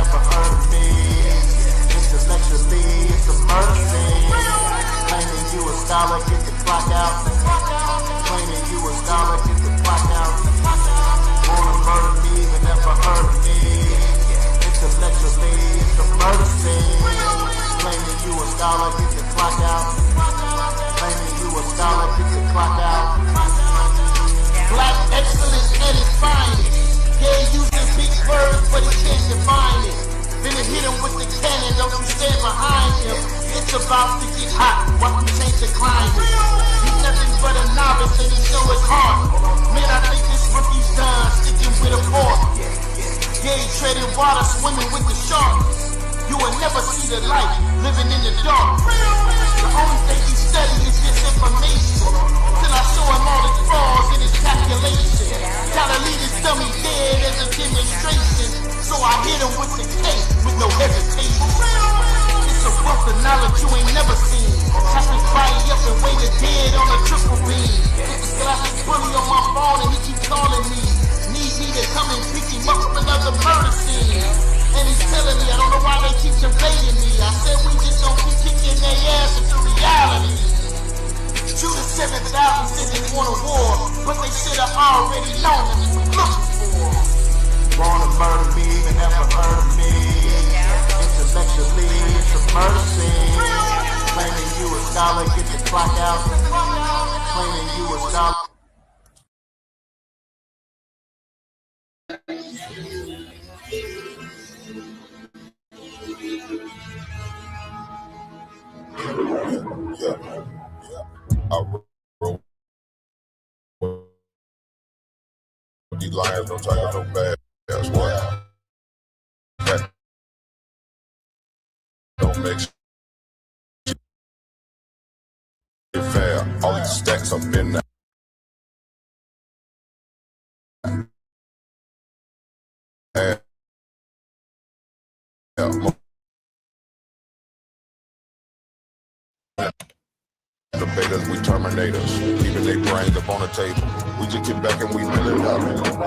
never heard of me. Intellectually, it's a murder scene. Claiming you a scholar, get the clock out. Claiming you a scholar, get the clock out. Wanna murder me, but never heard of me. Intellectually, it's a murder scene. Claiming you a scholar, get the clock out. Claiming you a scholar, get the clock out. Black excellence at its finest. Yeah, using big words, but he can't define it. Then it hit him with the cannon, don't you stand behind him. It's about to get hot, watch me change the climate. He's nothing but a novice and he show his heart. Man, I think this rookie's done, sticking with a fork. Yeah, he treading water, swimming with the sharks. You will never see the light, living in the dark. The only thing he study is just information. Till I show him all his flaws and his calculation. Gotta leave his dummy dead as a demonstration. So I hit him with the cake with no hesitation. It's a wealth of knowledge you ain't never seen. Tap his body up and weigh the dead on a triple beam. It's a classic bully on my phone and he keep calling me. Need me to come and pick him up from another murder scene. And he's telling me, I don't know why they keep invading me. I said we just don't keep kicking their ass into reality. Shoot the 7,000 said they want a war, but they should have already known that we were looking for. Wanna murder me, but never heard of me. Intellectually, it's a murder scene. Claiming you a scholar, get the clock out. Claiming you a scholar. I wrote these lions don't take no bad. That's why that don't make it fair. All these stacks up in there. Debaters, we terminators, leaving their brains up on the table. We just get back and we fill it up.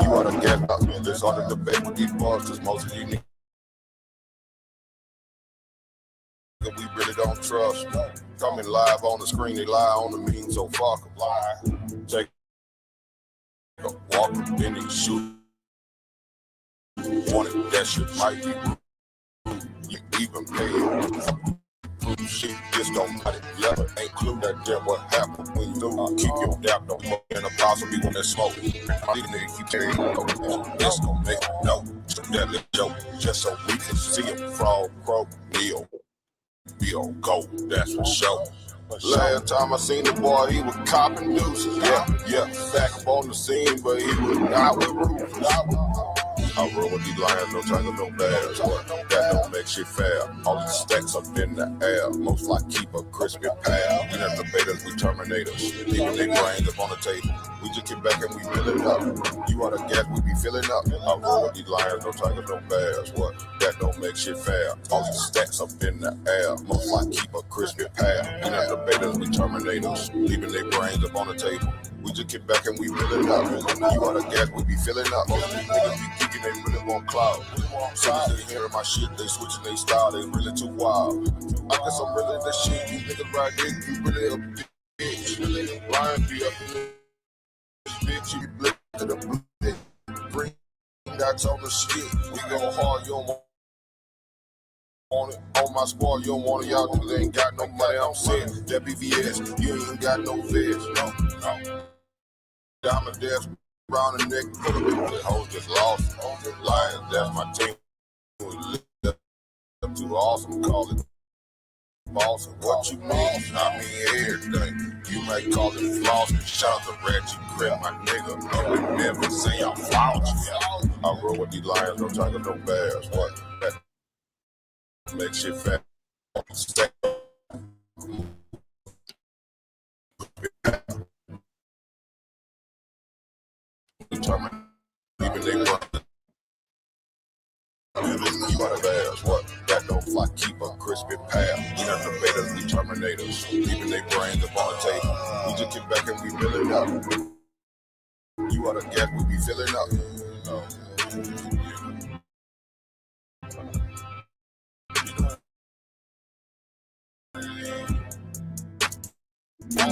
You ought to get up. This ought to debate with these bars, cause most of you need. We really don't trust. Coming live on the screen, they lie on the mean, so fuck them. Lie. Take a walk, then they shoot. Wanted that shit might be rude. You even pay. Shit just don't matter. Never ain't clue that there what happened when you keep your doubt. Don't fuck in a possibly when they're smoking. These niggas keep carrying on. It's gonna make you know. So that little joke, just so we can see him. Frog, croak, meal. Be on gold, that's for sure. Last time I seen the boy, he was copping deuces. Yeah, back up on the scene, but he was not with Roof. I roll with these lions, no tiger, no bears. That don't make shit fair. All these stacks up in the air. Most like keep a crispy pal. We not debaters, we terminators. Leaving their brains up on the table. We just get back and we fill it up. You ought to get, we be filling up. I roll with these lions, no tiger, no bears. That don't make shit fair. All these stacks up in the air. Most like keep a crispy pal. We not debaters, we terminators. Leaving their brains up on the table. We just get back and we fill it up. You ought to get, we be filling up. Niggas be kicking, they really want cloud. Soon as they hearing my shit, they switching their style, they really too wild. I guess I'm really the shit, you niggas right there, you really a bitch. Lion be up in this bitch, you blick to the blue. Bring dots on the shit, we go hard, you don't want it. On my sport, you don't want it, y'all niggas ain't got no money, I'm saying. That BVS, you ain't got no feds, no. Diamond dash around the neck, put up in the hoes just lost. Lions, that's my team. We live up too awesome, call it boss. And what you mean? I mean everything. You might call it floss. Shout out to Reggie, grip my nigga. I would never say I'm flawed. I roll with these lions, no tiger, no bears. What? That makes shit fat. Determined, even they run. You got a bears, what? That don't fly, keep a crispy path. We not debaters, we terminators. Leaving their brains up on the table. We just get back and we fill it up. You ought to get, we be filling up. Get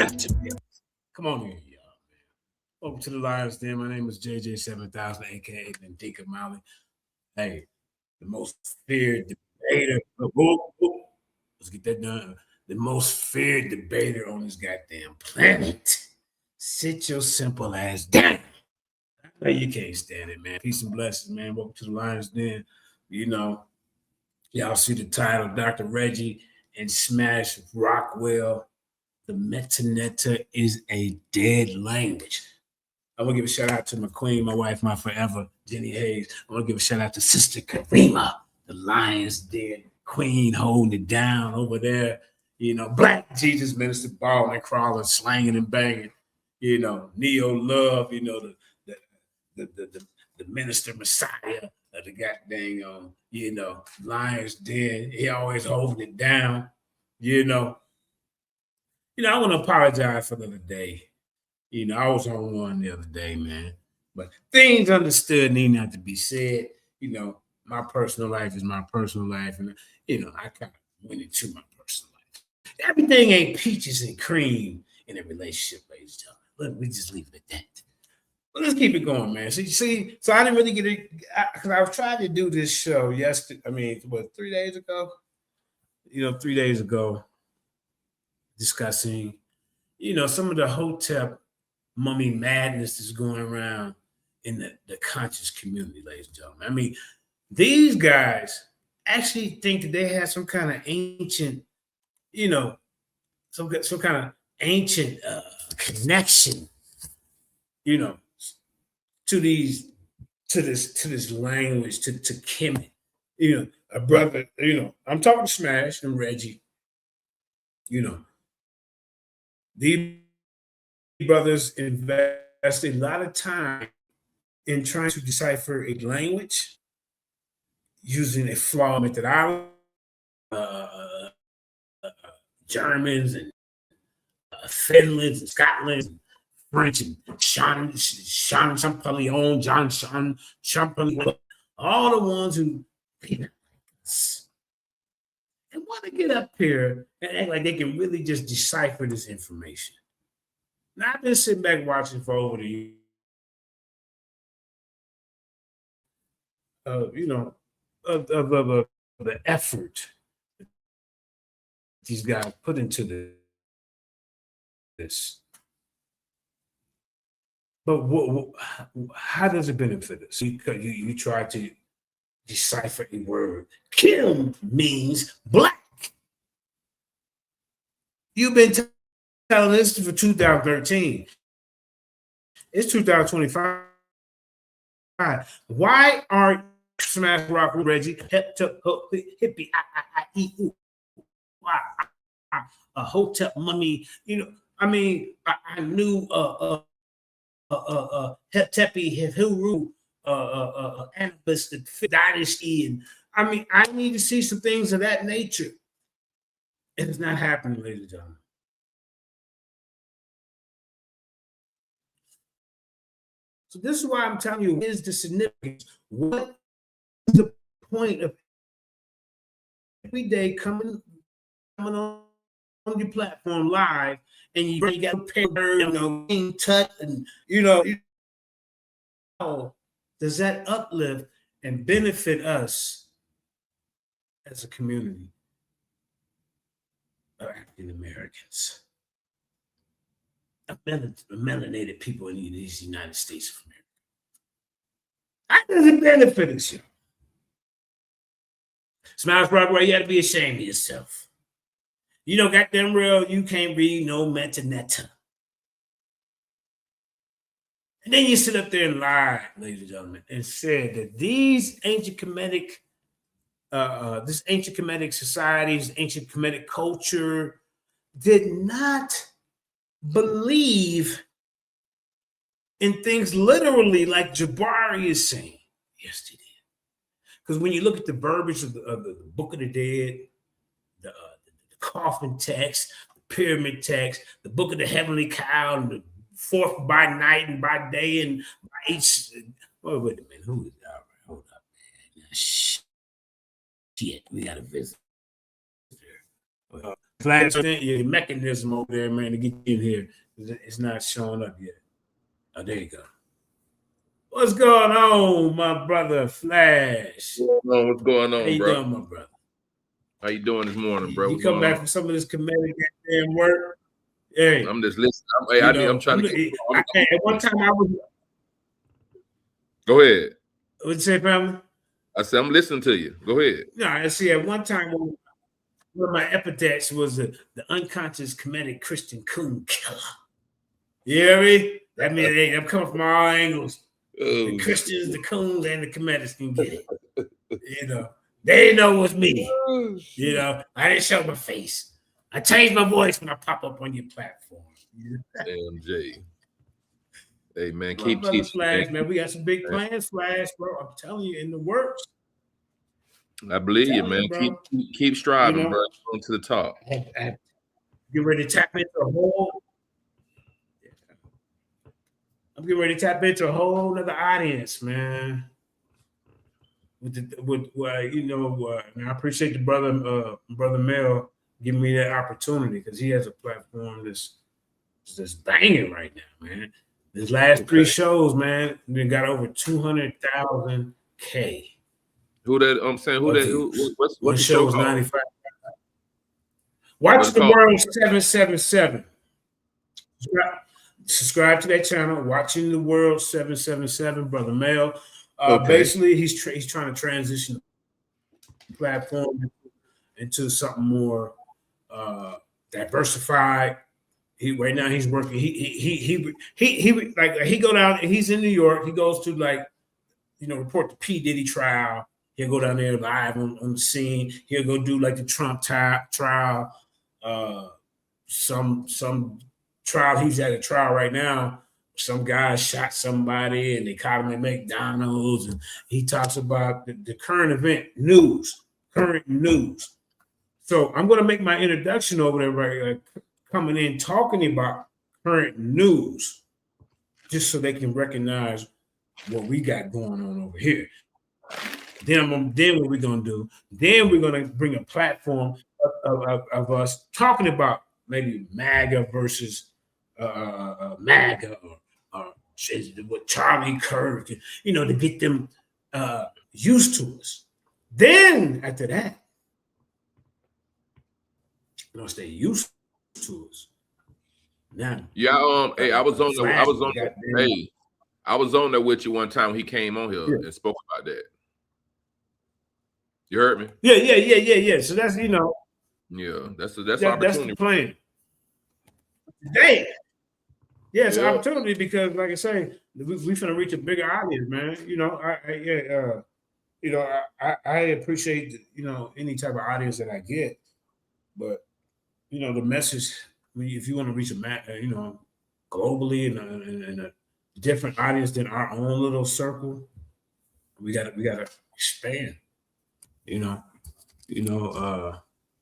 up to me. Come on here, y'all. Welcome to the Lions Den. My name is JJ7000, aka Deacon Molly. Hey, the most feared debater. Let's get that done. The most feared debater on this goddamn planet. Sit your simple ass down. Hey, you can't stand it, man. Peace and blessings, man. Welcome to the Lions Den. You know, y'all see the title, Dr. Reggie and Smash Rockwell. The Medu Neter is a dead language. I want to give a shout out to my queen, my wife, my forever, Jenny Hayes. I want to give a shout out to Sister Karima, the Lions Den queen, holding it down over there. You know, Black Jesus Minister, balling and crawling, slanging and banging. You know, Neo Love. You know, the minister Messiah of the goddamn, you know, Lions Den. He always holding it down. You know, I want to apologize for the other day. You know, I was on one the other day, man. But things understood need not to be said. You know, my personal life is my personal life. And, you know, I kind of went into my personal life. Everything ain't peaches and cream in a relationship, ladies and gentlemen. Look, we just leave it at that. But let's keep it going, man. See, so I didn't really get it. Because I was trying to do this show yesterday. I mean, 3 days ago? 3 days ago. Discussing, some of the Hotep mummy madness that's going around in the conscious community, ladies and gentlemen. I mean, these guys actually think that they have some kind of ancient, some kind of ancient connection, to this language, to Kemet. A brother, I'm talking Smash and Reggie, these brothers invest a lot of time in trying to decipher a language using a flawed methodology. Germans and Finlands and Scotland, and French and Jean Champollion, John Champollion, all the ones who and want to get up here and act like they can really just decipher this information. Now, I've been sitting back watching for over the years, of the effort these guys put into this. But how does it benefit us? You try to decipher a word. Kim means black. You've been telling this for 2013. It's 2025. Why aren't Smash Rock Reggie hippie a Hotep mummy? I knew Tepi Huru Anubis, the Fifth Dynasty, and I need to see some things of that nature. It is not happening, ladies and gentlemen. So this is why I'm telling you, what is the significance? What is the point of every day coming on your platform live and you got being touched and does that uplift and benefit us as a community of African Americans, melanated people in these United States of America? How does it benefit us? Smiles Broadway, you got to be ashamed of yourself. Goddamn real, you can't read no Medu Neter. And then you sit up there and lie, ladies and gentlemen, and said that these ancient Kemetic, this ancient Kemetic societies, ancient Kemetic culture did not believe in things literally like Jabari is saying. Because when you look at the verbiage of the Book of the Dead, the coffin text, the pyramid text, the Book of the Heavenly Cow, and the fourth by night and by day and by each. Oh, wait a minute. Who is that? All right, hold up, man. Shit, we got a visitor. Flash your mechanism over there, man, to get you in here. It's not showing up yet. Oh, there you go. What's going on, my brother Flash? What's going on, How you bro? doing, my brother? How you doing this morning, bro? You come back from some of this comedic goddamn work. Hey, I'm just listening. I'm trying to. At one time, I was. Go ahead. What'd you say, family? I said I'm listening to you. Go ahead. No, I see. At one time, one of my epithets was the unconscious comedic Christian coon killer. You hear me? That means I'm coming from all angles. The Christians, the coons, and the comedics can get it. They know it's me. I didn't show my face. I change my voice when I pop up on your platform. MJ. Hey, man, keep teaching. Flash, man. We got some big plans, Flash, bro. I'm telling you, in the works. I believe you, man. Keep striving, bro. On to the top. Get ready to tap into a whole. I'm getting ready to tap into a whole other audience, man. And I appreciate the brother Mel giving me that opportunity because he has a platform that's banging right now, man. His last 3 shows, man, we got over 200,000 K. Who that? I'm saying who that? What the show was 95. Watch the World 777. Subscribe to that channel. Watching the World 777, brother Mel. Basically, he's trying to transition the platform into something more diversified. Right now he's working. He go down. He's in New York. He goes to report the P. Diddy trial. He'll go down there live on the scene. He'll go do like the Trump trial. Some trial. He's at a trial right now. Some guy shot somebody and they caught him at McDonald's. And he talks about the current event current news. So I'm going to make my introduction over there, right? Coming in talking about current news, just so they can recognize what we got going on over here. Then what we're going to do? Then we're going to bring a platform of us talking about maybe MAGA versus MAGA or what Charlie Kirk, to get them used to us. Then after that, stay used to us. Now, hey, I was on there with you one time. He came on here and spoke about that. You heard me? Yeah. So that's that's opportunity. The plan. Today, it's an opportunity because, like I say, we finna reach a bigger audience, man. I appreciate any type of audience that I get, but the message. If you want to reach globally and a different audience than our own little circle, we gotta expand. A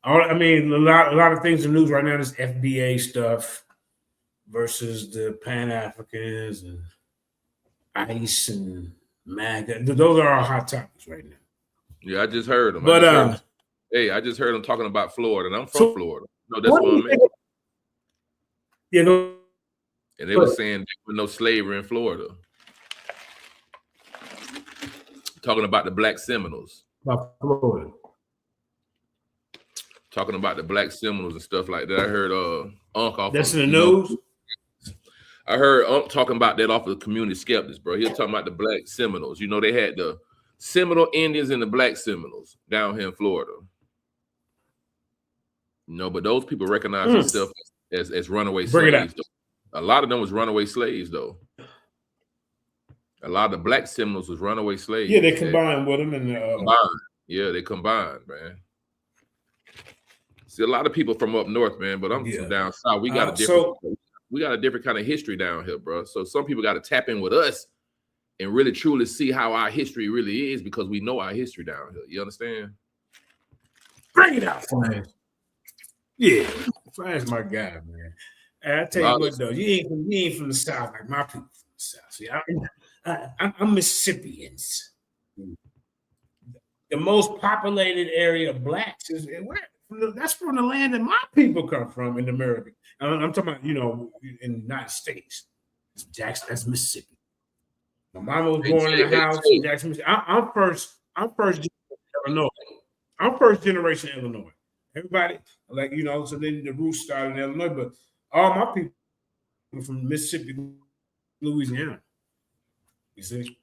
lot of things in the news right now is FBA stuff versus the Pan-Africans and ICE and MAGA. Those are our hot topics right now. Yeah, I just heard them. But I just heard them talking about Florida, and I'm from Florida. No, that's what I meant. And they were saying there was no slavery in Florida. Talking about the Black Seminoles. Florida. Talking about the Black Seminoles and stuff like that. I heard Unc off. That's in the news. I heard Unc talking about that off of Community Skeptics, bro. He was talking about the Black Seminoles. They had the Seminole Indians and the Black Seminoles down here in Florida. But those people recognize themselves as runaway slaves. A lot of them was runaway slaves, though. A lot of the Black Seminoles was runaway slaves. Yeah, they combined with them and combined. Yeah, they combined, man. See, a lot of people from up north, man, but I'm from down south. We got a different kind of history down here, bro. So some people got to tap in with us and really truly see how our history really is, because we know our history down here. You understand? Bring it out, Flash. Yeah, Flash, my guy, man. And I tell you what, though, you ain't from the South like my people from the South. See, I'm Mississippians. The most populated area of blacks is that's from the land that my people come from in America. I'm talking about, in the United States. Jackson, that's Mississippi. My mama was born in the house in Jackson, Mississippi. I'm first generation Illinois. I'm first generation Illinois. Everybody, so then the roots started in Illinois, but all my people are from Mississippi, Louisiana. You see?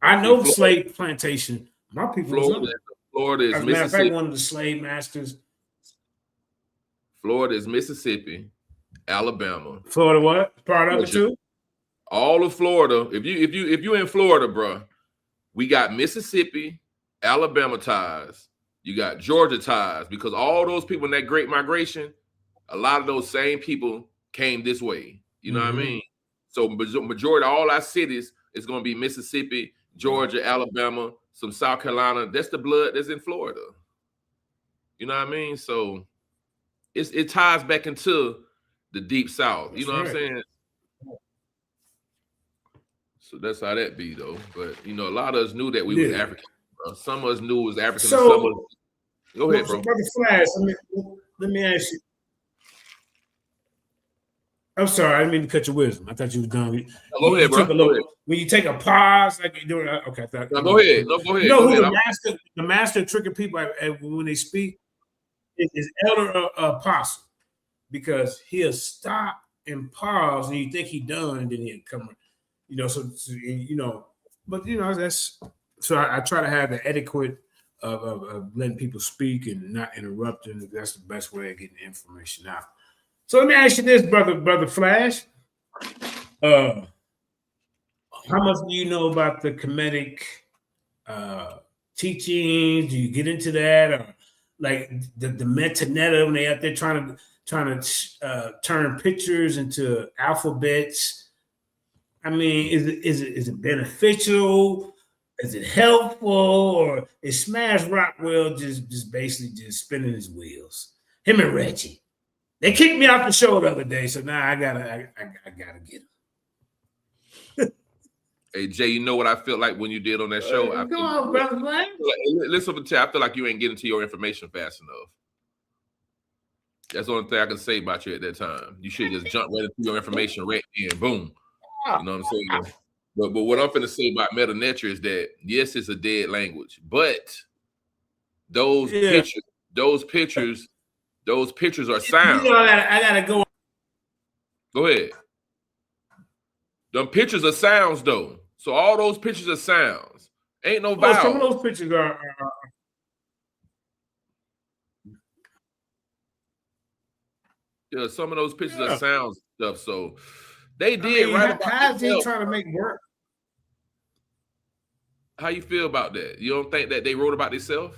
I know the slave plantation. My people Florida is as a Mississippi. matter of fact, one of the slave masters. Florida is Mississippi, Alabama. Florida what? Part of it too? All of Florida. If you in Florida, bro, we got Mississippi, Alabama ties. You got Georgia ties, because all those people in that Great Migration, a lot of those same people came this way. You know what I mean? So majority of all our cities is going to be Mississippi, Georgia, Alabama, some South Carolina. That's the blood that's in Florida. You know what I mean? So it ties back into the deep South. You know what I'm saying? So that's how that be, though. But a lot of us knew that we was African. Bro. Some of us knew it was African. So, some of us... Go ahead, bro. Brother Flash, let me ask you. I'm sorry, I didn't mean to cut your wisdom. I thought you were done. Go ahead, bro. When you take a pause, like you're doing, okay. No, go ahead. No, go ahead. You know who the master tricking people when they speak is elder apostle, because he'll stop and pause, and you think he done, and then he'll come. But that's so I try to have the etiquette of letting people speak and not interrupting. That's the best way of getting information out. So let me ask you this, brother Flash. How much do you know about the Kemetic teachings? Do you get into that, or like the Medu Neter when they out there trying to turn pictures into alphabets? I mean, is it beneficial? Is it helpful, or is Smash Rockwell just basically just spinning his wheels? Him and Reggie. They kicked me off the show the other day, so now I gotta get him. Hey Jay, you know what I felt like when you did on that show? Come on, brother. Listen to I feel like you ain't getting to your information fast enough. That's the only thing I can say about you at that time. You should just jump right into your information right in, boom. You know what I'm saying? But what I'm finna say about Medu Neter is that yes, it's a dead language, but those pictures are sound. I gotta go. Go ahead. Them pictures are sounds though. So all those pictures are sounds. Ain't no vowels. Some of those pictures are yeah, some of those pictures are sounds stuff. So they did right about how is he trying to make work? How you feel about that? You don't think that they wrote about themselves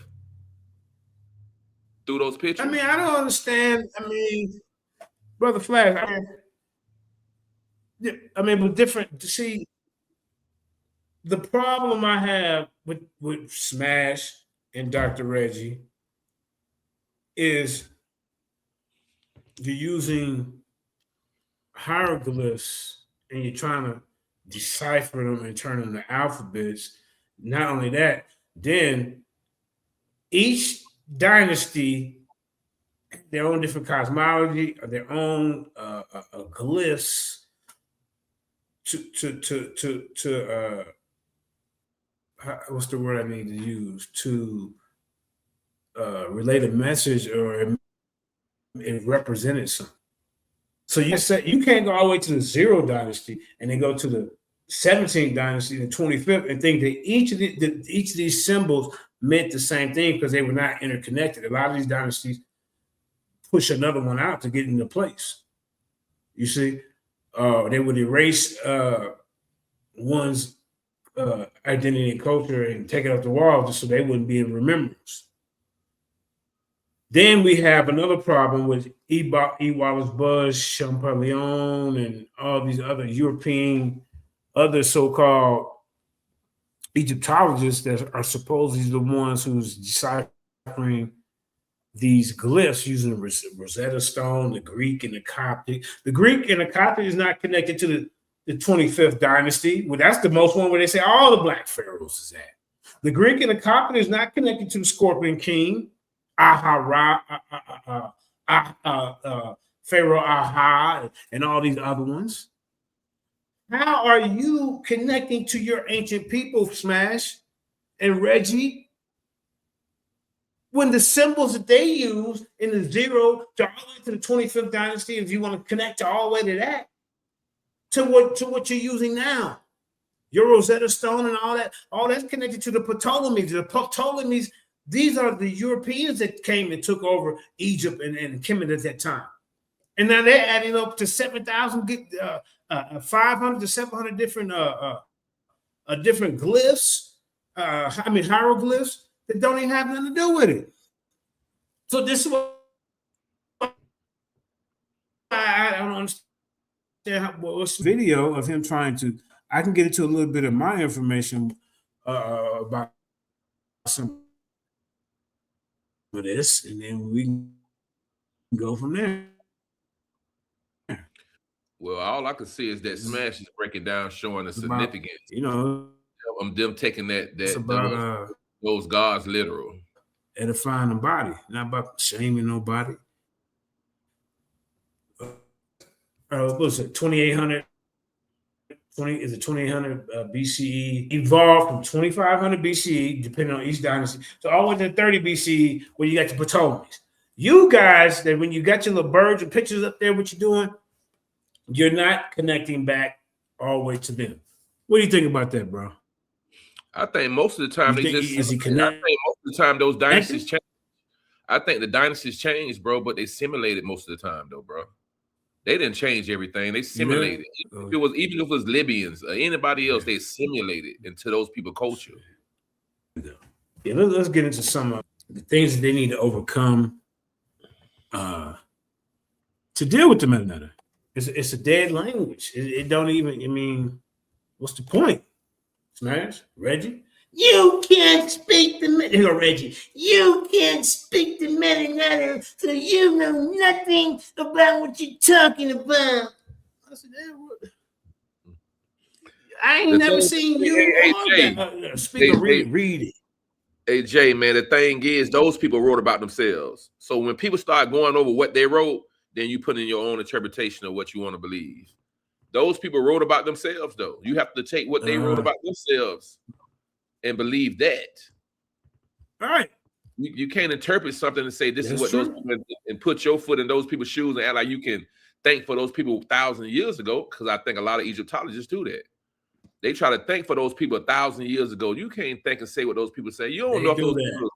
through those pictures? I mean, I don't understand. I mean, Brother Flash, but different. See, the problem I have with Smash and Dr. Reggie is you're using hieroglyphs and you're trying to decipher them and turn them to alphabets. Not only that, then each dynasty, their own different cosmology, their own glyphs to what's the word I need to use to relate a message or it represented something. So you can't go all the way to the 0 dynasty and then go to the 17th dynasty, the 25th, and think that each of these symbols meant the same thing because they were not interconnected. A lot of these dynasties push another one out to get into place. You see, they would erase one's identity and culture and take it off the wall just so they wouldn't be in remembrance. Then we have another problem with Wallace Buzz, Champollion, and all these other European, other so-called Egyptologists that are supposedly the ones who's deciphering these glyphs using the Rosetta Stone, the Greek and the Coptic. The Greek and the Coptic is not connected to the 25th dynasty. Well, that's the most one where they say all the black pharaohs is at. The Greek and the Coptic is not connected to the Scorpion King, Pharaoh Aha, and all these other ones. How are you connecting to your ancient people, Smash and Reggie, when the symbols that they use in the 0 to all the way to the 25th dynasty, if you want to connect to all the way to that, to what you're using now, your Rosetta Stone and all that's connected to the Ptolemies. The Ptolemies, these are the Europeans that came and took over Egypt and Kemet at that time. And now they're adding up to 7,000, 500 to 700 different glyphs, hieroglyphs that don't even have nothing to do with it. So this is what I don't understand. What's the video of him trying to? I can get into a little bit of my information about some of this, and then we can go from there. Well, all I can see is that Smash is breaking down, showing the significance. Them taking those gods literal, edifying the body, not about shaming nobody. What was it? 2800. 2800 BCE, evolved from 2500 BCE, depending on each dynasty, to all the way to 30 BCE, where you got the Ptolemies. You guys, that when you got your little birds and pictures up there, what you're doing, you're not connecting back all the way to them. What do you think about that, bro? I think most of the time I think most of the time those dynasties change. I think the dynasties changed, bro, but they simulated most of the time, though, bro. They didn't change everything. They simulated. Yeah. Even if it was Libyans or anybody else, they simulated into those people's culture. Yeah, let's get into some of the things that they need to overcome to deal with the Medu Neter. It's a dead language. It don't even, I mean, what's the point? Smash? Reggie? You can't speak the Medu Neter. Reggie, you can't speak the Medu Neter, so you know nothing about what you're talking about. I said, I ain't never seen you speak or read it. Hey, Jay, man, the thing is, those people wrote about themselves. So when people start going over what they wrote, then you put in your own interpretation of what you want to believe. Those people wrote about themselves, though. You have to take what they wrote about themselves and believe that. All right. You can't interpret something and say this is what those people, and put your foot in those people's shoes and act like you can think for those people 1,000 years ago, because I think a lot of Egyptologists do that. They try to think for those people 1,000 years ago. You can't think and say what those people say. You don't know if those people,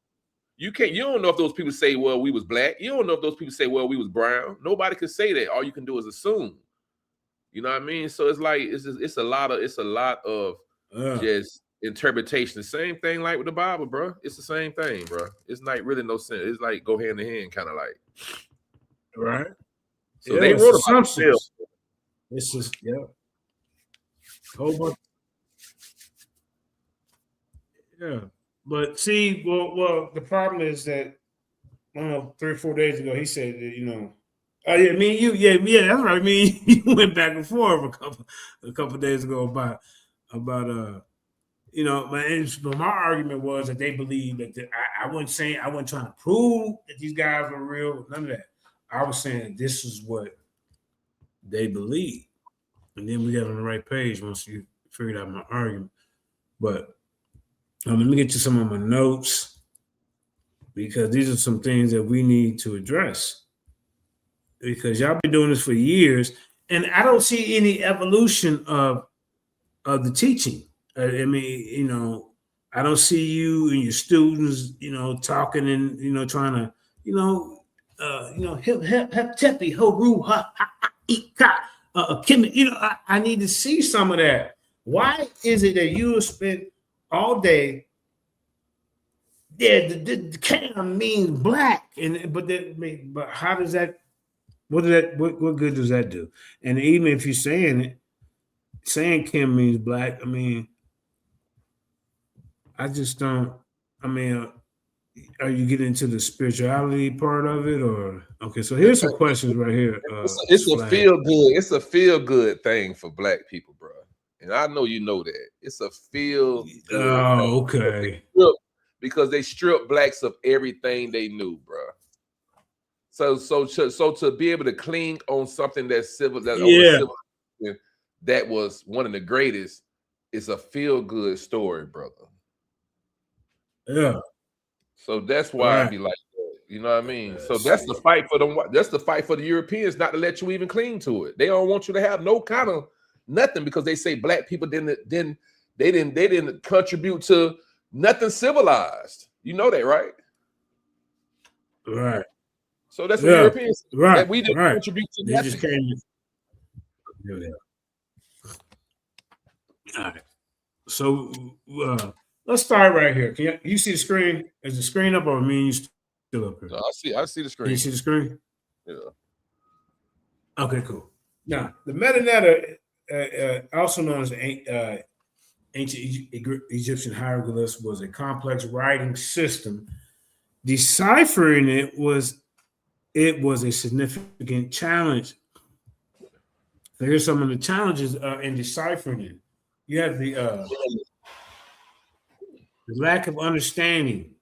you don't know if those people say, well, we was black. You don't know if those people say, well, we was brown. Nobody can say that. All you can do is assume. You know what I mean? So it's like it's a lot of just interpretation. The same thing like with the Bible, bro. It's the same thing, bro. It's not really no sense. It's like go hand in hand, kind of like. Right. So they wrote about themselves. It's just whole bunch. Yeah, but see, well, the problem is that 3 or 4 days ago he said that, oh yeah, me and you, yeah, that's right. Me and you went back and forth a couple days ago about my argument was that they believe that I wasn't trying to prove that these guys were real, none of that. I was saying this is what they believe, and then we got on the right page once you figured out my argument. But let me get to some of my notes, because these are some things that we need to address, because y'all been doing this for years, and I don't see any evolution of the teaching. I mean, I don't see you and your students, talking and trying to, tepi horu ha ika I need to see some of that. Why is it that you spent all day? Yeah, the cam means black, but how does that? What good does that do? And even if you're saying Kim means black, I mean, I just don't. I mean, are you getting into the spirituality part of it, or okay? So here's some questions right here. It's a feel good. It's a feel good thing for black people, bro. And I know you know that. It's a feel good. Oh, okay. Because they stripped blacks of everything they knew, bro. So to be able to cling on something that's civil, that was one of the greatest, is a feel good story, brother. Yeah. So that's why I be like that. You know what I mean? So that's the fight for them. That's the fight for the Europeans not to let you even cling to it. They don't want you to have no kind of nothing because they say black people didn't contribute to nothing civilized. You know that, right? Right. So that's what Europeans right. That we didn't contribute to nothing. They just came. All right. So let's start right here. Can you see the screen? Is the screen up or me and you still up here? No, I see the screen. Can you see the screen? Yeah. Okay, cool. Now, the Medu Neter, also known as ancient Egyptian hieroglyphs, was a complex writing system. Deciphering it was a significant challenge. So here's some of the challenges in deciphering it. You have the lack of understanding.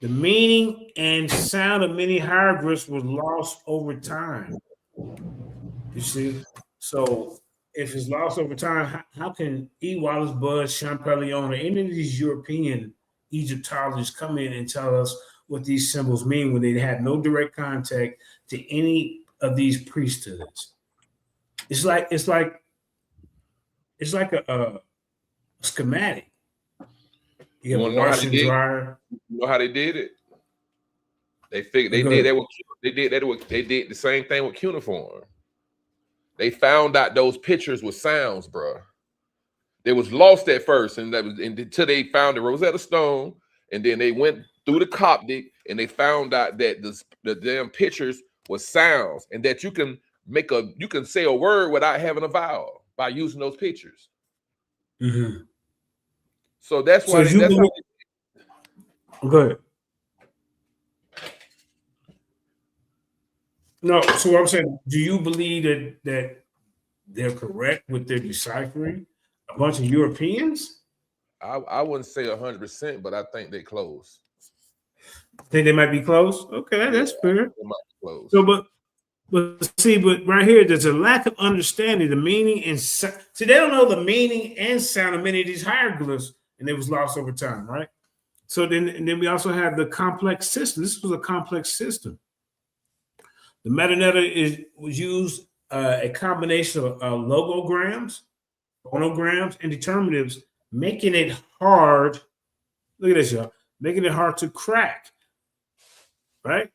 The meaning and sound of many hieroglyphs was lost over time. You see? So if it's lost over time, how can E. Wallace Budge, Champollion, or any of these European Egyptologists come in and tell us what these symbols mean when they had no direct contact to any of these priesthoods? It's like a schematic. You have a washing dryer. You know how they did it? They figured they did the same thing with cuneiform. They found out those pictures were sounds, bro. They was lost at first, and until they found the Rosetta Stone, and then they went through the Coptic, and they found out that the damn pictures were sounds, and that you can say a word without having a vowel by using those pictures. Mm-hmm. So that's why. Go ahead. No, so what I'm saying, do you believe that they're correct with their deciphering? A bunch of Europeans? I wouldn't say 100%, but I think they close. Think they might be close? Okay, that's fair. They might be close. So, but right here, there's a lack of understanding the meaning and see, they don't know the meaning and sound of many of these hieroglyphs, and it was lost over time, right? So then we also have the complex system. This was a complex system. The Medu Neter was used a combination of logograms, phonograms, and determinatives, making it hard. Look at this, y'all. Making it hard to crack. Right?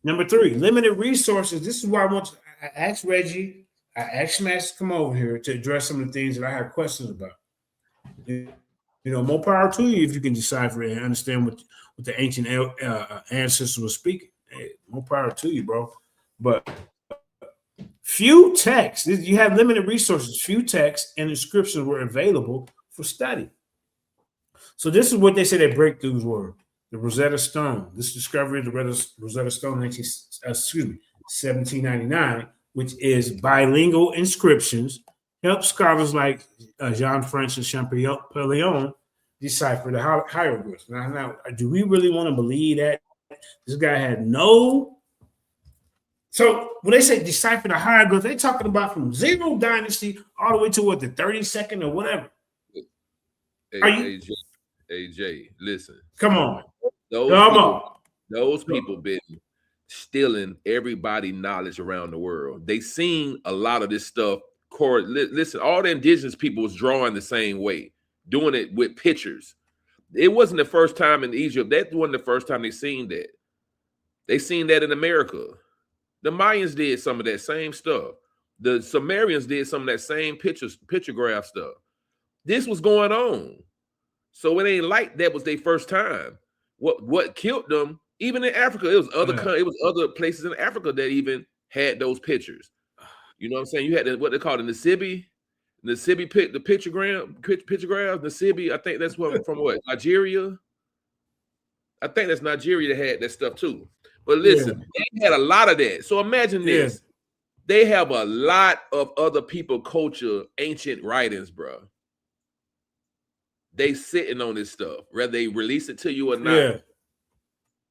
Number 3, limited resources. This is why I asked Reggie, I asked Smash to come over here to address some of the things that I have questions about. You know, more power to you if you can decipher it and understand what the ancient ancestors were speaking. Hey, more power to you, bro. But few texts, you have limited resources, few texts and inscriptions were available for study. So this is what they say their breakthroughs were. The Rosetta Stone. This discovery of the Rosetta Stone in 1799, which is bilingual inscriptions, helped scholars like Jean-Francois Champollion decipher the hieroglyphs. Now, do we really want to believe that this guy had no? So when they say decipher the hieroglyphs, they're talking about from 0 dynasty all the way to what, the 32nd or whatever. AJ, listen. Come on. Those people been stealing everybody's knowledge around the world. They seen a lot of this stuff. Listen, all the indigenous people was drawing the same way, doing it with pictures. It wasn't the first time in Egypt. That wasn't the first time they seen that. They seen that in America. The Mayans did some of that same stuff. The Sumerians did some of that same pictograph stuff. This was going on. So it ain't like that was their first time. What killed them, even in Africa, it was other places in Africa that even had those pictures. You know what I'm saying? You had what they call the Nisibi. Nasibi picked the pictographs. Nasibi, I think that's from what, Nigeria? I think that's Nigeria that had that stuff too. But listen, they had a lot of that. So imagine this. They have a lot of other people culture, ancient writings, bro. They sitting on this stuff, whether they release it to you or not. Yeah.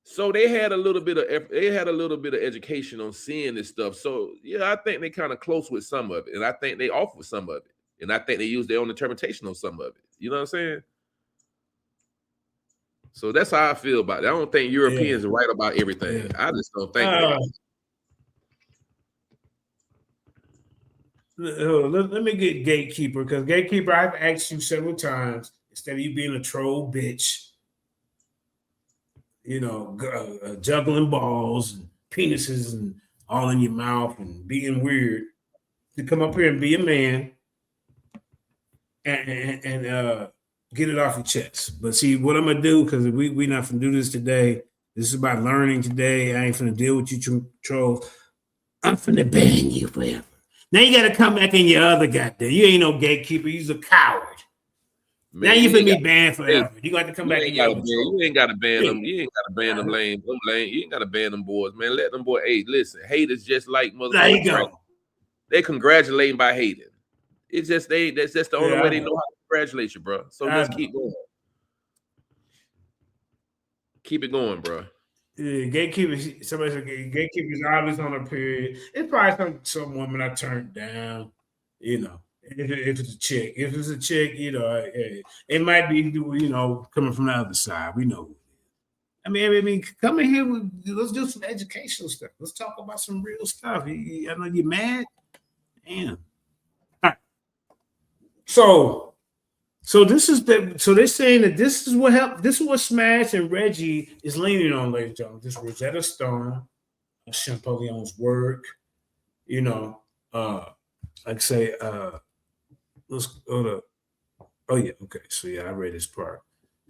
So they had a little bit of education on seeing this stuff. So yeah, I think they kind of close with some of it, and I think they off with some of it, and I think they use their own interpretation on some of it. You know what I'm saying? So that's how I feel about it. I don't think Europeans are right about everything. Yeah. I just don't think let me get Gatekeeper, because Gatekeeper, I've asked you several times, instead of you being a troll bitch, you know, juggling balls and penises and all in your mouth and being weird, to come up here and be a man and get it off your chest. But see, what I'm gonna do, because we not gonna do this today. This is about learning today. I ain't gonna deal with you trolls. I'm gonna ban you forever. Now you gotta come back in your other goddamn. You ain't no gatekeeper. You're a coward. Man, now you finna be banned forever. You got to come back in your other. You ain't gotta ban them. You ain't gotta ban them lame. You ain't gotta ban them boys, man. Let them boys. Hey, listen, hate is just like motherfuckers. There you go. They congratulating by hating. It's just that's just the only way they know how to congratulate you, bro. So let's keep going. Keep it going, bro. Yeah, gatekeepers. Somebody said gatekeepers always on a period. It's probably some woman I turned down. You know, if it's a chick. If it's a chick, you know, it might be, you know, coming from the other side. We know. I mean, come in here. Let's do some educational stuff. Let's talk about some real stuff. I know you're mad. Damn. All right. So this is so they're saying that this is what helped. This is what Smash and Reggie is leaning on, ladies and gentlemen. This Rosetta Stone, Champollion's work. You know, like I say, let's go to. Oh yeah, okay. So yeah, I read this part.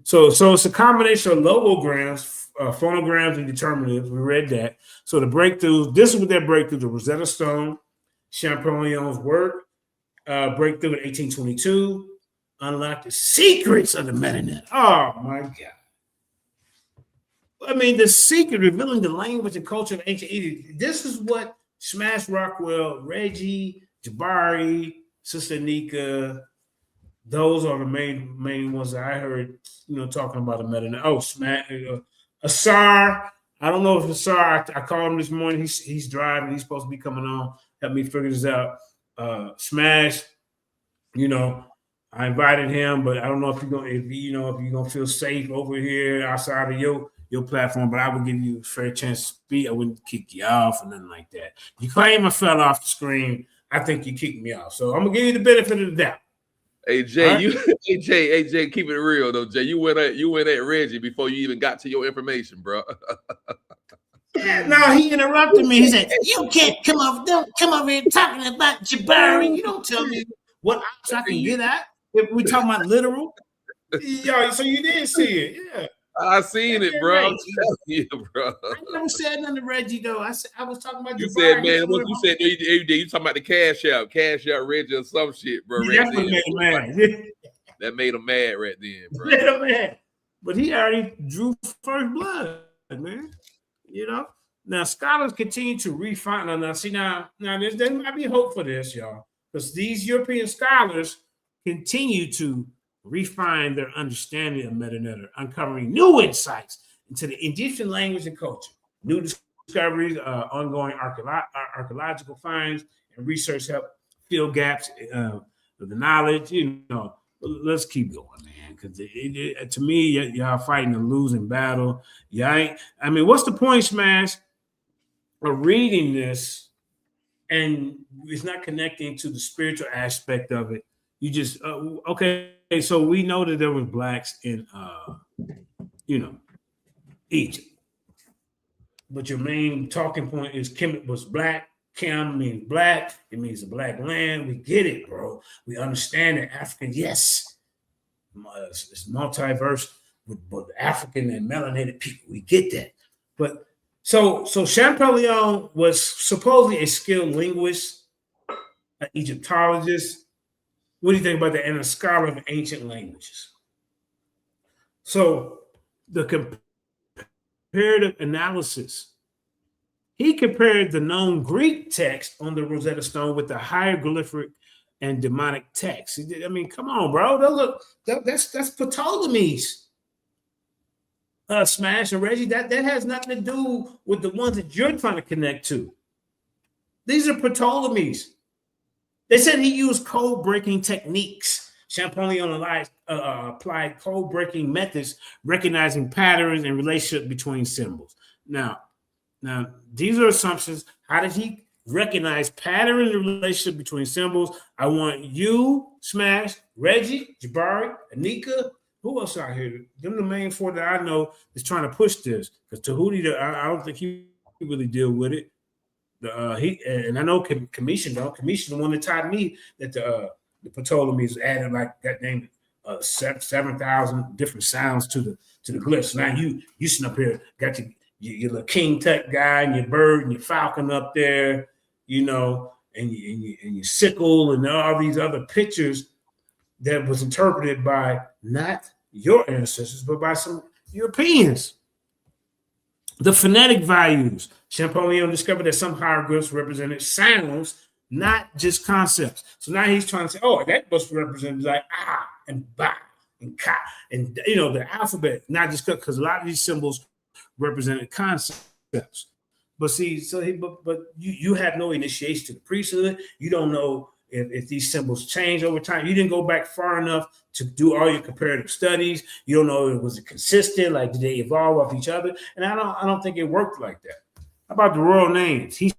So it's a combination of logograms, phonograms, and determinatives. We read that. So the breakthroughs. This is what their breakthrough: the Rosetta Stone, Champollion's work, breakthrough in 1822. Unlock the secrets of the Medu Neter. Oh my God. I mean, the secret, revealing the language and culture of ancient Egypt. This is what Smash, Rockwell, Reggie, Jabari, Sister Nika, those are the main ones that I heard, you know, talking about the Medu Neter. Oh, Smash, Asar. I don't know if Asar, I called him this morning. He's driving. He's supposed to be coming on. Help me figure this out. Smash, you know, I invited him, but I don't know if you're gonna feel safe over here outside of your platform. But I would give you a fair chance to speak. I wouldn't kick you off or nothing like that. You claim I fell off the screen. I think you kicked me off. So I'm gonna give you the benefit of the doubt. Hey Jay, right? Jay, keep it real though, Jay. You went at Reggie before you even got to your information, bro. No, he interrupted me. He said, "You can't don't come over here talking about Jabari. You don't tell me what I can get at." If we talking about literal, yo, so you did see it, yeah. I seen it, bro. I'm telling you, bro. I never said nothing to Reggie though. I was talking about. You said, man, what you said every day? You talking about the cash out Reggie or some shit, bro. Yeah, that's what made him mad. That made him mad right then, bro. Made him mad. But he already drew first blood, man. You know. Now scholars continue to refine. Now there might be hope for this, y'all, because these European scholars continue to refine their understanding of Medu Neter, uncovering new insights into the Egyptian language and culture. New discoveries, ongoing archaeological finds, and research help fill gaps with the knowledge. You know, let's keep going, man. Because to me, y'all fighting a losing battle. I mean, what's the point, Smash, of reading this and it's not connecting to the spiritual aspect of it? You just okay. So we know that there was blacks in Egypt, but your main talking point is Kemet was black. Kem means black. It means a black land. We get it, bro. We understand that African, yes, it's multiverse with both African and melanated people. We get that. But so Champollion was supposedly a skilled linguist, an Egyptologist. What do you think about that? And a scholar of ancient languages. So the comparative analysis, he compared the known Greek text on the Rosetta Stone with the hieroglyphic and demonic text. I mean, come on, bro. That's Ptolemy's. Smash and Reggie, that has nothing to do with the ones that you're trying to connect to. These are Ptolemy's. They said he used code-breaking techniques. Champollion applied code-breaking methods, recognizing patterns and relationship between symbols. Now, these are assumptions. How did he recognize pattern and relationship between symbols? I want you, Smash, Reggie, Jabari, Anika. Who else out here? Them the main four that I know is trying to push this. Because Tahuti, I don't think he really deal with it. And I know Commission don't. Commission the one that taught me that the Ptolemies added like that name 7,000 different sounds to the glyphs. Now you sitting up here got your little king tut guy and your bird and your falcon up there, you know, and your sickle and all these other pictures that was interpreted by not your ancestors, but by some Europeans. The phonetic values. Champollion discovered that some hieroglyphs represented sounds, not just concepts. So now he's trying to say, oh, that must represent like ah and ba and ka and you know the alphabet, not just because a lot of these symbols represented concepts. But see, but you have no initiation to the priesthood. You don't know if these symbols change over time. You didn't go back far enough to do all your comparative studies. You don't know was it consistent, like did they evolve off each other? And I don't think it worked like that. How about the royal names? He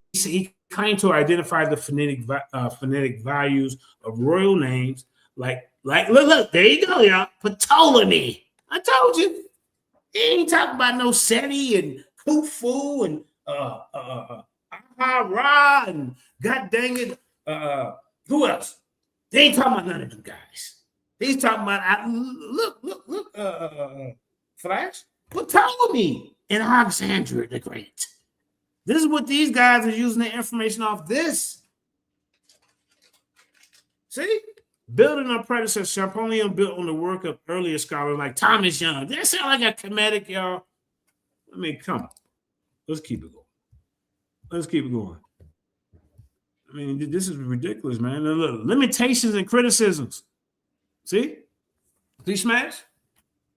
claimed to identify the phonetic values of royal names, like look, there you go, y'all. Ptolemy. I told you. He ain't talking about no Seti and Khufu and Ahara and god dang it. Who else? They ain't talking about none of them guys. He's talking about look, Flash, Ptolemy and Alexander the Great. This is what these guys are using their information off this. See? Building on predecessor, Champollion built on the work of earlier scholars like Thomas Young. That sound like a Kemetic, y'all. I mean, come on. Let's keep it going. I mean, this is ridiculous, man. Look, limitations and criticisms. See? Smash?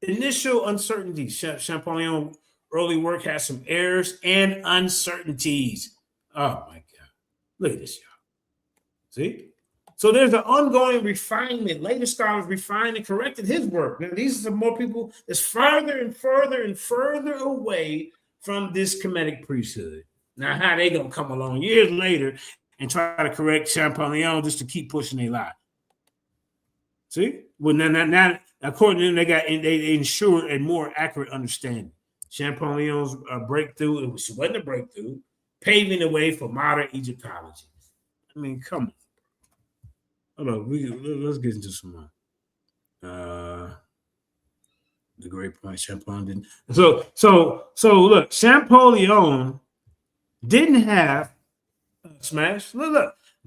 Initial uncertainty. Champollion early work has some errors and uncertainties. Oh, my God. Look at this, y'all. See? So there's an ongoing refinement. Later scholars refined and corrected his work. Now, these are some more people that's farther and further and further away from this Kemetic priesthood. Now, how they going to come along years later and try to correct Champollion just to keep pushing their lie? See? Well, now according to them, they ensured a more accurate understanding. Champollion's breakthrough, it wasn't a breakthrough, paving the way for modern Egyptology. I mean, come on. Hold on, let's get into some more. The great point, Champollion didn't. So look, Champollion didn't have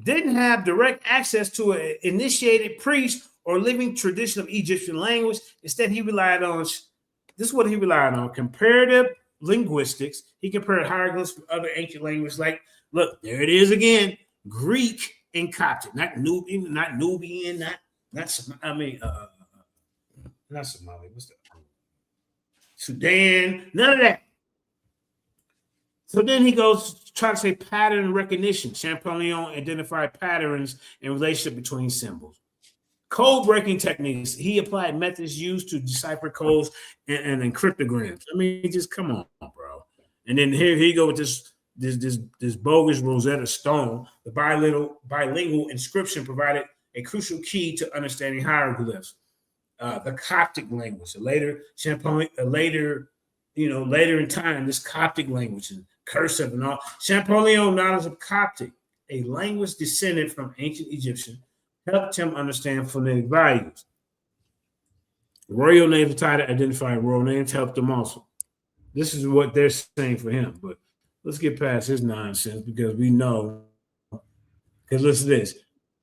didn't have direct access to an initiated priest or living tradition of Egyptian language. Instead, he relied on comparative linguistics. He compared hieroglyphs with other ancient languages. Like, look, there it is again, Greek and Coptic, not Nubian, not Somali. What's that? Sudan, none of that. So then he goes try to say pattern recognition. Champollion identified patterns in relationship between symbols. Code breaking techniques. He applied methods used to decipher codes and cryptograms. I mean, just come on, bro. And then here you go with this bogus Rosetta Stone. The bilingual inscription provided a crucial key to understanding hieroglyphs. The Coptic language. Later in time, this Coptic language and cursive and all. Champollion knowledge of Coptic, a language descended from ancient Egyptian, helped him understand phonetic values. Royal names tied to identifying royal names helped him also. This is what they're saying for him. But let's get past his nonsense because we know. Because listen to this.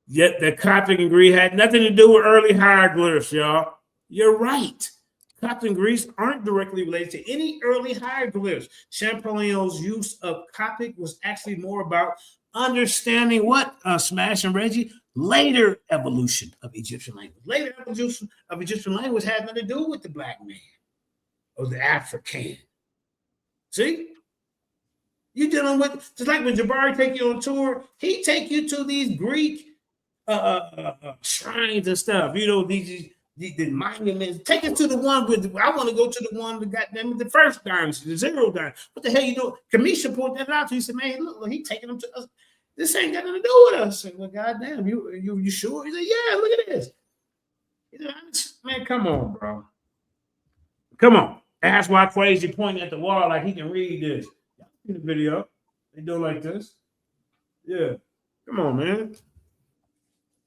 Yet the Coptic and Greek had nothing to do with early hieroglyphs, y'all. You're right. Coptic and Greeks aren't directly related to any early hieroglyphs. Champollion's use of Coptic was actually more about understanding what, Smash and Reggie, later evolution of Egyptian language. Later evolution of Egyptian language had nothing to do with the black man or the African. See? You're dealing with, just like when Jabari take you on tour, he take you to these Greek shrines and stuff. You know, the monuments. Take us to the one with, I want to go to the one that got them the first dynasty, the zero dynasty. What the hell you doing? Kamisha pointed that out to you. He said, man, look, he taking them to us. This ain't got nothing to do with us. I said, well, goddamn, you sure? He said, yeah, look at this. He said, man, come on, bro. Come on. That's why Crazy pointing at the wall like he can read this. In the video, they do like this. Yeah, come on, man.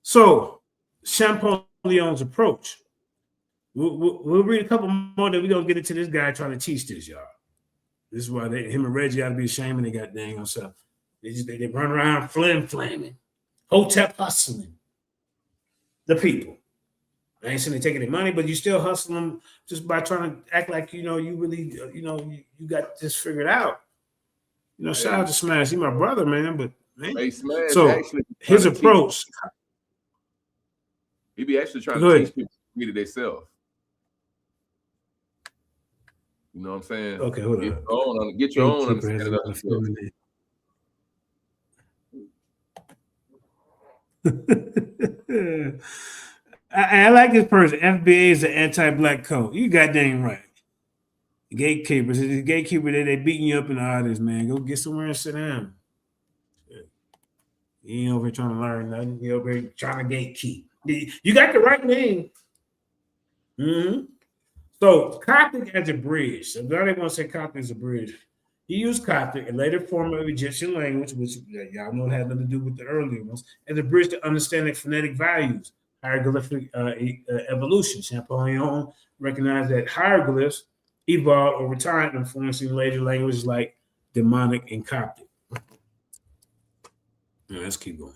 So, Champollion's approach. We'll read a couple more, then we're going to get into this guy trying to teach this, y'all. This is why him and Reggie ought to be ashamed of their goddamn self. They run around flaming, hotep hustling the people. I ain't saying they taking their money, but you still hustle them just by trying to act like, you know, you really, you got this figured out. You know, shout out to Smash. He's my brother, man. But man, Hey, Smash, so his approach. He be actually trying to teach people to read it themselves. You know what I'm saying? Okay, hold on. Get your own understanding of yourself. I like this person. FBA is an anti-black code. You goddamn right. Gatekeepers. The gatekeeper they beating you up in the audience, man. Go get somewhere and sit down. You ain't over here trying to learn nothing. You over here trying to gatekeep. You got the right name. Mm-hmm. So Coptic as a bridge. So now they want to say Coptic as a bridge. He used Coptic, a later form of Egyptian language, which y'all know had nothing to do with the earlier ones, as a bridge to understanding phonetic values, hieroglyphic evolution. Champollion recognized that hieroglyphs evolved over time, influencing later languages like Demonic and Coptic. Now, let's keep going.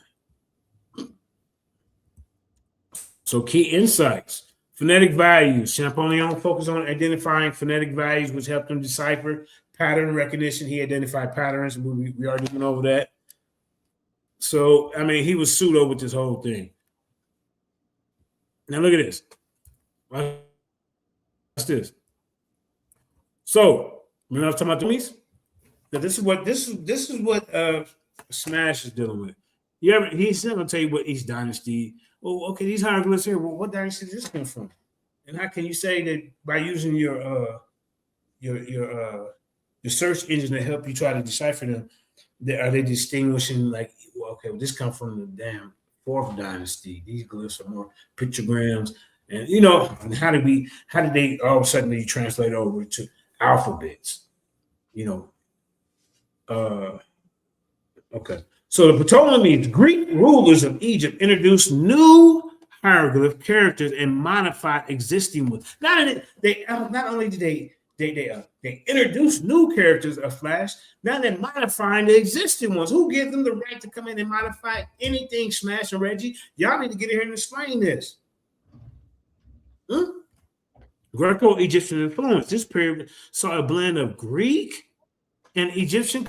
So key insights. Phonetic values. Champollion focused on identifying phonetic values, which helped him decipher pattern recognition. He identified patterns. We already went over that. So, I mean, he was pseudo with this whole thing. Now, look at this. Watch this. So, when I was talking about the Meese, this is what Smash is dealing with. He's not gonna tell you what each dynasty. Oh, okay, these hieroglyphs here. Well, what dynasty did this come from? And how can you say that by using your search engine to help you try to decipher them? Are they distinguishing like, well, okay, well, this comes from the damn 4th dynasty. These glyphs are more pictograms, and and how did they all of a sudden be translated over to alphabets? Okay. So the Ptolemies, Greek rulers of Egypt, introduced new hieroglyph characters and modified existing ones. Not only did they introduce new characters of Flash, now they're modifying the existing ones. Who gives them the right to come in and modify anything, Smash and Reggie? Y'all need to get in here and explain this. Greco-Egyptian influence. This period saw a blend of Greek and Egyptian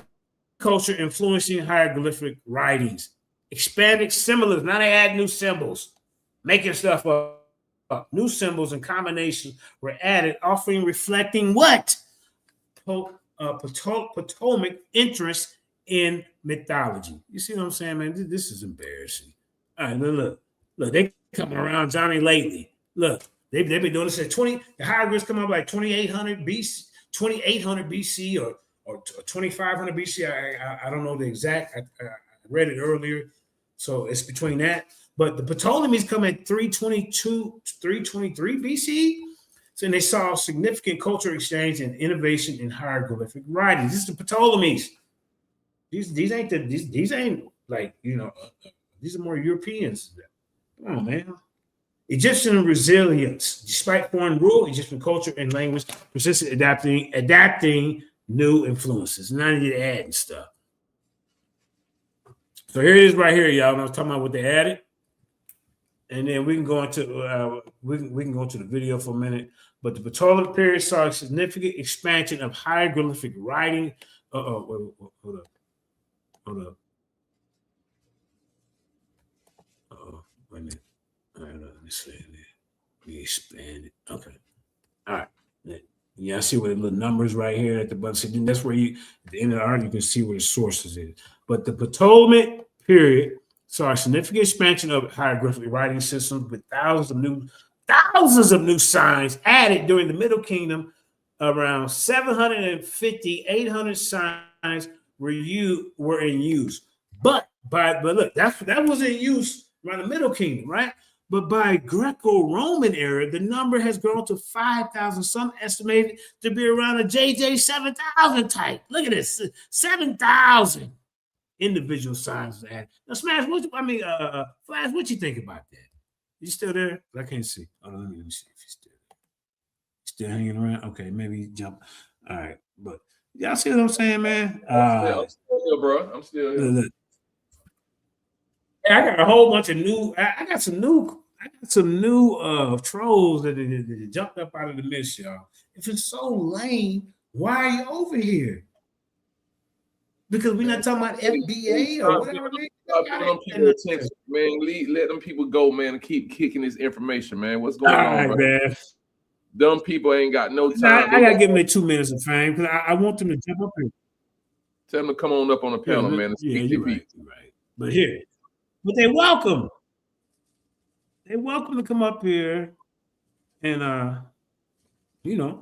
culture influencing hieroglyphic writings. Expanded symbolism. Now they add new symbols, making stuff up. New symbols and combinations were added, often reflecting what? Ptolemaic interest in mythology. You see what I'm saying, man? This is embarrassing. All right, look, they come around Johnny lately. Look, they've been doing this at 20. The hieroglyphs come up like 2800 BC or 2500 BC. I don't know the exact. I read it earlier, so it's between that. But the Ptolemies come at 323 BC. So they saw significant cultural exchange and innovation in hieroglyphic writing. This is the Ptolemies. These ain't like these are more Europeans. Come on, man. Egyptian resilience, despite foreign rule, Egyptian culture and language persisted adapting new influences. Now they adding stuff. So here it is right here, y'all. I was talking about what they added. and then we can go into we can go to the video for a minute. But the Ptolemaic period saw a significant expansion of hieroglyphic writing. Hold up. Wait a minute. All right, let me see. We expand it. Okay. All right. Yeah, I see where the little numbers right here at the bottom. So that's where you, at the end of the article, you can see where the sources is. But the Ptolemaic period saw a significant expansion of hieroglyphic writing systems with thousands of new signs added during the Middle Kingdom. Around 750, 800 signs were in use. But look, that was in use around the Middle Kingdom, right? But by Greco-Roman era, the number has grown to 5,000. Some estimated to be around a JJ 7,000 type. Look at this, 7,000 individual signs. Now, Smash, Flash, what you think about that? You still there? I can't see. Let me see if he's still there. Still hanging around? Okay, maybe he jumped. All right, but y'all see what I'm saying, man? I'm still here, bro. I'm still here. Look. I got a whole bunch of new. I got some new trolls that jumped up out of the mist, y'all. If it's so lame, why are you over here? Because we're not talking about FBA or whatever. Man, let them people go, man, and keep kicking this information, man. What's going on, bro? Man. Dumb people ain't got no time. I gotta give them their 2 minutes of fame because I want them to jump up here. Tell them to come on up on the panel, man. And speak you're right. But they're welcome. They're welcome to come up here and you're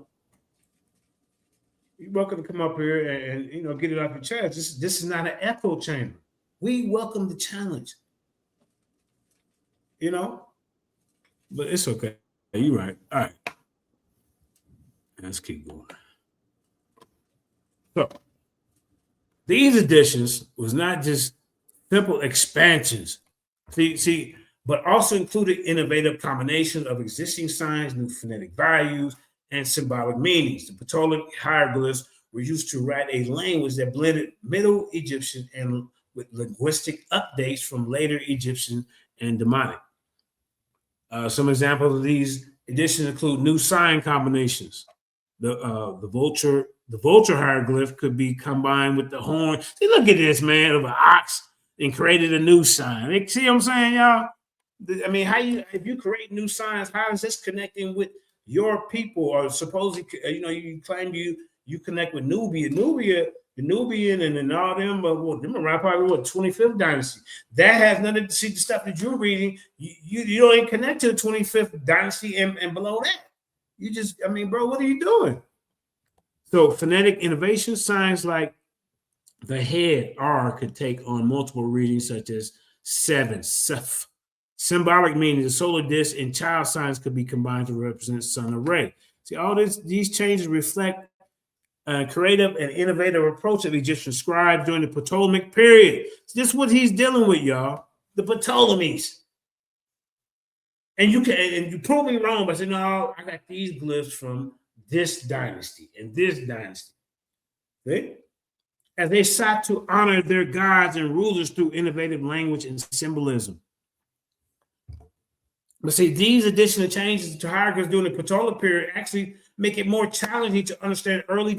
welcome to come up here and get it off your chest. This is not an echo chamber. We welcome the challenge. But it's okay. You're right. All right. Let's keep going. So these additions was not just simple expansions. See, but also included innovative combinations of existing signs, new phonetic values, and symbolic meanings. The Ptolemaic hieroglyphs were used to write a language that blended Middle Egyptian and with linguistic updates from later Egyptian and Demonic. Some examples of these additions include new sign combinations. The vulture hieroglyph could be combined with the horn. See, look at this, man, of an ox and created a new sign. See what I'm saying, y'all? I mean, if you create new signs, how is this connecting with your people? Or supposedly, you claim you connect with Nubia, the Nubian, and then all them, but them around probably 25th dynasty. That has nothing to see the stuff that you're reading. You don't even connect to the 25th dynasty and below that. You just, bro, what are you doing? So phonetic innovation signs like the head R could take on multiple readings, such as 7, Seth. Symbolic meaning the solar disk and child signs could be combined to represent sun or ray. See, all these changes reflect a creative and innovative approach of Egyptian scribes during the Ptolemaic period. So this is what he's dealing with, y'all. The Ptolemies. And you prove me wrong by saying, no, I got these glyphs from this dynasty and this dynasty. See? As they sought to honor their gods and rulers through innovative language and symbolism. But see, these additional changes to hieroglyphs during the Ptolemaic period actually make it more challenging to understand early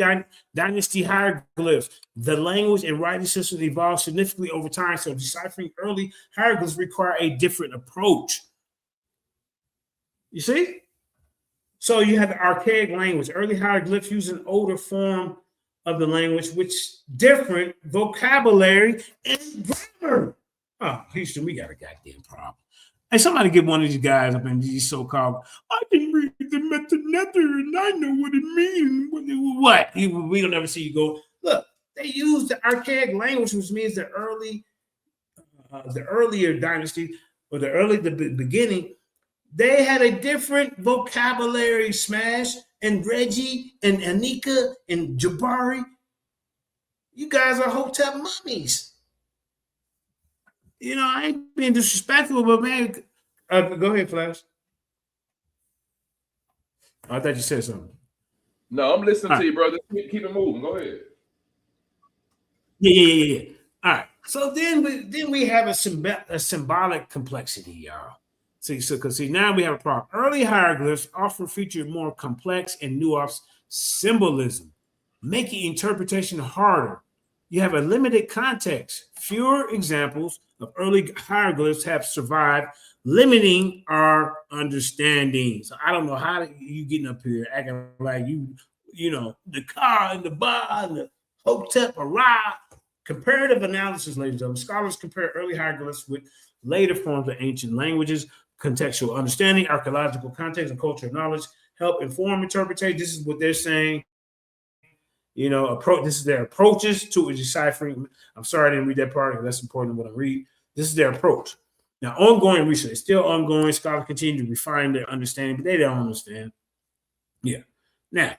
dynasty hieroglyphs. The language and writing systems evolved significantly over time, so deciphering early hieroglyphs require a different approach. You see? So you have the archaic language. Early hieroglyphs use an older form of the language, which different vocabulary and grammar. Oh, Houston, we got a goddamn problem. Hey, somebody get one of these guys up in these so-called, I can read the Medu Neter and I know what it means. What? We don't ever see you go, look, they use the archaic language, which means the earlier dynasty or the beginning. They had a different vocabulary, Smash, and Reggie, and Anika, and Jabari. You guys are Hotep mummies. I ain't being disrespectful, but man, go ahead, Flash. I thought you said something. No, I'm listening to you, brother. Keep it moving. Go ahead. Yeah. All right. So then we have a symbolic complexity, y'all. See, now we have a problem. Early hieroglyphs often featured more complex and nuanced symbolism, making interpretation harder. You have a limited context. Fewer examples of early hieroglyphs have survived, limiting our understanding. So I don't know how you getting up here acting like you know, the car and the bar and the hotep or Ra. Comparative analysis, ladies and gentlemen. Scholars compare early hieroglyphs with later forms of ancient languages. Contextual understanding, archaeological context, and cultural knowledge help inform interpretation. This is what they're saying. You know, this is their approaches to deciphering. I'm sorry I didn't read that part. That's important what I read. This is their approach. Now, ongoing research is still ongoing. Scholars continue to refine their understanding, but they don't understand. Yeah. Now,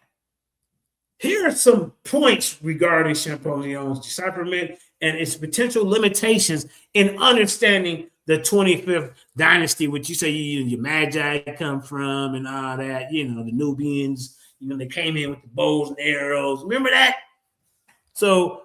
here are some points regarding Champollion's decipherment and its potential limitations in understanding the 25th dynasty, which you say your Magi come from and all that, you know, the Nubians, you know, they came in with the bows and arrows. Remember that? So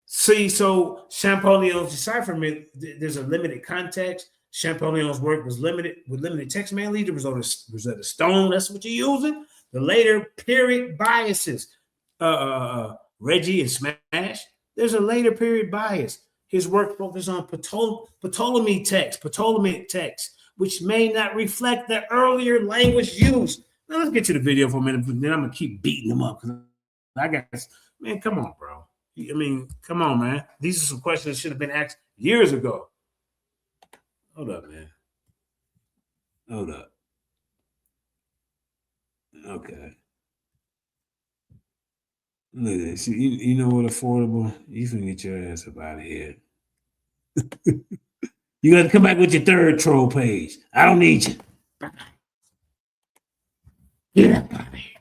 Champollion's decipherment, there's a limited context. Champollion's work was limited with limited text mainly. The Rosetta Stone, that's what you're using. The later period biases. Reggie and Smash, there's a later period bias. His work focused on Ptolemy text, which may not reflect the earlier language used. Now let's get to the video for a minute, but then I'm gonna keep beating them up. I guess, man, come on, bro. I mean, come on, man. These are some questions that should have been asked years ago. Hold up, man. Hold up. Okay. Look at this. You know what, affordable? You can get your ass up out of here. You got to come back with your third troll page. I don't need you. Get up out of here.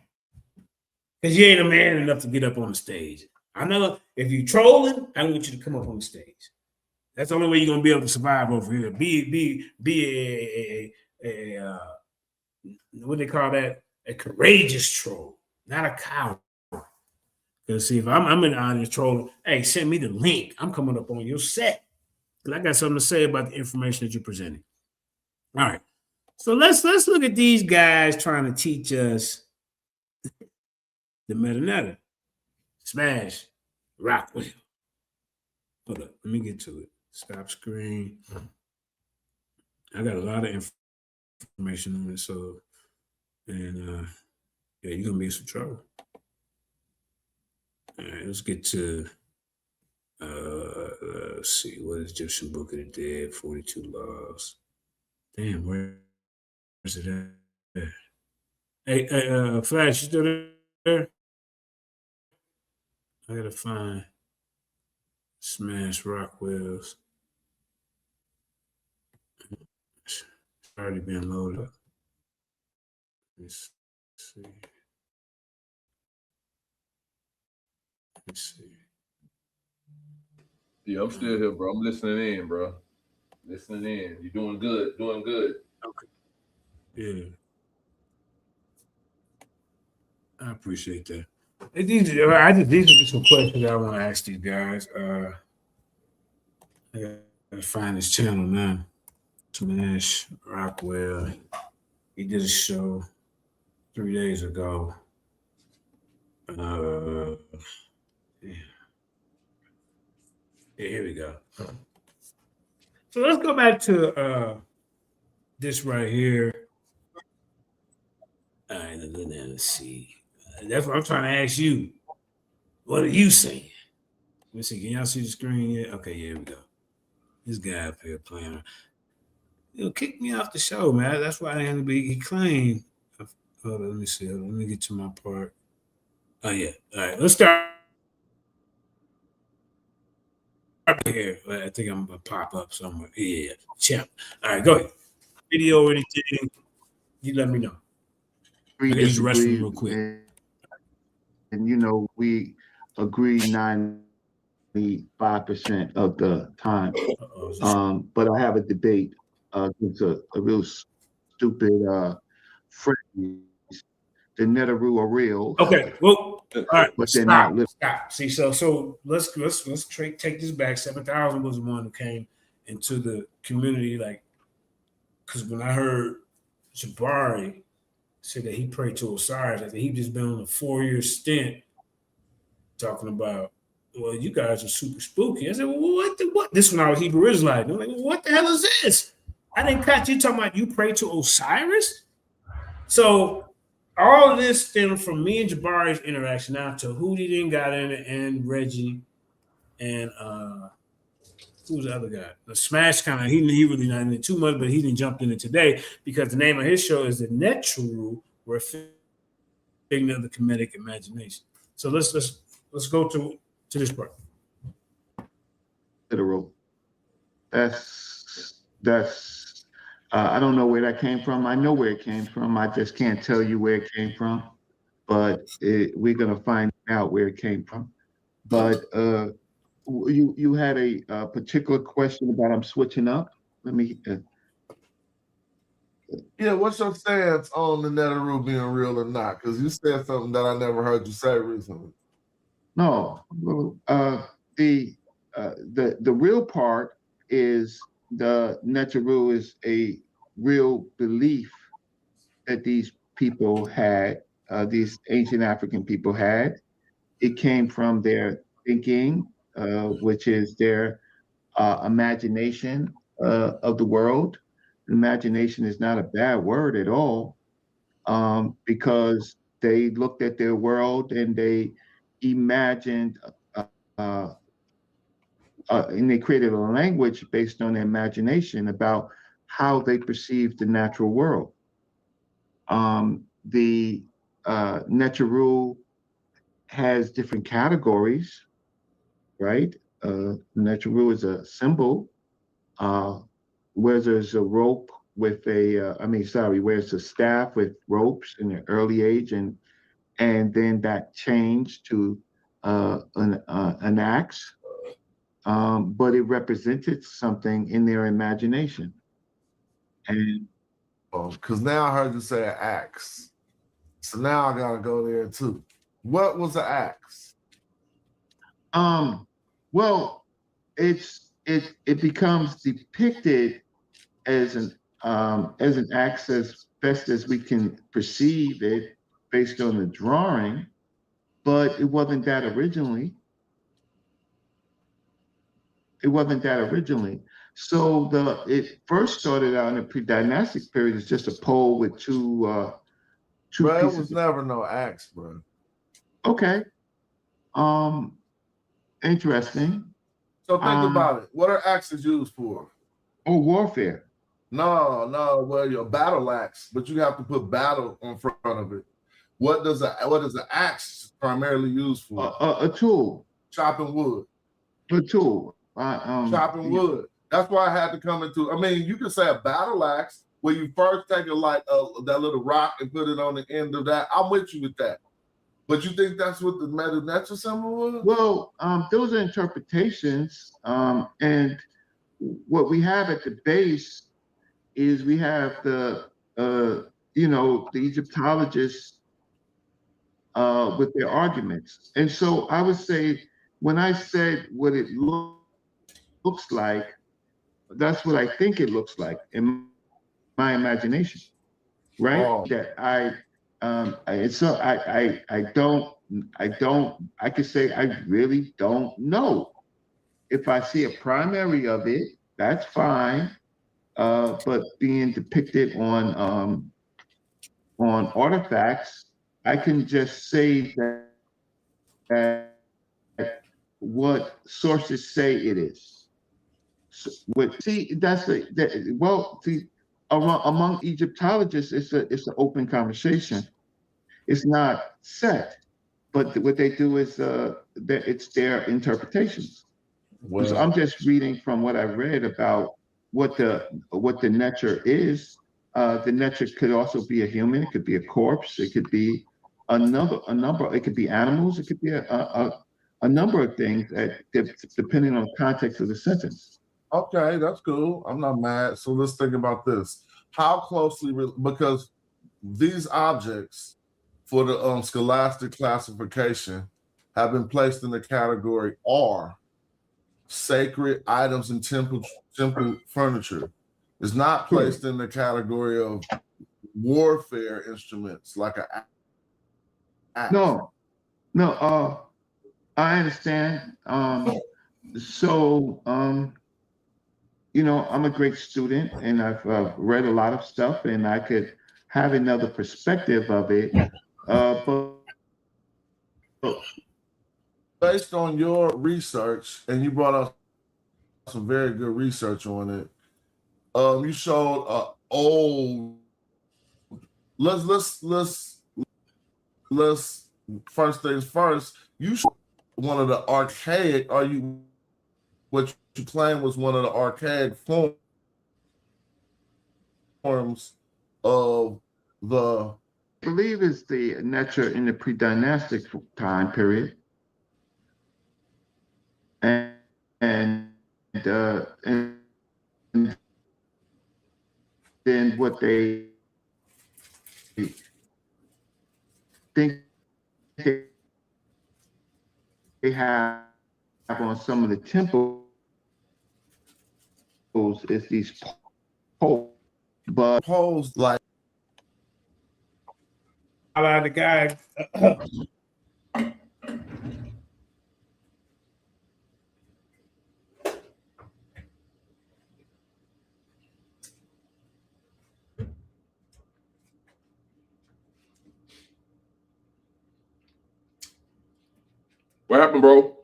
Because you ain't a man enough to get up on the stage. I know if you're trolling, I want you to come up on the stage. That's the only way you're going to be able to survive over here. Be a what they call that? A courageous troll, not a coward. Because see, if I'm in the audience trolling, hey, send me the link. I'm coming up on your set. Because I got something to say about the information that you're presenting. All right. So let's look at these guys trying to teach us the Medu Neter. Smash, Rockwell. Hold up. Let me get to it. Stop screen. I got a lot of information on it. So, and yeah, you're going to be in some trouble. All right, let's get to, let's see, what is Egyptian Book of the Dead, 42 laws. Damn, where is it at? Hey, Flash, you still there? I gotta find Smash Rockwell's. It's already been loaded up. Let's see. Let's see. Yeah, I'm still here, bro. I'm listening in, bro. Listening in. You're doing good. Doing good. Okay. Yeah. I appreciate that. These are just some questions I want to ask these guys. I gotta find this channel now. Smash Rockwell. He did a show 3 days ago. Yeah, here we go. So let's go back to this right here. All right, let's see. That's what I'm trying to ask you. What are you saying? Let's see. Can y'all see the screen yet? Okay, yeah, here we go. This guy up here playing. He'll kick me off the show, man. That's why I had to be. He claimed. Hold on, let me see. Let me get to my part. Oh yeah. All right, let's start here. I think I'm gonna pop up somewhere. Yeah, champ. All right, go ahead. Video or anything? You let me know. I can use the restroom real quick. And you know, we agree 95% of the time. But I have a debate against a real stupid phrase. The Neteru are real. Okay, well, all right, but they're not living. Stop. See, so let's take this back. 7,000 was the one who came into the community like because when I heard Jabari say that he prayed to Osiris, I think he just been on a 4-year stint talking about, well, you guys are super spooky. I said, well, what? This when I was Hebrew Israelite. And I'm like, well, what the hell is this? I didn't catch you talking about you pray to Osiris. So all of this stemmed from me and Jabari's interaction. Now Tahuti then got in it, and Reggie, and who's the other guy? The Smash kind of he really not in it too much, but he didn't jump in it today because the name of his show is the Neteru, where figment of the comedic imagination. So let's go to this part. Literal. That's I don't know where that came from. I know where it came from. I just can't tell you where it came from, but we're gonna find out where it came from. But you had a particular question about I'm switching up. Let me. Yeah, what's your stance on the Neteru being real or not? Because you said something that I never heard you say recently. No, the real part is the Neteru is a real belief that these people had, these ancient African people had. It came from their thinking, which is their imagination of the world. Imagination is not a bad word at all, because they looked at their world and they imagined and they created a language based on their imagination about how they perceived the natural world. The Neteru has different categories, right? Neteru is a symbol, where there's a rope with where it's a staff with ropes in an early age, and then that changed to an axe. But it represented something in their imagination. And because now I heard you say an axe. So now I gotta go there too. What was an axe? Well, it becomes depicted as an axe as best as we can perceive it based on the drawing, but it wasn't that originally. It wasn't that originally. So it first started out in the pre-dynastic period as just a pole with two Bro, pieces. it was never no axe, bro. Okay. Interesting. So think about it. What are axes used for? Oh, warfare. No, well, your battle axe, but you have to put battle in front of it. What does an axe primarily used for? A tool. Chopping wood. A tool. Chopping wood. That's why I had to come into. I mean, you could say a battle axe where you first take that little rock and put it on the end of that. I'm with you with that. But you think that's what the Medu Neter symbol was? Well, those are interpretations, and what we have at the base is we have the Egyptologists with their arguments. And so I would say, when I said what it looks like, that's what I think it looks like in my imagination, right? Oh. That I could say I really don't know. If I see a primary of it, that's fine. But being depicted on artifacts, I can just say that what sources say it is. So, among Egyptologists, it's an open conversation. It's not set, but what they do is that it's their interpretations. Well, so I'm just reading from what I've read about what the Neter is. The Neter could also be a human. It could be a corpse. It could be a number. It could be animals. It could be a number of things depending on the context of the sentence. Okay, that's cool. I'm not mad. So let's think about this. How closely, because these objects for the scholastic classification have been placed in the category R, sacred items and temple furniture. It's not placed in the category of warfare instruments like a axe. No, I understand. You know, I'm a great student and I've read a lot of stuff and I could have another perspective of it. But based on your research, and you brought up some very good research on it, you showed old. Let's first things first. You showed one of the archaic. What you claim was one of the archaic forms of the. I believe it's the Neter in the pre-dynastic time period, and then what they think they have on some of the temples is these poles, but Poles like. I like the guy. What happened, bro?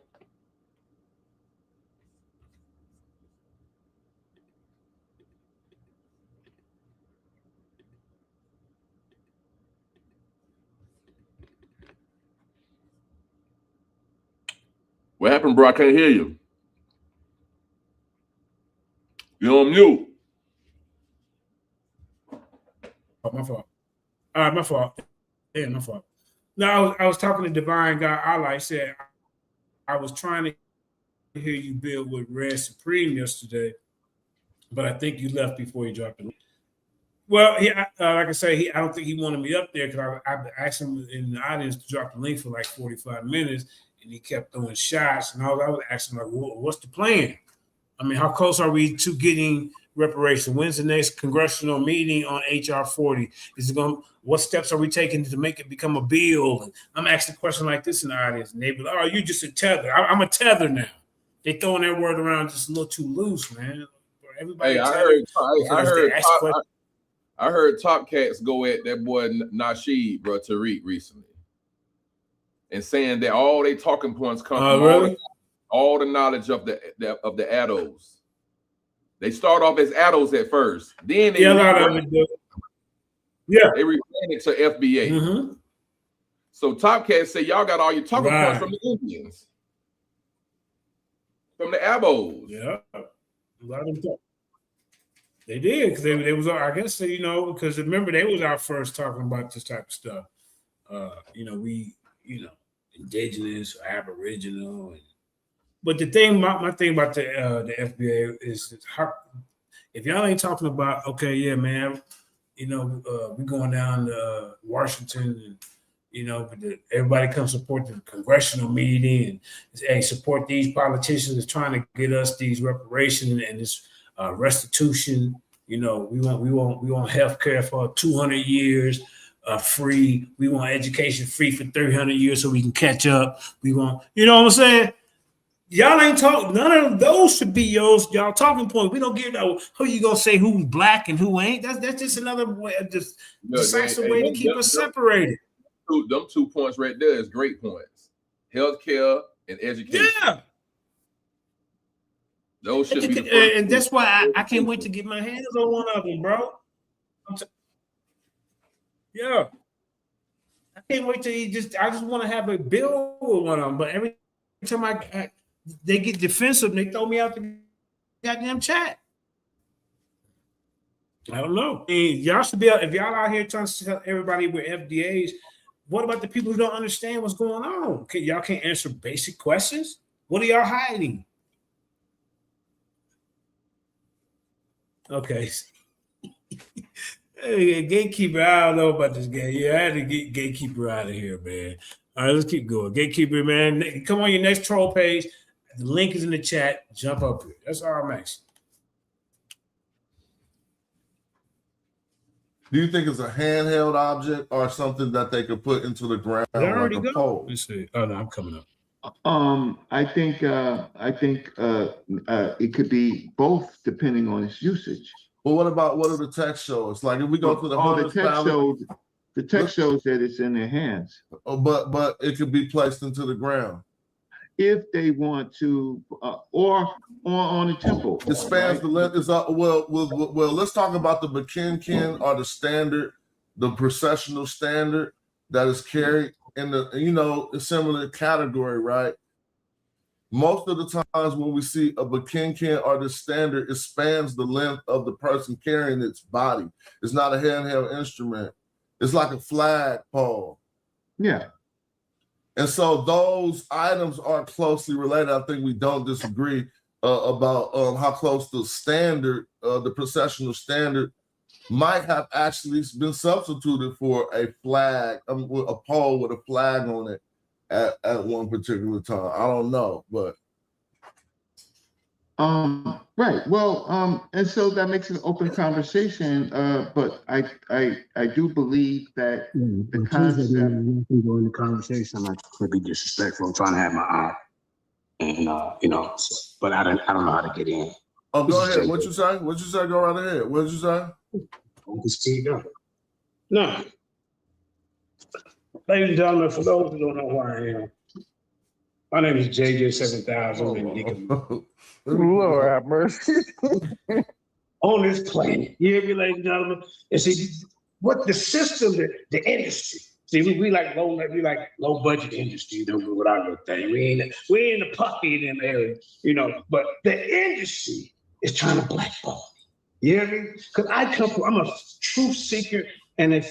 What happened, bro? I can't hear you. You're on mute. Oh, my fault. My fault. Yeah, my fault. No, I was talking to Divine God. I said I was trying to hear you build with Red Supreme yesterday, but I think you left before you dropped it. Well, like I say, I don't think he wanted me up there because I asked him in the audience to drop the link for like 45 minutes, and he kept throwing shots. And I was asking, like, what's the plan? I mean, how close are we to getting reparation? When's the next congressional meeting on HR 40? What steps are we taking to make it become a bill? And I'm asking a question like this in the audience, and they be like, "Oh, you're just a tether." I'm a tether now. They throwing that word around just a little too loose, man. Everybody. Hey, I heard Top Cats go at that boy Nasheed, bro, Tariq recently, and saying that all they talking points come from all the knowledge of the addos. They start off as addos at first, then they rebrand it to FBA. Mm-hmm. So Top Cats say y'all got all your talking points from the Indians, from the abos. Yeah, a lot of them talk. They did because they was, I guess, you know, because remember they was out first talking about this type of stuff. We indigenous or aboriginal. But the thing, my thing about the FBA is how, if y'all ain't talking about, okay, yeah, man, we're going down to Washington and everybody come support the congressional meeting and hey, support these politicians that's trying to get us these reparations and this restitution. We want health care for 200 years free. We want education free for 300 years so we can catch up. We want, you know what I'm saying? Y'all ain't talking. None of those should be y'all talking points. We don't give who you gonna say who's black and who ain't. That's just another way, just decisive way to keep us separated. Them 2 points right there is great points. Healthcare and education. Yeah. Those should be and that's why I can't wait to get my hands on one of them, bro. Yeah. I can't wait to I just want to have a bill with one of them. But every time they get defensive and they throw me out the goddamn chat. I don't know. I mean, y'all should be, if y'all out here trying to tell everybody we're FDAs, what about the people who don't understand what's going on? Y'all can't answer basic questions? What are y'all hiding? Okay. Hey, gatekeeper, I don't know about this guy. Yeah, I had to get gatekeeper out of here, man. All right, let's keep going. Gatekeeper, man, come on your next troll page. The link is in the chat. Jump up here. That's all I'm asking. Do you think it's a handheld object or something that they could put into the ground like a pole? Let's see. Oh no, I'm coming up. I think it could be both depending on its usage. Well, what do the text shows? Like if we go to the the text shows that it's in their hands. Oh, but it could be placed into the ground if they want to, or on a temple. It spans the length. Is well. Let's talk about the Bekinkin or the standard, the processional standard that is carried in the a similar category, right? Most of the times when we see a Bekinkin or the standard, it spans the length of the person carrying its body. It's not a handheld instrument. It's like a flagpole. Yeah. And so those items are closely related. I think we don't disagree about how close the standard, the processional standard, might have actually been substituted for a flag, a pole with a flag on it at one particular time. I don't know, but right. Well, and so that makes an open conversation. But I do believe that the concept. You can go in the conversation. I'm not trying to be disrespectful. I'm trying to have my eye, and but I don't know how to get in. Oh, go ahead. What you say? What you say? Go right ahead. What you say? Speak up. No. Ladies and gentlemen, for those who don't know who I am, my name is JJ7000. Lord have mercy. On this planet. You hear me, ladies and gentlemen? And see, what the system, the industry. See, we like low budget industry, you know, with our little thing. We ain't in the puppy in them area, but the industry is trying to blackball me. You hear me? Because I'm a truth seeker and a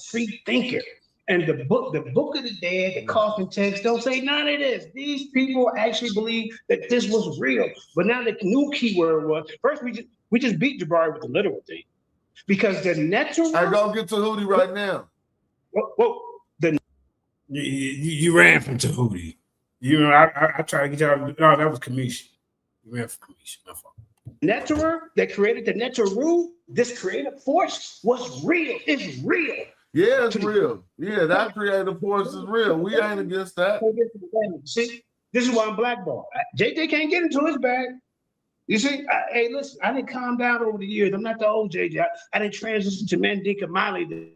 free thinker. And the book of the dead, the coffin text don't say none of this. These people actually believe that this was real. But now the new keyword was, first we just beat Jabari with the literal thing. Because the natural. I go get Tahuti right now. Whoa. You ran from Tahuti. I tried to get y'all. No, that was Kamisha. You ran from Kamisha. My fault. Neterer that created the Neteru, this creative force was real. It's real. Yeah, it's real. Yeah, that creative force is real. We ain't against that. See, this is why I'm blackballed. JJ can't get into his bag. You see, hey, listen, I didn't calm down over the years. I'm not the old JJ. I didn't transition to Mandinka Mali,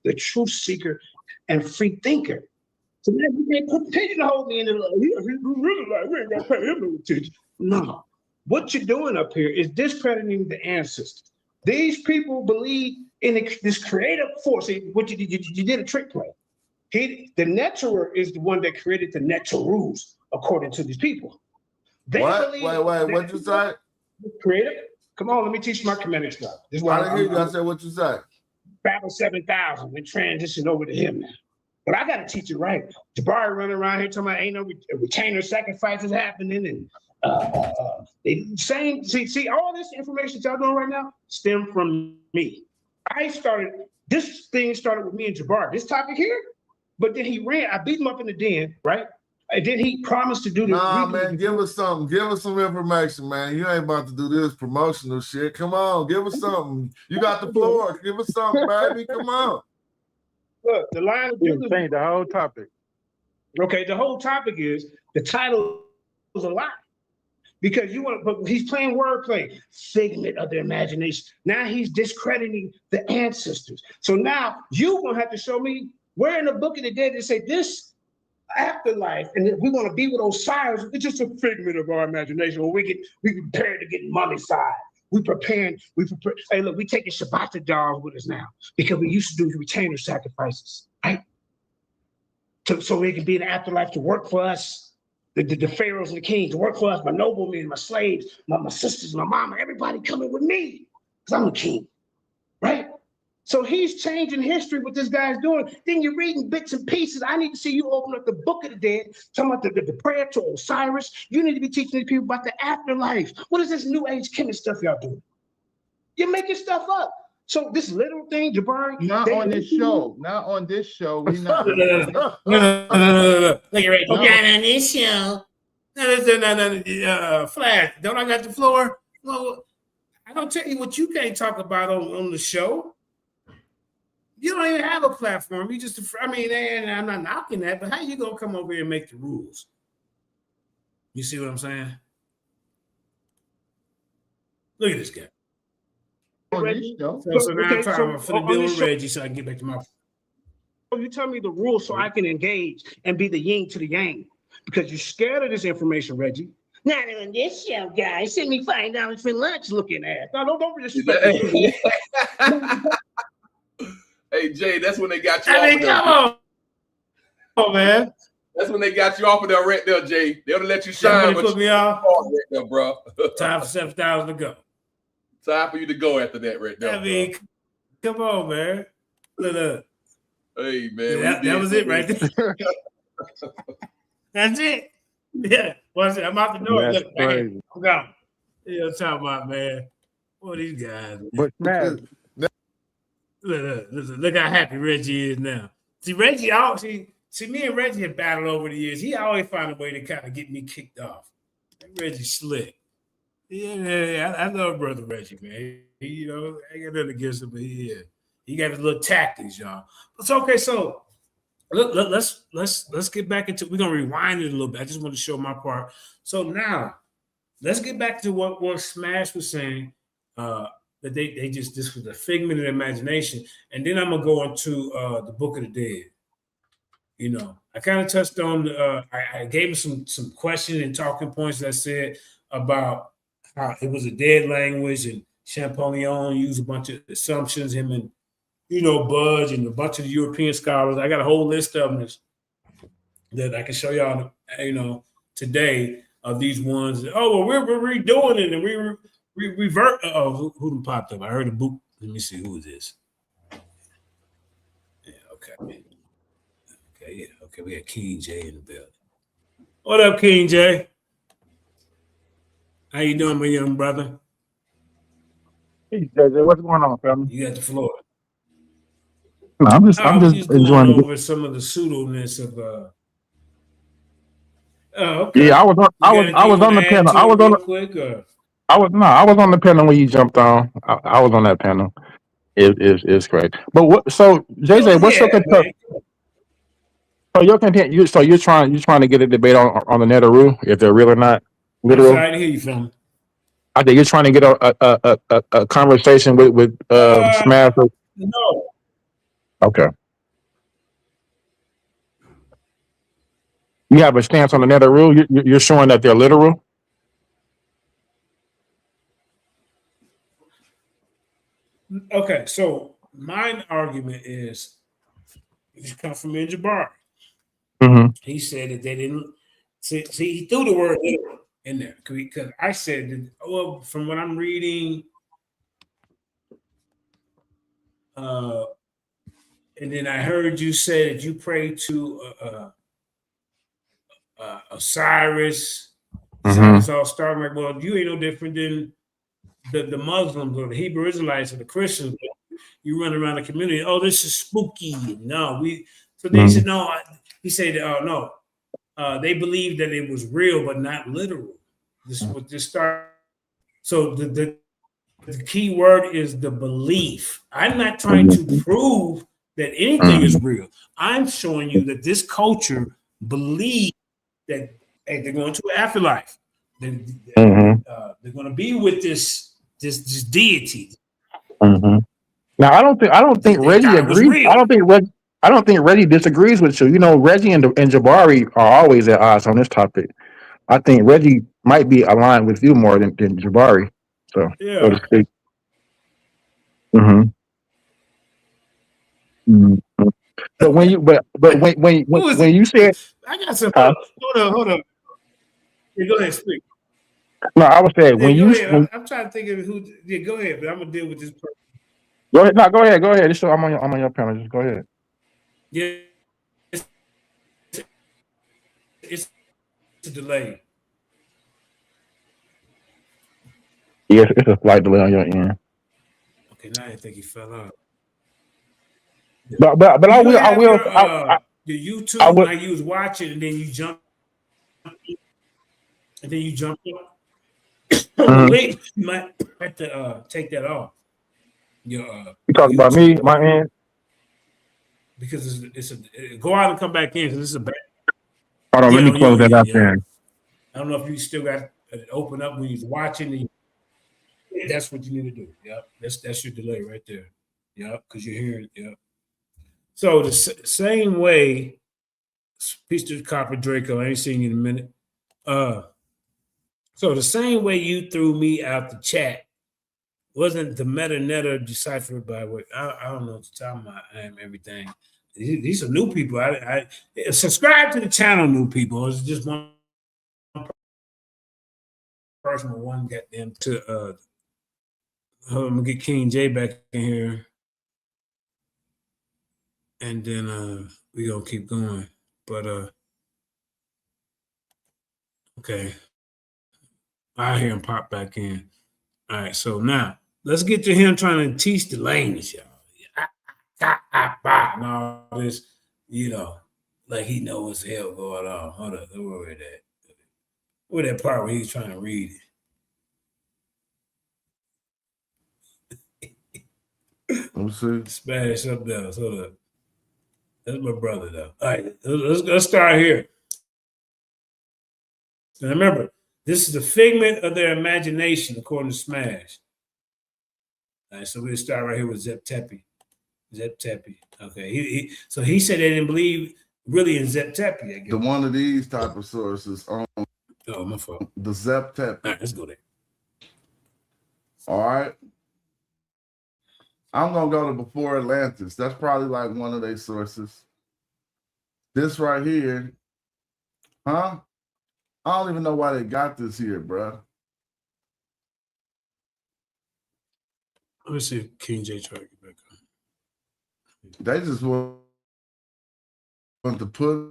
the truth seeker and free thinker. So now you can't pigeonhole me into we ain't got to pay him no attention. No. What you're doing up here is discrediting the ancestors. These people believe in this creative force. What you did a trick play. The Neterer is the one that created the Neterus, according to these people. Wait, what'd you say? Creative? Come on, let me teach my Kemetic stuff. This is why I didn't hear you. I said what you say. Babel 7000 and transition over to him now. But I got to teach it right. Jabari running around here talking about ain't no retainer sacrifices happening and see all this information y'all doing right now stem from me. This thing started with me and Jabari, this topic here, but then he ran. I beat him up in the den, right? And then he promised to do this. Nah, man, give us something. Give us some information, man. You ain't about to do this promotional shit. Come on, give us something. You got the floor. Give us something, baby. Come on. Look, the line of the whole topic. Okay, the whole topic is the title is a lie. Because but he's playing wordplay, figment of the imagination. Now he's discrediting the ancestors. So now you're gonna have to show me where in the book of the dead they say this afterlife, and we're gonna be with Osiris. It's just a figment of our imagination. Or we prepare to get mummified. We prepare. Hey, look, we taking Shabbat dolls with us now because we used to do retainer sacrifices, right? So we can be in the afterlife to work for us. The pharaohs and the kings to work for us, my noblemen, my slaves, my sisters, my mama, everybody coming with me because I'm the king, right? So he's changing history, what this guy's doing. Then you're reading bits and pieces. I need to see you open up the book of the dead, talking about the prayer to Osiris. You need to be teaching these people about the afterlife. What is this new age chemist stuff y'all doing? You're making stuff up. So this little thing, Jabari. Not on this show. Not on this show. We not. No. Look at Reggie. Not on this show. No. Flash. Don't I got the floor? No. I I don't tell you what you can't talk about on the show. You don't even have a platform. You just, I mean, and I'm not knocking that, but how you gonna come over here and make the rules? You see what I'm saying? Look at this guy. Reggie, So now I'm talking for the deal with Reggie, so I can get back to my. You tell me the rules so I can engage and be the yin to the yang, because you're scared of this information, Reggie. Not on this show, guys. Send me $5 for lunch. Looking at. No, don't disrespect me. Hey Jay, that's when they got you. I mean, come on, man. That's when they got you off of there right there, Jay. They'll let you shine. Put me off right there, bro. Time for 7,000 to go. Time for you to go after that right there. I mean, come on, man. Look. Hey, man. That was it right there. That's it. Yeah. What's it? I'm out the door. Look, I'm gone. You know what I'm talking about, man. What are these guys? But man, look how happy Reggie is now. See, Reggie, see, me and Reggie have battled over the years. He always find a way to kind of get me kicked off. Reggie slick. Yeah, I love brother Reggie, man. He, I got nothing against him, but he got his little tactics, y'all. It's okay. So let's get back into. We're gonna rewind it a little bit. I just want to show my part. So now let's get back to what Smash was saying. That they just, this was a figment of imagination, and then I'm gonna go into the Book of the Dead. I kind of touched on. I gave him some questions and talking points that I said about how it was a dead language, and Champollion used a bunch of assumptions. Him and Budge and a bunch of the European scholars. I got a whole list of them that I can show y'all. Today of these ones. Oh well, we're redoing it, and we revert. Oh, who popped up? I heard a boot. Let me see who is this. Yeah, okay. Yeah, okay. We got King J in the building. What up, King J? How you doing, my young brother? hey, JJ, what's going on, family? You got the floor. No, I'm just enjoying it. Over some of the pseudo-ness of okay. Yeah, I was on the panel. I was on the panel when you jumped on. I was on that panel. It's great. But what? So JJ, what's your contention? So your content, so you're trying to get a debate on the Neteru, if they're real or not literal. I'm sorry to hear you, fam. I think you're trying to get a conversation with Smash. No. Okay. You have a stance on the Neteru. You're showing that they're literal. Okay, so my argument is it comes from Jabari. Mm-hmm. He said that they didn't see. He threw the word literal in there because I said that. Well, from what I'm reading, and then I heard you say that you pray to Osiris. Osiris all star. Like, well, you ain't no different than the Muslims or the Hebrew Israelites or the Christians. You run around the community. Oh, this is spooky. No, So they said no. He said, no. They believed that it was real, but not literal. This is what this started. So the key word is the belief. I'm not trying to prove that anything is real. I'm showing you that this culture believes that they're going to an afterlife. They're going to be with this deity. Mm-hmm. Now, I don't think Reggie agrees. I don't think Reggie disagrees with you. Reggie and Jabari are always at odds on this topic. I think Reggie might be aligned with you more than Jabari. So to speak. So when you said, I got some. Hold on. Yeah, go ahead, speak. No, I was saying I'm trying to think of who. Yeah, go ahead, but I'm gonna deal with this person. Go ahead. No, go ahead. Go ahead. I'm on your panel. Just go ahead. Yeah, it's a delay. Yes, it's a slight delay on your end. Okay, now I think he fell out. But I will. The YouTube, like you was watching, and then you jump, and then you jump up. You might have to take that off. Your You talking about me, my end? because it's a go out and come back in because this is a bad. Hold on, let me close that out there. I don't know if you still got it open up when you're watching. That's what you need to do. Yep, that's your delay right there. Yep, because you're hearing. Yep. So the same way, peace to Copper Draco. I ain't seen you in a minute. So the same way you threw me out the chat wasn't the Medu Neter deciphered by what I don't know what you're talking about. I am everything. These are new people. I subscribe to the channel, new people. It's just one person, one got them to I'm gonna get King J back in here. And then we gonna keep going. But okay. I hear him pop back in. All right, so now let's get to him trying to teach the language, y'all. And all this, like he knows what's the hell going on. Hold up, where that? Where that part where he's trying to read it? Let me see. Smash something else. Hold up. That's my brother, though. All right, let's start here. Now remember, this is the figment of their imagination, according to Smash. All right, so we'll start right here with Zep Tepe. Okay, so he said they didn't believe really in Zep Tepe, I guess. The one of these type of sources on my fault. The Zep Tepe. All right, let's go there. All right. I'm gonna go to Before Atlantis. That's probably like one of their sources. This right here, huh? I don't even know why they got this here, bro. Let me see if King J try to get back on. They just want to put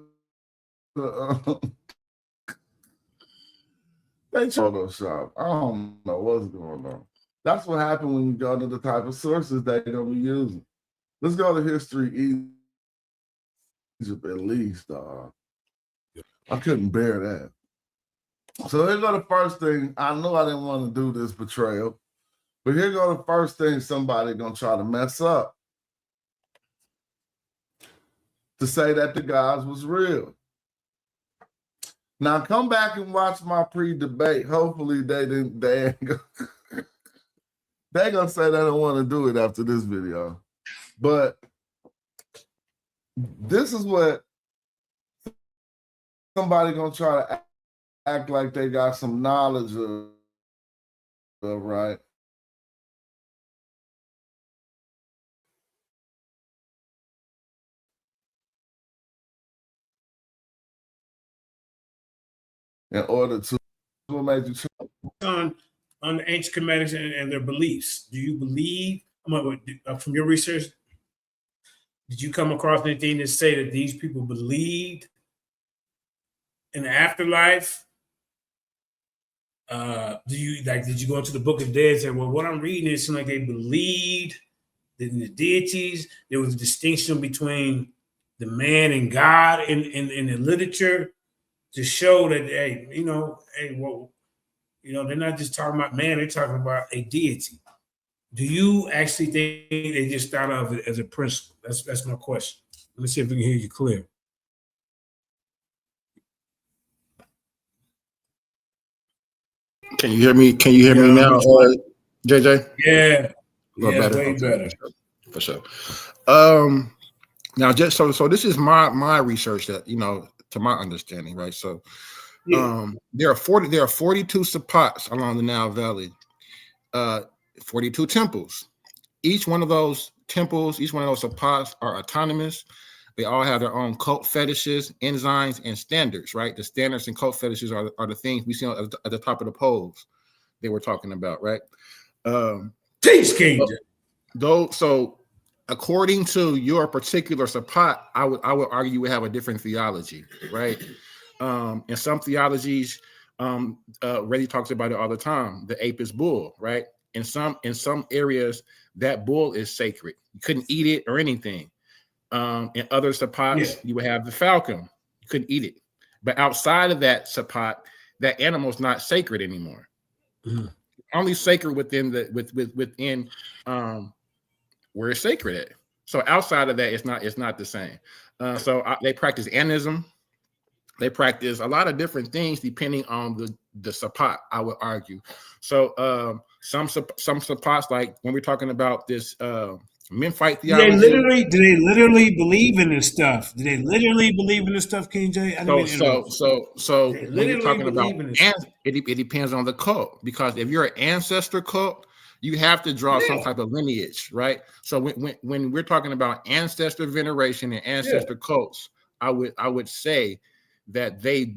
they Photoshop. I don't know what's going on. That's what happened when you go to the type of sources they're gonna be using. Let's go to History Egypt at least. I couldn't bear that. So here go the first thing. I know I didn't want to do this betrayal, but here go the first thing somebody gonna try to mess up. To say that the gods was real. Now come back and watch my pre-debate. Hopefully they ain't gonna say they don't want to do it after this video. But this is what somebody gonna try to act like they got some knowledge of, right? In order to what made you on the ancient Kemetans and their beliefs. Do you believe from your research? Did you come across anything that say that these people believed in the afterlife? Did you go into the Book of Dead and say, well, what I'm reading is like they believed in the deities? There was a distinction between the man and God in the literature to show that, they're not just talking about man, they're talking about a deity. Do you actually think they just thought of it as a principle? That's my question. Let me see if we can hear you clear. Can you hear me? Can you hear me now, JJ? Yeah. Better. Way better. For sure. Now, just so this is my research that to my understanding, right? So, there are 42 sapats along the Nile Valley, 42 temples. Each one of those temples, each one of those sapats are autonomous. They all have their own cult fetishes, enzymes, and standards, right? The standards and cult fetishes are the things we see at the top of the poles they were talking about, right? Teach King. So according to your particular sapat, I would argue we have a different theology, right? In some theologies, Reggie talks about it all the time. The apis bull, right? In some areas, that bull is sacred. You couldn't eat it or anything. In other sapats, you would have the falcon. You couldn't eat it. But outside of that sapat, that animal's not sacred anymore. Only sacred within within where it's sacred at. So outside of that, it's not the same. They practice anism. They practice a lot of different things depending on the sapat, I would argue. So some sapats, like when we're talking about this Memphite theology. Do they literally believe in this stuff? Do they literally believe in this stuff, King J? So when you're talking about, it depends on the cult, because if you're an ancestor cult, you have to draw some type of lineage, right? So when we're talking about ancestor veneration and ancestor cults, I would say that they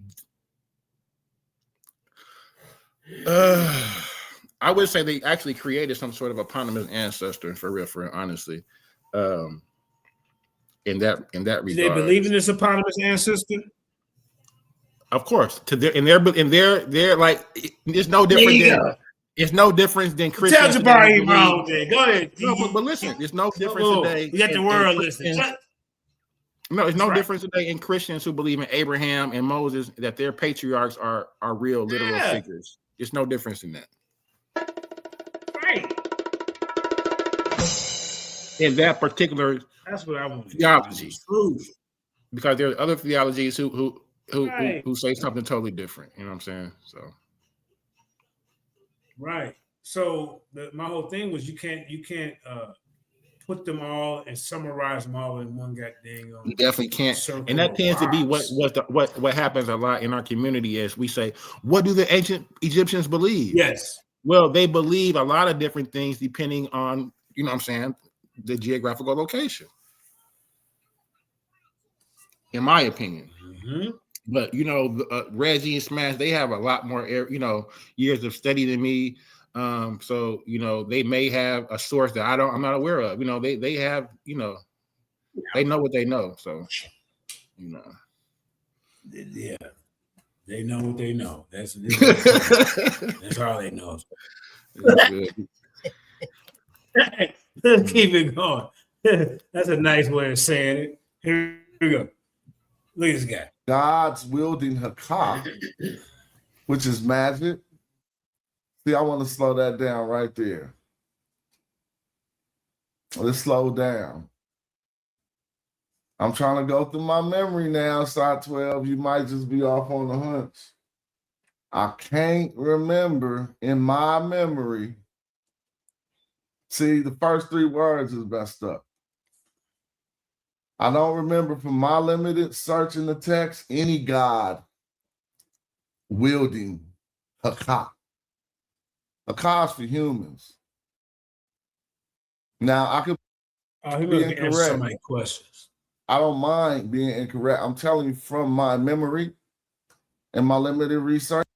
I would say they actually created some sort of eponymous ancestor, for real, honestly. In that regard. Do they believe in this eponymous ancestor? Of course. They're like, it's no different than it's no difference than Christians. Tell Jabari wrong then. Go ahead. No, but listen, there's no difference today. You got the world listening. No, it's no difference today in Christians who believe in Abraham and Moses, that their patriarchs are real literal figures. There's no difference in that. Right. In that particular That's what I want theology. Because there are other theologies who say something totally different. You know what I'm saying? So right. So my whole thing was you can't put them all and summarize them all in one goddamn. You definitely can't. And that tends to be what happens a lot in our community is we say, what do the ancient Egyptians believe? Yes. Well, they believe a lot of different things depending on, you know what I'm saying, the geographical location. In my opinion. Mm-hmm. But Reggie and Smash, they have a lot more years of study than me. So they may have a source that I'm not aware of. They have, they know what they know. So yeah, they know what they know. That's all they know. Let's keep it going. That's a nice way of saying it. Here we go. Look at this guy. God's wielding Hakah, which is magic. See, I want to slow that down right there. Let's slow down. I'm trying to go through my memory now, side 12. You might just be off on the hunch. I can't remember in my memory. See, the first 3 words is messed up. I don't remember from my limited search in the text any God wielding Hakah. Hakah is for humans. Now, I could be incorrect. So questions. I don't mind being incorrect. I'm telling you from my memory and my limited research.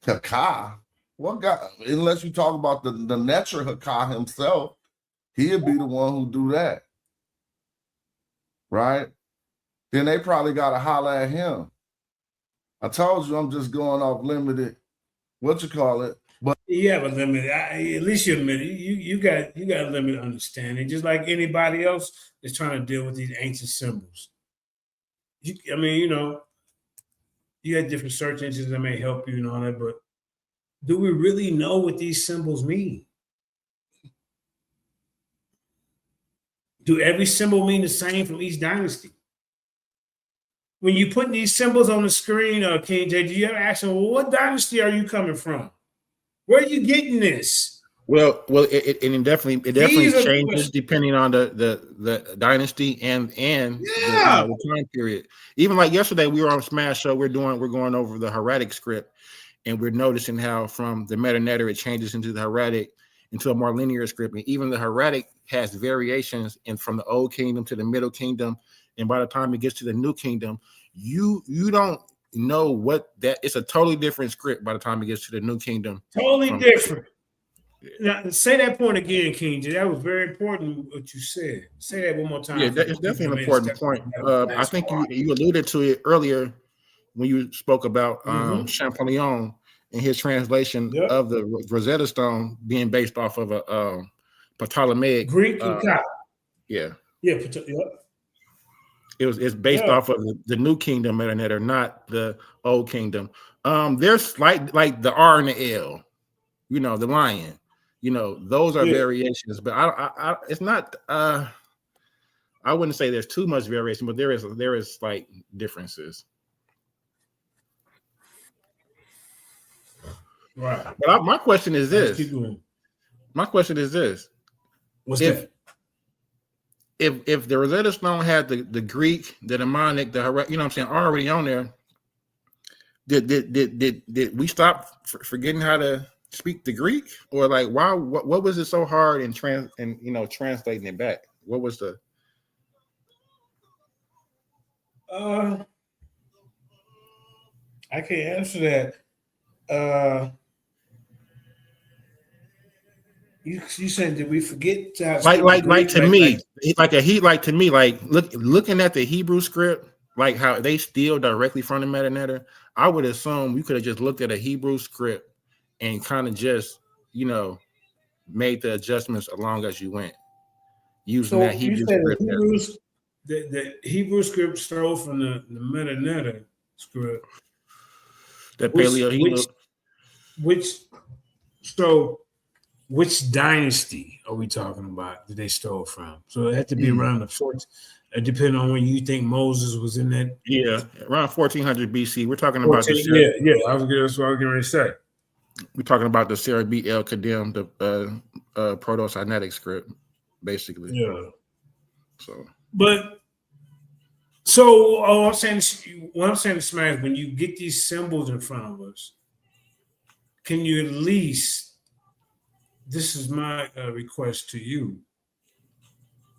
Hakah? What God? Unless you talk about the Neter Hakah himself, he'd be the one who do that. Right? Then they probably got to holler at him. I told you I'm just going off limited, but you have a limit. At least you admit it. You got a limited understanding, just like anybody else is trying to deal with these ancient symbols. You got different search engines that may help you and all that, but do we really know what these symbols mean? Do every symbol mean the same from each dynasty? When you put these symbols on the screen, King J, do you ever ask them, well, what dynasty are you coming from? Where are you getting this? Well, it definitely changes depending on the dynasty and the time period. Even like yesterday, we were on Smash Show. We're going over the hieratic script, and we're noticing how from the Medu Neter it changes into the hieratic into a more linear script, and even the hieratic has variations and from the Old Kingdom to the Middle Kingdom, and by the time it gets to the New Kingdom, you don't know what that. It's a totally different script by the time it gets to the New Kingdom. Totally different. Now, say that point again, King J. That was very important what you said. Say that one more time. Yeah, it's definitely an important point. I think you alluded to it earlier when you spoke about Champollion and his translation of the Rosetta Stone being based off of a Ptolemaic Greek. It's based off of the New Kingdom Medu Neter, not the Old Kingdom. There's like the R and the L, you know, the lion, you know, those are variations, but I it's not. I wouldn't say there's too much variation, but there is like differences. Right. But my question is this. My question is this. What's that? If the Rosetta Stone had the Greek, the mnemonic, you know what I'm saying, already on there, did we stop forgetting how to speak the Greek? Or like why what was it so hard in translating it back? What was the I can't answer that. You said, did we forget to looking at the Hebrew script, like how they steal directly from the Medu Neter? I would assume you could have just looked at a Hebrew script and kind of just, you know, made the adjustments along as you went using that Hebrew script. The Hebrew script stole from the Medu Neter script. The Paleo Hebrew. Which dynasty are we talking about that they stole from? So it had to be around the 14th, depending on when you think Moses was in that. Yeah, around 1400 BC. We're talking about the that's what I was going to say. We're talking about the Sarah B. El Kadim, the Proto-Sinaitic script, basically. Yeah. So, what I'm saying to Smash, when you get these symbols in front of us, can you at least? This is my request to you.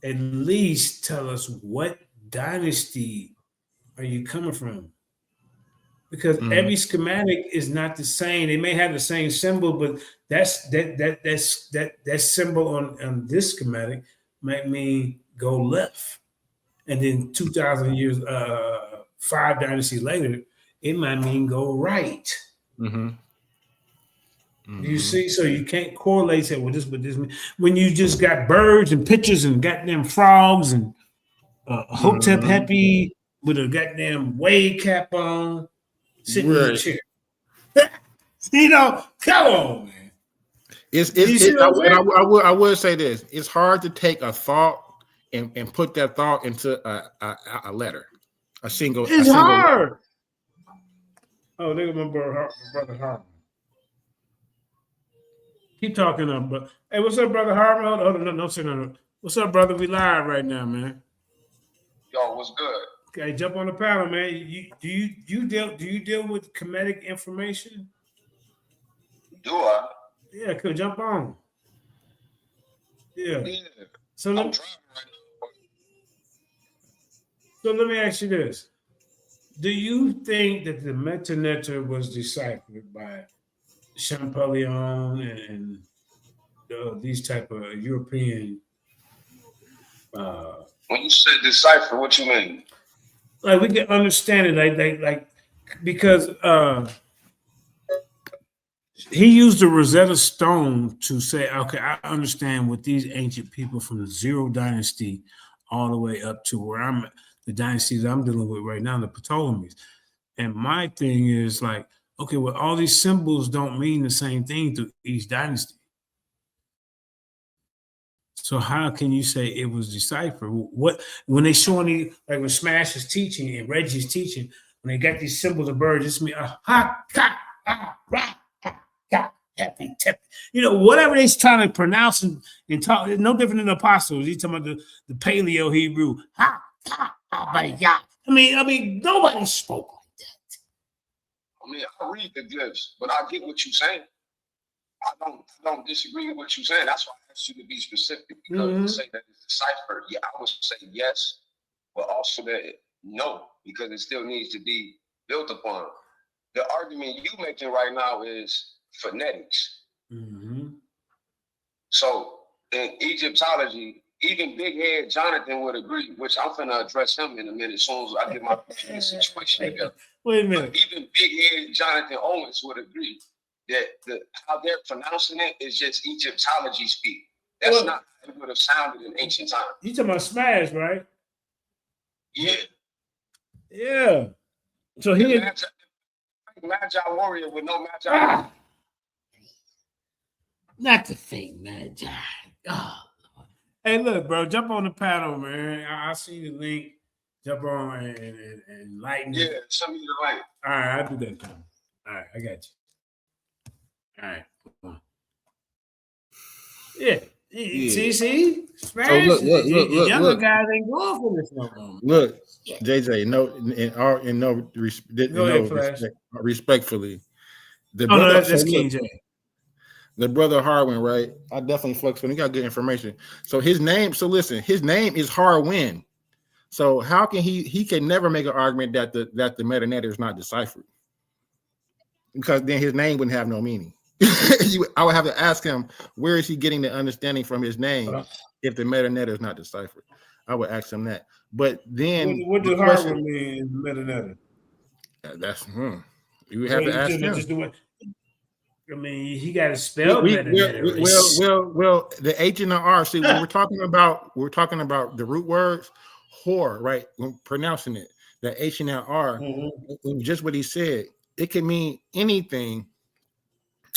At least tell us what dynasty are you coming from? Because every schematic is not the same. They may have the same symbol, but that symbol on this schematic might mean go left. And then 2,000 years, 5 dynasties later, it might mean go right. You see, so you can't correlate say, well, this with this. When you just got birds and pictures and goddamn frogs and Hotep Happy with a goddamn wave cap on, sitting in the chair. You know, come on, man. I would say this: it's hard to take a thought and put that thought into a letter, a single. It's hard. Letter. Oh, look at my brother Harmon. Keep talking up, but hey, what's up, brother Harmon? Oh, no. What's up, brother? We live right now, man. Yo, what's good? Okay, jump on the panel, man. Do you deal with comedic information? Do I? Yeah, could jump on. Yeah. So let me ask you this: do you think that the Medu Neter was deciphered by Champollion and these type of European? When you say decipher, what you mean? Like we can understand it, like because he used the Rosetta Stone to say, okay, I understand what these ancient people from the 0 dynasty all the way up to where the dynasties I'm dealing with right now, the Ptolemies. And my thing is like, okay, well, all these symbols don't mean the same thing to each dynasty. So how can you say it was deciphered? What when they showing you, like when Smash is teaching and Reggie's teaching, when they got these symbols of birds, it's me happy, you know, whatever they're trying to pronounce and talk. It's no different than the apostles. He's talking about the Paleo Hebrew. I mean, nobody spoke like that. I mean, I read the glyphs, but I get what you're saying. I don't disagree with what you're saying. That's why I asked you to be specific, because to say that it's deciphered, yeah, I would say yes, but also that no, because it still needs to be built upon. The argument you making right now is phonetics. So in Egyptology, even Big Head Jonathan would agree, which I'm finna address him in a minute as soon as I get my situation together. Wait a minute. But even Big Head Jonathan Owens would agree that how they're pronouncing it is just Egyptology speak. That's not how it would have sounded in ancient times. You talking about Smash, right? Yeah. Yeah. So he. Magi warrior with no Magi. Not the fake Magi. Oh. Hey, look, bro, jump on the panel, man. I'll see the link. Jump on and lighten Yeah, it. send me the link. All right, I'll do that. All right, I got you. All right. Yeah. See? Smash. So look, younger guys ain't going for this no more. Look, JJ, respectfully, the brother, that's King J. The brother Harwin, right? I definitely flex when he got good information. So his name, his name is Harwin. So how can he can never make an argument that the Medu Neter is not deciphered? Because then his name wouldn't have no meaning. I would have to ask him, where is he getting the understanding from his name if the Medu Neter is not deciphered? I would ask him that. But then what does Harwin mean, Medu Neter? That's you would have to ask him. I mean, he got to spell Medu Neter. Well, the H and the R. See, when we're talking about the root words, whore, right? When pronouncing it, the H and the R, just what he said, it can mean anything.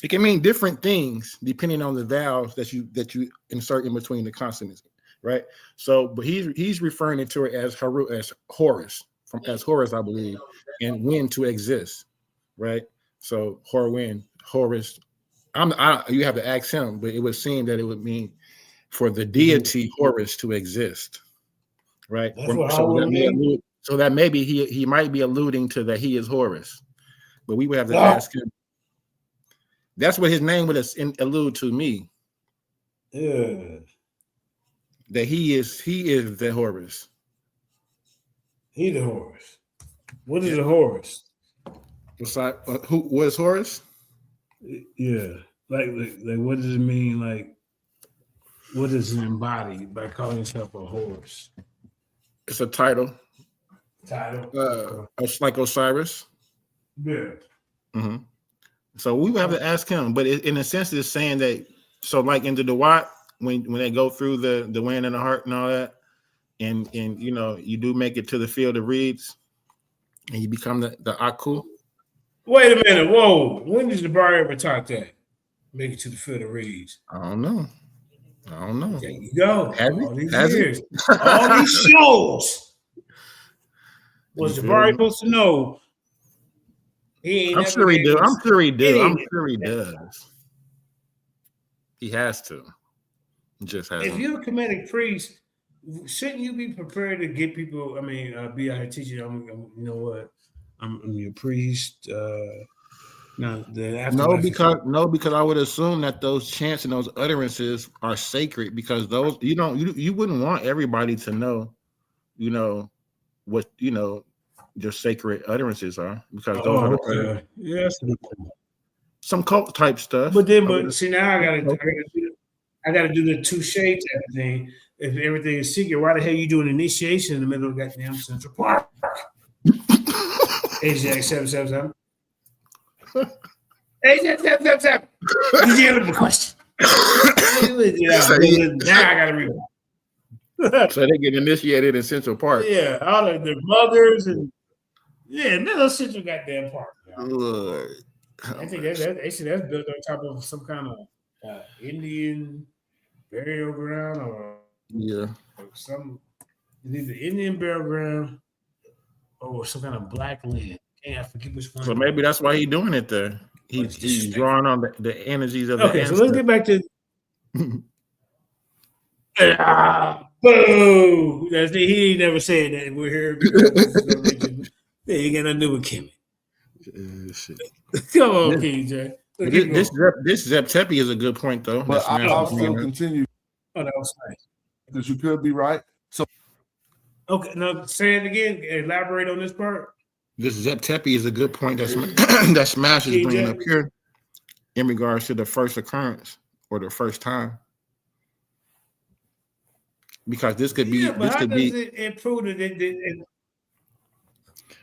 It can mean different things depending on the vowels that you insert in between the consonants, right? So, but he's referring to it as Horus, as Horus, I believe, and when to exist, right? So Horus. You have to ask him, but it would seem that it would mean for the deity Horus to exist, right? So that maybe he might be alluding to that he is Horus, but we would have to ask him. That's what his name would allude to me. Yeah. That he is the Horus. He the Horus. What is a Horus? Who was Horus? Yeah. Like what does it mean? Like, what does it embody by calling himself a Horus? It's a title. It's like Osiris. Yeah. Mm-hmm. So we would have to ask him, but in a sense, it's saying that. So, like in the Dawat, when they go through the wind and the heart and all that, and you do make it to the field of reeds, and you become the Aku. Wait a minute, whoa! When did Jabari ever taught that? Make it to the field of reeds. I don't know. There you go. All these years, all these shows. Was Jabari supposed to know? I'm sure he does. He has to. He just has. If you're a Kemetic priest, shouldn't you be prepared to get people? I mean, be out here teaching. You know what? I'm your priest. Because I would assume that those chants and those utterances are sacred, because those you wouldn't want everybody to know, what your sacred utterances are, because those are some cult type stuff. But see, now I gotta do the touche type of thing. If everything is secret, why the hell you doing initiation in the middle of goddamn Central Park? Ajax 777. Ajax 777. Did you have a question? Now I gotta read it. So they get initiated in Central Park. Yeah, all of their mothers and middle Central goddamn park. Lord. I think that's built on top of some kind of Indian burial ground or some either Indian burial ground or some kind of black land. I forget which one. So maybe that's why he's doing it there. He's drawing on the energies of the ancestors. So let's get back to boo. He never said that we're here because you got nothing to do with Kimmy. Come on, King J. This Zep Tepe is a good point, though. But I'll still continue. Oh, that was nice. Because you could be right. So, okay, now say it again. Elaborate on this part. This Zep Tepe is a good point that Smash is bringing up here in regards to the first occurrence or the first time. Because this could be. But how does it prove that it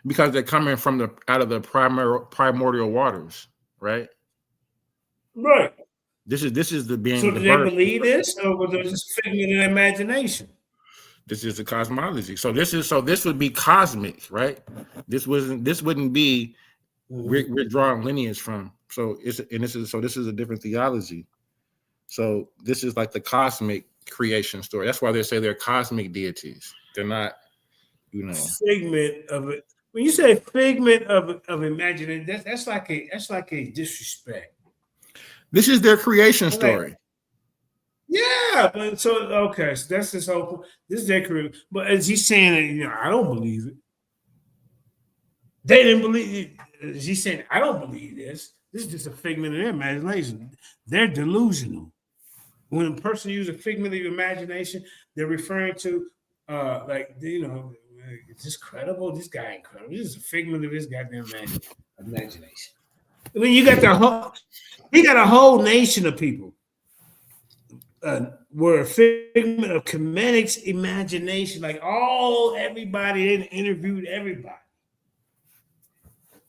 because they're coming from out of the primordial waters, right? Right. This is the being. So do they believe this, or was it just figment of imagination? This is the cosmology. So this would be cosmic, right? This wouldn't be we're drawing lineage from. So this is a different theology. So this is like the cosmic creation story. That's why they say they're cosmic deities. They're not, figment of it. When you say figment of imagination, that's like a disrespect. This is their creation story. Yeah, but so okay, so that's his whole. This is their career. But as he's saying, I don't believe it. They didn't believe it. He's saying, I don't believe this. This is just a figment of their imagination. They're delusional. When a person uses a figment of your imagination, they're referring to is this credible? This guy incredible. This is a figment of his goddamn imagination. I mean, he got a whole nation of people. Were a figment of Kemetic's imagination, like everybody interviewed everybody.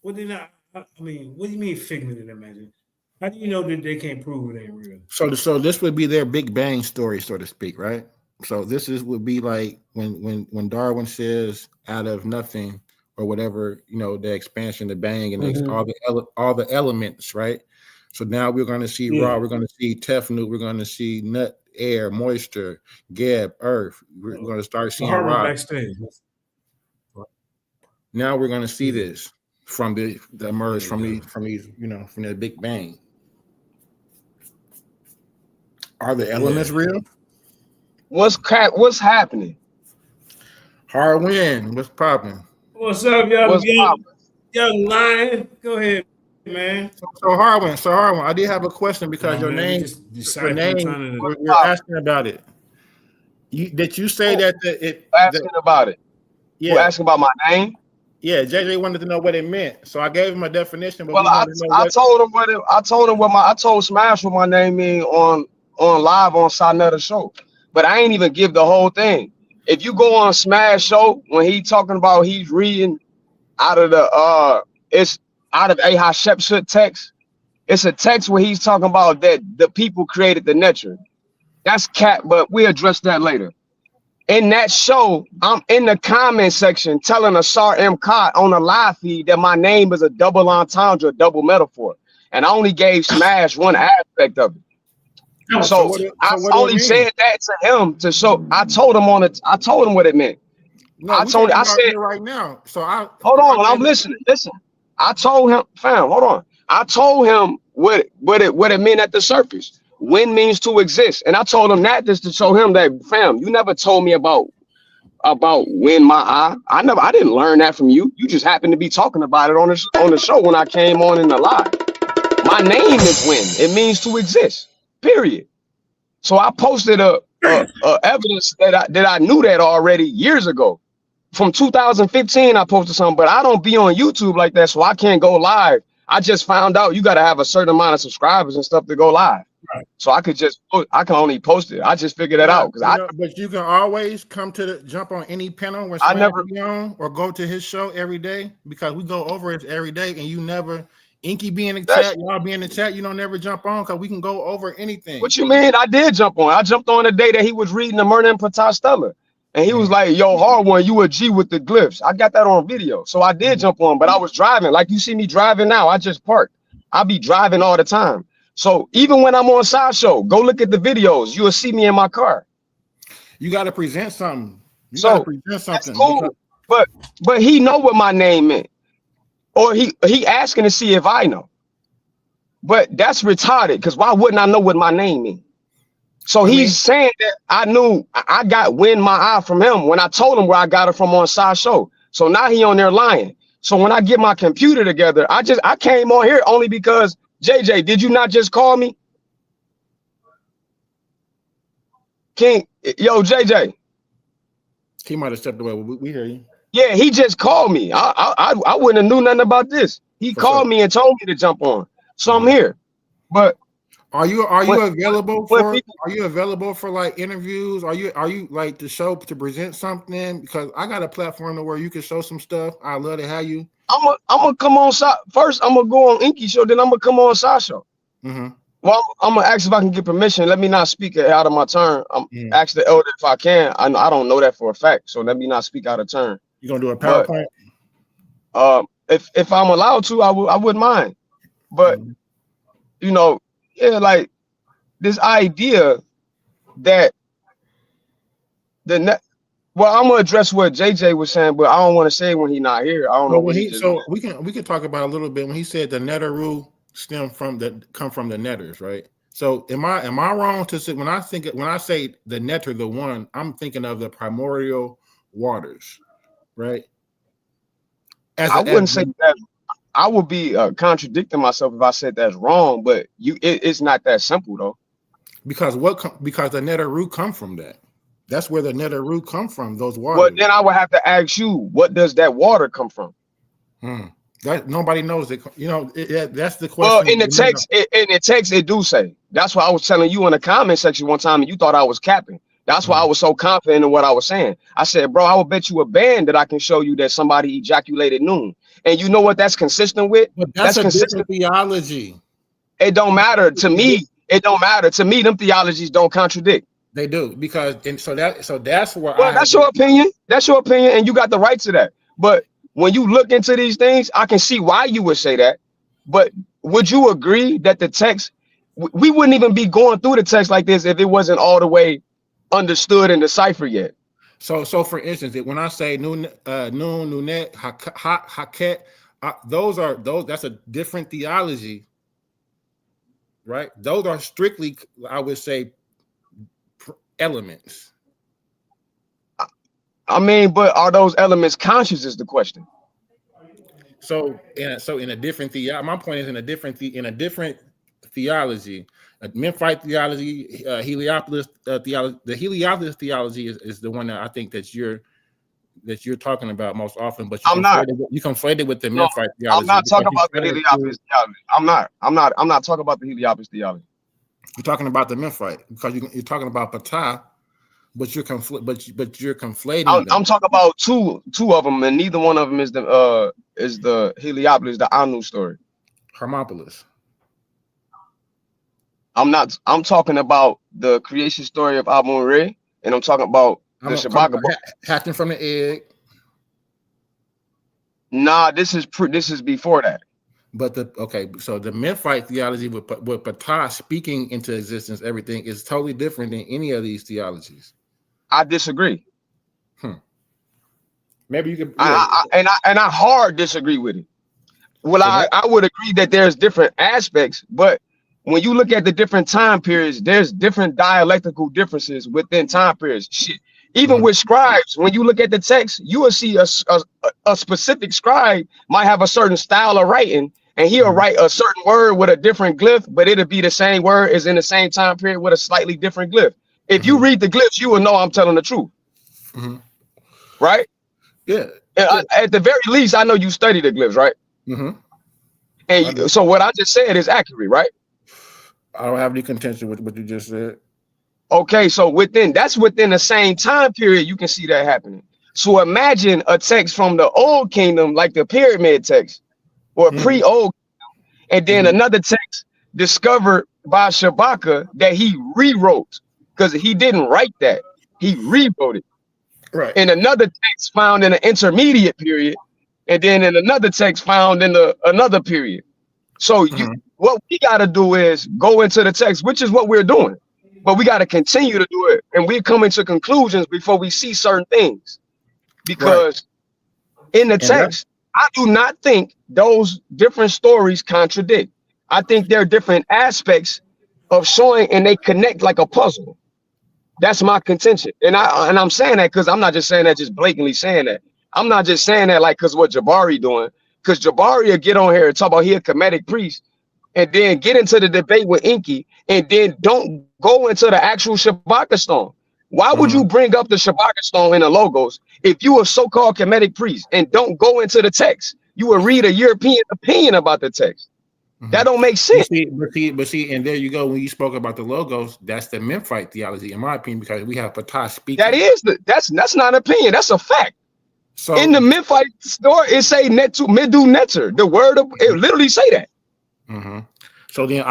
What do you mean figment of imagination? How do you know that they can't prove it ain't real? So this would be their Big Bang story, so to speak, right? So would be like when Darwin says out of nothing or whatever, the expansion, the bang, and all the elements, right? So now we're going to see raw, we're going to see Tefnut, we're going to see nut, air, moisture, Geb, earth. We're going to start seeing raw. Backstage. Now we're going to see this from the emerge from these, from the Big Bang. Are the elements real? What's happening? Hard win. What's popping? What's up, young lion? Go ahead, man. So Harwin, I did have a question because we're asking about it. Did you say asking about it? Yeah, we're asking about my name. Yeah, JJ wanted to know what it meant, so I gave him a definition. But I told Smash what my name mean on live on Sa show, but I ain't even give the whole thing. If you go on Smash show when he talking about he's reading out of it's out of Ahashepsut text, it's a text where he's talking about that the people created the nature. That's cat, but we address that later. In that show, I'm in the comment section telling Asar M. Khan on a live feed that my name is a double entendre, double metaphor. And I only gave Smash one aspect of it. So I only said that to him to show. I told him what it meant. No, I said right now. So hold on. I'm listening. Listen. I told him, fam. Hold on. I told him what it meant at the surface. When means to exist, and I told him that just to show him that, fam, you never told me about when my eye. I didn't learn that from you. You just happened to be talking about it on the show when I came on in the live. My name is when. It means to exist. Period. So I posted a evidence that I knew that already years ago. From 2015, I posted something, but I don't be on YouTube like that, so I can't go live. I just found out you got to have a certain amount of subscribers and stuff to go live. Right. So I can only post it. I just figured that out. But you can always jump on any panel where Smash be on, or go to his show every day, because we go over it every day, and you never. Inky be in the chat, y'all be in the chat. You don't never jump on because we can go over anything. What you mean? I did jump on. I jumped on the day that he was reading the Murder in Patah Stella. And he was like, yo, hard one, you a G with the glyphs. I got that on video. So I did jump on, but I was driving. Like you see me driving now. I just parked. I be driving all the time. So even when I'm on Sideshow, go look at the videos. You'll see me in my car. You got to present something. That's cool. But he know what my name meant. Or he asking to see if I know. But that's retarded, because why wouldn't I know what my name means? So he's saying that I knew I got win my eye from him when I told him where I got it from on Sideshow. So now he on there lying. So when I get my computer together, I came on here only because JJ, did you not just call me? King, yo, JJ. He might have stepped away. We hear you. Yeah, he just called me. I wouldn't have knew nothing about this. He called me and told me to jump on. So I'm here. But are you available for like interviews? Are you like to show to present something? Because I got a platform where you can show some stuff. I love to have you. I'm gonna come on first. I'm gonna go on Inky show, then I'm gonna come on Sasha. Mm-hmm. Well, I'm gonna ask if I can get permission. Let me not speak out of my turn. I'm ask the elder if I can. I don't know that for a fact, so let me not speak out of turn. You gonna do a PowerPoint? if I'm allowed to, I wouldn't mind. But you know, yeah, like this idea that the net. Well, I'm gonna address what JJ was saying, but I don't want to say when he's not here. I don't know what he just. So we can talk about a little bit when he said the netter rule come from the netters, right? So am I wrong to say when I say the netter, the one, I'm thinking of the primordial waters, right? I wouldn't say that. I would be contradicting myself if I said that's wrong, but it's not that simple though. Because the netter root come from that. That's where the netter root come from. Those waters. Well, then I would have to ask you, what does that water come from? That nobody knows it. You know, that's the question. Well, in the text, it do say. That's why I was telling you in the comment section one time, and you thought I was capping. That's why I was so confident in what I was saying. I said, bro, I will bet you a band that I can show you that somebody ejaculated noon. And you know what that's consistent with? But that's a consistent theology. It don't matter to me. It don't matter to me. Them theologies don't contradict. They do, because that's where. Well, that's your opinion. That's your opinion, and you got the right to that. But when you look into these things, I can see why you would say that. But would you agree that the text, we wouldn't even be going through the text like this if it wasn't all the way understood and deciphered yet? So for instance, when I say noon, nunet, haket, that's a different theology, right? Those are strictly, I would say, elements. I mean, but are those elements conscious is the question. So in a different theology, my point is in a different theology, a Memphite theology, Heliopolis theology. The Heliopolis theology is the one that I think that you're talking about most often. But you conflate it with the Memphite theology. I'm not talking about the Heliopolis theology. I'm not talking about the Heliopolis theology. You're talking about the Memphite because you're talking about Patah, but you're conflating. I'm talking about two of them, and neither one of them is the Heliopolis, the Anu story. Hermopolis. I'm talking about the creation story of Amun-Re, and I'm talking about the Shabbat. Hatching from the egg. Nah, this is before that. But so the Memphite theology with Patah speaking into existence, everything is totally different than any of these theologies. I disagree. Maybe you could. I hard disagree with it. Well, I would agree that there's different aspects, but when you look at the different time periods, there's different dialectical differences within time periods. Shit. Even with scribes, when you look at the text, you will see a specific scribe might have a certain style of writing, and he'll write a certain word with a different glyph, but it'll be the same word as in the same time period with a slightly different glyph. If you read the glyphs, you will know I'm telling the truth. Right? Yeah. At the very least, I know you study the glyphs, right? And so what I just said is accurate, right? I don't have any contention with what you just said. Okay, so that's within the same time period, you can see that happening. So imagine a text from the Old Kingdom, like the Pyramid text, or pre-Old Kingdom, and then another text discovered by Shabaka that he rewrote, because he didn't write that, he rewrote it. Right. And another text found in an intermediate period, and then in another text found in another period. So what we got to do is go into the text, which is what we're doing. But we got to continue to do it. And we're coming to conclusions before we see certain things. Because in the text, I do not think those different stories contradict. I think they're different aspects of showing, and they connect like a puzzle. That's my contention. And I'm saying that because I'm not just saying that, just blatantly saying that. I'm not just saying that like because what Jabari doing. Because Jabari will get on here and talk about he a Kemetic priest, and then get into the debate with Inky, and then don't go into the actual Shabaka stone. Why would you bring up the Shabaka stone in the logos if you a so-called Kemetic priest and don't go into the text? You will read a European opinion about the text. That don't make sense. But see, and there you go. When you spoke about the logos, that's the Memphite theology, in my opinion, because we have Patah speaking. That's not an opinion. That's a fact. So in the Memphite story, it say Medu Neter. The word it literally say that. So then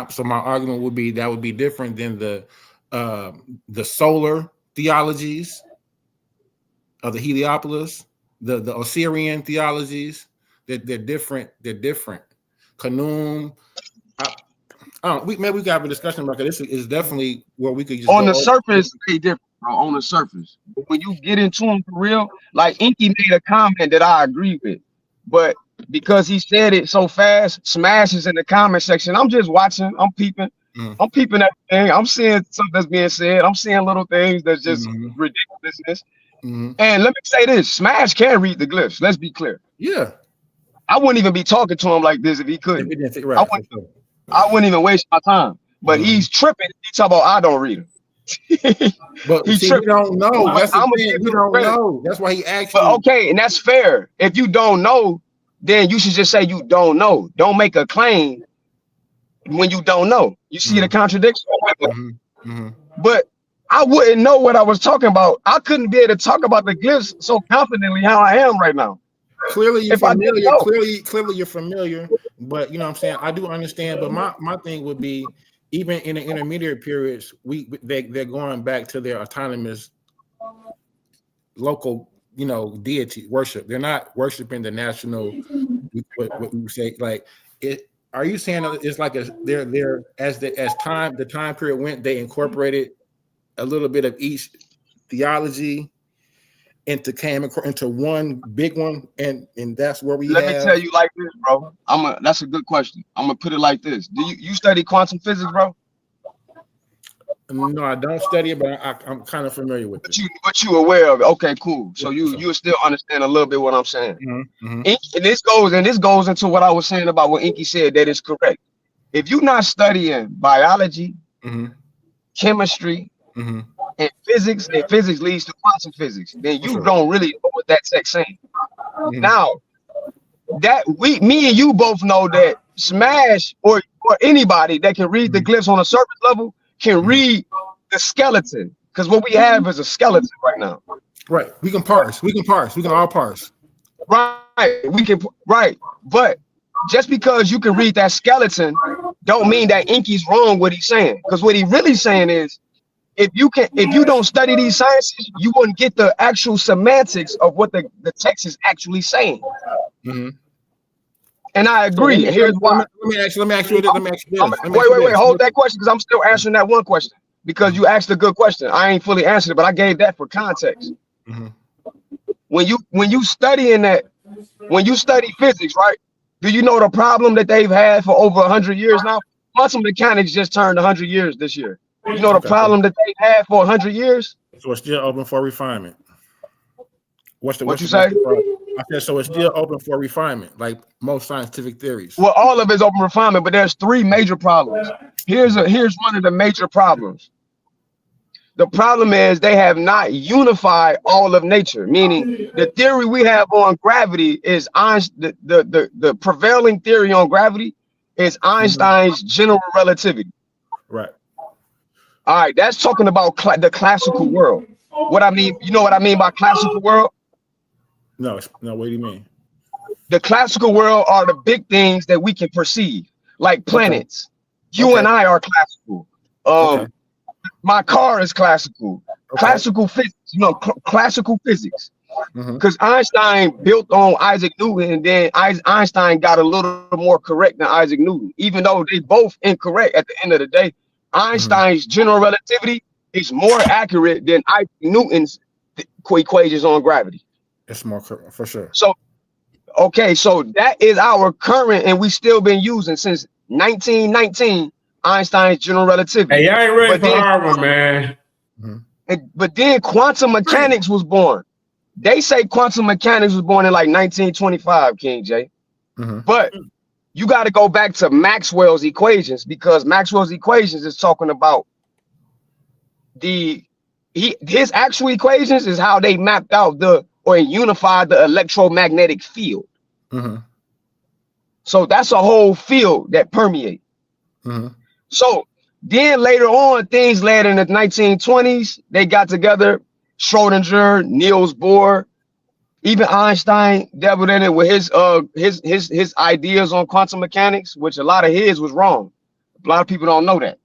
so my argument would be that would be different than the solar theologies of the Heliopolis, the Osirian theologies, They're different. They're different. Kanum. Maybe we got a discussion about that. This is definitely where we could just on the surface, they different, bro, on the surface. But when you get into them for real, like Inky made a comment that I agree with, but because he said it so fast, Smash is in the comment section. I'm just watching, I'm peeping, I'm peeping everything. I'm seeing something that's being said. I'm seeing little things that's just ridiculousness. And let me say this: Smash can read the glyphs. Let's be clear. Yeah, I wouldn't even be talking to him like this if he couldn't. I wouldn't even waste my time. But he's tripping. He talking about I don't read him. But he don't know. That's the thing. We don't know. That's why he asked. But okay, and that's fair. If you don't know, then you should just say you don't know. Don't make a claim when you don't know. You see the contradiction. But I wouldn't know what I was talking about. I couldn't be able to talk about the glyphs so confidently how I am right now. Clearly you're familiar. Clearly you're familiar. But you know what I'm saying? I do understand. But my thing would be, even in the intermediate periods, they're going back to their autonomous local, deity worship. They're not worshiping the national. What you say, like it. Are you saying it's like they're as the time period went, they incorporated a little bit of each theology into one big one, and that's where Let me tell you like this, bro. That's a good question. I'm gonna put it like this. Do you study quantum physics, bro? No, I don't study it, but I'm kind of familiar with it. But you aware of it. Okay, cool. So you still understand a little bit what I'm saying. And this goes into what I was saying about what Inky said, that is correct. If you're not studying biology, chemistry, and physics leads to quantum physics, then you don't really know what that text saying. Now, that me and you both know that Smash or anybody that can read the glyphs on a surface level can read the skeleton, because what we have is a skeleton right now. Right. We can parse. We can all parse. Right. But just because you can read that skeleton don't mean that Inky's wrong what he's saying. Because what he really saying is, if you don't study these sciences, you wouldn't get the actual semantics of what the text is actually saying. And I agree. And here's why. Let me ask you this. Wait. Hold that question, because I'm still answering that one question. Because you asked a good question. I ain't fully answered it, but I gave that for context. When you study physics, right? Do you know the problem that they've had for over 100 years now? Quantum mechanics just turned 100 years this year. You know the problem that they've had for 100 years? So it's still open for refinement. What you say? I said, so it's still open for refinement, like most scientific theories. Well, all of it's open for refinement, but there's three major problems. Here's one of the major problems. The problem is they have not unified all of nature, meaning the theory we have on gravity is the prevailing theory on gravity is Einstein's general relativity. Right. All right, that's talking about the classical world. What I mean, you know what I mean by classical world? No, what do you mean? The classical world are the big things that we can perceive, like planets. You and I are classical. My car is classical. Classical physics, classical physics. Because Einstein built on Isaac Newton, and then Einstein got a little more correct than Isaac Newton, even though they both incorrect at the end of the day. Einstein's general relativity is more accurate than Isaac Newton's equations on gravity. It's more for sure. So that is our current, and we still been using since 1919, Einstein's general relativity. Hey, y'all ain't ready for Harvard, man. But then quantum mechanics was born. They say quantum mechanics was born in like 1925, King J. But you got to go back to Maxwell's equations, because Maxwell's equations is talking about his actual equations is how they mapped out or unified the electromagnetic field. So that's a whole field that permeates. So then later on, things led in the 1920s, they got together, Schrodinger, Niels Bohr, even Einstein dabbled in it with his ideas on quantum mechanics, which a lot of his was wrong. A lot of people don't know that.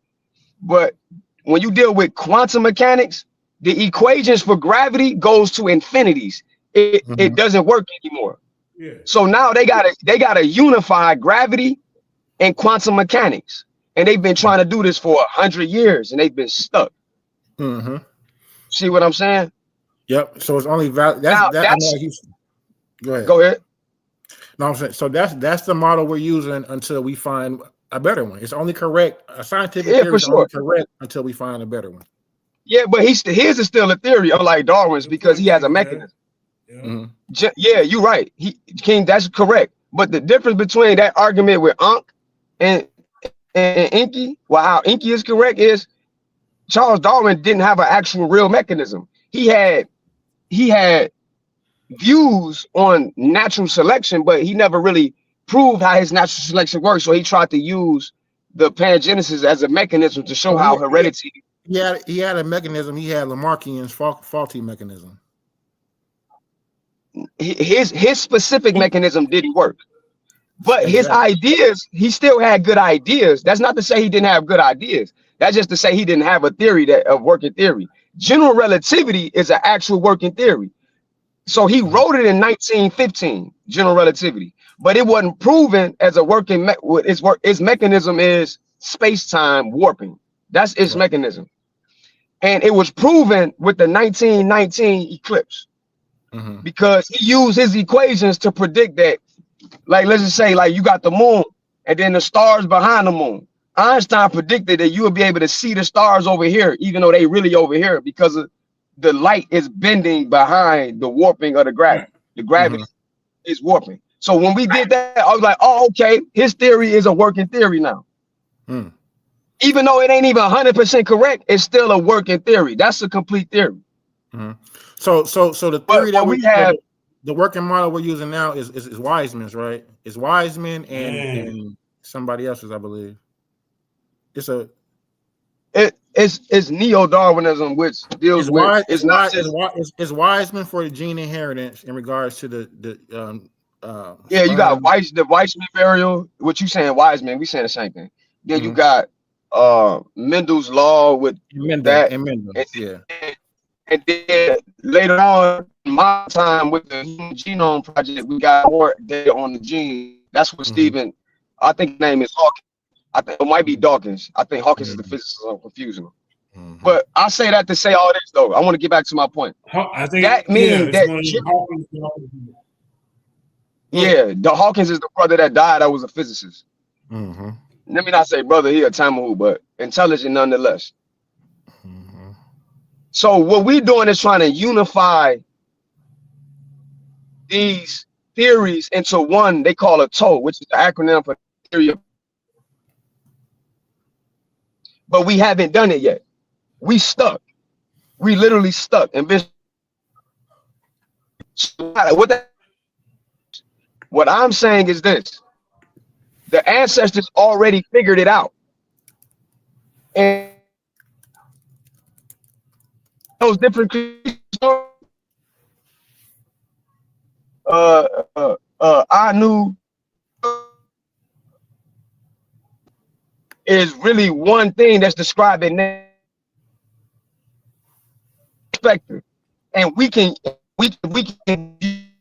But when you deal with quantum mechanics, the equations for gravity goes to infinities. It doesn't work anymore. Yeah. So now they gotta unify gravity and quantum mechanics, and they've been trying to do this for 100 years, and they've been stuck. Mm-hmm. See what I'm saying? Yep. So it's only valid. Now I know go ahead. Go ahead. No, I'm saying so that's the model we're using until we find a better one. It's only correct. A scientific theory is only correct until we find a better one. Yeah, but his is still a theory, unlike Darwin's, because he has a mechanism. Yeah, yeah, you're right. King, that's correct. But the difference between that argument with Ankh and Enki, well, how Enki is correct is Charles Darwin didn't have an actual real mechanism. He had views on natural selection, but he never really proved how his natural selection works. So he tried to use the pangenesis as a mechanism to show how heredity. He had a mechanism. He had Lamarckian's faulty mechanism. His specific mechanism didn't work, but his ideas, he still had good ideas. That's not to say he didn't have good ideas. That's just to say he didn't have a theory of working theory. General relativity is an actual working theory. So he wrote it in 1915, general relativity, but it wasn't proven as a working. Its mechanism is space-time warping. That's its mechanism, and it was proven with the 1919 eclipse. Because he used his equations to predict that, like, let's just say, like, you got the moon and then the stars behind the moon. Einstein predicted that you would be able to see the stars over here, even though they really over here, because of the light is bending behind the warping of the gravity. The gravity is warping. So when we did that, I was like, oh, okay, his theory is a working theory now. Even though it ain't even 100% correct, it's still a working theory. That's a complete theory. So the theory that we have, the working model we're using now is Wiseman's, right? It's Wiseman and somebody else's, I believe. It's neo-Darwinism, which deals with it's Wiseman for the gene inheritance in regards to the you got the Weissman variable. What you saying, Wiseman? We saying the same thing. Then you got Mendel's law with that, and then later on, in my time with the Human Genome Project, we got more data on the gene. That's what Stephen, I think his name is Hawkins. I think it might be Dawkins. I think Hawkins is the physicist. I'm confusing them. But I say that to say all this, though. I want to get back to my point. I think that means the Hawkins is the brother that died. I was a physicist. Let me not say brother here, Tamahu, but intelligent nonetheless. So what we're doing is trying to unify these theories into one they call a TOE, which is the acronym for theory of. But we haven't done it yet. We stuck. We literally stuck. And what I'm saying is this. The ancestors already figured it out. And those different creatures, Anu is really one thing that's describing perspective, and we can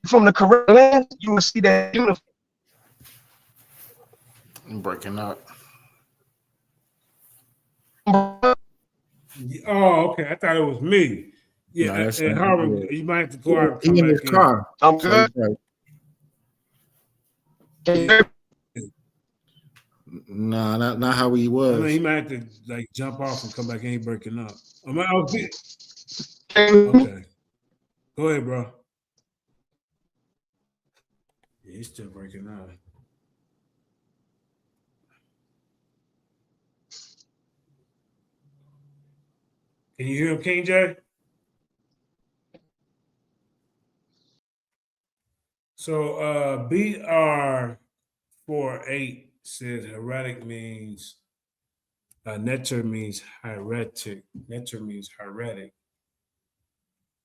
from the correct lens, you will see that uniform. I'm breaking up. Oh, okay. I thought it was me. Yeah, and Harvard, you might have to go out. In his car. I'm good. No, not how he was. I mean, he might have to like jump off and come back and he breaking up. Okay. Go ahead, bro. Yeah, he's still breaking up. Can you hear him, King J? So BR48 says heretic means Neter means heretic. Neter means heretic.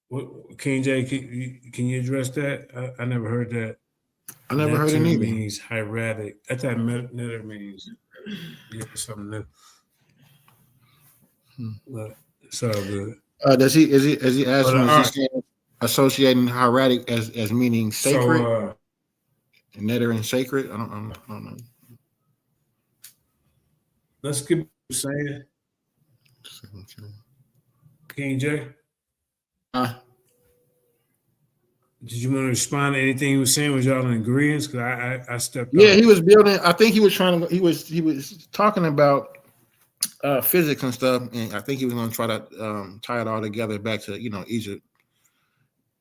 What, King J, can you address that? I never heard that. I never heard it either. Means heretic. I thought Neter means something new. But it's all good. Is he asking associating hieratic as meaning sacred? Netter and sacred. I don't know. Let's get saying. King J. Did you want to respond to anything he was saying? Was y'all in agreement? Because I stepped Yeah, off. he was building. I think he was trying to. He was talking about physics and stuff, and I think he was going to try to tie it all together back to Egypt,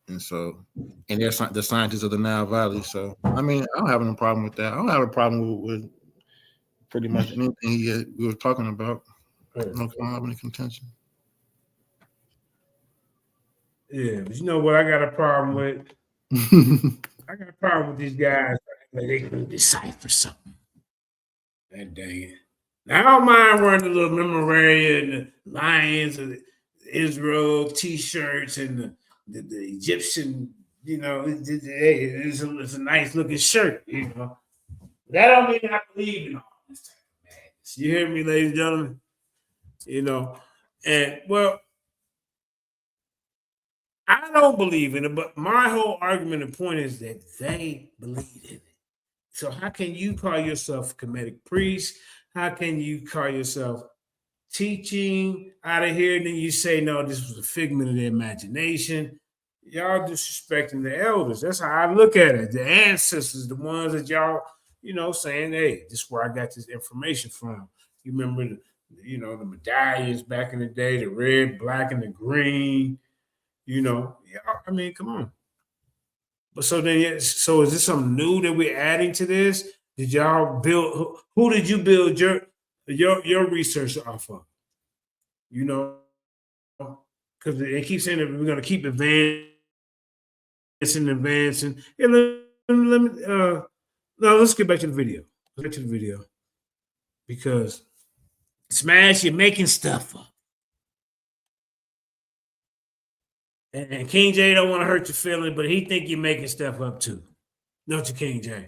and so they're the scientists of the Nile Valley. So I mean, I don't have any problem with that. I don't have a problem with pretty much anything we were talking about. I don't have any contention. Yeah, but you know what I got a problem with? I got a problem with these guys. They can decipher something. That dang it. Now, I don't mind wearing the little memorabilia and the lions of Israel t-shirts and the Egyptian, it's a nice looking shirt, That don't mean I believe in all this type of madness. You hear me, ladies and gentlemen? And well, I don't believe in it, but my whole argument and point is that they believe in it. So how can you call yourself a Kemetic priest? How can you call yourself teaching out of here? And then you say, no, this was a figment of their imagination. Y'all disrespecting the elders. That's how I look at it. The ancestors, the ones that y'all, saying, hey, this is where I got this information from. You remember the medallions back in the day, the red, black, and the green. I mean, come on. But so is this something new that we're adding to this? Did y'all build? Who did you build your research off of? Because they keep saying that we're going to keep advancing. And let's get back to the video. Let's get to the video because Smash, you're making stuff up. And King J don't want to hurt your feelings, but he think you're making stuff up too. Don't you, King J?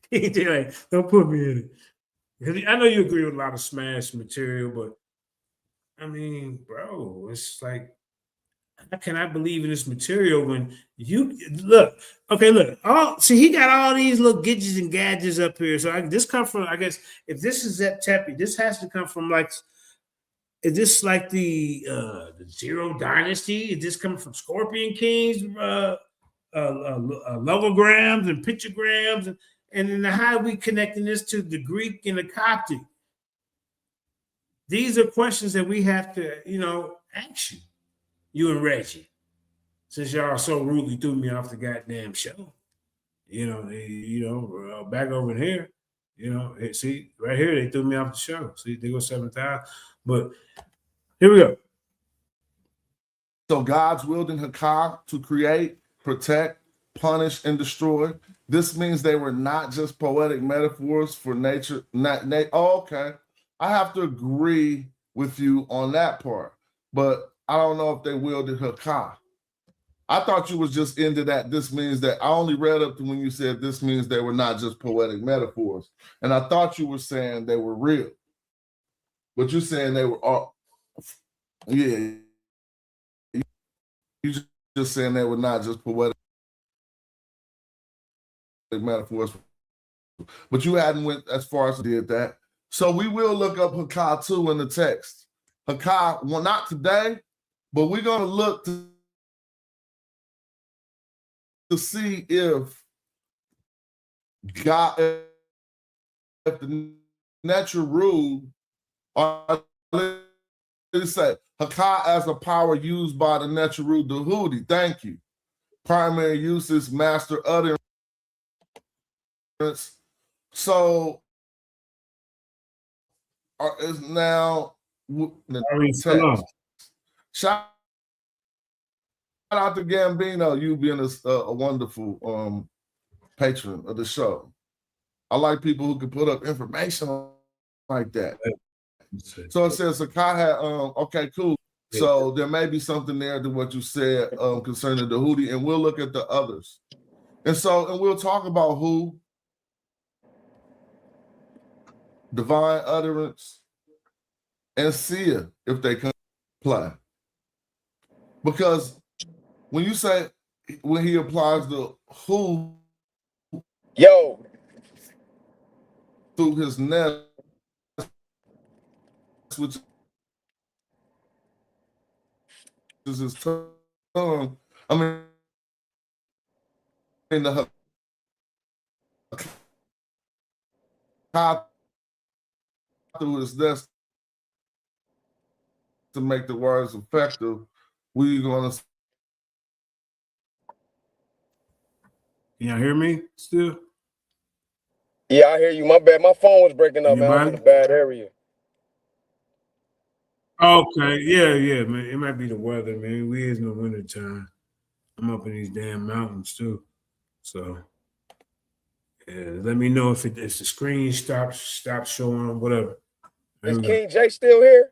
King J, like, don't put me in it. Because I know you agree with a lot of Smash material, but I mean, bro, it's like, how can I believe in this material when you look? Okay, look. He got all these little gadgets and gadgets up here. So this come from, I guess, if this is Zep Tepe, this has to come from like. Is this like the Zero Dynasty? Is this coming from Scorpion King's logograms and pictograms? And then how are we connecting this to the Greek and the Coptic? These are questions that we have to, ask you and Reggie, since y'all so rudely threw me off the goddamn show. Back over here, see, right here, they threw me off the show. See, they go 7,000. But here we go. So God's willed in Hakah to create, protect, punish, and destroy. This means they were not just poetic metaphors for nature. Okay. I have to agree with you on that part, but I don't know if they willed in Hakah. I thought you was just into that. This means that I only read up to when you said this means they were not just poetic metaphors. And I thought you were saying they were real. But you're saying they were all, yeah. You just saying they were not just poetic metaphors. But you hadn't went as far as did that. So we will look up Hakah 2 in the text. Hakah, well, not today, but we're going to look to see if God, if the natural rule, or let's say Hakah as a power used by the natural rule Dehudi. Thank you. Primary uses master utterance. So is now the text. Shout out to Gambino, you being a wonderful patron of the show. I like people who can put up information like that. So it says Hakah had, okay, cool. So there may be something there to what you said concerning the Dehudi, and we'll look at the others. And we'll talk about who, divine utterance, and see if they can play. Because when you say when he applies the who Yo, through his nest, which is his tongue. I mean the through his nest to make the words effective. We're gonna. Can y'all hear me still? yeah, I hear you. My bad. My phone was breaking up, man. I'm in a bad area. Okay, yeah, man. It might be the weather, man. We is in the winter time. I'm up in these damn mountains too. So yeah, let me know if the screen stops showing, whatever. Is King J still here?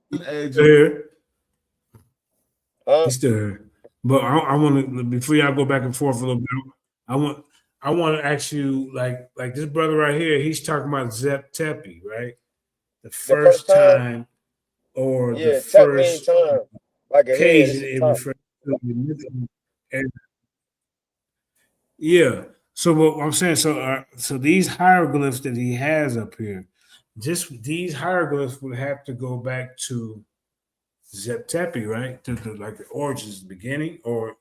Here. He's still here. But I want to, before y'all go back and forth a little bit, I want to ask you, like this brother right here, he's talking about Zep Tepi, right? The first time, or the first time, like occasion it refers to. Yeah. So what I'm saying, so these hieroglyphs that he has up here, just these hieroglyphs would have to go back to Zep Tepi, right? To like the origins, the beginning, or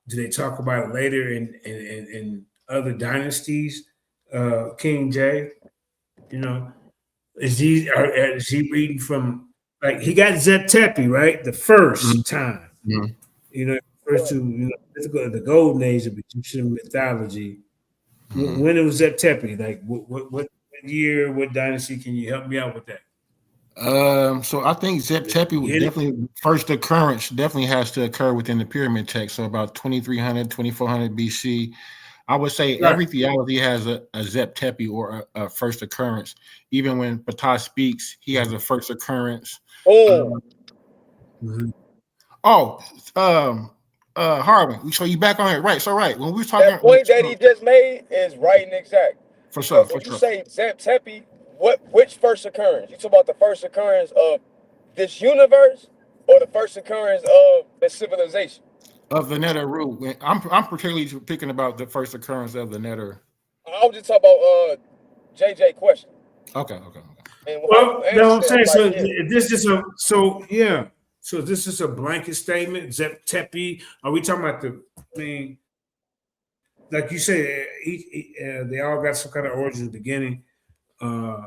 do they talk about it later in other dynasties? King J, you know, is he reading from, like, he got Zep Tepi, right? The first time, you know, first to, the golden age of Egyptian mythology. When it was Zep Tepi, like what year, what dynasty? Can you help me out with that? So I think Zep Tepi was definitely first occurrence, definitely has to occur within the pyramid text. So about 2300, 2400 BC. I would say every theology has a Zep Tepi or a first occurrence. Even when Ptah speaks, he has a first occurrence. Harvin, so you back on it, right? So right, when we were talking, that point that he just made is right and exact. For sure. When you say Zep Tepi, which first occurrence? You talk about the first occurrence of this universe, or the first occurrence of the civilization? Of the Neter root. I'm particularly thinking about the first occurrence of the Neter. I was just talking about JJ question. Okay. Well, no, I'm saying, so this is so this is a blanket statement. Zep Tepi. Are we talking about like you said, they all got some kind of origin at the beginning. My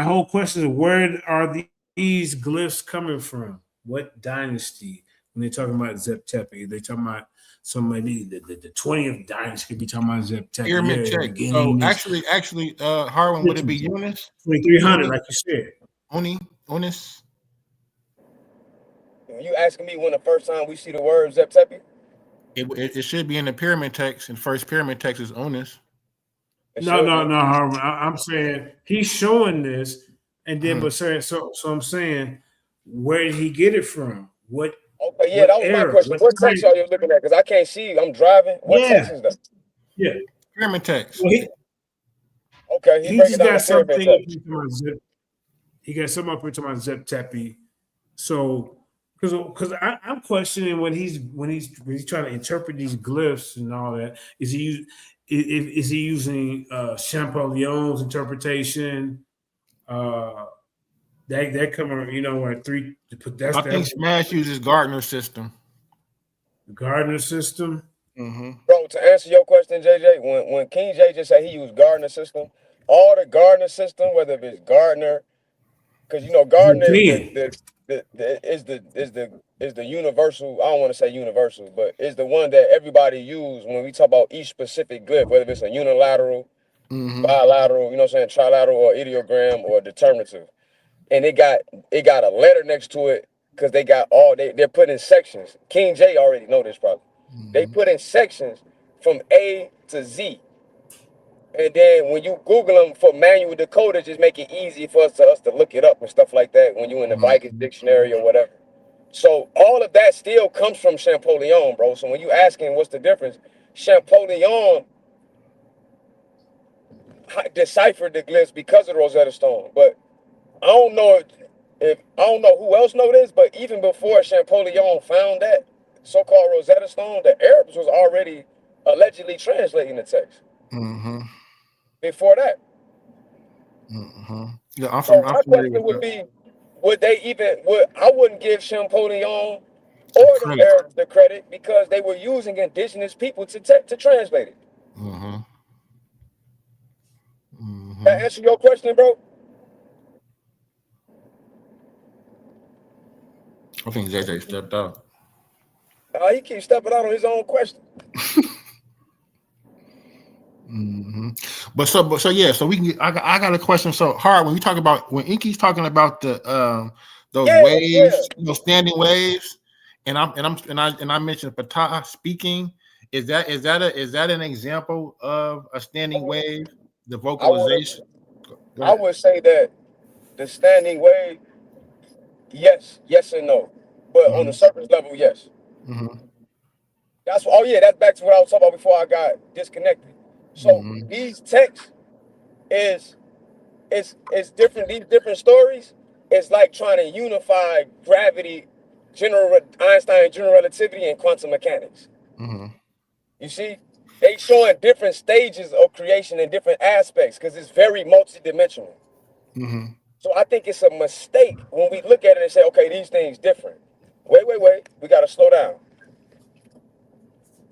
whole question is, where are these glyphs coming from? What dynasty? When they're talking about Zep Tepi, they talking about somebody the 20th dynasty could be talking about Zep Tepi. Pyramid check. So actually, Harwin, would it be Eunice? 2300, like you said. Onis. You asking me when the first time we see the word Zep Tepi? It should be in the pyramid text, and first pyramid text is Onis. No, Harvin. I'm saying he's showing this, and then so I'm saying, where did he get it from? What? Okay, yeah, that was my question. What text are you looking at? Because I can't see. I'm driving. What text is that? Yeah, pyramid text. Well, he just got something. He got something up here talking about Zep Tepi. So, because I'm questioning when he's trying to interpret these glyphs and all that. Is he using Champollion's interpretation? That coming, where three to put that. I think Smash uses Gardner's system. Gardner system. Bro, to answer your question, JJ, when King J just said he used Gardner system, all the Gardner system, whether it's Gardner, because Gardner is the universal. I don't want to say universal, but is the one that everybody use when we talk about each specific glyph, whether it's a unilateral, bilateral, trilateral, or ideogram or determinative. And it got a letter next to it because they got they're put in sections. King J already know this probably. They put in sections from A to Z. And then when you Google them for manual decoders, just make it easy for us to look it up and stuff like that when you in the Viking dictionary or whatever. So all of that still comes from Champollion, bro. So when you asking what's the difference, Champollion deciphered the glyphs because of the Rosetta Stone. But I don't know if I don't know who else know this, but even before Champollion found that so-called Rosetta Stone, the Arabs was already allegedly translating the text Mm-hmm. before that. Mm-hmm. Yeah, I'm So I'm my familiar question with would that. be, I wouldn't give Champollion or them Credit. Arabs the credit because they were using indigenous people to translate it. Mm-hmm. That Mm-hmm. answer your question, bro? I think JJ stepped out. He keeps stepping out on his own question. Mm-hmm. But yeah, so we can get, I got a question. So hard when you talk about when Inky's talking about the those Yeah, waves, standing waves, and I mentioned Patah speaking. Is that an example of a standing wave? The I would vocalization. Go I ahead. would say that the standing wave, yes and no, but on the Mm-hmm. surface level, yes. Mm-hmm. That's back to what I was talking about before I got disconnected. So Mm-hmm. these texts is it's different. These different stories is like trying to unify gravity, Einstein general relativity, and quantum mechanics. Mm-hmm. You see, they showing different stages of creation in different aspects because it's very multidimensional. Mm-hmm. So I think it's a mistake when we look at it and say, okay, these things different. Wait, we got to slow down.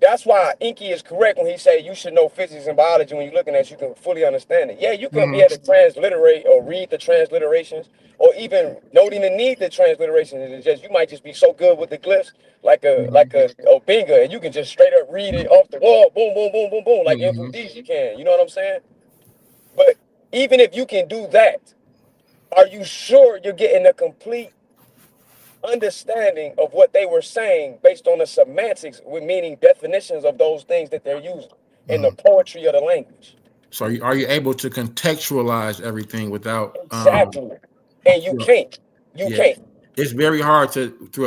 That's why Inky is correct when he say you should know physics and biology when you're looking at it, you can fully understand it. Yeah, you can be Mm-hmm. able to transliterate or read the transliterations or even don't even need the transliteration. It's just you might just be so good with the glyphs like a Obinga and you can just straight up read it off the wall, boom, boom, boom, boom, boom, like Mm-hmm. Infudisi can. You know what I'm saying? But even if you can do that, are you sure you're getting a complete understanding of what they were saying based on the semantics, with meaning definitions of those things that they're using in the Mm-hmm. poetry of the language? So are you able to contextualize everything without Exactly. And you through- can't. You yeah, can't. it's very hard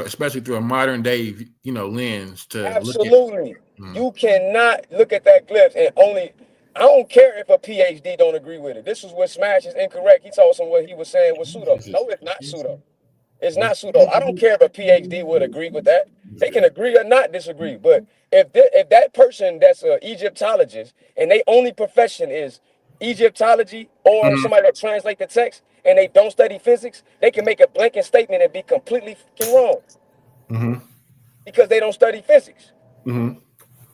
especially through a modern day lens to look at. Absolutely. Mm, You cannot look at that glyph and only. I don't care if a PhD don't agree with it. This is what Smash is incorrect. He told us what he was saying was pseudo. No, it's not pseudo. It's not pseudo. I don't care if a PhD would agree with that. They can agree or not disagree. But if that person that's an Egyptologist and they only profession is Egyptology or mm, somebody that translate the text and they don't study physics, they can make a blanket statement and be completely fucking wrong mm-hmm, because they don't study physics. mm-hmm.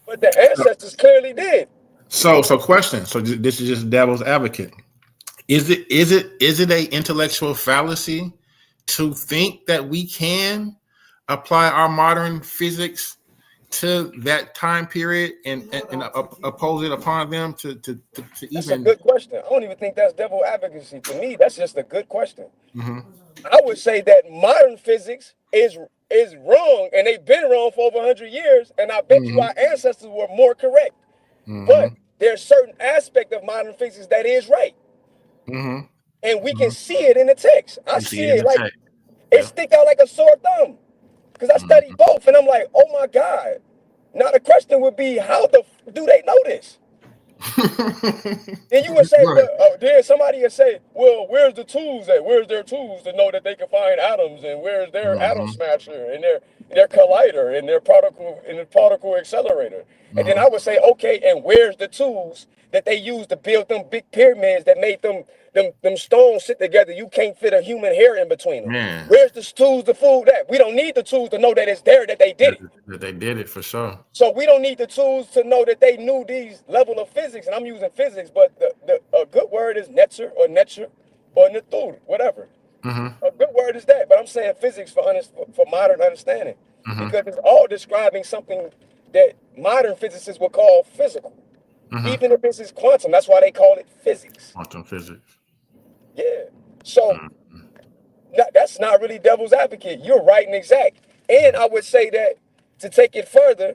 But the ancestors clearly did. So question. So this is just devil's advocate. Is it a intellectual fallacy to think that we can apply our modern physics to that time period and oppose it upon them to That's a even? good question. I don't even think that's devil advocacy. To me, that's just a good question. Mm-hmm, I would say that modern physics is wrong, and they've been wrong for over 100 years, and I bet you mm-hmm, our ancestors were more correct. mm-hmm, But there's certain aspect of modern physics that is right, mm-hmm, and we can mm-hmm. see it in the text. I You see see it in it the like text. it Yeah. stick out like a sore thumb because I study Mm-hmm. both, and I'm like, oh my God. Now the question would be, how do they know this? Then you would say, Right. well, then somebody would say, well, where's the tools at? Where's their tools to know that they can find atoms? And where's their atom Mm-hmm, smasher and their collider and their particle accelerator? And then mm-hmm, I would say, okay, and where's the tools that they used to build them big pyramids that made them stones sit together? You can't fit a human hair in between them. man. Where's the tools to fool that? We don't need the tools to know that it's there, that they did it. That they did it for sure. So we don't need the tools to know that they knew these level of physics, and I'm using physics, but a good word is Netzer or Netur, whatever. Mm-hmm, A good word is that, but I'm saying physics for modern understanding mm-hmm, because it's all describing something that modern physicists would call physical, mm-hmm. even if this is quantum. That's why they call it physics. Quantum physics. Yeah. So Mm-hmm. that's not really devil's advocate. You're right and exact. And I would say that to take it further,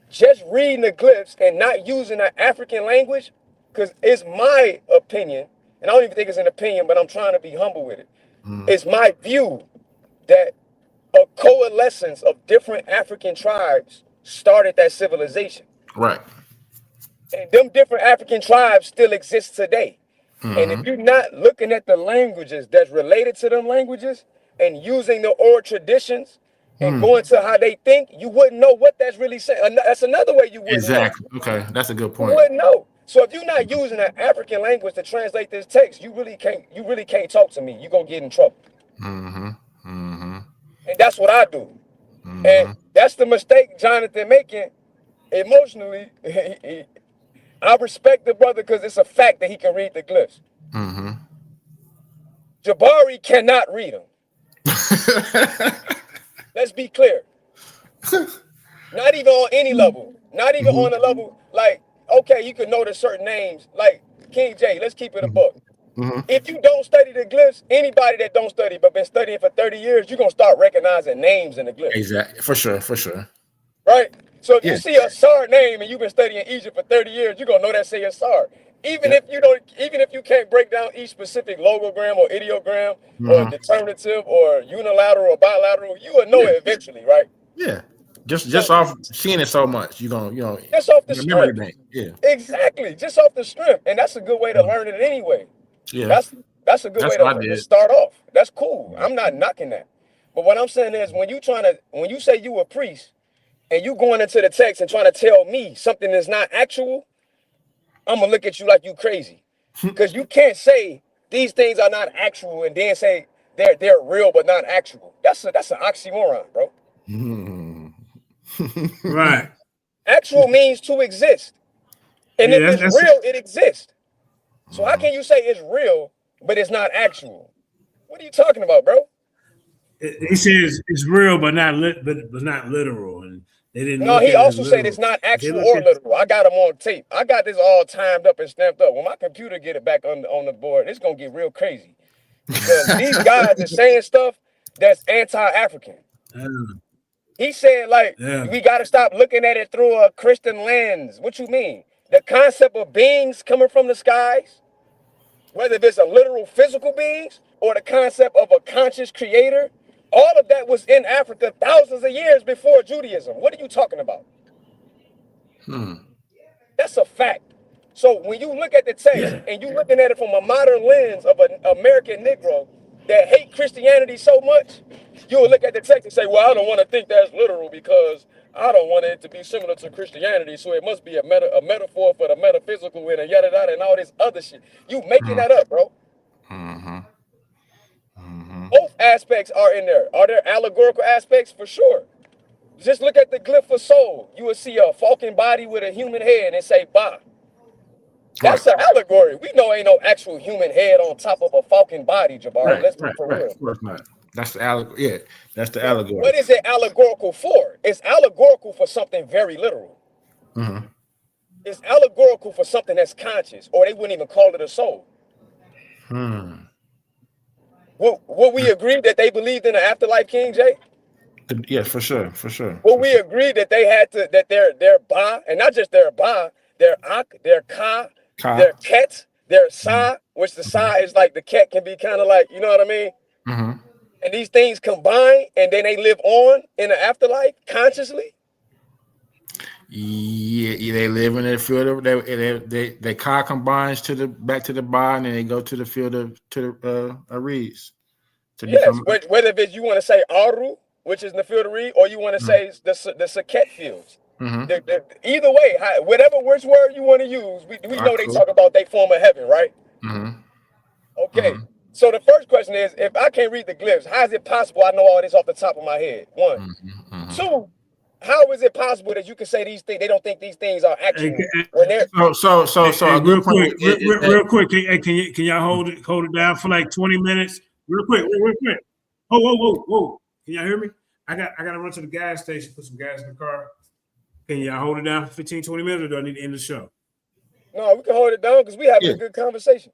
just reading the glyphs and not using an African language, because it's my opinion, and I don't even think it's an opinion, but I'm trying to be humble with it. Mm-hmm. It's my view that a coalescence of different African tribes started that civilization. Right. And them different African tribes still exist today. And if Mm-hmm. you're not looking at the languages that's related to them languages, and using the oral traditions and going to how they think, you wouldn't know what that's really saying. That's another way you wouldn't Exactly. know. Okay, that's a good You point. wouldn't know. So if you're not using an African language to translate this text, you really can't talk to me. You're gonna get in trouble. Mm-hmm. Mm-hmm. And that's what I do. Mm-hmm. And that's the mistake Jonathan making emotionally. I respect the brother because it's a fact that he can read the glyphs. Mm-hmm. Jabari cannot read them. Let's be clear. Not even on any level. Not even on a level like, okay, you can notice certain names like King J. Let's keep it a book. Mm-hmm. If you don't study the glyphs, anybody that don't study but been studying for 30 years, you're gonna start recognizing names in the glyphs. Exactly. For sure. For sure. Right? So if Yeah. you see a Sar name and you've been studying Egypt for 30 years, you're gonna know that say a Sar. Even if you can't break down each specific logogram or ideogram or determinative or unilateral or bilateral, you will know it eventually, right? Yeah. Just off seeing it so much, you're gonna just off the remember strength. everything. Yeah. Exactly. Just off the strength. And that's a good way to learn it anyway. Yeah. That's a good way to start off. That's cool. I'm not knocking that. But what I'm saying is when you say you a priest and you going into the text and trying to tell me something that's not actual, I'm gonna look at you like you crazy. Because you can't say these things are not actual and then say they're real but not actual. That's an oxymoron, bro. Right. Actual means to exist. And if it's real, it exists. So how can you say it's real, but it's not actual? What are you talking about, bro? He says it's real, but not literal. And they didn't. No, he also said it's not actual or literal. I got him on tape. I got this all timed up and stamped up. When my computer get it back on the board, it's gonna get real crazy. Because these guys are saying stuff that's anti-African. He said, we got to stop looking at it through a Christian lens. What you mean? The concept of beings coming from the skies, whether it's a literal physical beings or the concept of a conscious creator, all of that was in Africa thousands of years before Judaism. What are you talking about? That's a fact. So when you look at the text and you're looking at it from a modern lens of an American Negro that hate Christianity so much, you will look at the text and say, well, I don't want to think that's literal because I don't want it to be similar to Christianity, so it must be a metaphor for the metaphysical and a yada yada and all this other shit. You making that up, bro. Both aspects are in there. Are there allegorical aspects? For sure. Just look at the glyph for soul. You will see a falcon body with a human head and say, Ba. That's an allegory. We know ain't no actual human head on top of a falcon body, Jabari. Let's be for real. Of course not. That's the allegory. Yeah, that's the allegory. What is it allegorical for? It's allegorical for something very literal. It's allegorical for something that's conscious, or they wouldn't even call it a soul. Would we agree that they believed in the afterlife, King J? Yes, for sure, for sure. Would we agree that they had to, that their Ba, and not just their Ba, their Ak, their Ka, their Ket, their Sa, which the Sa is like the Ket can be kind of like, you know what I mean? And these things combine and then they live on in the afterlife consciously? Yeah, they live in the field of they Ka combines back to the Ba, and then they go to the field of reeds. Yes, whether it's you want to say Aru, which is the field of reed, or you want to say the Saket fields. Either way, which word you want to use, we know they talk about they form a heaven, right? Okay. So the first question is, if I can't read the glyphs, how is it possible I know all this off the top of my head? One. Two, how is it possible that you can say these things? They don't think these things are actual. Real quick. Can y'all hold it down for like 20 minutes? Real quick. Whoa. Can y'all hear me? I gotta run to the gas station, put some gas in the car. Can y'all hold it down for 15, 20 minutes, or do I need to end the show? No, we can hold it down because we having a good conversation.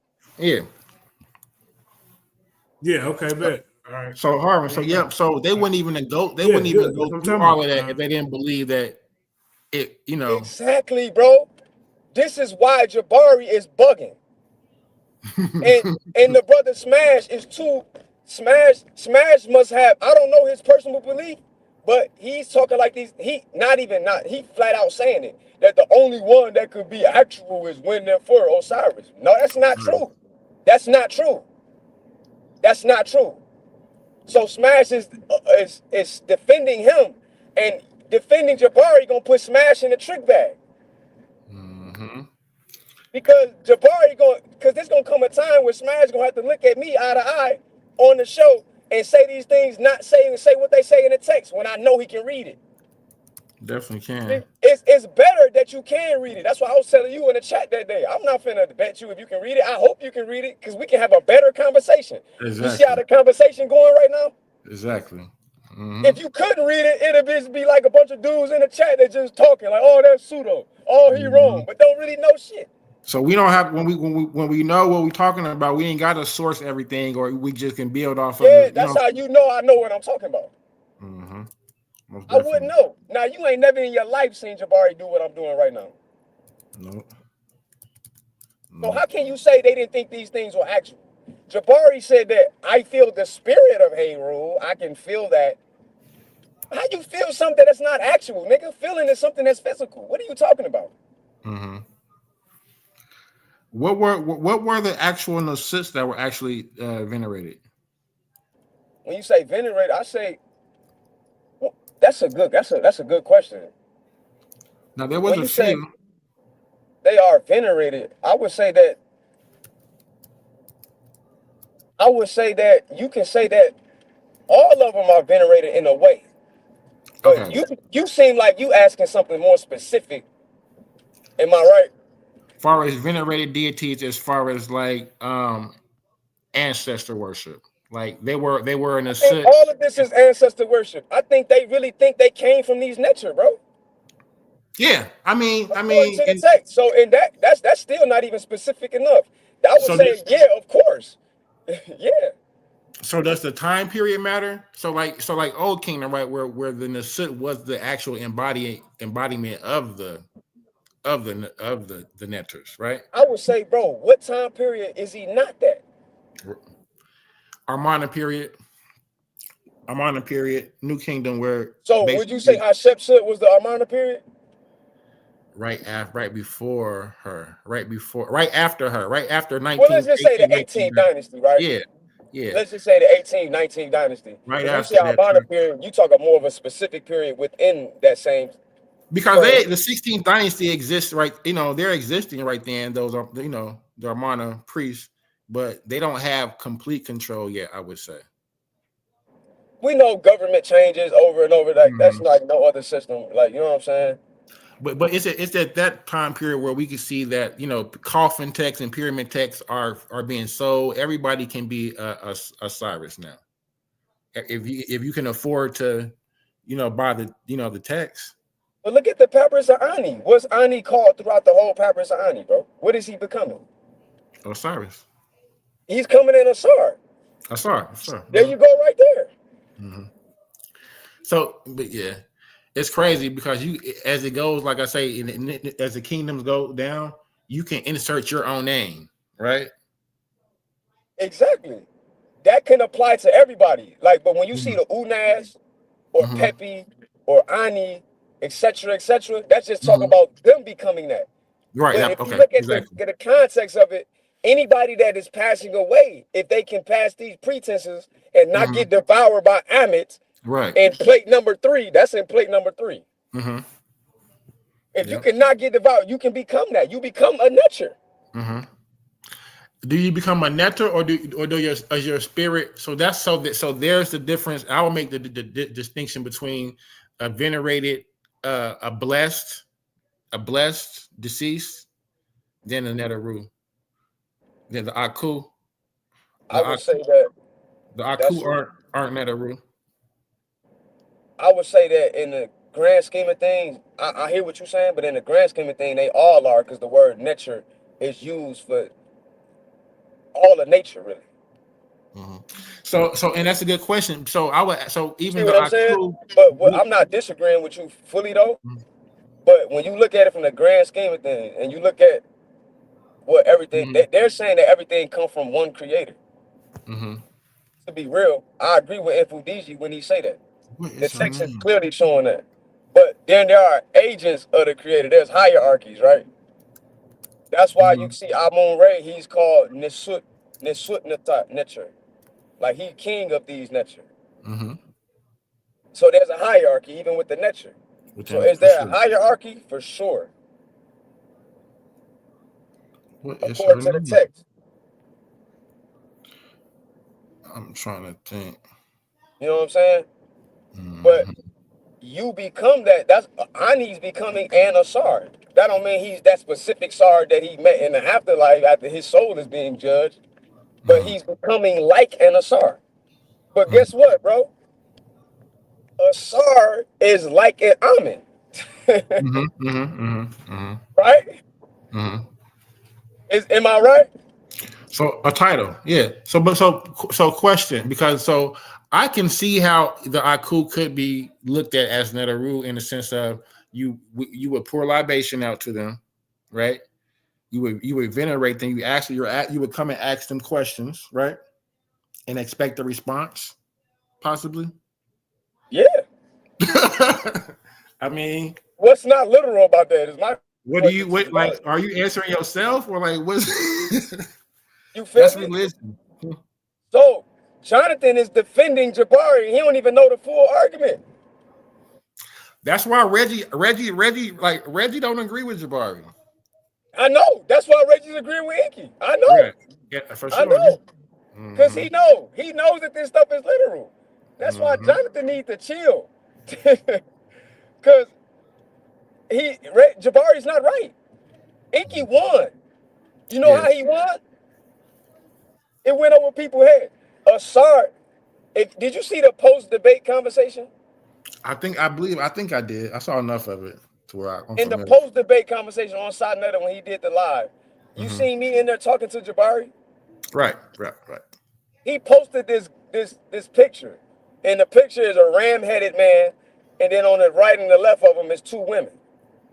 Yeah, okay, bet. All right. So Harvin, so they wouldn't even go. They wouldn't even go through all of that if they didn't believe that it. Exactly, bro. This is why Jabari is bugging, and the brother Smash is too. Smash must have. I don't know his personal belief, but he's talking like these. He flat out saying it that the only one that could be actual is when they're for Osiris. No, that's not true. That's not true. That's not true. So Smash is defending him, and defending Jabari gonna put Smash in the trick bag. Mm-hmm. Because because there's gonna come a time where Smash gonna have to look at me eye to eye on the show and say these things, not say what they say in the text when I know he can read it. Definitely can. It's better that you can read it. That's why I was telling you in the chat that day. I'm not finna bet you if you can read it. I hope you can read it because we can have a better conversation. Exactly. You see how the conversation going right now? Exactly. Mm-hmm. If you couldn't read it, it'd just be like a bunch of dudes in the chat that just talking like, "Oh, that's pseudo. Oh, he wrong," but don't really know shit. So we don't have when we know what we're talking about, we ain't got to source everything, or we just can build off of it. That's how you know I know what I'm talking about. Mm-hmm. I wouldn't know. Now you ain't never in your life seen Jabari do what I'm doing right now. Nope. So how can you say they didn't think these things were actual? Jabari said that I feel the spirit of Hey Rule. I can feel that. How you feel something that's not actual, nigga? Feeling is something that's physical. What are you talking about? Mm-hmm. What were the actual Nasits that were actually venerated? When you say venerated, I say that's a good question. Now there was a few. They are venerated. I would say that you can say that all of them are venerated in a way. But Okay. You seem like you asking something more specific. Am I right? As far as venerated deities, as far as like ancestor worship, like they were in a sense. All of this is ancestor worship. I think they really think they came from these Neter, bro. Yeah, I mean, to the text. So in that's still not even specific enough. I would say, yeah, of course, yeah. So does the time period matter? So like Old Kingdom, right, where the Nasit was the actual embodiment of the Neters, right? I would say, bro, what time period is he not that? Armana period, New Kingdom, where. So would you say Hatshepsut was the Armana period? Right before her, right after her, right after 19. Well, let's just say the 18th dynasty, right? Yeah. Let's just say the 18th, 19th dynasty. Right after after that Armana period, you talk about more of a specific period within that same. Because the 16th dynasty exists, right? You know, they're existing right then. Those are, you know, the Armana priests, but they don't have complete control yet, I would say. We know government changes over and over. Like that's like no other system. Like, you know what I'm saying? But it's at that time period where we can see that, you know, coffin texts and pyramid texts are being sold. Everybody can be a Cyrus now, if you can afford to, you know, buy the text. But look at the Papyrus of Ani. What's Ani called throughout the whole Papyrus of Ani, bro? What is he becoming? Osiris. He's coming in Asar. Asar. There you go, right there. Mm-hmm. So, but yeah, it's crazy because as it goes, like I say, as the kingdoms go down, you can insert your own name, right? Exactly. That can apply to everybody. Like, but when you see the Unas or Pepi or Ani, etc., that's just talking about them becoming that. Right. But if you look at the context of it, anybody that is passing away, if they can pass these pretenses and not get devoured by Amit, right? In plate number 3, that's in plate number 3. If you cannot get devoured, you can become that. You become a Neter. Do you become a Neter, or do your spirit? So there's the difference. I will make the distinction between a venerated, a blessed deceased, then a Neteru, then the Aku. I would say that the Aku aren't Neteru. I would say that in the grand scheme of things, I hear what you're saying, but in the grand scheme of things, they all are, because the word Neter is used for all of nature, really. So, and that's a good question. So even see what I'm saying? But I'm not disagreeing with you fully though. But when you look at it from the grand scheme of things, and you look at what everything, they're saying that everything comes from one creator. To be real, I agree with Infudigi when he say that. The text is clearly showing that. But then there are agents of the creator. There's hierarchies, right? That's why you see Amun Ray, he's called Neter. Like he king of these Neter. Mm-hmm. So there's a hierarchy even with the Neter. So is there a hierarchy? For sure. What is According to the text. I'm trying to think. You know what I'm saying? Mm-hmm. But you become that. That's Ani's becoming an Asar. That don't mean he's that specific Sar that he met in the afterlife after his soul is being judged. But he's becoming like an Asar. But guess what, bro? Asar is like an Amen. Right? Am I right? So a title, yeah. So question, because I can see how the Aku could be looked at as Netaru in the sense of you would pour libation out to them, right? You would venerate them. You would come and ask them questions, right? And expect a response, possibly. Yeah. I mean, what's not literal about that is my. Are you answering yourself or like what's? You feel That's me? religion. So Jonathan is defending Jabari. He don't even know the full argument. That's why Reggie don't agree with Jabari. I know. That's why Reggie's agreeing with Inky. I know. Yeah, for sure. I know. Because he knows that this stuff is literal. That's why Jonathan needs to chill. Because Jabari's not right. Inky won. You know how he won? It went over people's head. Asar, did you see the post-debate conversation? I think I did. I saw enough of it to where in the post-debate conversation on Side Netter when he did the live, you seen me in there talking to Jabari? Right. He posted this picture, and the picture is a ram-headed man, and then on the right and the left of him is two women.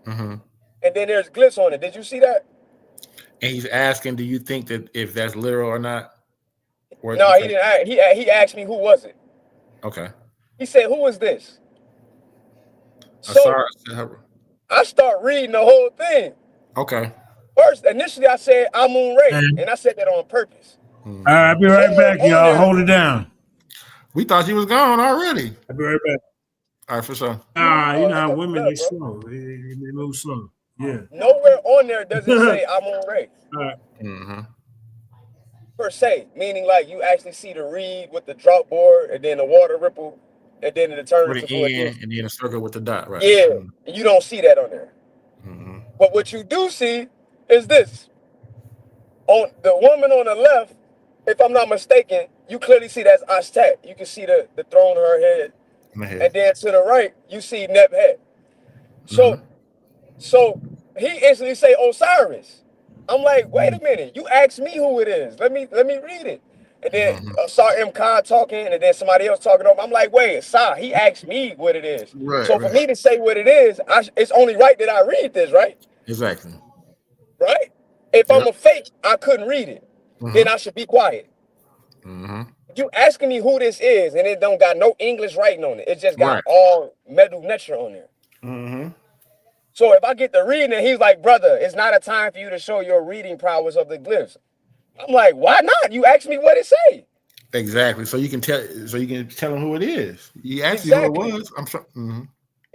And then there's glyphs on it. Did you see that? And he's asking, do you think that if that's literal or not? Or no, he didn't. He asked me who was it. Okay. He said, "Who is this?" So I start reading the whole thing. Okay. First, initially, I said Amun Ray, and I said that on purpose. All right, I'll be right back, y'all. Hold it down. We thought you was gone already. I'll be right back. All right, for sure. You know how women, they slow. They move slow. Yeah. Nowhere on there does it say Amun Ray. All right. Per se, meaning like you actually see the reed with the drop board and then the water ripple and then it turns into and then a circle with the dot, right? Yeah, you don't see that on there. But what you do see is this. On the woman on the left, if I'm not mistaken, you clearly see that's Ashtat. You can see the throne of her head. And then to the right, you see Neb head. So he instantly say Osiris. I'm like, wait a minute, you asked me who it is. Let me read it. And then I saw M. Khan talking, and then somebody else talking over. I'm like, wait, he asked me what it is. So for me to say what it is, it's only right that I read this, right? Exactly. Right? If I'm a fake, I couldn't read it. Then I should be quiet. You asking me who this is, and it don't got no English writing on it. It just got all Medu Neter on there. So if I get to reading it, he's like, brother, it's not a time for you to show your reading prowess of the glyphs. I'm like, why not? You asked me what it say. Exactly. So you can tell him who it is. He asked you who it was. I'm sure.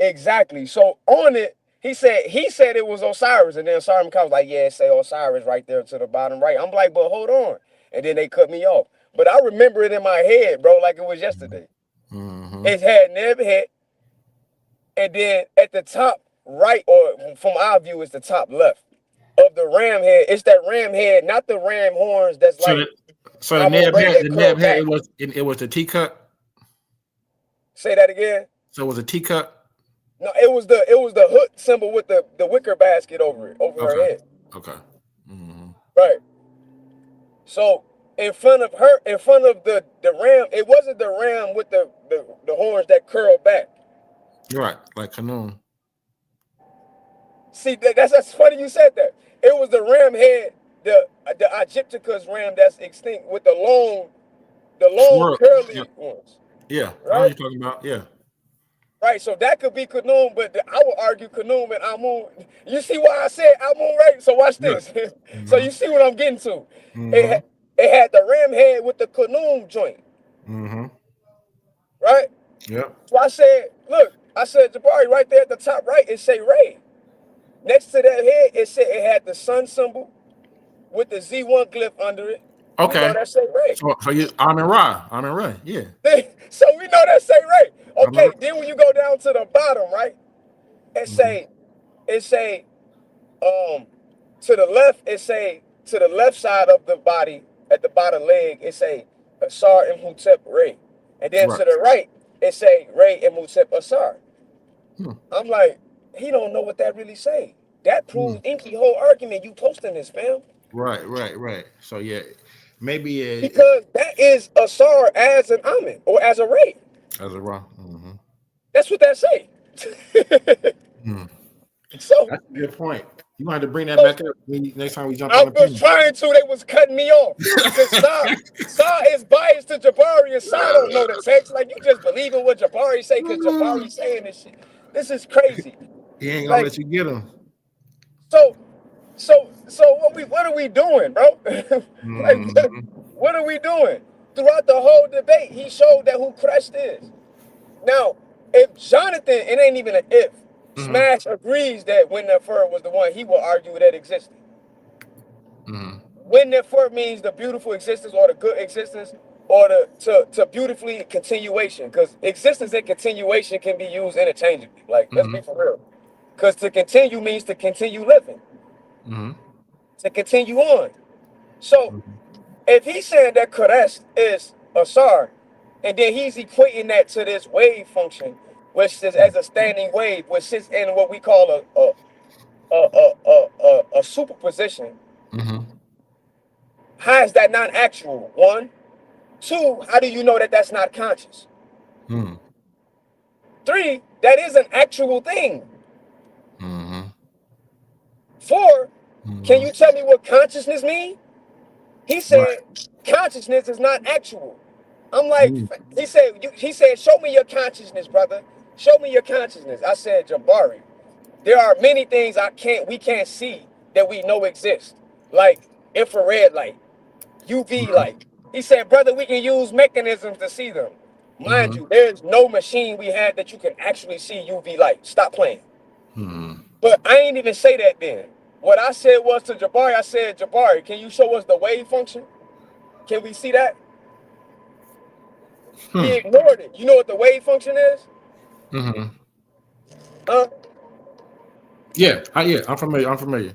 Exactly. So on it, he said it was Osiris, and then Osiris was like, yeah, it say Osiris right there to the bottom right. I'm like, but hold on. And then they cut me off. But I remember it in my head, bro, like it was yesterday. It had Neb head, and then at the top right, or from our view, it's the top left of the ram head. It's that ram head, not the ram horns. That's like the Neb head. It was the teacup. Say that again. So it was a teacup. No, it was the hood symbol with the wicker basket over her head. Okay. Right. So in front of the ram, it wasn't the ram with the horns that curl back. Right, like Kanun. See, that's funny you said that. It was the ram head, the Egypticus ram that's extinct with the long curly ones. Yeah, right? I know what you're talking about. Yeah. Right, so that could be Kanun, but I would argue Kanun and Amun. You see why I said Amun, right? So watch this. So you see what I'm getting to. It had the ram head with the Kanun joint. Right? right? Yep. So I said, look, Jabari, right there at the top right, it say Ray. Next to that head, it had the sun symbol with the Z1 glyph under it. We know Okay. that say Ray. So you Amen Ra, yeah. So we know that say Ray. Okay, Amen. then when you go down to the bottom, right, it say to the left, to the left side of the body, at the bottom leg, it say Asar Imhotep Ray. And then Right. to the right, it say Ray Imhotep Asar. Hmm. I'm like, he don't know what that really say. That proves Inky whole argument you posting this, fam. Right. So yeah, maybe Because that is Asar as an Amen or as a Ray. as a Ra. Mm-hmm. That's what that say. So that's a good point. You might have to bring that back up next time we jump I on the was panel. trying to, they was cutting me off. Because Sa is biased to Jabari, and Sa don't know the text. Like, you just believe in what Jabari say because Jabari saying this shit. This is crazy. He ain't gonna Like, let you get him. So what are we doing, bro? Like, what are we doing? Throughout the whole debate, he showed that who Christ is. Now, if Jonathan, it ain't even an if, Smash agrees that when Nefer was the one, he will argue that existed. When Nefer means the beautiful existence or the good existence or to beautifully continuation, because existence and continuation can be used interchangeably. Like, let's be for real. Because to continue means to continue living. To continue on. So if he's saying that Kodesh is Asar, and then he's equating that to this wave function, which is as a standing wave, which sits in what we call a superposition. How is that not actual? One. Two, how do you know that that's not conscious? Three, that is an actual thing. Four, can you tell me what consciousness means? He said consciousness is not actual. I'm like, he said, show me your consciousness, brother. Show me your consciousness. I said, Jabari, there are many things we can't see that we know exist, like infrared light, UV light. He said, brother, we can use mechanisms to see them. Mind you, there's no machine we had that you can actually see UV light. Stop playing. But I ain't even say that then. What I said was to Jabari, I said, Jabari, can you show us the wave function? Can we see that? He ignored it. You know what the wave function is? Huh? Yeah, I'm familiar.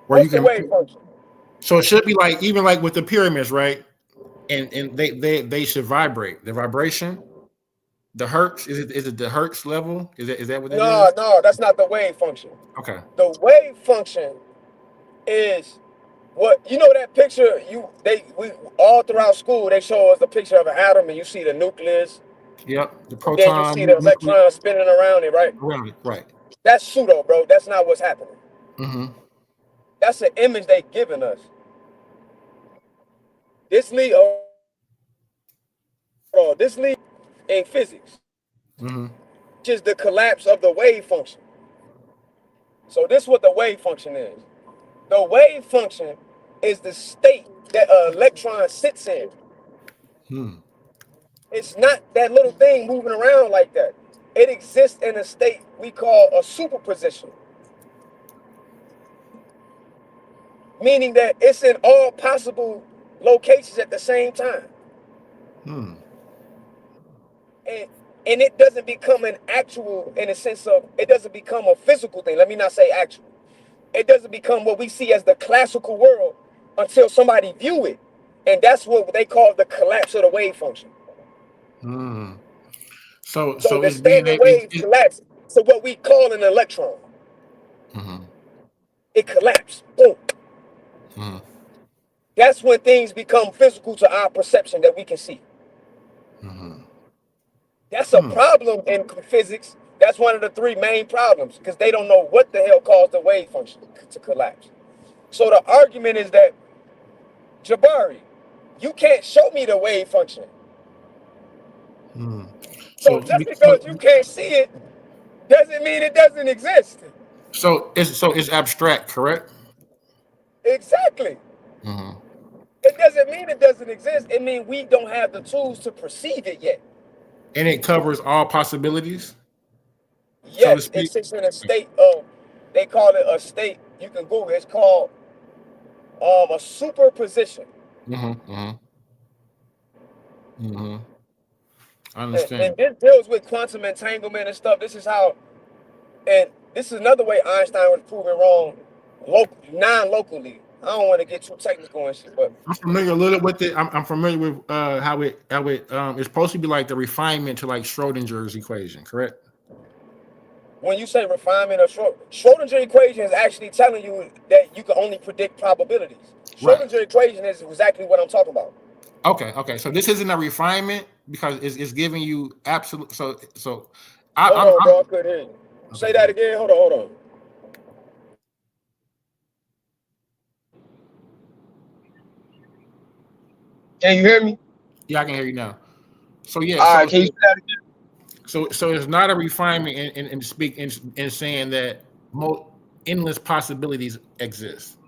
Where What's the wave function? So it should be like even like with the pyramids, right? And they should vibrate. The vibration, the hertz, is it the hertz level? Is that what it is? No, that's not the wave function. Okay. The wave function is what you know that picture we all throughout school they show us the picture of an atom and you see the nucleus. Yep. The Then you see the electron spinning around it, right? Around it, right. That's pseudo, bro. That's not what's happening. That's an image they giving us. This lead in physics, which is the collapse of the wave function. So this is what the wave function is. The wave function is the state that an electron sits in. It's not that little thing moving around like that. It exists in a state we call a superposition. Meaning that it's in all possible locations at the same time. And it doesn't become an actual in the sense of, it doesn't become a physical thing. Let me not say actual. It doesn't become what we see as the classical world until somebody view it. And that's what they call the collapse of the wave function. So the standing wave collapse to what we call an electron. It collapsed. Boom. That's when things become physical to our perception that we can see. That's a problem in physics. That's one of the three main problems because they don't know what the hell caused the wave function to collapse. So the argument is that, Jabari, you can't show me the wave function. So just because you can't see it doesn't mean it doesn't exist. So it's abstract, correct? Exactly. It doesn't mean it doesn't exist. It means we don't have the tools to perceive it yet. And it covers all possibilities. Yes, it sits in a state of, they call it a state, you can Google, it's called a superposition. I understand. And this deals with quantum entanglement and stuff. This is how, and this is another way Einstein was proven wrong, non-locally. I don't want to get too technical and shit, but I'm familiar a little with it. I'm familiar with how it it's supposed to be like the refinement to like Schrodinger's equation, correct? When you say refinement of Schrodinger equation is actually telling you that you can only predict probabilities. Schrodinger equation is exactly what I'm talking about. Okay. So this isn't a refinement because it's giving you absolute. So hold on, bro. I couldn't hear you. Say that again. Hold on. Can you hear me? Yeah, I can hear you now. So yeah. All right. Can you say that again? So it's not a refinement in saying that endless possibilities exist,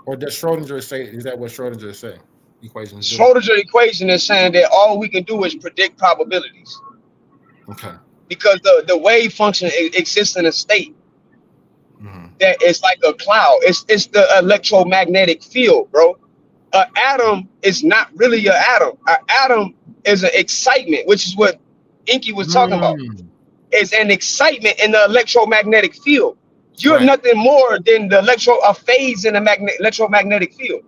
or does Schrodinger say? Is that what Schrodinger is saying? Schrodinger equation is saying that all we can do is predict probabilities. Okay. Because the wave function exists in a state that is like a cloud. It's the electromagnetic field, bro. An atom is not really an atom. An atom is an excitement, which is what Inky was talking about. It's an excitement in the electromagnetic field. You're nothing more than a phase in the electromagnetic field.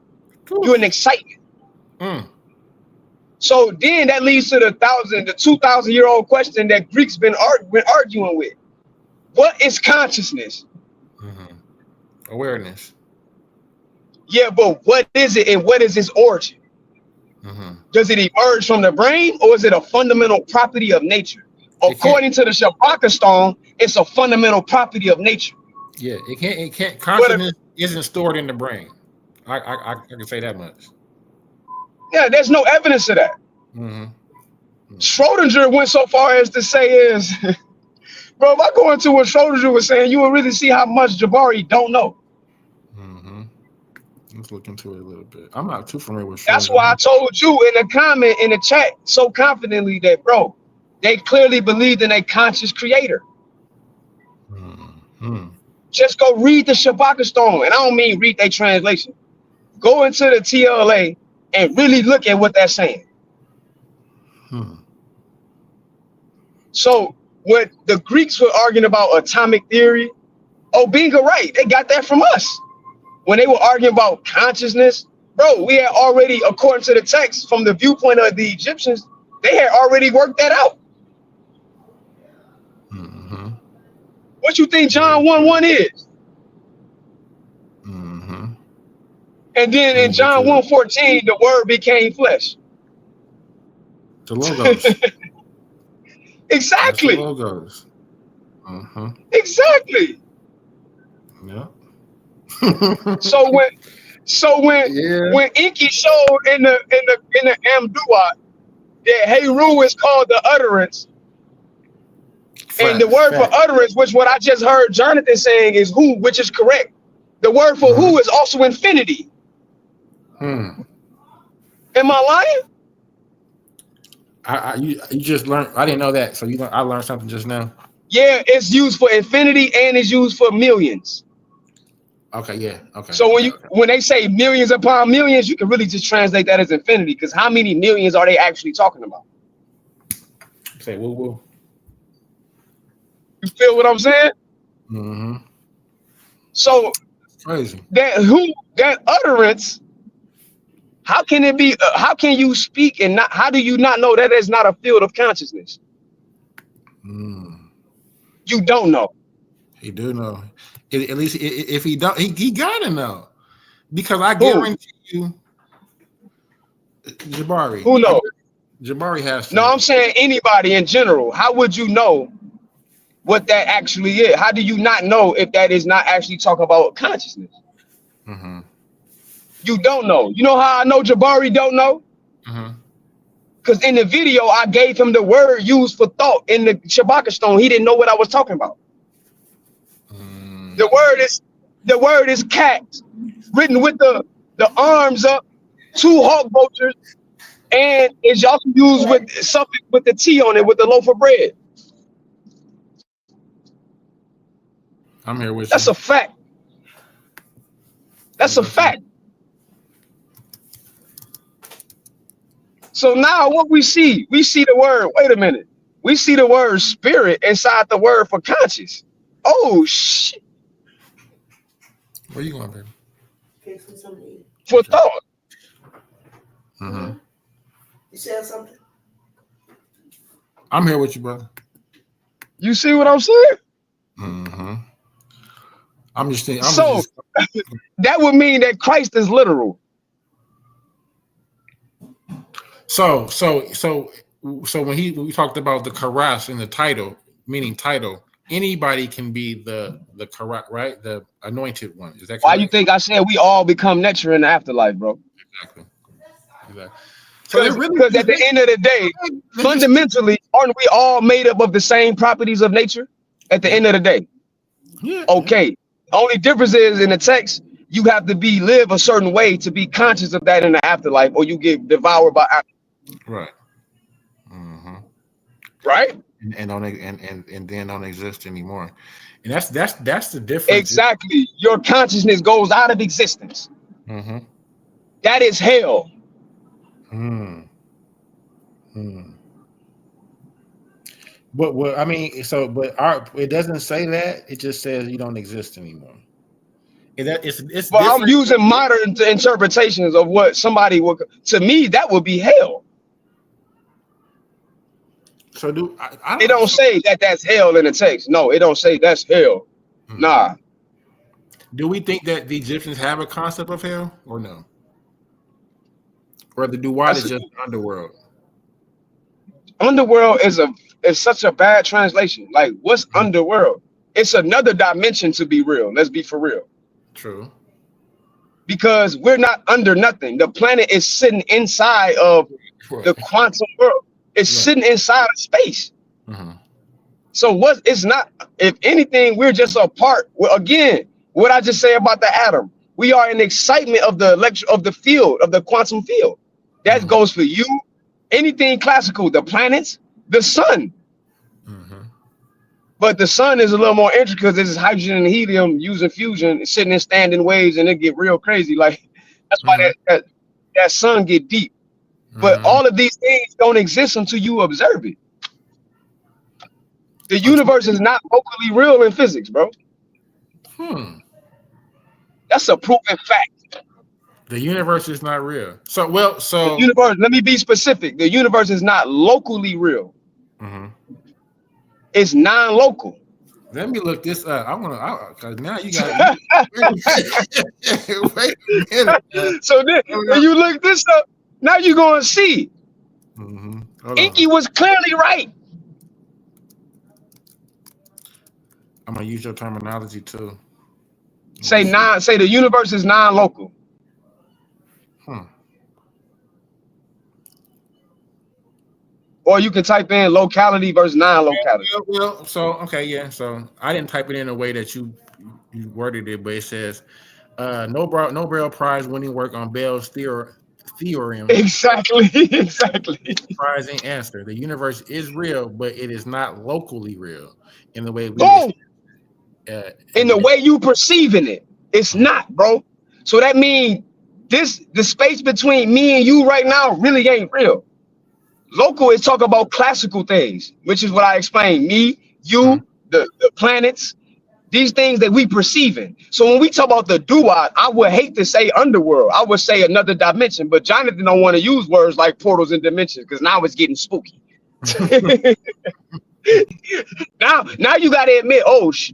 You're an excitement. So then that leads to the 2,000-year-old question that Greeks been arguing with. What is consciousness? Awareness. Yeah, but what is it and what is its origin? Does it emerge from the brain or is it a fundamental property of nature? According to the Shabaka stone, it's a fundamental property of nature. Yeah, it can't. Consciousness isn't stored in the brain. I can say that much. Yeah, there's no evidence of that. Schrodinger went so far as to say bro, if I go into what Schrodinger was saying, you will really see how much Jabari don't know. Let's look into it a little bit. I'm not too familiar with Schrodinger. That's why I told you in the comment in the chat so confidently that, bro, they clearly believed in a conscious creator. Just go read the Shabaka stone. And I don't mean read their translation. Go into the TLA and really look at what they're saying. So when the Greeks were arguing about atomic theory, Binga right, they got that from us. When they were arguing about consciousness, bro, we had already, according to the text, from the viewpoint of the Egyptians, they had already worked that out. What you think John 1:1 is? And then in John 1:14, the word became flesh. The logos. Exactly. That's the logos. Exactly. Yeah. So when Inky showed in the Amduat that Heru is called the utterance, and the word for utterance, which what I just heard Jonathan saying is who, which is correct. The word for who is also infinity. Am I lying? You just learned. I didn't know that. So I learned something just now. Yeah, it's used for infinity and it's used for millions. Okay, yeah, okay. So when they say millions upon millions, you can really just translate that as infinity, because how many millions are they actually talking about? Say woo. You feel what I'm saying? So crazy. That utterance, how can it be? How can you speak and not? How do you not know that is not a field of consciousness? You don't know. He do know. At least if he don't, he gotta know, because I guarantee you, Jabari. Who knows? Jabari has to. No, I'm saying anybody in general. How would you know what that actually is? How do you not know if that is not actually talking about consciousness? You don't know. You know how I know Jabari don't know? Because in the video, I gave him the word used for thought in the Shabaka stone. He didn't know what I was talking about. The word is cat, written with the arms up, two hawk vultures, And it's also used with something with the T on it with the loaf of bread. I'm here with That's you. a fact. That's a fact. So now what we see the word, wait a minute. We see the word spirit inside the word for conscious. Oh shit. Where you going, baby? For thought. Mm-hmm. You said something? I'm here with you, brother. You see what I'm saying? Mm-hmm. I'm just thinking. That would mean that Christ is literal. So when we talked about the karas in the title, meaning title, anybody can be the karat, right? The anointed one. Is that correct? Why you think I said we all become Neter in the afterlife, bro? Exactly. So because at the end of the day, fundamentally, aren't we all made up of the same properties of nature? At the end of the day, yeah. Okay. Only difference is in the text, you have to live a certain way to be conscious of that in the afterlife, or you get devoured by. Right. Mm-hmm. Right. And then don't exist anymore. And that's the difference. Exactly. Your consciousness goes out of existence. Mm-hmm. That is hell. But I mean, it doesn't say that. It just says you don't exist anymore. It's But different. I'm using modern interpretations of what somebody would. To me, that would be hell. So it don't say that that's hell in the text. No, it don't say that's hell. Mm-hmm. Nah. Do we think that the Egyptians have a concept of hell or no? Or the Duwat is just underworld? Underworld is such a bad translation. Like, what's underworld? It's another dimension to be real. Let's be for real. True. Because we're not under nothing. The planet is sitting inside of the quantum world. It's sitting inside of space. Mm-hmm. So it's not, if anything, we're just a part. Well, again, what I just say about the atom, we are in excitement of the field, of the quantum field. That goes for you, anything classical, the planets, the sun. Mm-hmm. But the sun is a little more intricate because this is hydrogen and helium using fusion, sitting in standing waves, and it get real crazy. Like, that's why that sun get deep. But all of these things don't exist until you observe it. The universe is not locally real in physics, bro. That's a proven fact. The universe is not real. The universe, let me be specific. The universe is not locally real. Mm-hmm. It's non-local. Let me look this up. Because now you got wait a minute. So then, when you look this up, now you're going to see. Inky was clearly right. I'm going to use your terminology too. Say the universe is non-local. Or you can type in locality versus non-locality. So I didn't type it in a way that you worded it, but it says Nobel Prize winning work on Bell's theorem. Exactly. Surprising answer. The universe is real, but it is not locally real in the way in the way you perceiving it. It's not, bro. So that means the space between me and you right now really ain't real. Local is talk about classical things, which is what I explained. Me, you, the planets, these things that we perceiving. So when we talk about the duat, I would hate to say underworld. I would say another dimension, but Jonathan don't want to use words like portals and dimensions because now it's getting spooky. Now you got to admit,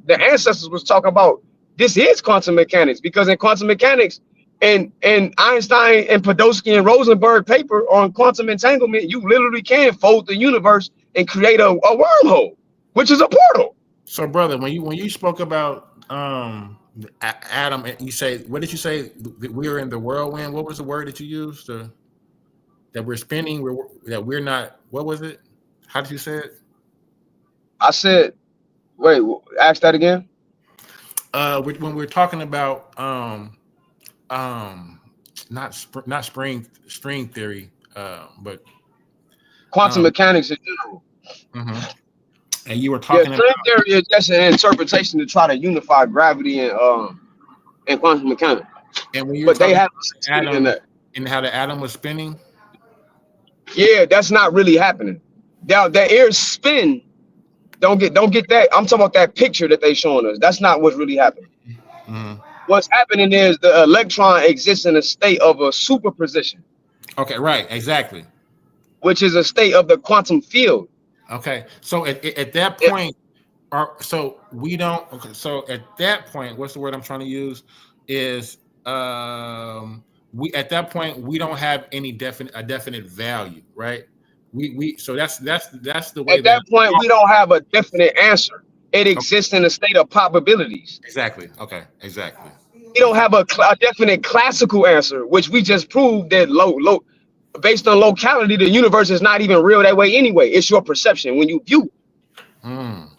the ancestors was talking about this is quantum mechanics, because in quantum mechanics and Einstein and Podolsky and Rosenberg paper on quantum entanglement, you literally can fold the universe and create a wormhole, which is a portal. So, brother, when you spoke about Adam, you say, what did you say? We're in the whirlwind. What was the word that you used? That we're spinning. That we're not. What was it? How did you say it? I said, wait, ask that again. When we're talking about not string theory. But quantum mechanics in general. And you were talking about string theory is just an interpretation to try to unify gravity and quantum mechanics. And when you But they talking have about in atom that. and how the atom was spinning. Yeah, that's not really happening. Now the air spin. Don't get that. I'm talking about that picture that they showing us. That's not what's really happening. What's happening is the electron exists in a state of a superposition. Okay, right, exactly. Which is a state of the quantum field. Okay, so at that point, so we don't. Okay, so at that point, what's the word I'm trying to use? Is we at that point we don't have any definite value, right? So that's the way. At that point, we don't have a definite answer. It exists in a state of probabilities. Exactly. Okay. Exactly. We don't have a definite classical answer, which we just proved that based on locality, the universe is not even real that way anyway. It's your perception when you view it.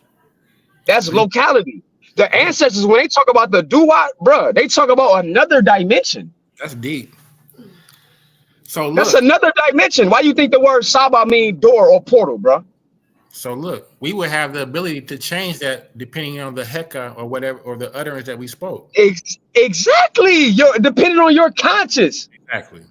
That's locality. The ancestors, when they talk about the doo-wop, bruh, they talk about another dimension. That's deep. So look, that's another dimension. Why you think the word Saba mean door or portal, bruh? So look, we would have the ability to change that depending on the heka or whatever, or the utterance that we spoke. Exactly. Depending on your conscience. Exactly.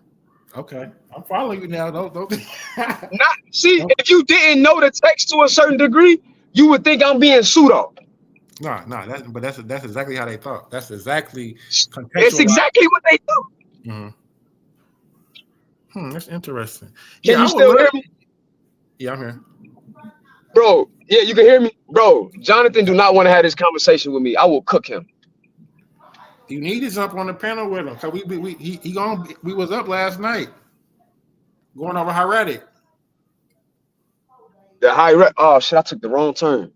Okay, I'm following you now. Don't. If you didn't know the text to a certain degree, you would think I'm being pseudo. No, that's exactly how they thought. That's exactly. It's exactly what they do. That's interesting. Can you still hear me? Yeah, I'm here. Bro, yeah, you can hear me? Bro, Jonathan do not want to have this conversation with me. I will cook him. You need to jump on the panel with him. Cause we was up last night going over hieratic. Oh shit, I took the wrong turn.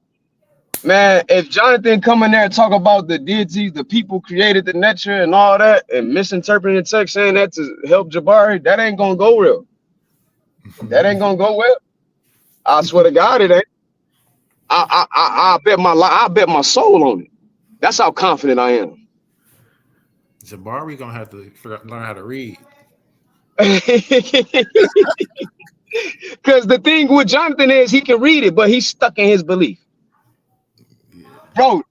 Man, if Jonathan come in there and talk about the deities, the people created the nature and all that, and misinterpreting the text saying that to help Jabari, that ain't gonna go real. That ain't gonna go well. I swear to God, it ain't. I bet my soul on it. That's how confident I am. Jabari gonna have to learn how to read. Because the thing with Jonathan is he can read it, but he's stuck in his belief. Bro,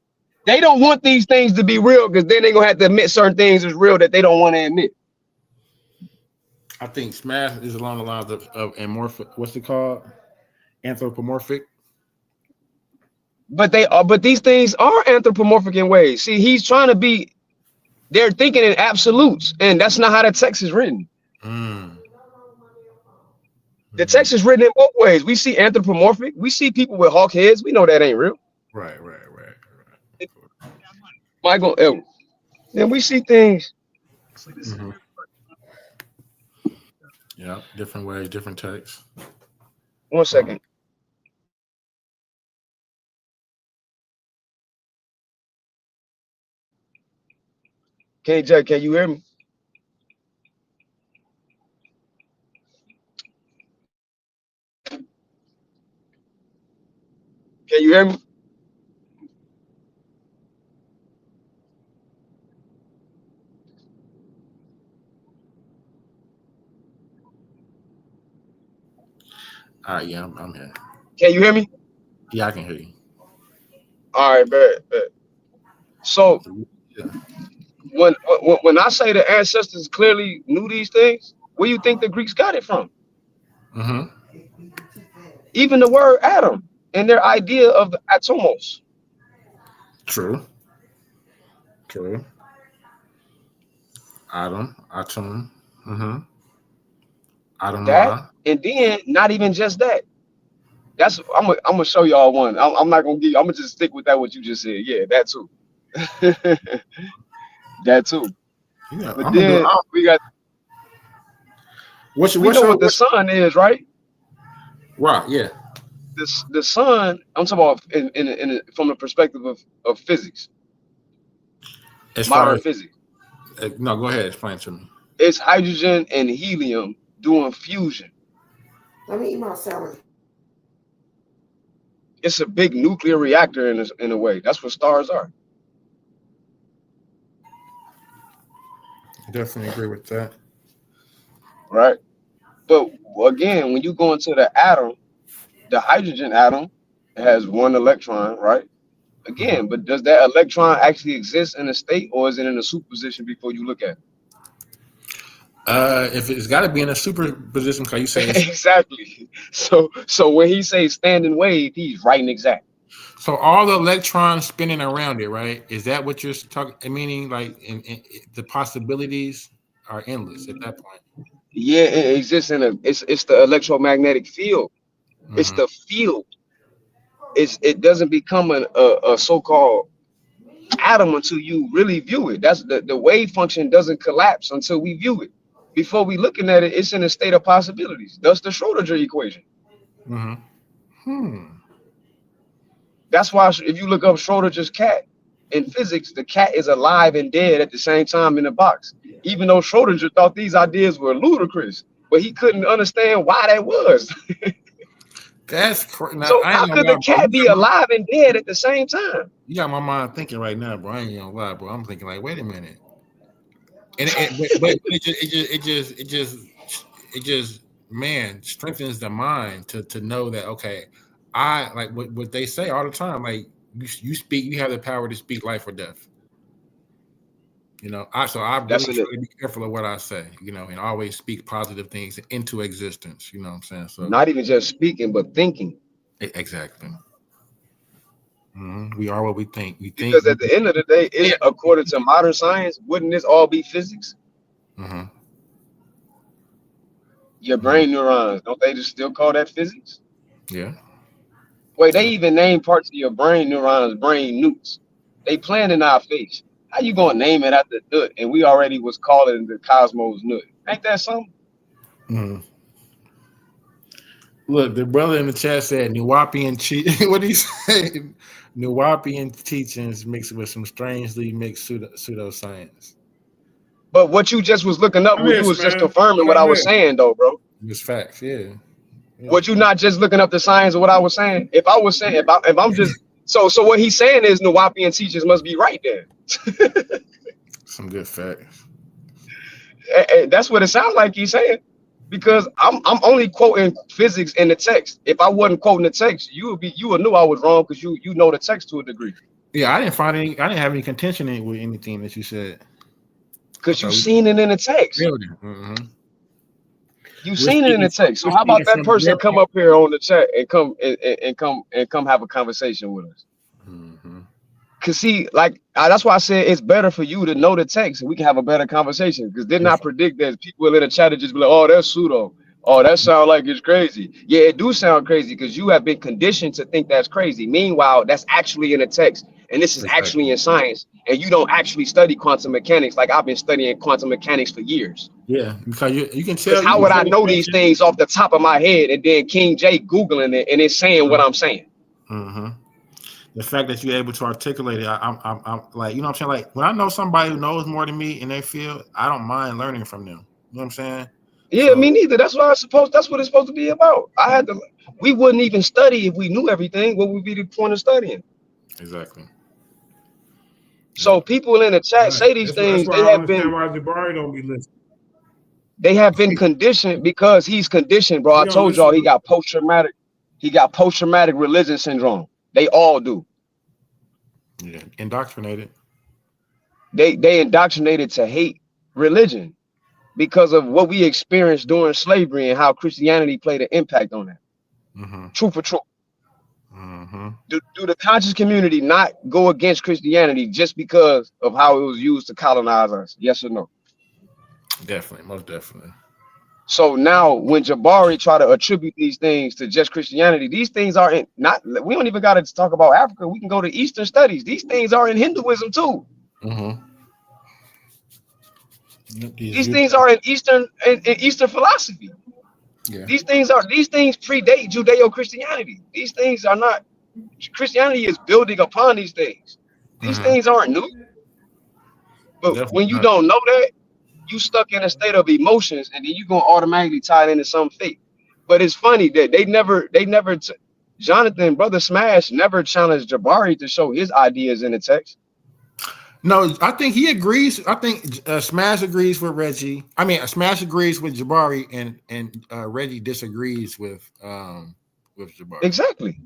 they don't want these things to be real because then they're gonna have to admit certain things is real that they don't want to admit. I think Smash is along the lines of amorphic. What's it called? Anthropomorphic. But these things are anthropomorphic in ways. See, he's trying to be. They're thinking in absolutes, and that's not how the text is written. The text is written in both ways. We see anthropomorphic. We see people with hawk heads. We know that ain't real. Right. Michael L. Then we see things. Yeah, different ways, different texts. 1 second. KJ, can you hear me? Can you hear me? Yeah, I'm here. Can you hear me? Yeah, I can hear you. All right, bet. So when I say the ancestors clearly knew these things, where do you think the Greeks got it from? Even the word atom and their idea of the atomos. True. Atom. That, and then not even just that. That's I'm gonna show y'all one. I'm not gonna give. I'm gonna just stick with that. What you just said. Yeah, that too. That too. Yeah, but then we got. We know what the sun is, right? Right. Yeah. The sun. I'm talking about from the perspective of physics. Modern physics. No, go ahead. Explain to me. It's hydrogen and helium doing fusion. Let me eat my salad. It's a big nuclear reactor in a way. That's what stars are. Definitely agree with that. Right. But again, when you go into the atom, the hydrogen atom has one electron, right? Again, but does that electron actually exist in a state, or is it in a superposition before you look at it? If it's got to be in a superposition, because you say Exactly. So when he says standing wave, he's right and exact. so. All the electrons spinning around it, right? Is that what you're talking? Meaning, like, in the possibilities are endless at that point. Yeah, it exists in it's the electromagnetic field. It's the field. It doesn't become a so-called atom until you really view it. That's the wave function doesn't collapse until we view it. Before we looking at it, it's in a state of possibilities. That's the Schrodinger equation. That's why if you look up Schrodinger's cat in physics, the cat is alive and dead at the same time in a box. Even though Schrodinger thought these ideas were ludicrous, but he couldn't understand why that was. That's crazy. So how could the cat be alive and dead at the same time? You got my mind thinking right now, bro. I ain't gonna lie, bro. I'm thinking like, wait a minute. And it just man strengthens the mind to know that, okay, I like what they say all the time. Like you speak, you have the power to speak life or death. You know, I really try to be careful of what I say, you know, and always speak positive things into existence. You know what I'm saying? So not even just speaking, but thinking. Exactly. We are what we think. Because at the end of the day, according to modern science, wouldn't this all be physics? Your brain neurons, don't they just still call that physics? Yeah. Wait, they even name parts of your brain neurons brain newts. They playing in our face. How you gonna name it after nut? And we already was calling the cosmos nut. Ain't that something? Look, the brother in the chat said Nuwapian what did he say? Nuwapian teachings mixed with some strangely mixed pseudoscience. But what you just was looking up, you was just confirming what I was saying, though, bro. It's facts, yeah. What you not just looking up the science of what I was saying? If I was saying, if I'm just so what he's saying is Nuwapian teachers must be right there. Some good facts. That's what it sounds like he's saying, because I'm only quoting physics in the text. If I wasn't quoting the text, you would know I was wrong, because you know the text to a degree. Yeah, I didn't have any contention with anything that you said. Because you've seen it in the text. You've seen it in the text. So how about that person come up here on the chat and come have a conversation with us? Cause see, like that's why I said it's better for you to know the text, and we can have a better conversation. Because then I predict that people in the chat will just be like, "Oh, that's pseudo. Oh, that sounds like it's crazy." Yeah, it do sound crazy because you have been conditioned to think that's crazy. Meanwhile, that's actually in the text, and this is actually in science. And you don't actually study quantum mechanics like I've been studying quantum mechanics for years. Yeah, because you can tell. How would I know these things off the top of my head, and then King J Googling it and it's saying what I'm saying? The fact that you're able to articulate it, I'm like, you know what I'm saying? Like when I know somebody who knows more than me in their field, I don't mind learning from them. You know what I'm saying? Yeah, me neither. That's what that's what it's supposed to be about. We wouldn't even study if we knew everything. What would be the point of studying? Exactly. So people in the chat say these things. They have been. Why Jabari don't be listening. They have been conditioned because he's conditioned, bro. I told y'all he got post-traumatic. He got post-traumatic religion syndrome. They all do. Yeah, indoctrinated. They indoctrinated to hate religion because of what we experienced during slavery and how Christianity played an impact on that. True for true. Do the conscious community not go against Christianity just because of how it was used to colonize us? Yes or no? Definitely, most definitely. So now when Jabari try to attribute these things to just Christianity, these things are not, we don't even got to talk about Africa. We can go to Eastern studies. These things are in Hinduism too. These things are in Eastern philosophy. Yeah. These things predate Judeo-Christianity. These things are not, Christianity is building upon these things. These things aren't new. But Definitely when you not. don't know that, you stuck in a state of emotions, and then you're gonna automatically tie it into some fake. But it's funny that they never Jonathan, Brother Smash, never challenged Jabari to show his ideas in the text. No, I think he agrees. I think Smash agrees with Reggie. I mean, Smash agrees with Jabari, and Reggie disagrees with Jabari. Exactly.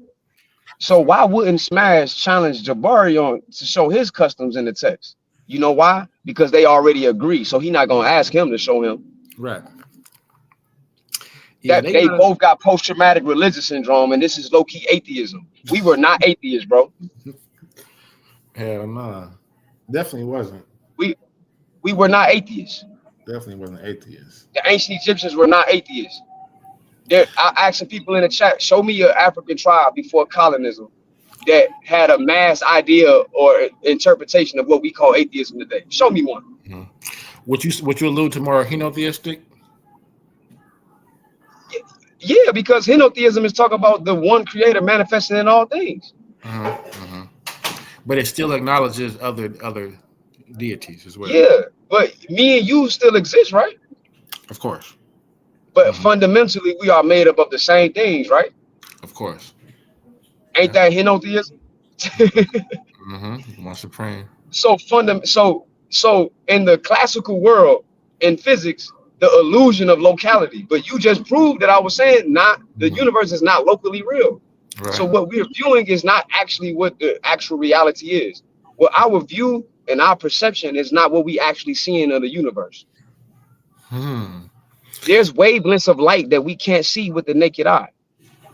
So why wouldn't Smash challenge Jabari on to show his customs in the text? You know why? Because they already agree. So he's not gonna ask him to show him. Right. Yeah, That they both got post-traumatic religious syndrome, and this is low-key atheism. We were not atheists, bro. Hell no. Definitely wasn't. We were not atheists. Definitely wasn't atheists. The ancient Egyptians were not atheists. I asking people in the chat, show me an African tribe before colonism that had a mass idea or interpretation of what we call atheism today. Show me one. Mm-hmm. What you allude to more henotheistic? Yeah, because henotheism is talking about the one creator manifesting in all things. Mm-hmm. Mm-hmm. But it still acknowledges other deities as well. Yeah, but me and you still exist, right? Of course. But fundamentally, we are made up of the same things, right? Of course. Ain't that henotheism? One supreme. So in the classical world, in physics, the illusion of locality. But you just proved that I was saying the universe is not locally real. Right. So what we're viewing is not actually what the actual reality is. What our view and our perception is not what we actually seeing of the universe. There's wavelengths of light that we can't see with the naked eye.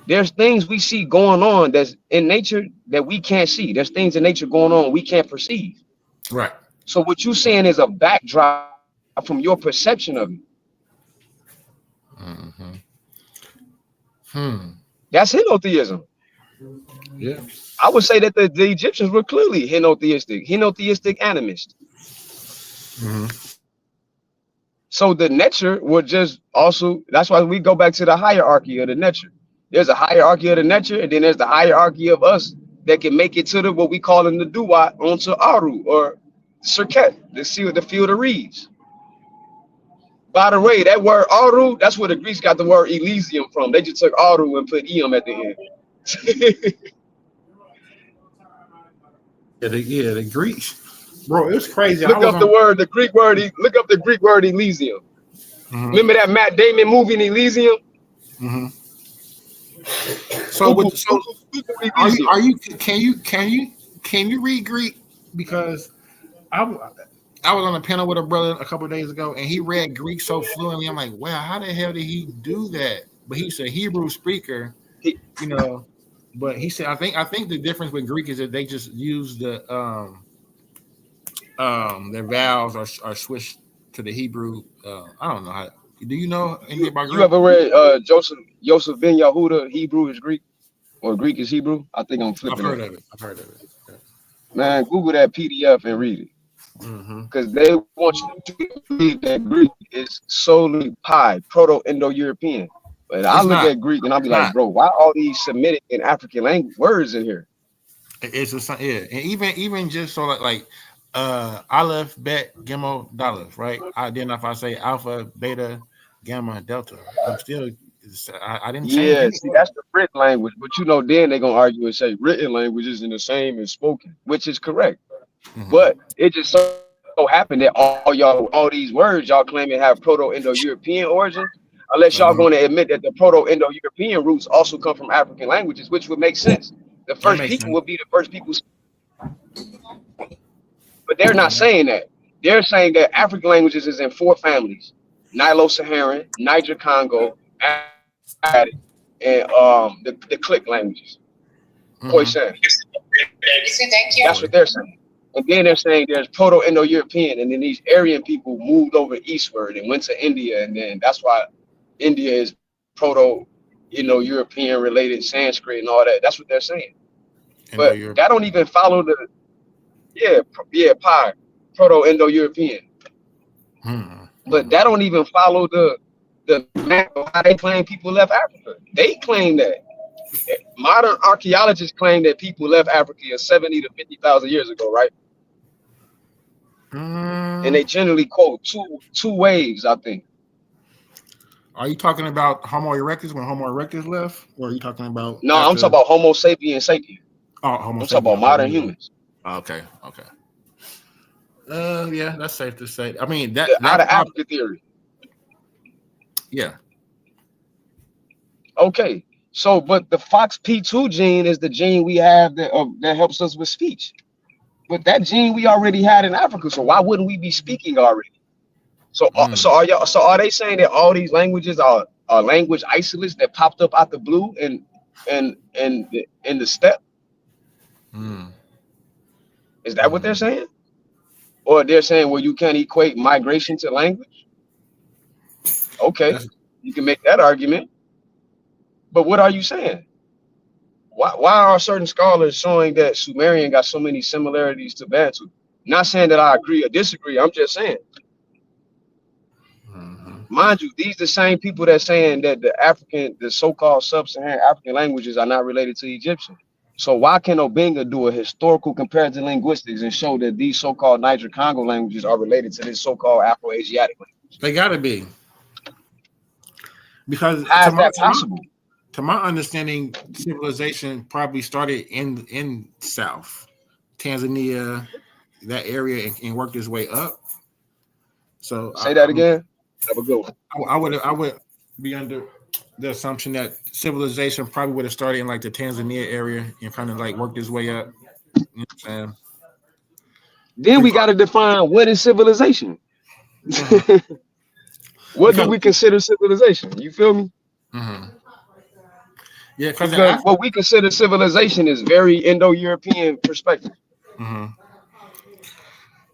There's things we see going on that's in nature that we can't see. There's things in nature going on we can't perceive. Right. So what you're saying is a backdrop from your perception of it. That's henotheism. Yeah. I would say that the Egyptians were clearly henotheistic animists. So the Neter were just also, that's why we go back to the hierarchy of the Neter. There's a hierarchy of the Neter, and then there's the hierarchy of us that can make it to the what we call in the Duat onto Aru or Serket, the field of reeds. By the way, that word Aru, that's where the Greeks got the word Elysium from. They just took Aru and put Eum at the end. the Greeks. Bro, it's crazy. Look up the Greek word Elysium. Remember that Matt Damon movie in Elysium? Can you read Greek? Because I was on a panel with a brother a couple of days ago, and he read Greek so fluently. I'm like, wow, how the hell did he do that? But he's a Hebrew speaker, you know. But he said, I think the difference with Greek is that they just use the their vowels are switched to the Hebrew. I don't know how. Do you know anything about Greek? You ever read Joseph Ben Yehuda, Hebrew is Greek, or Greek is Hebrew? I think I'm flipping. I've heard of it. Yeah. Man, Google that PDF and read it. Because they want you to believe that Greek is solely Proto-Indo-European. But I look at Greek and I'll be like, bro, why all these Semitic and African language words in here? It's and even just so like Aleph, Bet, Gimel, Daleth, right? Then if I say Alpha, Beta, Gamma, Delta, I'm still I didn't change anything. See, that's the written language, but you know, then they're gonna argue and say written language isn't the same as spoken, which is correct. But it just so happened that all these words y'all claiming have Proto-Indo-European origin, unless y'all going to admit that the Proto-Indo-European roots also come from African languages, which would make sense. The first people would be the first people. But they're not saying that. They're saying that African languages is in 4 families: Nilo-Saharan, Niger-Congo, and the click languages. Khoisan. That's what they're saying. And then they're saying there's Proto-Indo-European, and then these Aryan people moved over eastward and went to India, and then that's why India is Proto-Indo-European related Sanskrit and all that. That's what they're saying. But that don't even follow the Proto-Indo-European. But that don't even follow the map of how they claim people left Africa. They claim that modern archaeologists claim that people left Africa 70 to 50,000 years ago, right? And they generally quote two waves, I think. Are you talking about Homo erectus when Homo erectus left, or are you talking about? No, I'm talking about Homo sapien sapien. Oh, Homo sapien. I'm talking about modern humans. Okay. Yeah, that's safe to say. I mean, that Out of Africa theory. Yeah. Okay. So, but the FOXP2 gene is the gene we have that helps us with speech. But that gene we already had in Africa. So why wouldn't we be speaking already? So, are they saying that all these languages are language isolates that popped up out the blue and in the steppe? Is that what they're saying? Or they're saying, well, you can't equate migration to language? Okay, you can make that argument. But what are you saying? Why are certain scholars showing that Sumerian got so many similarities to Bantu? Not saying that I agree or disagree. I'm just saying. Mind you, these the same people that saying that the so-called sub-Saharan African languages are not related to Egyptian. So why can Obenga do a historical comparative linguistics and show that these so-called Niger-Congo languages are related to this so-called Afro-Asiatic language? They gotta be. Because how is that possible? To my understanding, civilization probably started in South Tanzania, that area, and worked its way up. So say that again. Have a good one. I would be under the assumption that civilization probably would have started in like the Tanzania area and kind of like worked its way up. You know what I'm saying? Then we got to define what is civilization. What do we consider civilization? You feel me? Yeah, because what we consider civilization is very Indo-European perspective.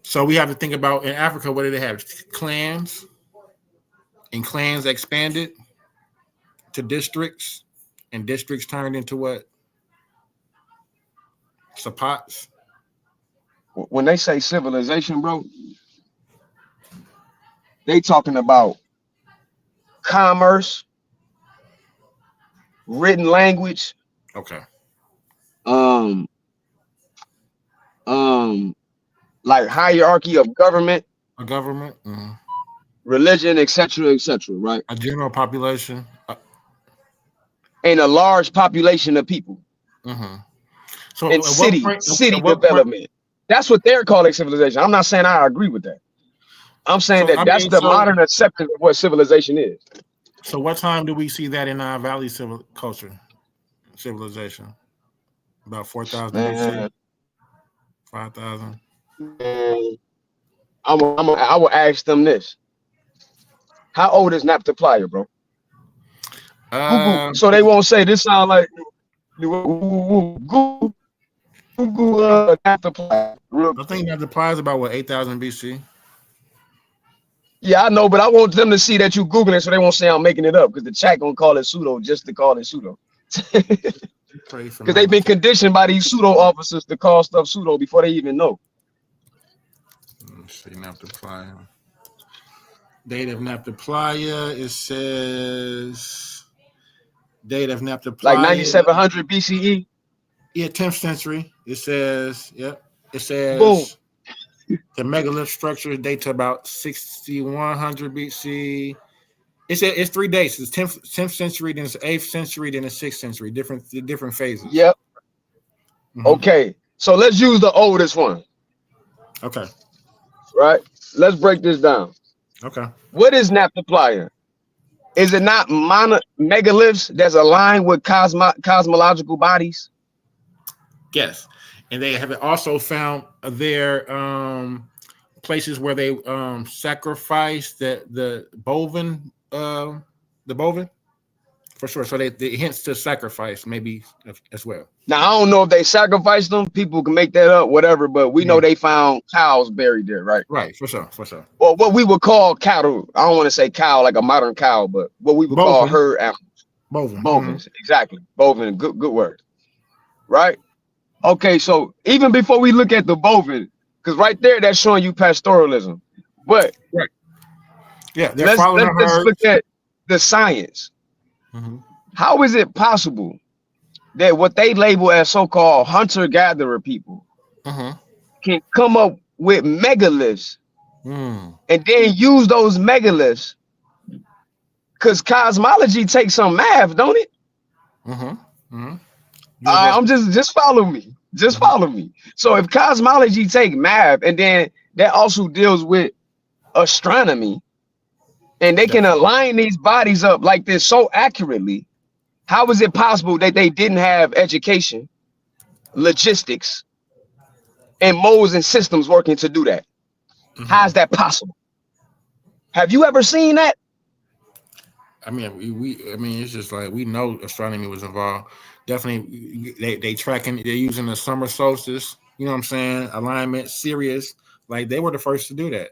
So we have to think about in Africa, what do they have? Clans, and clans expanded to districts, and districts turned into what? Sapats. When they say civilization, bro, they talking about commerce, written language. Okay. Like hierarchy of government. A government. Religion, etc., right? A general population. And a large population of people. So and city development. That's what they're calling civilization. I'm not saying I agree with that. I'm saying that's the modern acceptance of what civilization is. So what time do we see that in our Valley civilization? About 4,000 BC? 5,000? I will ask them this. How old is Naphtaliah, bro? So they won't say this sound like Google Naphtaliah. I think Naphtaliah is about what, 8,000 BC? Yeah, I know, but I want them to see that you Googling so they won't say I'm making it up, because the chat gonna call it pseudo just to call it pseudo. Because they've been conditioned by these pseudo officers to call stuff pseudo before they even know. Let's see, Naphtaliah. Date of Naphtaliah, it says date of Naphtaliah. Like 9700 BCE? Yeah, 10th century. It says, yep. It says boom. The megalith structure date to about 6100 BC. It's 3 dates. It's 10th century, then it's 8th century, then the 6th century. Different phases. Yep. Okay. So let's use the oldest one. Okay. Right. Let's break this down. Okay. What is Naphtaliah? Is it not megaliths that's aligned with cosmological bodies? Yes. And they have also found their places where they sacrifice the bovine, for sure. So they hints to sacrifice maybe as well. Now I don't know if they sacrificed them. People can make that up, whatever. But we know they found cows buried there, right? Right, for sure. Well, what we would call cattle. I don't want to say cow like a modern cow, but what we would call herd animals. Bovine, exactly. Bovine, good word. Right. Okay, so even before we look at the bovine, because right there that's showing you pastoralism. But right. Yeah, let's look at the science. How is it possible that what they label as so-called hunter-gatherer people can come up with megaliths and then use those megaliths? Because cosmology takes some math, don't it? I'm just follow me. Just follow me. So if cosmology take math and then that also deals with astronomy, and they can align these bodies up like this so accurately. How is it possible that they didn't have education, logistics, and modes and systems working to do that? How is that possible? Have you ever seen that? I mean, I mean, it's just like we know astronomy was involved. Definitely, they tracking. They're using the summer solstice. You know what I'm saying? Alignment, Sirius. Like they were the first to do that.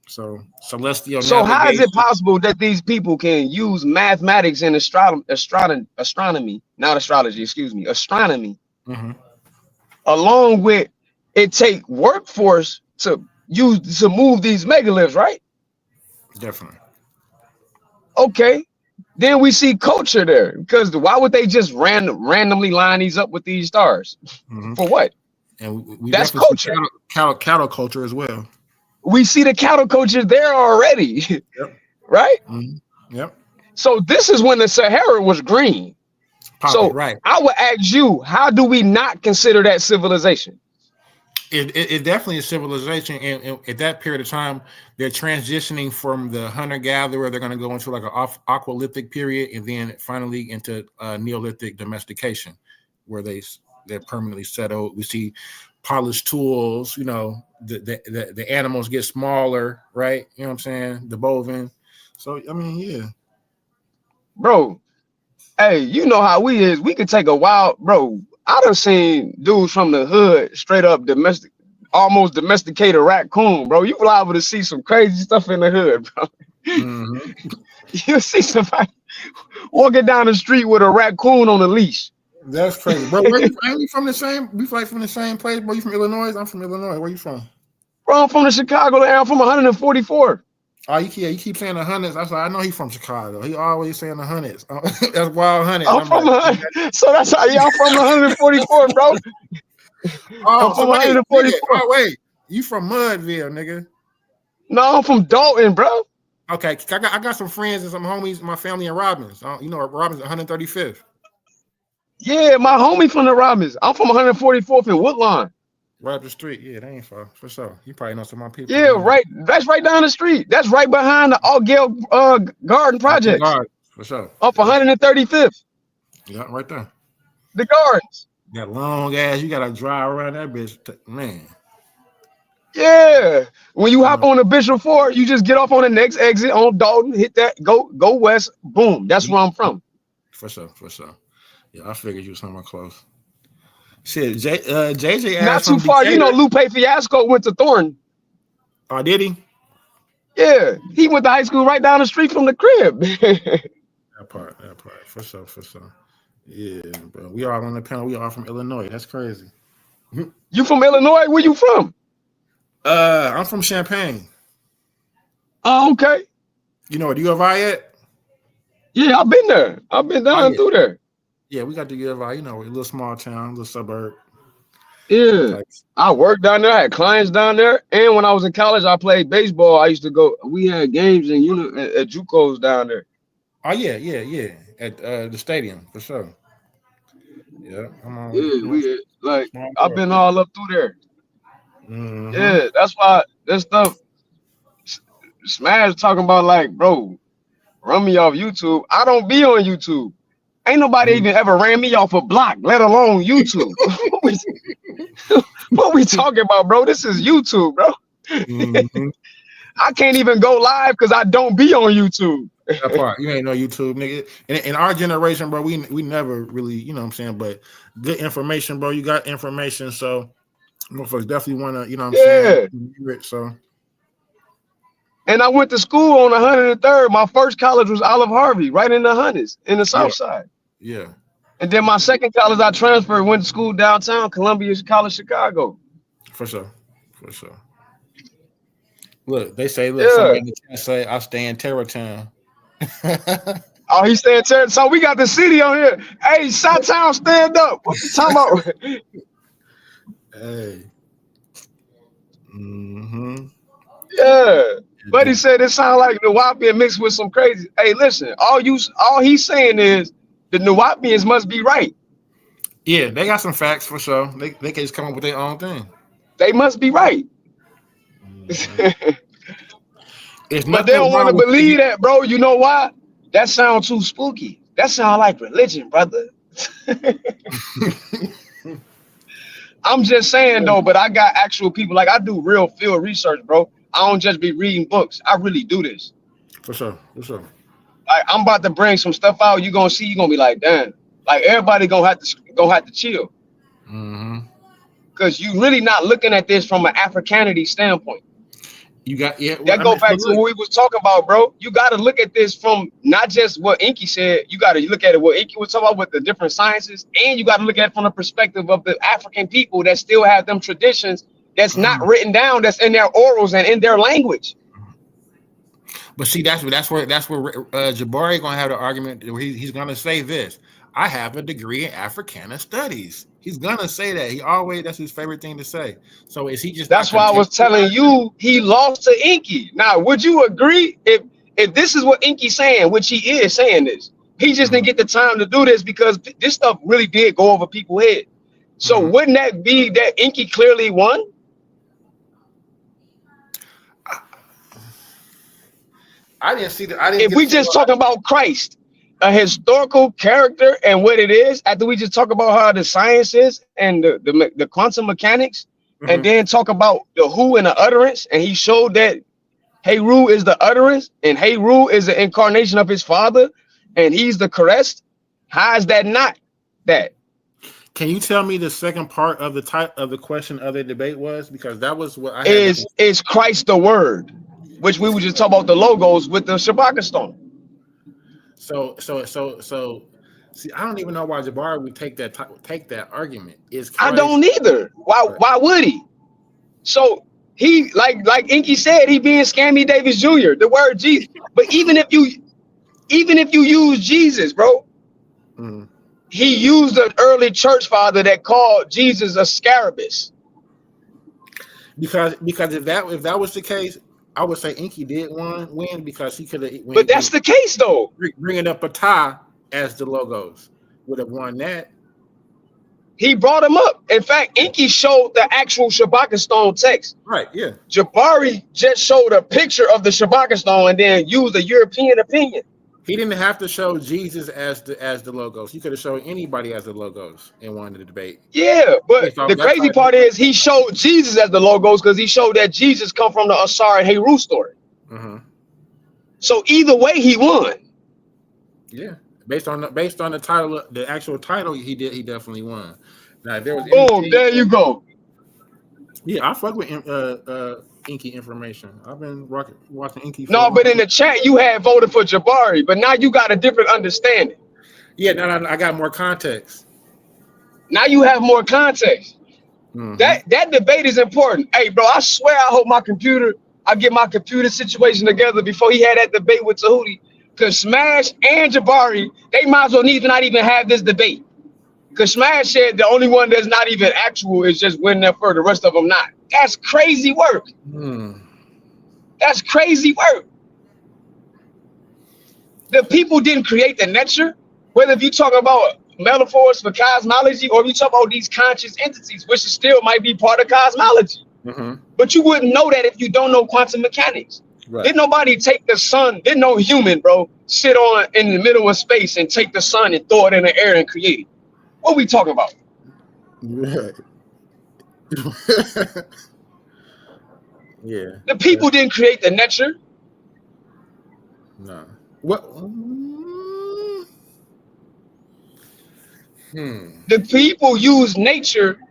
So celestial. So how is it possible that these people can use mathematics and astronomy, not astrology, excuse me, astronomy, along with it take workforce to use to move these megaliths, right? Definitely. Okay. Then we see culture there, because why would they just randomly line these up with these stars? For what? And we that's culture. Cattle culture as well. We see the cattle culture there already. Yep. Right? Yep. So this is when the Sahara was green. So right. I would ask you, how do we not consider that civilization? It definitely is civilization, and at that period of time, they're transitioning from the hunter-gatherer. They're going to go into like an aqualithic period, and then finally into Neolithic domestication, where they're permanently settled. We see polished tools. You know, the animals get smaller, right? You know what I'm saying? The bovine. So I mean, yeah, bro. Hey, you know how we is. We could take a wild, bro. I done seen dudes from the hood straight up almost domesticated raccoon, bro. You liable to see some crazy stuff in the hood, bro. You see somebody walking down the street with a raccoon on a leash. That's crazy, bro. Where you from? The same? We fight from the same place, bro. You from Illinois? I'm from Illinois. Where you from? Bro, I'm from the Chicago area. I'm from 144. Oh, you keep saying the hundreds. That's why I know he's from Chicago. He always saying the hundreds. That's wild hundreds. I'm from like, so that's how y'all from 144, bro. I'm from 144. Oh, wait, you from Mudville, nigga? No, I'm from Dalton, bro. Okay, I got some friends and some homies, my family in Robbins. You know, Robbins 135th. Yeah, my homie from the Robbins. I'm from 144th in Woodlawn. Right up the street. Yeah, that ain't far, for sure. You probably know some of my people. Yeah, right. That's right down the street. That's right behind the Allgale Garden Project. For sure. Up 135th. Yeah, right there. The gardens. That long ass, you gotta drive around that bitch, man. Yeah. When you hop on the Bishop Ford, you just get off on the next exit on Dalton, hit that, go west, boom. That's where I'm from. For sure. Yeah, I figured you were somewhere close. Shit, JJ not too far. You know, Lupe Fiasco went to Thornton. Oh, did he? Yeah, he went to high school right down the street from the crib. that part, for sure. Yeah, bro. We all on the panel. We all from Illinois. That's crazy. You from Illinois? Where you from? I'm from Champaign. Oh, okay. You know, do you have I yet? Yeah, I've been there. I've been down through there. Yeah, we got to give out, you know, a little small town, a little suburb. Yeah, I worked down there. I had clients down there, and when I was in college, I played baseball. I used to go. We had games at JUCOs down there. Oh yeah, at the stadium for sure. Yeah, we like I've been all up through there. Yeah, that's why that stuff. Smash talking about like, bro, run me off YouTube. I don't be on YouTube. Ain't nobody even ever ran me off a block, let alone YouTube. What we talking about, bro? This is YouTube, bro. I can't even go live because I don't be on YouTube. That part, you ain't no YouTube, nigga. In our generation, bro, we never really, you know what I'm saying, but good information, bro. You got information, so motherfuckers definitely want to, you know what I'm saying? So. And I went to school on 103rd. My first college was Olive Harvey, right in the Hunnids, in the South Side. Yeah. And then my second college, I transferred, went to school downtown, Columbia College, Chicago. For sure. Look, they say, somebody in the chat say, I stay in Terrortown. Oh, he stay in Terrortown. So we got the city on here. Hey, Chi-Town, stand up. What you talking about? Hey. Yeah. But he said it sounds like Nuwapian mixed with some crazy. Hey, listen, all he's saying is the Nuwapians must be right. Yeah, they got some facts for sure. They can just come up with their own thing. They must be right. But they don't want to believe that, bro. You know why? That sounds too spooky. That sounds like religion, brother. I'm just saying though, but I got actual people. Like I do real field research, bro. I don't just be reading books. I really do this. For sure. Like I'm about to bring some stuff out. You gonna see. You gonna be like, damn. Like everybody gonna have to chill. Because you really not looking at this from an Africanity standpoint. You got That go back to what we was talking about, bro. You got to look at this from not just what Inky said. You got to look at it what Inky was talking about with the different sciences, and you got to look at it from the perspective of the African people that still have them traditions that's not written down, that's in their orals and in their language. But see, that's where Jabari gonna have the argument where he's gonna say this. I have a degree in Africana studies. He's gonna say that. That's his favorite thing to say. So is he just? That's why I was telling you he lost to Inky. Now, would you agree if this is what Inky's saying, which he is saying this? He just didn't get the time to do this because this stuff really did go over people's head. So wouldn't that be that Inky clearly won? I didn't see that. If we just talk about Christ, a historical character and what it is, after we just talk about how the science is and the quantum mechanics, and then talk about the who and the utterance, and he showed that Heru is the utterance, and Heru is the incarnation of his father, and he's the crest. How is that not that? Can you tell me the second part of the type of the question of the debate was? Because that was what I had. Is Christ the word, which we were just talking about the logos with the Shabbat stone. So, see, I don't even know why Jabari would take that argument. I don't either. Why would he? So he like Inky said, he being Scammy Davis Jr. The word Jesus. But even if you use Jesus, bro, he used an early church father that called Jesus a scarabus. Because if that was the case, I would say Inky did win because he could have. But that's the case, though. Bringing up Patah as the logos would have won that. He brought him up. In fact, Inky showed the actual Shabbat stone text. Right. Yeah. Jabari just showed a picture of the Shabbat stone and then used a European opinion. He didn't have to show Jesus as the logos. He could have shown anybody as the logos and won the debate. Yeah, but the crazy part is he showed Jesus as the logos because he showed that Jesus come from the Asar and Heru story. So either way, he won. Yeah, based on the title, the actual title, he definitely won. Now, if there was boom, there you go. Yeah, I fuck with Inky information. I've been watching Inky. No, but in the chat you had voted for Jabari, but now you got a different understanding. Yeah, now I got more context. Now you have more context. That debate is important. Hey, bro, I swear I hope I get my computer situation together before he had that debate with Tahuti. Because Smash and Jabari, they might as well not even have this debate. Because Smash said the only one that's not even actual is just winning there for the rest of them not. That's crazy work. That's crazy work. The people didn't create the nature. Whether if you talk about metaphors for cosmology or if you talk about these conscious entities, which still might be part of cosmology. But you wouldn't know that if you don't know quantum mechanics. Right. Didn't nobody take the sun, didn't no human, bro, sit on in the middle of space and take the sun and throw it in the air and create it. What are we talking about? Right. Yeah. The people didn't create the nature. No. What? The people use nature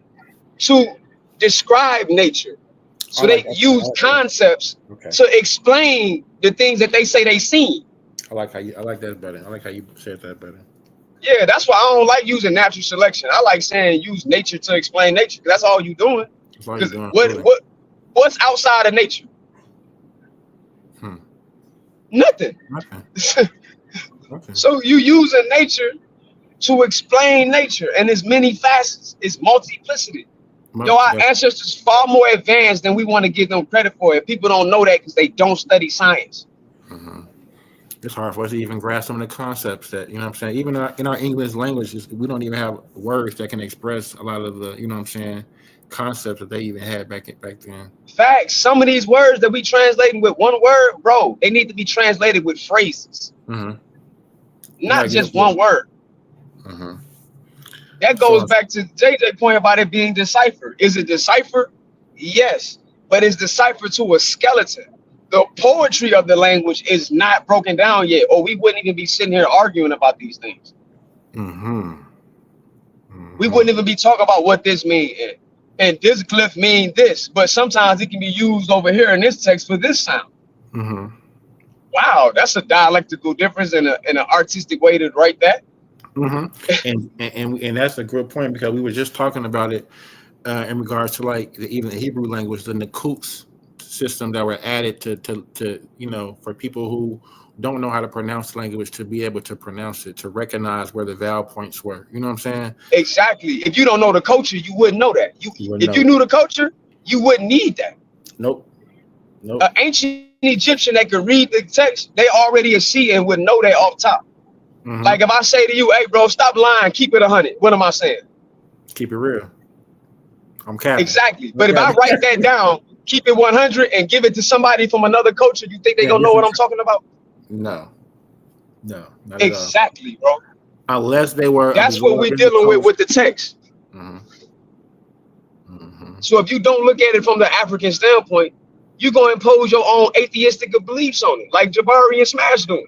to describe nature. So they use concepts to explain the things that they say they seen. I like that better. I like how you said that better. Yeah, that's why I don't like using natural selection. I like saying use nature to explain nature. That's all you're doing. What's outside of nature? Nothing. So you using nature to explain nature, and there's many facets. It's multiplicity. Our ancestors far more advanced than we want to give them credit for it. People don't know that because they don't study science. It's hard for us to even grasp some of the concepts that, you know what I'm saying, even in our English language, we don't even have words that can express a lot of the, you know what I'm saying, concept that they even had back then. Facts. Some of these words that we translating with one word, bro, they need to be translated with phrases, not just one word. That goes back to JJ point about it being deciphered. Is it deciphered? Yes, but it's deciphered to a skeleton. The poetry of the language is not broken down yet, or we wouldn't even be sitting here arguing about these things. We wouldn't even be talking about what this means. And this glyph mean this, but sometimes it can be used over here in this text for this sound. Wow, that's a dialectical difference and an artistic way to write that. And that's a good point, because we were just talking about it in regards to like even the Hebrew language, the Nakuts system that were added to you know, for people who don't know how to pronounce the language to be able to pronounce it, to recognize where the vowel points were. You know what I'm saying? Exactly. If you don't know the culture, you wouldn't know that. If you knew the culture, you wouldn't need that. Nope. An ancient Egyptian that could read the text, they already see and would know that off top. Like if I say to you, hey bro, stop lying, keep it 100. What am I saying? Keep it real. I'm capping. Exactly. But if I write that down, keep it 100, and give it to somebody from another culture, you think they gonna know what I'm talking about? No, not exactly, bro. Unless they were. That's what we're dealing with the text. So if you don't look at it from the African standpoint, you're gonna impose your own atheistic beliefs on it, like Jabari and Smash doing.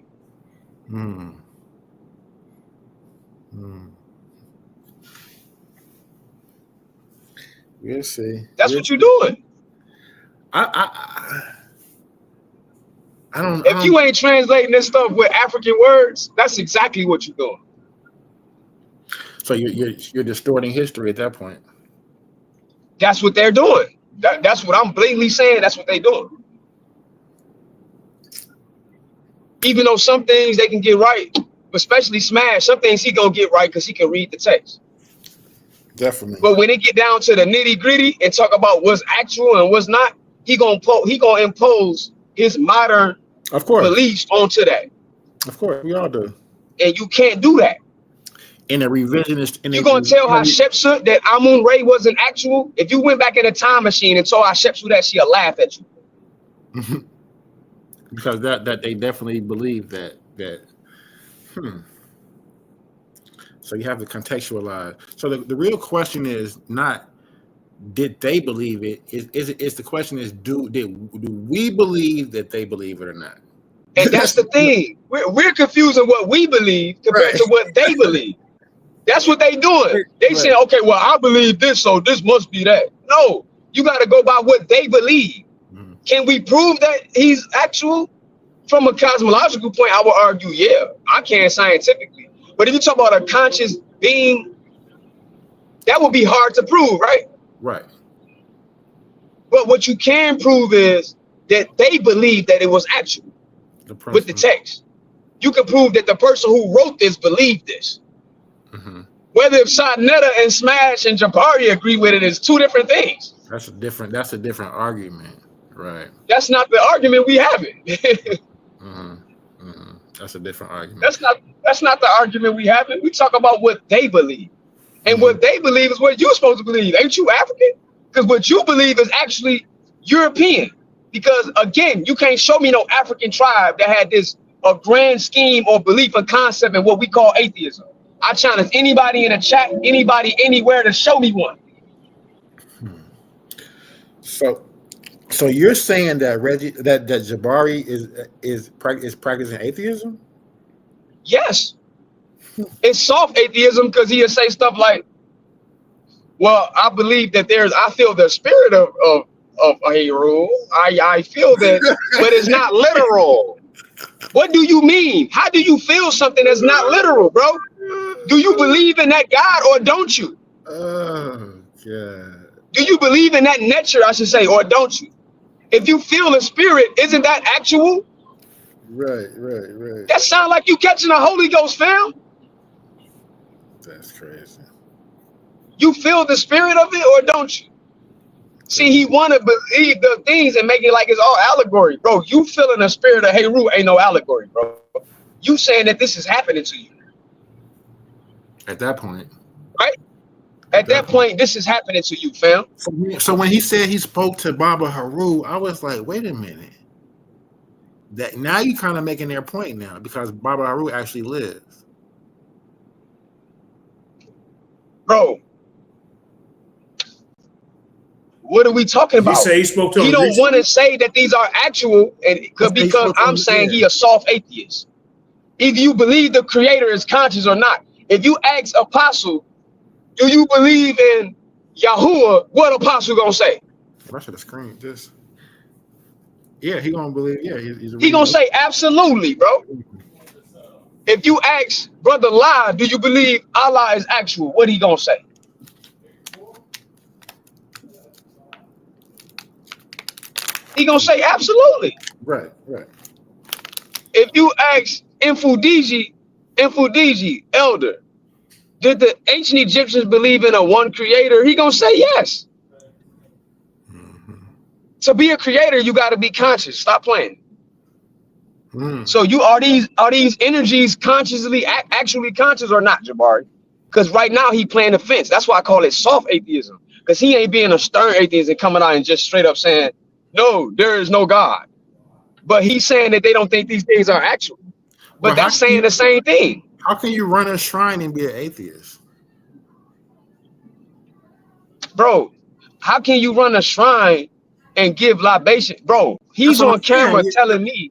We'll see. That's what you're doing. I don't. If you ain't translating this stuff with African words, that's exactly what you're doing. So you're distorting history at that point. That's what they're doing. That's what I'm blatantly saying. That's what they're doing. Even though some things they can get right, especially Smash, some things he gonna get right because he can read the text. Definitely. But when it get down to the nitty gritty and talk about what's actual and what's not, he gonna impose his modern beliefs onto that. Of course, we all do. And you can't do that. In a revisionist, you're gonna tell Hatshepsut that Amun Re wasn't actual. If you went back in a time machine and told Hatshepsut that, she'll laugh at you. Because that they definitely believe that. So you have to contextualize. So the real question is not did they believe it? Is the question is do we believe that they believe it or not? And that's the thing. We're confusing what we believe compared to what they believe. That's what they doing. They saying, okay, well, I believe this, so this must be that. No, you got to go by what they believe. Can we prove that he's actual? From a cosmological point, I would argue, yeah. I can't scientifically. But if you talk about a conscious being, that would be hard to prove, right? Right. But what you can prove is that they believe that it was actual with the text. You can prove that the person who wrote this believed this. Whether if Netta and Smash and Jabari agree with it is two different things. That's a different argument, right? That's not the argument we having. That's a different argument. That's not the argument we having. We talk about what they believe. And what they believe is what you're supposed to believe. Ain't you African? Because what you believe is actually European. Because again, you can't show me no African tribe that had a grand scheme or belief and concept in what we call atheism. I challenge anybody in the chat, anybody anywhere to show me one. So you're saying that Reggie, that Jabari is practicing atheism? Yes. It's soft atheism because he'll say stuff like, well, I believe that I feel the spirit of Heru. I feel that, but it's not literal. What do you mean? How do you feel something that's not literal, bro? Do you believe in that God or don't you? Oh, God. Do you believe in that nature, I should say, or don't you? If you feel the spirit, isn't that actual? Right. That sounds like you catching a Holy Ghost, fam. That's crazy. You feel the spirit of it or don't you? See, he want to believe the things and make it like it's all allegory. Bro, you feeling the spirit of Heru ain't no allegory, bro. You saying that this is happening to you. At that point. Right? At that point, this is happening to you, fam. So when he said he spoke to Baba Haru, I was like, wait a minute. That now you kind of making their point now because Baba Haru actually lives. Bro, what are we talking about? He say he spoke to him. He don't recently? want to say that these are actual, and because I'm saying he a soft atheist. Either you believe the creator is conscious or not. If you ask Apostle, do you believe in Yahuwah? What Apostle gonna say? I should have screened this. Yeah, he gonna believe. Yeah, He gonna say absolutely, bro. If you ask Brother Lai, do you believe Allah is actual? What he gonna say? He gonna say absolutely. Right. If you ask Infudiji, elder, did the ancient Egyptians believe in a one creator? He gonna say yes. To be a creator, you got to be conscious. Stop playing. So you are these energies consciously actually conscious or not, Jabari? Because right now he playing the fence. That's why I call it soft atheism. Because he ain't being a stern atheist and coming out and just straight up saying, no, there is no God. But he's saying that they don't think these things are actual. But that's saying the same thing. How can you run a shrine and be an atheist? Bro, how can you run a shrine and give libation? Bro, he's on camera telling me,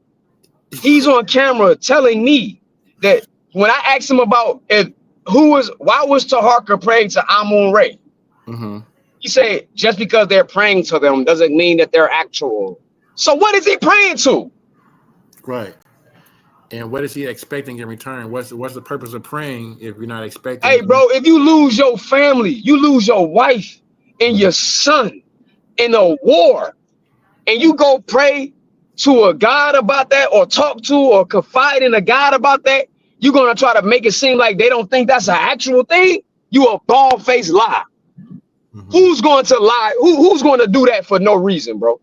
that when I asked him about why was Taharka praying to Amun-Re? He said, just because they're praying to them doesn't mean that they're actual. So what is he praying to? Right. And what is he expecting in return? What's the purpose of praying if you're not expecting? Hey, bro, if you lose your family, you lose your wife and your son in a war, and you go pray to a God about that, or talk to or confide in a God about that, you're gonna try to make it seem like they don't think that's an actual thing. You a bald-faced lie. Who's going to lie? Who's going to do that for no reason, bro?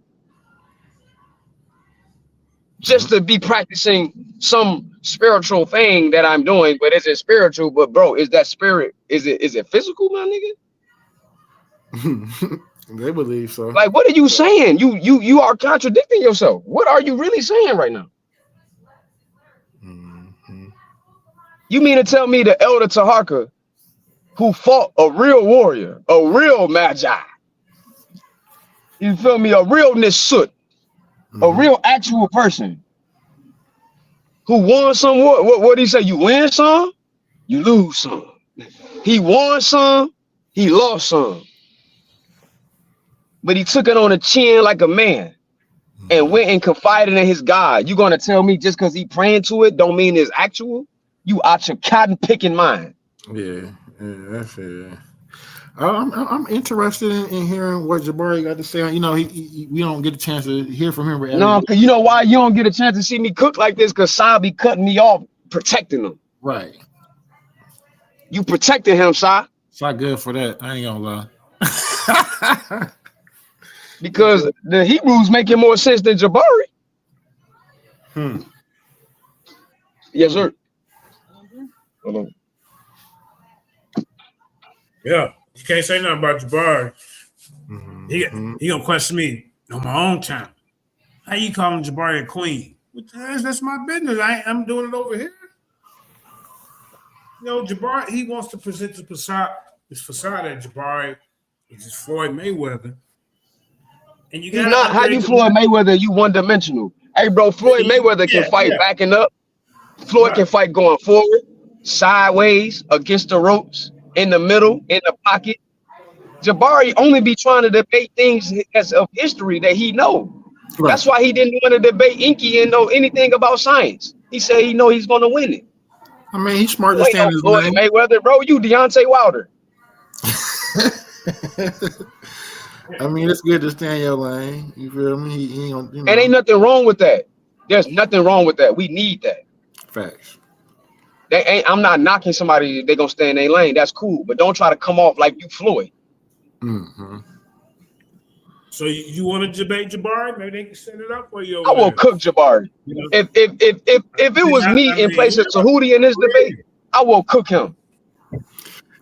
Just to be practicing some spiritual thing that I'm doing, but is it spiritual? But bro, is that spirit? Is it physical, my nigga? They believe so. Like, what are you saying? You are contradicting yourself. What are you really saying right now? You mean to tell me the elder Taharka, who fought a real warrior, a real magi, you feel me, a real Nisut, a real actual person who won some war? What did he say? You win some, you lose some. He won some, he lost some. But he took it on the chin like a man and went and confided in his God. You gonna tell me just because he praying to it don't mean it's actual? You out your cotton picking mind. Yeah, that's it. I'm interested in hearing what Jabari got to say. You know, we don't get a chance to hear from him. No, because you know why you don't get a chance to see me cook like this? Because Sai be cutting me off, protecting him. Right. You protected him, Sai. Sai good for that. I ain't gonna lie. Because the Hebrews making more sense than Jabari. Yes, sir. Hold on. Yeah, you can't say nothing about Jabari. He gonna question me on my own time. How you calling Jabari a queen? That's my business. I'm doing it over here. You know, Jabari, he wants to present this facade that Jabari is just Floyd Mayweather. And you got not how you Floyd Mayweather, you one-dimensional. Hey, bro, Floyd Mayweather can fight backing up. Floyd can fight going forward, sideways, against the ropes, in the middle, in the pocket. Jabari only be trying to debate things as of history that he know. Right. That's why he didn't want to debate Inky and know anything about science. He said he know he's gonna win it. I mean, he's smart to stand his Floyd Mayweather, bro. You Deontay Wilder. I mean, it's good to stay in your lane. You feel me? He ain't gonna, And ain't nothing wrong with that. There's nothing wrong with that. We need that. Facts. I'm not knocking somebody. They're gonna stay in their lane. That's cool, but don't try to come off like you Floyd. So you want to debate Jabari? Maybe they can set it up for you. I will cook Jabari. You know? If it was me in place of Tahuti in this debate, I will cook him.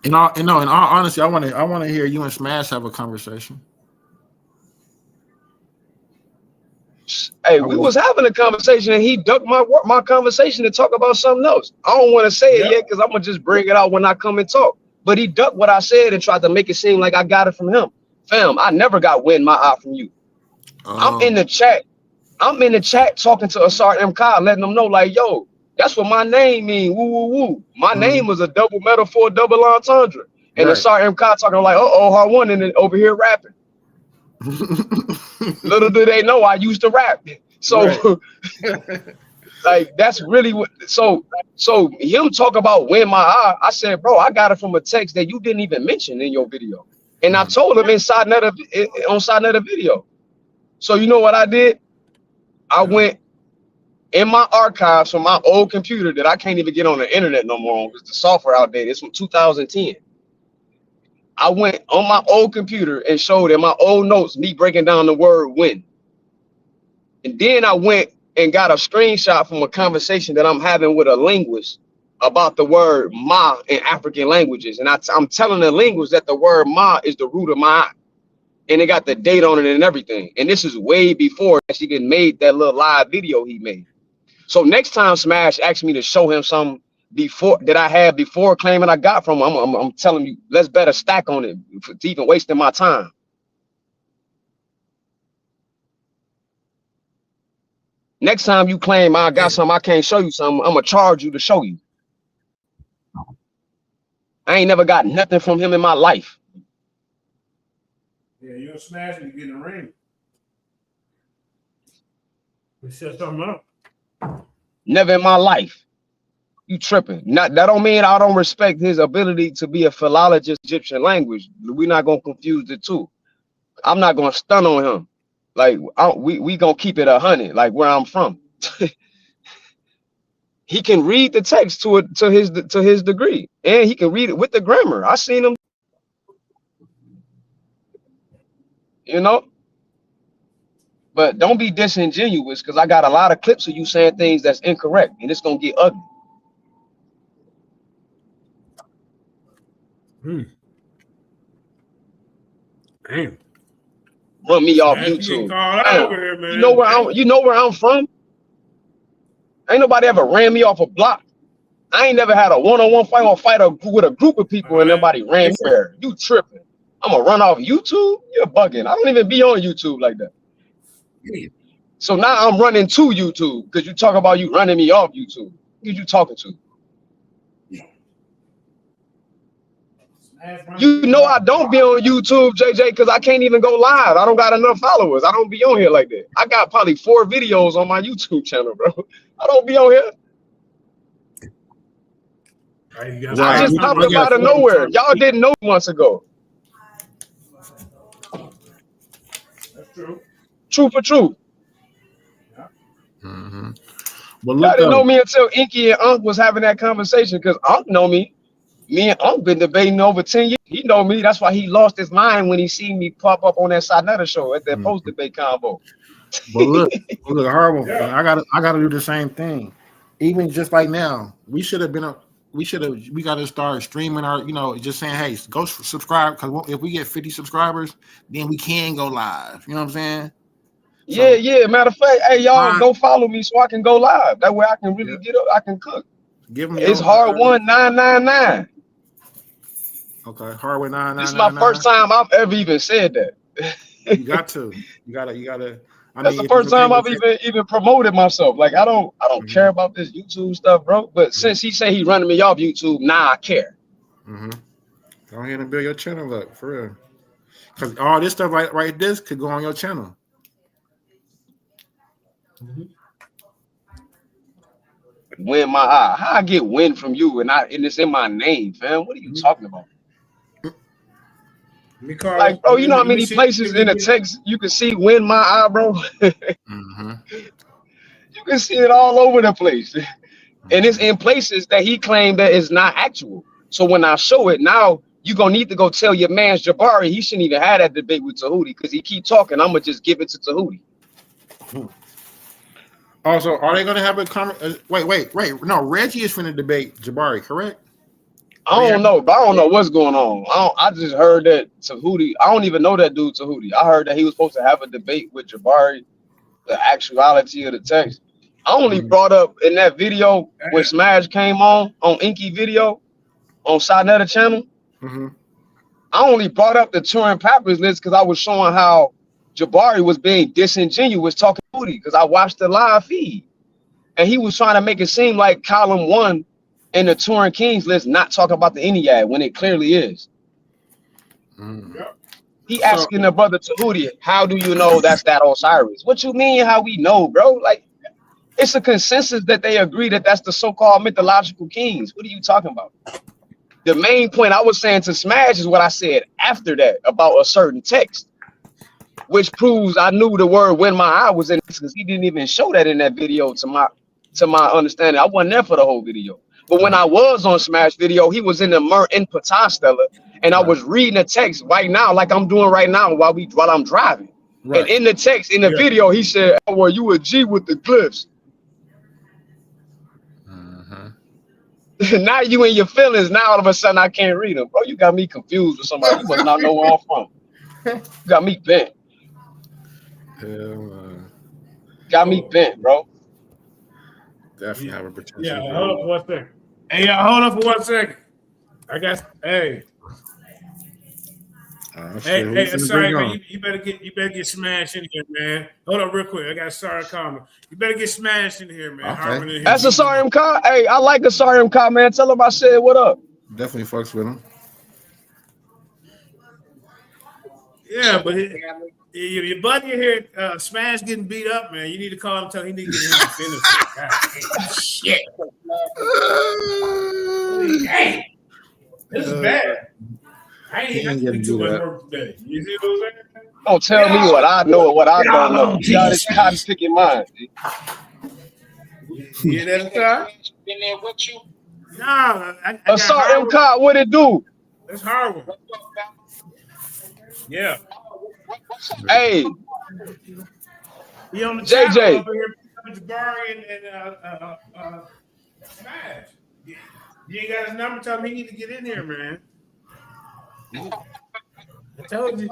In all honesty, I want to hear you and Smash have a conversation. Hey, we was having a conversation and he ducked my conversation to talk about something else. I don't want to say it yet because I'm gonna just bring it out when I come and talk. But he ducked what I said and tried to make it seem like I got it from him. Fam, I never got win my eye from you. I'm in the chat. I'm in the chat talking to Asar M. Kyle, letting them know, like, yo, that's what my name mean. Woo, woo, woo. My name was a double metaphor, double entendre. And Asar M. Kyle talking like, hard one, and then over here rapping. Little do they know I used to rap. So like that's really what so him talk about win my eye. I said, bro, I got it from a text that you didn't even mention in your video. And I told him on side another video. So you know what I did? I went in my archives from my old computer that I can't even get on the internet no more because the software outdated. It's from 2010. I went on my old computer and showed in my old notes me breaking down the word win. And then I went and got a screenshot from a conversation that I'm having with a linguist about the word ma in African languages. And I'm telling the linguist that the word ma is the root of my, and it got the date on it and everything. And this is way before she get made that little live video he made. So next time Smash asked me to show him something before that I had before claiming I got from him, I'm telling you, let's bet a stack on it for even wasting my time. Next time you claim I got something, I can't show you something, I'm gonna charge you to show you. I ain't never got nothing from him in my life. Yeah, you're smashing, you get in the ring. We set something up. Never in my life. You tripping. That don't mean I don't respect his ability to be a philologist Egyptian language. We're not gonna confuse the two. I'm not gonna stun on him. Like we gonna keep it 100, like where I'm from. He can read the text to his degree, and he can read it with the grammar. I seen him, you know. But don't be disingenuous, because I got a lot of clips of you saying things that's incorrect, and it's gonna get ugly. Damn. Run me off YouTube. Damn. You know where I'm from? Ain't nobody ever ran me off a block. I ain't never had a one-on-one fight or fight with a group of people and nobody ran me there. You tripping. I'm gonna run off YouTube? You're bugging. I don't even be on YouTube like that. So now I'm running to YouTube because you talk about you running me off YouTube. Who you talking to? You know I don't be on YouTube, JJ, because I can't even go live. I don't got enough followers. I don't be on here like that. I got probably 4 videos on my YouTube channel, bro. I don't be on here. I just popped up out of nowhere. Y'all didn't know months ago. That's true. True for true. Well, y'all didn't know me until Inky and Unc was having that conversation, because Unc know me. Me and Unc been debating over 10 years. He know me. That's why he lost his mind when he seen me pop up on that Sinetta show at that post-debate combo. But look, horrible. I gotta do the same thing. Even just like now, we gotta start streaming our, just saying, hey, go subscribe, because if we get 50 subscribers, then we can go live. You know what I'm saying? Yeah. Matter of fact, hey, y'all go follow me so I can go live. That way I can really get up. I can cook. Give me. It's hard 1999. Okay, hard one 999. This is my first time I've ever even said that. You got to. You gotta. That's the first time I've even promoted myself. Like I don't care about this YouTube stuff, bro. But since he said he running me off YouTube, now I care. Go ahead and build your channel up for real. Because all this stuff right this could go on your channel. Win my eye. How I get win from you and it's in my name, fam? What are you talking about? Like, bro, you know how many places in the text you can see win my eye, bro? You can see it all over the place. And it's in places that he claimed that is not actual. So when I show it, now you're going to need to go tell your man Jabari he shouldn't even have that debate with Tahuti, because he keep talking. I'm going to just give it to Tahuti. Also, are they going to have a comment? Wait. No, Reggie is finna debate Jabari, correct? I don't know, but I don't know what's going on. I just heard that Tahuti. I don't even know that dude Tahuti. I heard that he was supposed to have a debate with Jabari, the actuality of the text. I only brought up in that video when Smash came on Inky video on Sinetta channel. Mm-hmm. I only brought up the Turin Papyrus list because I was showing how Jabari was being disingenuous talking to Tahuti because I watched the live feed and he was trying to make it seem like column 1 in the Turin Kings list not talking about the Ennead when it clearly is. He asking the brother Tahuti, how do you know that's that Osiris? What you mean how we know, bro? Like, it's a consensus that they agree that that's the so-called mythological kings. What are you talking about? The main point I was saying to Smash is what I said after that about a certain text, which proves I knew the word when my eye was in this because he didn't even show that in that video to my understanding. I wasn't there for the whole video. But when I was on Smash video, he was in the in Patan Stella, and I was reading the text right now, like I'm doing right now while I'm driving. Right. And in the text, in the video, he said, "Oh, well, you a G with the glyphs." Now you in your feelings. Now all of a sudden I can't read them, bro. You got me confused with somebody. You must not know where I'm from. You got me bent. Got me bent, bro. Definitely have a potential. Yeah, hold on for 1 second. Hey, hold on for 1 second. I got Hey, sorry, man. You better get smashed in here, man. Hold on real quick. I got Asarium Ka. You better get smashed in here, man. Okay. That's Asarium Ka. Hey, I like Asarium Ka, man. Tell him I said what up. Definitely fucks with him. Yeah, but your buddy here, Smash getting beat up, man. You need to call him, tell him he need to get him to finish. God, shit. Hey, this is bad. I ain't getting too much work today. You see what I'm saying? Don't tell me what I know or what I don't know. You got this cotton picking mind. You hear that, Asar? Been there with you? Nah, Asarium Ka, what it do? It's hard one. Yeah. Hey. He on the JJ. over here, Jabari and Smash. You ain't got his number. Tell him he need to get in here, man. I told you.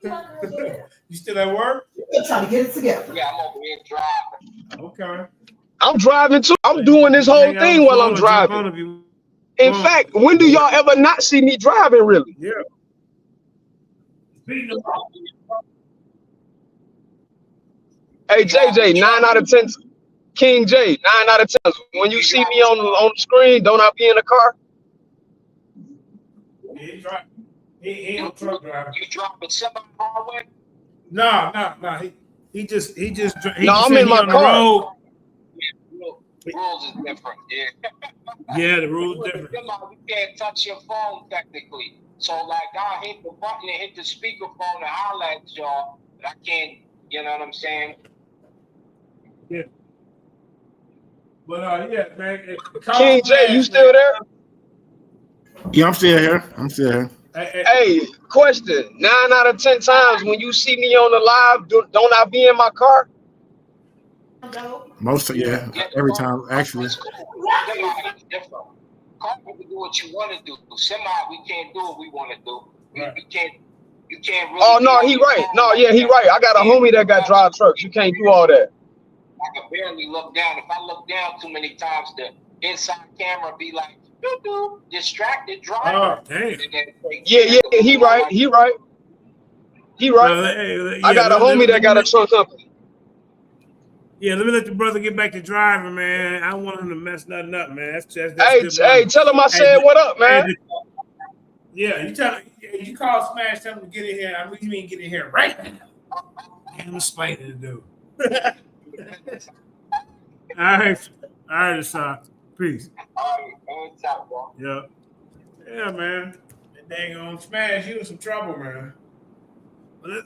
You still at work? You're trying to get it together. Yeah, I'm over here driving. Okay. I'm driving too. I'm doing this whole thing while I'm driving. In fact, when do y'all ever not see me driving, really? Yeah. Hey, JJ, 9 out of 10. King J, 9 out of 10. When you see me on the screen, don't I be in the car? He ain't a truck driver. You dropping somebody hallway? No. He just. No, I'm in my car. Rules is different. Yeah. Yeah, the rules different. You can't touch your phone technically. So like I hit the button and hit the speakerphone and holler at y'all, but I can't. You know what I'm saying? Yeah. But yeah, man. King J, you still there? Yeah, I'm still here. Hey, question. 9 out of 10 times when you see me on the live, don't I be in my car? Most of every time actually. Different. Car, you can do what you want to do. Semi, we can't do what we want to do. We can't. You can't really. Oh no, he right. No, yeah, he right. I got a homie that got drive trucks. You can't do all that. I can barely look down. If I look down too many times, the inside camera be like, distracted driver. Oh, damn. Yeah, he right. I got a homie that got a truck company. Yeah, let me let the brother get back to driving, man. I don't want him to mess nothing up, man. That's hey, tell him I said what up, man. Yeah, you call Smash, tell him to get in here. I mean, you mean get in here right now. I'm explaining to do. All right, Asar. Peace. Yeah, man. That dang on Smash, you in some trouble, man.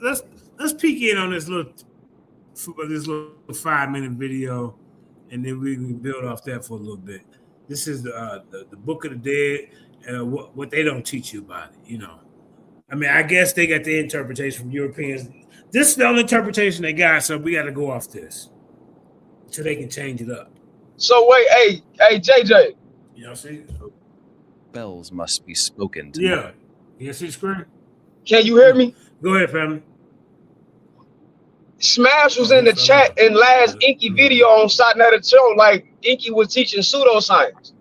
Let's peek in on this little 5-minute video, and then we can build off that for a little bit. This is the Book of the Dead, and what they don't teach you about it. You know, I mean, I guess they got the interpretation from Europeans. This is the only interpretation they got, so we got to go off this so they can change it up. So wait, hey, JJ. You know, see. bells must be spoken to. Yeah. You see the screen? Can you hear me? Go ahead, family. Smash was in the chat in last Inky video on Satnetta Show, like Inky was teaching pseudoscience.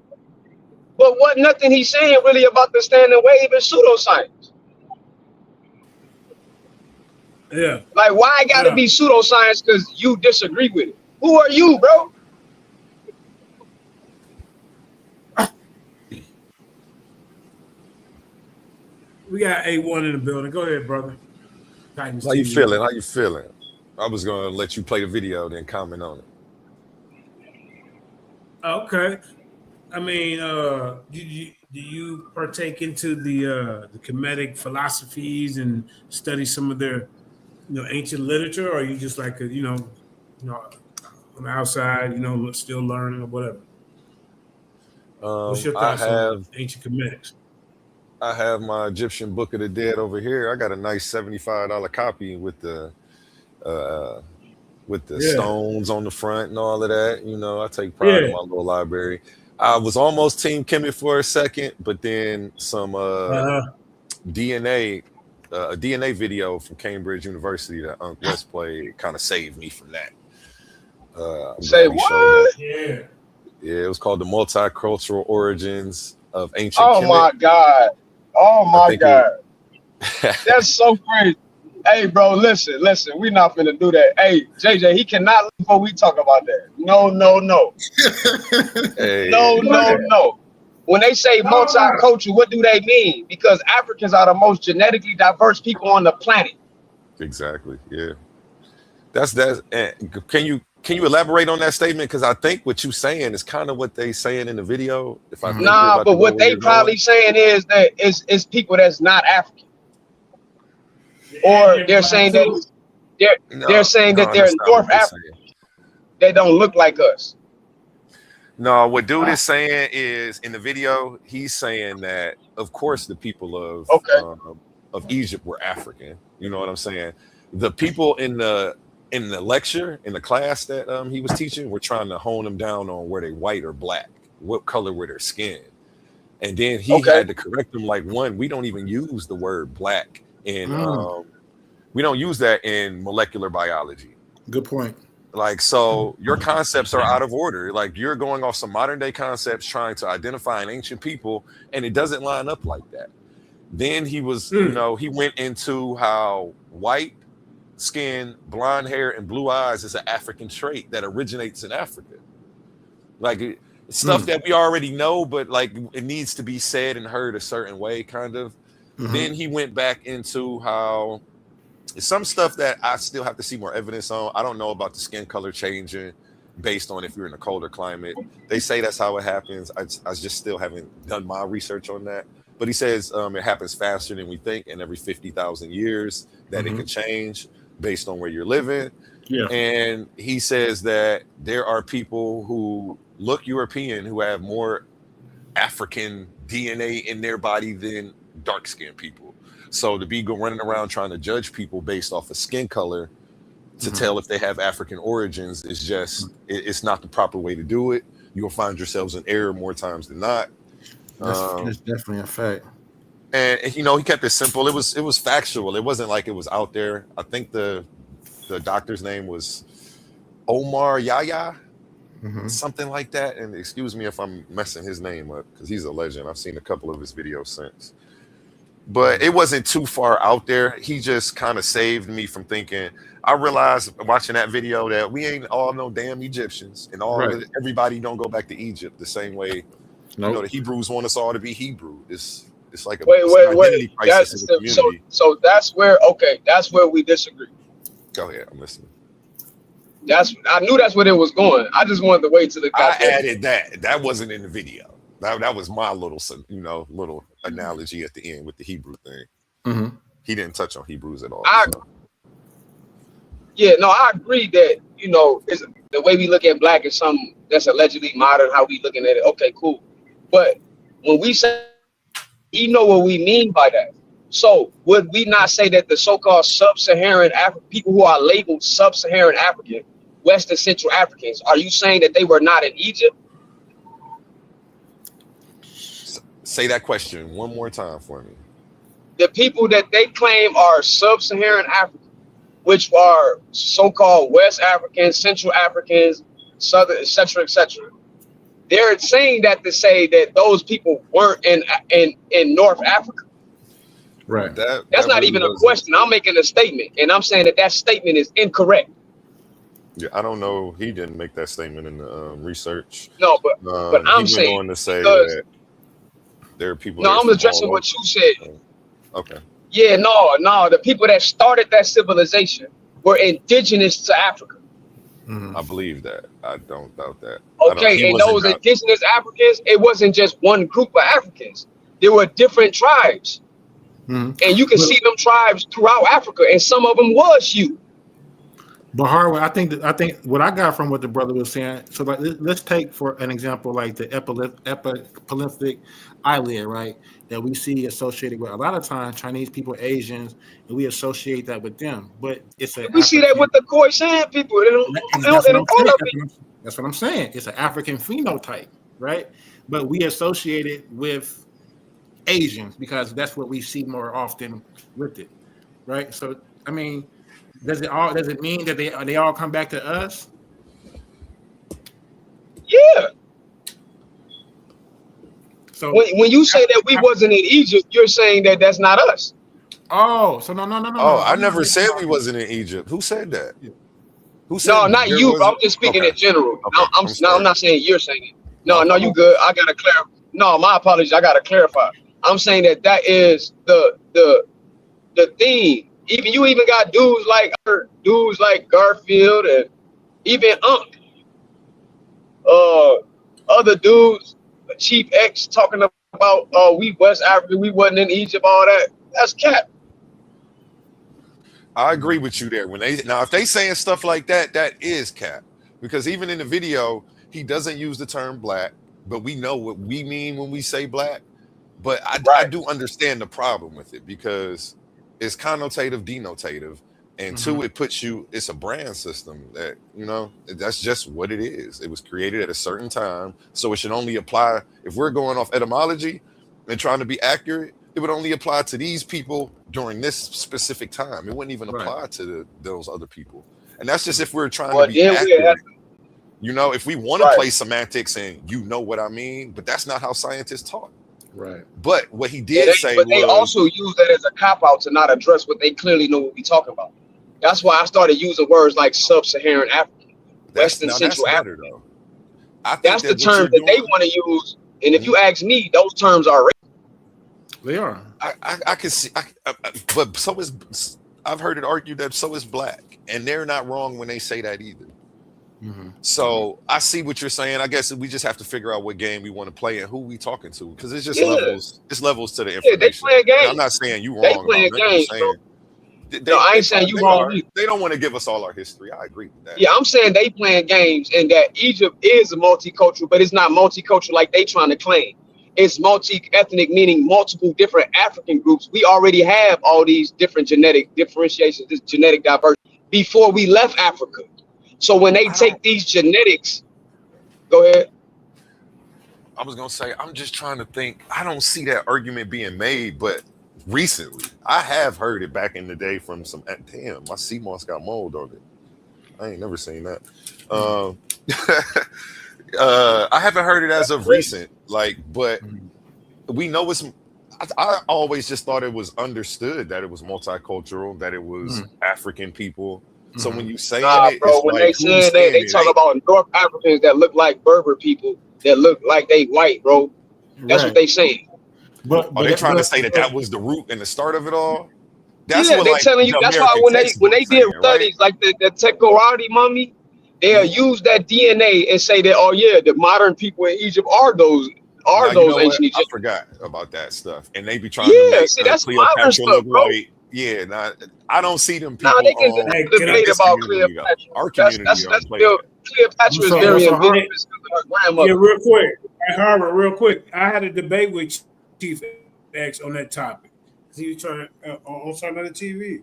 But what nothing he's saying really about the standing wave is pseudoscience. Yeah. Like, why it gotta be pseudoscience because you disagree with it? Who are you, bro? We got A1 in the building. Go ahead, brother. Titans How you TV. feeling? How you feeling? I was gonna let you play the video, then comment on it. Okay. I mean, do you partake into the Kemetic philosophies and study some of their, ancient literature, or are you just like on the outside, still learning or whatever? What's your thoughts on ancient Kemetics? I have my Egyptian Book of the Dead over here. I got a nice $75 copy with the stones on the front and all of that. I take pride in my little library. I was almost Team Kemet for a second, but then some DNA video from Cambridge University that Unc West played kind of saved me from that. Say what? Yeah, it was called The Multicultural Origins of Ancient Oh Kemet. my God. Oh my God. That's so crazy. Hey, bro, listen. We're not finna do that. Hey, JJ, he cannot leave before we talk about that. No. Hey. No. When they say multicultural, what do they mean? Because Africans are the most genetically diverse people on the planet. Exactly. Yeah. That's. Can you elaborate on that statement? Because I think what you're saying is kind of what they saying in the video. But what they probably saying is that it's people that's not African. Or they're saying that they're saying that they're North African. They don't look like us. No, what dude is saying is in the video, he's saying that of course the people of Egypt were African. You know what I'm saying? The people in the lecture, in the class that he was teaching, were trying to hone them down on were they white or black, what color were their skin. And then he had to correct them like, one, we don't even use the word black in we don't use that in molecular biology. Good point. Like, so your concepts are out of order. Like, you're going off some modern day concepts trying to identify an ancient people, and it doesn't line up like that. Then he was, he went into how white skin, blonde hair, and blue eyes is an African trait that originates in Africa. Like, stuff that we already know, but like it needs to be said and heard a certain way, kind of. Then he went back into how some stuff that I still have to see more evidence on. I don't know about the skin color changing based on if you're in a colder climate. They say that's how it happens. I just still haven't done my research on that. But he says it happens faster than we think, and every 50,000 years that it can change based on where you're living. Yeah. And he says that there are people who look European who have more African DNA in their body than dark-skinned people. So to be running around trying to judge people based off of skin color to tell if they have African origins is just, it's not the proper way to do it. You'll find yourselves in error more times than not. That's definitely a fact. And he kept it simple. It was factual. It wasn't like it was out there. I think the doctor's name was Omar Yahya, something like that. And excuse me if I'm messing his name up because he's a legend. I've seen a couple of his videos since. But it wasn't too far out there. He just kind of saved me from thinking. I realized watching that video that we ain't all no damn Egyptians, and everybody don't go back to Egypt the same way. The Hebrews want us all to be Hebrew. It's like an identity crisis in the community. So that's where we disagree. Go ahead, I'm listening. I knew that's where it was going. I just wanted to wait till the guy. I added that. That wasn't in the video. That was my little analogy at the end with the Hebrew thing. He didn't touch on Hebrews at all. I agree that it's the way we look at black is something that's allegedly modern. How we looking at it? Okay, cool. But when we say, what we mean by that. So would we not say that the so-called sub-Saharan people who are labeled sub-Saharan African, West and Central Africans, are you saying that they were not in Egypt? Say that question one more time for me. The people that they claim are sub-Saharan African, which are so-called West Africans, Central Africans, Southern, etc., etc. They're saying that to say that those people weren't in North Africa. Right. That's not really even a doesn't. question. I'm making a statement, and I'm saying that that statement is incorrect. Yeah, I don't know. He didn't make that statement in the research. No, but I'm he saying went on to say because that there are people. no, there I'm from addressing all what over. you said. Okay. Yeah, no, the people that started that civilization were indigenous to Africa. I believe that. I don't doubt that. I don't, he Okay, and wasn't those indigenous Africans, it wasn't just one group of Africans. There were different tribes. And you can see them tribes throughout Africa, and some of them was you. But Harwood, I think what I got from what the brother was saying. So like, let's take for an example like the epiphytic eyelid, right? That we see associated with a lot of times Chinese people, Asians, and we associate that with them. But it's a We see that with the Khoisan people. That's what I'm saying. It's an African phenotype, right? But we associate it with Asians because that's what we see more often with it, right? So I mean, does it mean that they all come back to us? Yeah. So when you say that we wasn't in Egypt, you're saying that that's not us. Oh, so no. Oh, I never said we wasn't in Egypt. Who said that? Who said No, not you. I'm just speaking in general. I'm not saying you're saying it. No, you good. I gotta clarify. No, my apologies. I gotta clarify. I'm saying that is the theme. Even you even got dudes like Garfield and even Unc. Other dudes, Chief X talking about we West Africa, we wasn't in Egypt, all that. That's cap. I agree with you there. If they saying stuff like that, that is cap. Because even in the video, he doesn't use the term black, but we know what we mean when we say black. But I do understand the problem with it because it's connotative, denotative, and two, it puts you. It's a brand system that that's just what it is. It was created at a certain time, so it should only apply if we're going off etymology and trying to be accurate. It would only apply to these people during this specific time. It wouldn't even apply to those other people. And that's just if we're trying to be accurate. If we want to play semantics and what I mean, but that's not how scientists talk. Right. But what he did say but they also use that as a cop-out to not address what they clearly know what we're talking about. That's why I started using words like sub-Saharan African, Western Central African. That's the term that they want to use. And if you ask me, those terms are racist. They are. I can see, but so is. I've heard it argued that so is black, and they're not wrong when they say that either. So I see what you're saying. I guess we just have to figure out what game we want to play and who we talking to, because it's just levels. It's levels to the information. They playing games. I'm not saying you wrong. They playing games, bro. I ain't saying you wrong either. They don't want to give us all our history. I agree with that. Yeah, I'm saying they playing games, and that Egypt is multicultural, but it's not multicultural like they trying to claim. It's multi-ethnic, meaning multiple different African groups. We already have all these different genetic differentiations, this genetic diversity before we left Africa. So when they take these genetics, go ahead. I was gonna say, I'm just trying to think. I don't see that argument being made, but recently I have heard it back in the day from some. Damn, my sea moss got mold on it. I ain't never seen that. I haven't heard it as of recent, but we know it's. I always just thought it was understood that it was multicultural, that it was African people. So when you say it, bro, when they say that, they talk about North Africans that look like Berber people that look like they white, bro. That's what they saying. But are they trying to say that was the root and the start of it all? That's what they're telling you. That's why when they did studies like the Tekorati mummy, they'll use that DNA and say that, oh yeah, the modern people in Egypt are those ancient Egyptians. I forgot about that stuff, and they be trying to make see, that's Cleopatra modern stuff, look bro. white. Yeah, I don't see them people. They can debate about Cleopatra. Our community, that's still Cleopatra is very ambiguous because of her grandmother. Yeah, real quick, at Harvard, real quick. I had a debate with Chief X on that topic. He was trying on some other TV,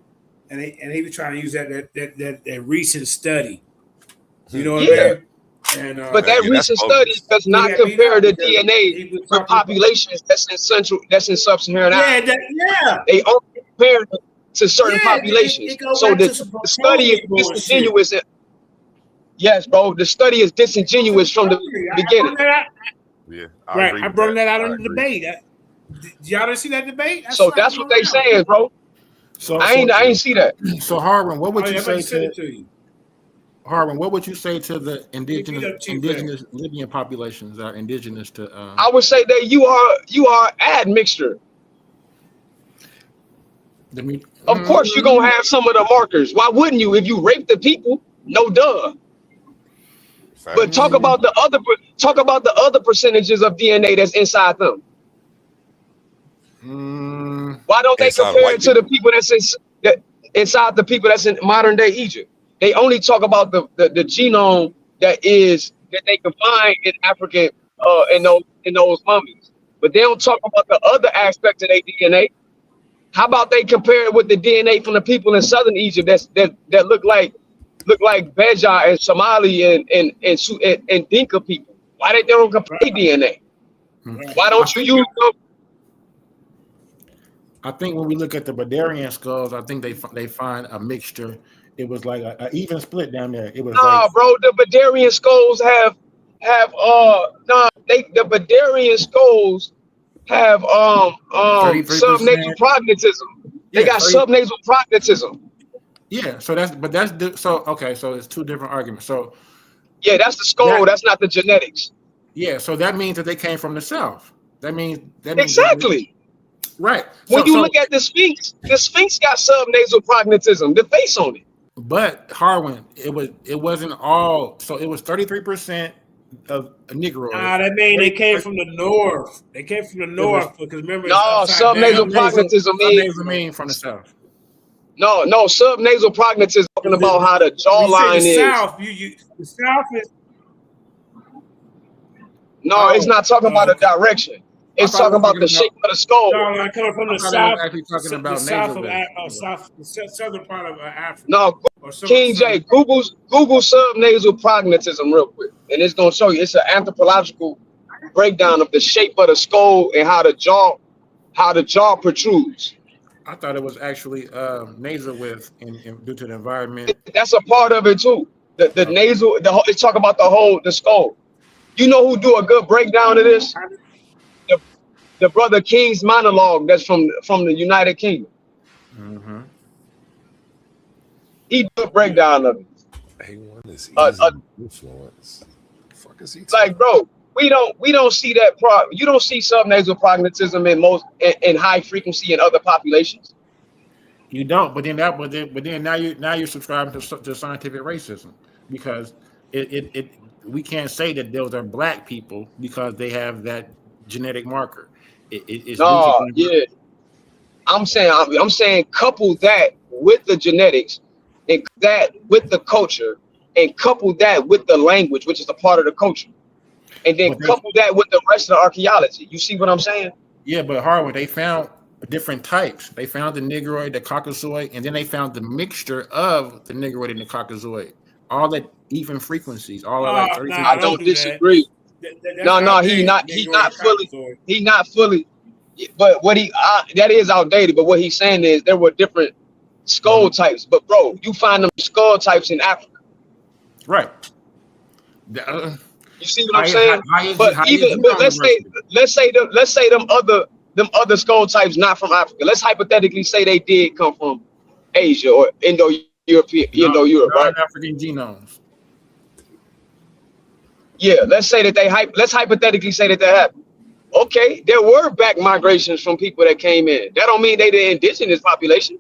and he was trying to use that recent study. You know what I mean? And, but that Yeah, that's recent study bogus. does not got beat compare up the because he DNA was with talking about- populations that's in sub-Saharan Africa. Yeah. They only compare it to certain Yeah, populations. it goes So back the to some study is bullshit. disingenuous. Yes, bro. The study is disingenuous from the beginning. Yeah, I Right, agree I with brought that out I in the agree. debate. Y'all didn't see that debate? So that's what they saying, bro. So I ain't see that. So Harwin, what would Oh, you yeah, say send to it to you. Harwin? What would you say to the Pick it up cheap, indigenous Libyan populations that are indigenous to? I would say that you are admixture. Of course, you're gonna have some of the markers. Why wouldn't you? If you rape the people, no duh. But talk about the other percentages of DNA that's inside them. Why don't they Inside compare white it to the people inside the people that's in modern day Egypt? They only talk about the genome that they can find in African in those mummies, but they don't talk about the other aspects of their DNA. How about they compare it with the DNA from the people in southern Egypt that look like Beja and Somali and Dinka people? Why they don't compare DNA? Why don't you use them? I think when we look at the Badarian skulls, I think they find a mixture. It was like a even split down there. It was Nah, like, bro, the Badarian skulls have the Badarian skulls have 33%. subnasal prognatism. They got 30. subnasal prognatism. Yeah, so okay, so it's two different arguments. So yeah, that's the skull, that's not the genetics. Yeah, so that means that they came from the south. That means exactly. Right. When you look at the Sphinx got subnasal prognatism, the face on it. But Harwin, it wasn't all. So it was 33% of Negroid. Nah, that mean they came from the north. They came from the north because remember. No, subnasal prognatism means from the south. No, subnasal prognatism talking about how the jawline is. South, the south is. No, it's not talking about a direction. It's talking about the shape of the skull. Jawline coming from the south. Actually talking about the southern part of Africa. No, King J, Google subnasal prognatism real quick, and it's gonna show you. It's an anthropological breakdown of the shape of the skull and how the jaw protrudes. I thought it was actually nasal width due to the environment. That's a part of it too. The nasal, it's talking about the skull. You know who do a good breakdown of this? The brother King's monologue that's from the United Kingdom. Mm-hmm. He do a breakdown of it. A1 is easy influence. The fuck is he like, bro, we don't see that you don't see subnasal prognatism in high frequency in other populations. You don't, but then now you're subscribing to scientific racism because we can't say that those are black people because they have that genetic marker. I'm saying couple that with the genetics and that with the culture and couple that with the language, which is a part of the culture, and then couple that with the rest of the archaeology. You see what I'm saying? Yeah, but Harwin, they found different types. They found the Negroid, the Caucasoid, and then they found the mixture of the Negroid and the Caucasoid. All at even frequencies. All at like 33. I don't disagree. No, he's not fully. But what that is outdated. But what he's saying is there were different skull types. But bro, you find them skull types in Africa. Right. You see what I'm saying? But let's say them other skull types not from Africa. Let's hypothetically say they did come from Asia or Indo-Europe, right? African genomes. Yeah, let's hypothetically say that happened. Okay, there were back migrations from people that came in. That don't mean they the indigenous population.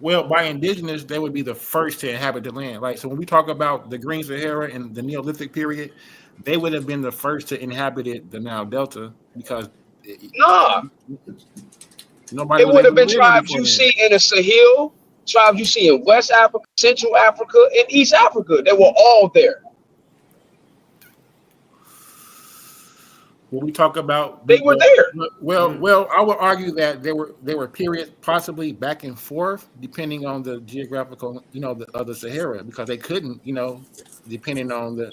Well, by indigenous, they would be the first to inhabit the land. Like, so when we talk about the Green Sahara and the Neolithic period, they would have been the first to inhabit the Nile Delta because nobody. It would have been tribes you see in the Sahel, tribes you see in West Africa, Central Africa, and East Africa. They were all there. When we talk about they were there. Well, I would argue that there were periods possibly back and forth depending on the geographical, of the Sahara, because they couldn't, depending on the,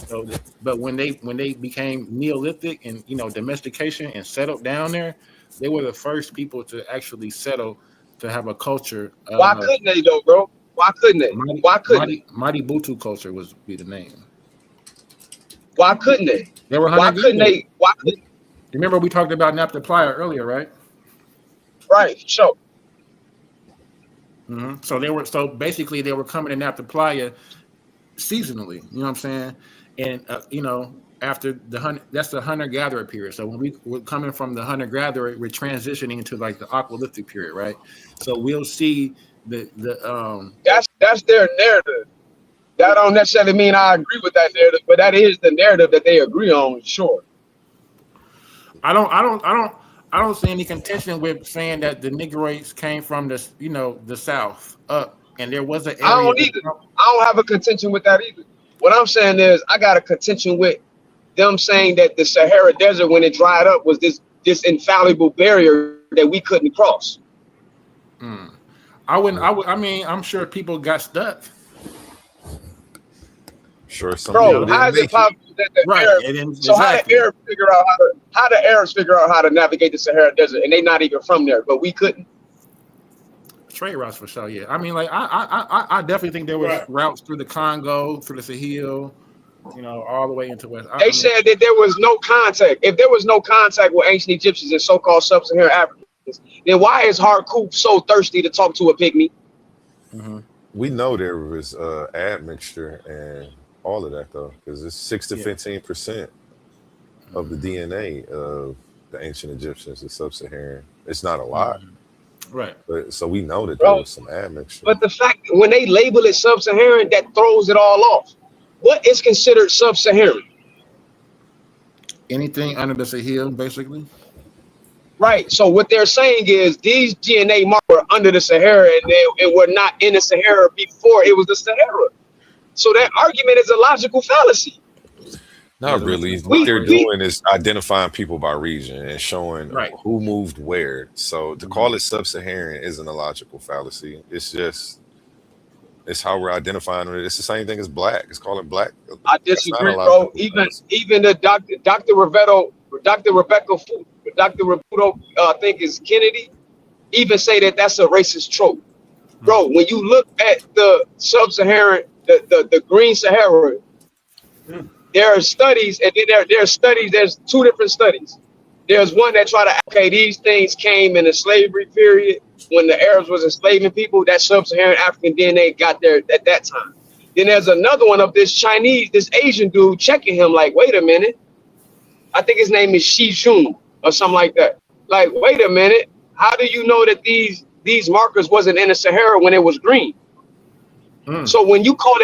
so but when they became Neolithic and domestication and settled down there, they were the first people to actually settle to have a culture. Why couldn't they though, bro? Why couldn't they? Mighty Butu culture was be the name. Why couldn't they? They were Why couldn't they? Why couldn't? Remember we talked about Naphtha Playa earlier, right? Right, sure. Mm-hmm. So basically they were coming to Naphtha Playa seasonally. You know what I'm saying? And after that's the hunter-gatherer period. So when we're coming from the hunter-gatherer, we're transitioning into like the aqualyptic period, right? So we'll see the that's their narrative. That don't necessarily mean I agree with that narrative, but that is the narrative that they agree on, sure. I don't see any contention with saying that the Negroids came from the south up, and there was an area. I don't either. I don't have a contention with that either. What I'm saying is I got a contention with them saying that the Sahara Desert, when it dried up, was this infallible barrier that we couldn't cross. I mean, I'm sure people got stuck. Sure, some bro. How is it possible that the Arabs? So how the Arabs figure out how the Arabs figure out how to navigate the Sahara Desert, and they not even from there, but we couldn't. Trade routes for sure, yeah. I mean, like I definitely think there was routes through the Congo, through the Sahel, all the way into West. They said that there was no contact. If there was no contact with ancient Egyptians and so-called sub-Saharan Africans, then why is Harkoop so thirsty to talk to a pygmy? Mm-hmm. We know there was admixture and all of that though, because it's 6 to 15% of the DNA of the ancient Egyptians is sub-Saharan. It's not a lot. Right. But so we know that there was some admixture. But the fact when they label it sub-Saharan, that throws it all off. What is considered sub-Saharan? Anything under the Sahel, basically. Right. So what they're saying is these DNA markers were under the Sahara and were not in the Sahara before it was the Sahara. So that argument is a logical fallacy. Not really. What they're doing is identifying people by region and showing who moved where. So to call it sub-Saharan isn't a logical fallacy. It's how we're identifying it. It's the same thing as black. It's calling black. I disagree, bro. Even the Dr. Rebuto, I think is Kennedy, even say that that's a racist trope. Bro, when you look at the sub-Saharan, the green Sahara, there are studies, and then there are studies, there's two different studies. There's one that try to, these things came in the slavery period when the Arabs was enslaving people, that sub-Saharan African DNA got there at that time. Then there's another one of this Asian dude checking him like, wait a minute. I think his name is Shi Jun or something like that. Like, wait a minute. How do you know that these markers wasn't in the Sahara when it was green? So when you call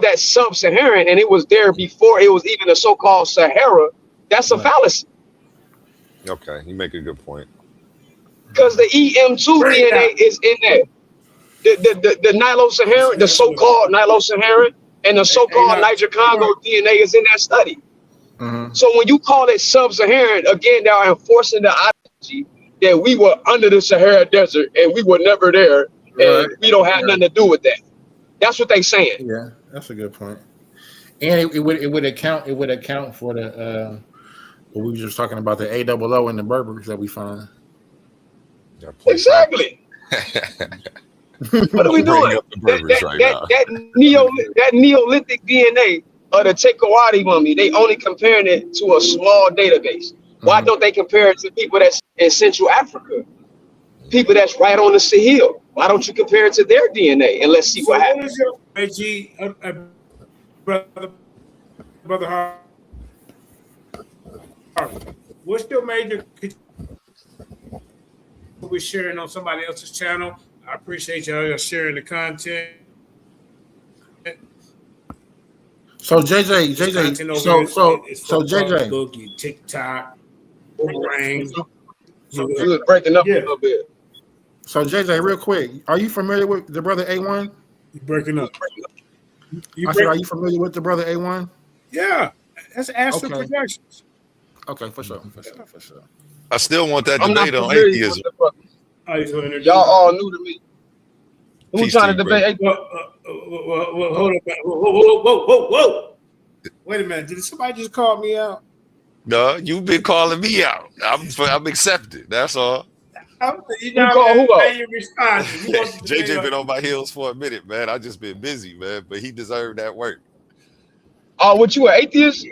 that sub-Saharan and it was there before it was even a so-called Sahara, that's a fallacy. Okay, you make a good point. Because the EM2 DNA is in there. The Nilo-Saharan, the so-called Nilo-Saharan, and the so-called Niger-Congo DNA is in that study. So when you call it sub-Saharan, again, they are enforcing the ideology that we were under the Sahara Desert and we were never there, and we don't have nothing to do with that. That's what they saying. Yeah, that's a good point. And it would account for the what we were just talking about, the AOO and the Berbers that we find. Exactly. What are we doing? That Neolithic DNA of the Tekoati mummy, they only comparing it to a small database. Why don't they compare it to people that's in Central Africa? People that's right on the Sahel. Why don't you compare it to their DNA and let's see what happens? Reggie, brother Harvey, what's your major? We're sharing on somebody else's channel. I appreciate y'all sharing the content. So JJ, so JJ, book, you TikTok, Boomerang. Good, breaking up a little bit. So JJ, real quick, are you familiar with the brother A1? You breaking up. Are you familiar with the brother A1? Yeah, that's Astro Productions. Okay, for sure. I still want that debate on atheism. Y'all all new to me. Who's trying to debate? Well, hold up. Whoa. Wait a minute. Did somebody just call me out? No, you've been calling me out. I'm accepted. That's all. You know, how you respond. JJ been on my heels for a minute, man. I just been busy, man. But he deserved that work. Oh, what you an atheist?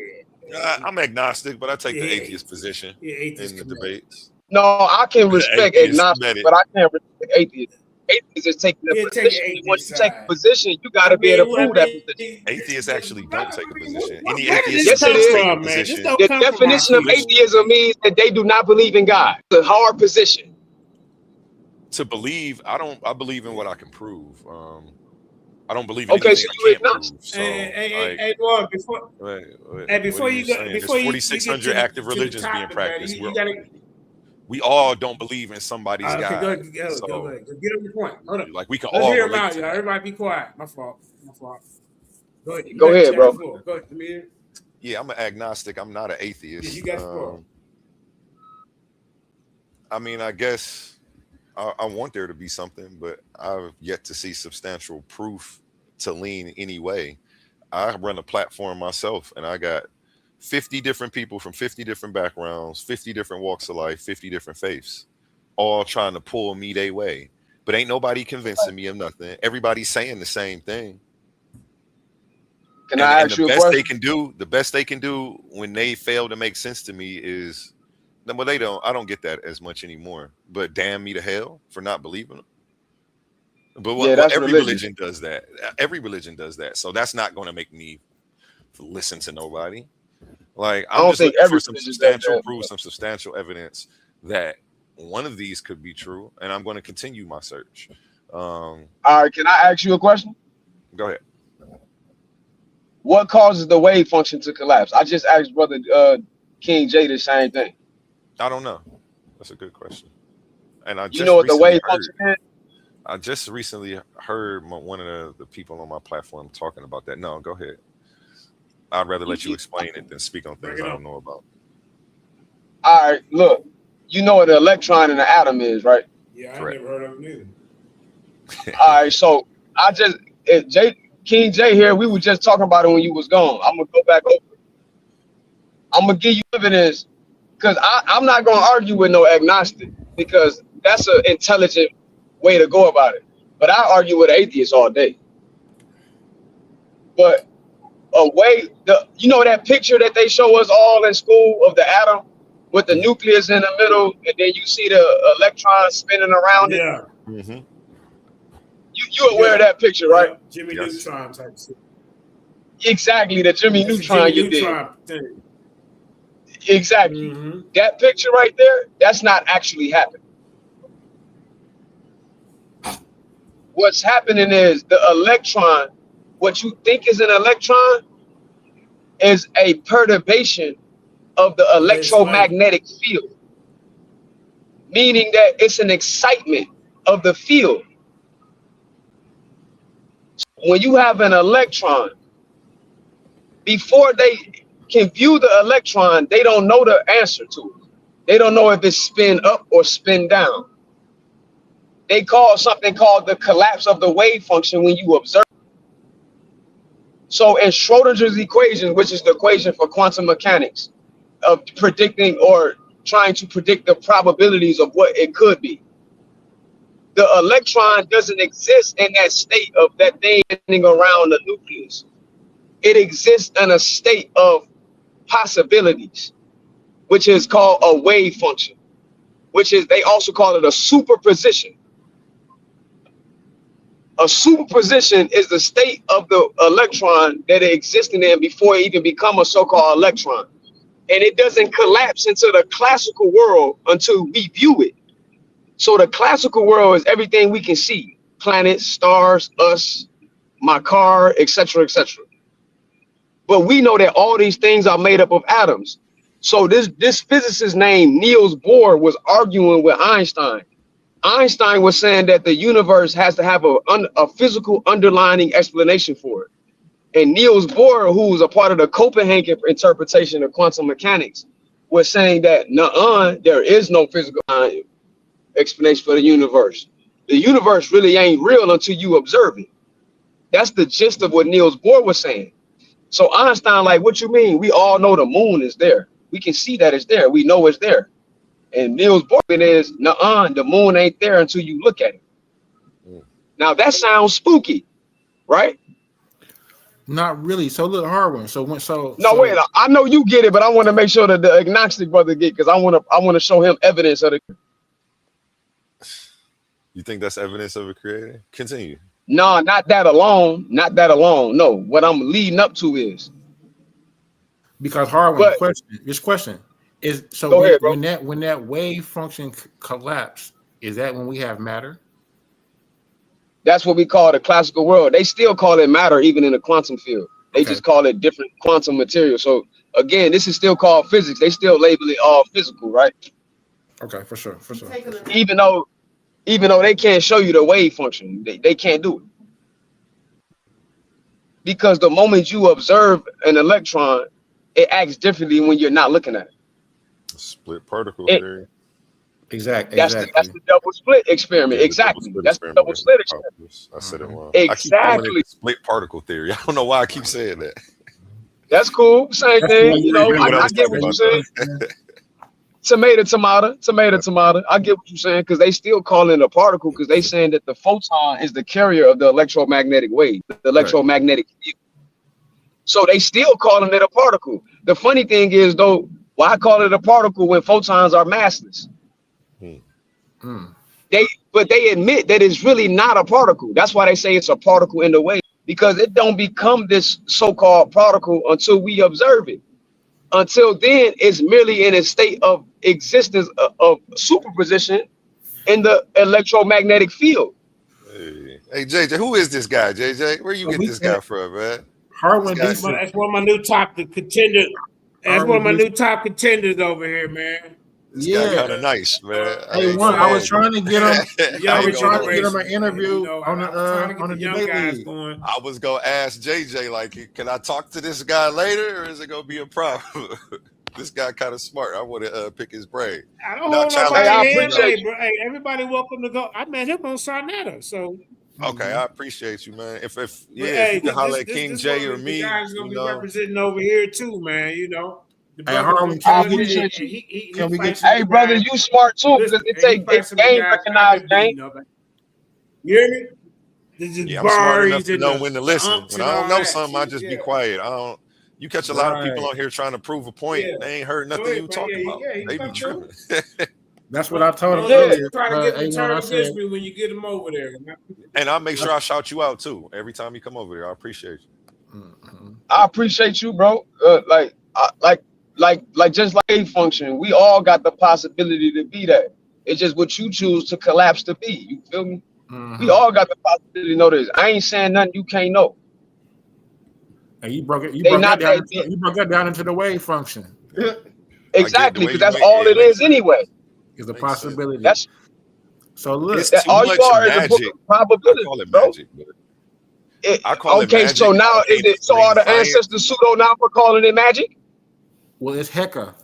I'm agnostic, but I take the atheist position in the debates. No, I can respect agnostic, but I can't respect atheist. Atheists is taking a position. Once you take a position, you got to be able to prove that position. Atheists actually don't take a position. Any atheist yes, it is. The definition of atheism means that they do not believe in God. It's a hard position. To believe, I believe in what I can prove. I don't believe in anything I can't prove. So, hey, Lord, before you go, there's 4,600 active religions being practiced. We all don't believe in somebody's God. Go ahead. Get on your point. Hold up. Like we can Let's all hear relate out, to y'all. Everybody be quiet. My fault. Go ahead, bro. Go ahead, Amir. Yeah, I'm an agnostic. I'm not an atheist. You got spoiled. I mean, I guess I want there to be something, but I've yet to see substantial proof to lean any way. I run a platform myself, and I got 50 different people from 50 different backgrounds, 50 different walks of life, 50 different faiths, all trying to pull me their way. But ain't nobody convincing me of nothing. Everybody's saying the same thing. Can I ask you a question? The best they can do when they fail to make sense to me is, well, I don't get that as much anymore, but damn me to hell for not believing them. But every religion does that. Every religion does that. So that's not going to make me listen to nobody. Like, I'm just looking for some substantial proof, some substantial evidence that one of these could be true, and I'm going to continue my search. All right, can I ask you a question? Go ahead. What causes the wave function to collapse? I just asked Brother King J the same thing. I don't know. That's a good question. And you know what the wave function is? I just recently heard one of the people on my platform talking about that. No, go ahead. I'd rather let you explain it than speak on things I don't know about. All right, look. You know what an electron and an atom is, right? Yeah, I never heard of it either. All right, so King J here, we were just talking about it when you was gone. I'm gonna go back over it. I'm gonna give you evidence, because I'm not gonna argue with no agnostic, because that's an intelligent way to go about it. But I argue with atheists all day. But you know that picture that they show us all in school of the atom with the nucleus in the middle, and then you see the electrons spinning around it? Yeah. Mm-hmm. You aware of that picture, right? Jimmy Neutron type shit. Exactly, the Jimmy Neutron you did. Thing. Exactly. Mm-hmm. That picture right there, that's not actually happening. What's happening is the electron, what you think is an electron, is a perturbation of the electromagnetic field, meaning that it's an excitement of the field. When you have an electron, before they can view the electron, they don't know the answer to it. They don't know if it's spin up or spin down. They call something called the collapse of the wave function when you observe. So in Schrodinger's equation, which is the equation for quantum mechanics, of predicting or trying to predict the probabilities of what it could be, the electron doesn't exist in that state of that thing around the nucleus. It exists in a state of possibilities, which is called a wave function, which is, they also call it a superposition. A superposition is the state of the electron that it existed in before it even become a so-called electron. And it doesn't collapse into the classical world until we view it. So the classical world is everything we can see: planets, stars, us, my car, etc., etc. But we know that all these things are made up of atoms. So this physicist named Niels Bohr was arguing with Einstein. Einstein was saying that the universe has to have a physical underlying explanation for it. And Niels Bohr, who was a part of the Copenhagen interpretation of quantum mechanics, was saying that there is no physical explanation for the universe. The universe really ain't real until you observe it. That's the gist of what Niels Bohr was saying. So Einstein, like, what you mean? We all know the moon is there. We can see that it's there. We know it's there. And Niels Bohr is, nuh-uh, the moon ain't there until you look at it. Now that sounds spooky, right? Not really. So look, Harwin. Wait. I know you get it, but I want to make sure that the agnostic brother get, because I want to show him evidence of the. You think that's evidence of a creator? Continue. No, not that alone. Not that alone. No, what I'm leading up to is because Harwin, question is so go ahead, when that wave function collapsed, is that when we have matter? That's what we call the classical world. They still call it matter, even in the quantum field. They just call it different quantum material. So again, this is still called physics. They still label it all physical, right? Okay, for sure. Even though they can't show you the wave function, they can't do it. Because the moment you observe an electron, it acts differently when you're not looking at it. Split particle theory. Exactly. That's the double split experiment. Exactly. That's the double split experiment. I said it wrong. Exactly. I keep split particle theory. I don't know why I keep saying that. That's cool. Same thing. You know, I get what you're saying. Tomato. I get what you're saying, because they still call it a particle, because they saying that the photon is the carrier of the electromagnetic wave, the electromagnetic field. So they still calling it a particle. The funny thing is, though, why call it a particle when photons are massless? They admit that it's really not a particle. That's why they say it's a particle in the wave, because it don't become this so-called particle until we observe it. Until then, it's merely in a state of existence of superposition in the electromagnetic field. Hey, JJ, who is this guy, JJ? Where you get this guy from, man? That's one of my new top contenders. That's one of my new top contenders over here, man. This guy kind of nice, man. I was trying to get him. I was trying to get him an interview on the debate league. I was gonna ask JJ, like, can I talk to this guy later, or is it gonna be a problem? This guy kind of smart. I want to pick his brain. I don't know nobody. Hey, everybody welcome to go. I met him on Sarnetta, so. Okay, I appreciate you, man. If you can holler at King J or me, guys gonna be representing over here too, man. You know. Hey, brother, you smart too, because it's game recognized game. You hear me? I'm smart enough to know when to listen. When I don't know something, I just be quiet. You catch a lot of people on here trying to prove a point. They ain't heard nothing you talking about. They be tripping. That's what I told him earlier. Try to get the turn against me when you get him over there. And I'll make sure I shout you out too every time you come over there. I appreciate you. I appreciate you, bro. Like just like a function, we all got the possibility to be that. It's just what you choose to collapse to be. You feel me? We all got the possibility to know this. I ain't saying nothing you can't know. And you broke it. You broke that down into the wave function. Exactly, because that's all it is anyway. Is a possibility. So look, all you are is a book of probability, bro. Okay, so now is it? So are the ancestors pseudo now for calling it magic? Well, it's Hecka.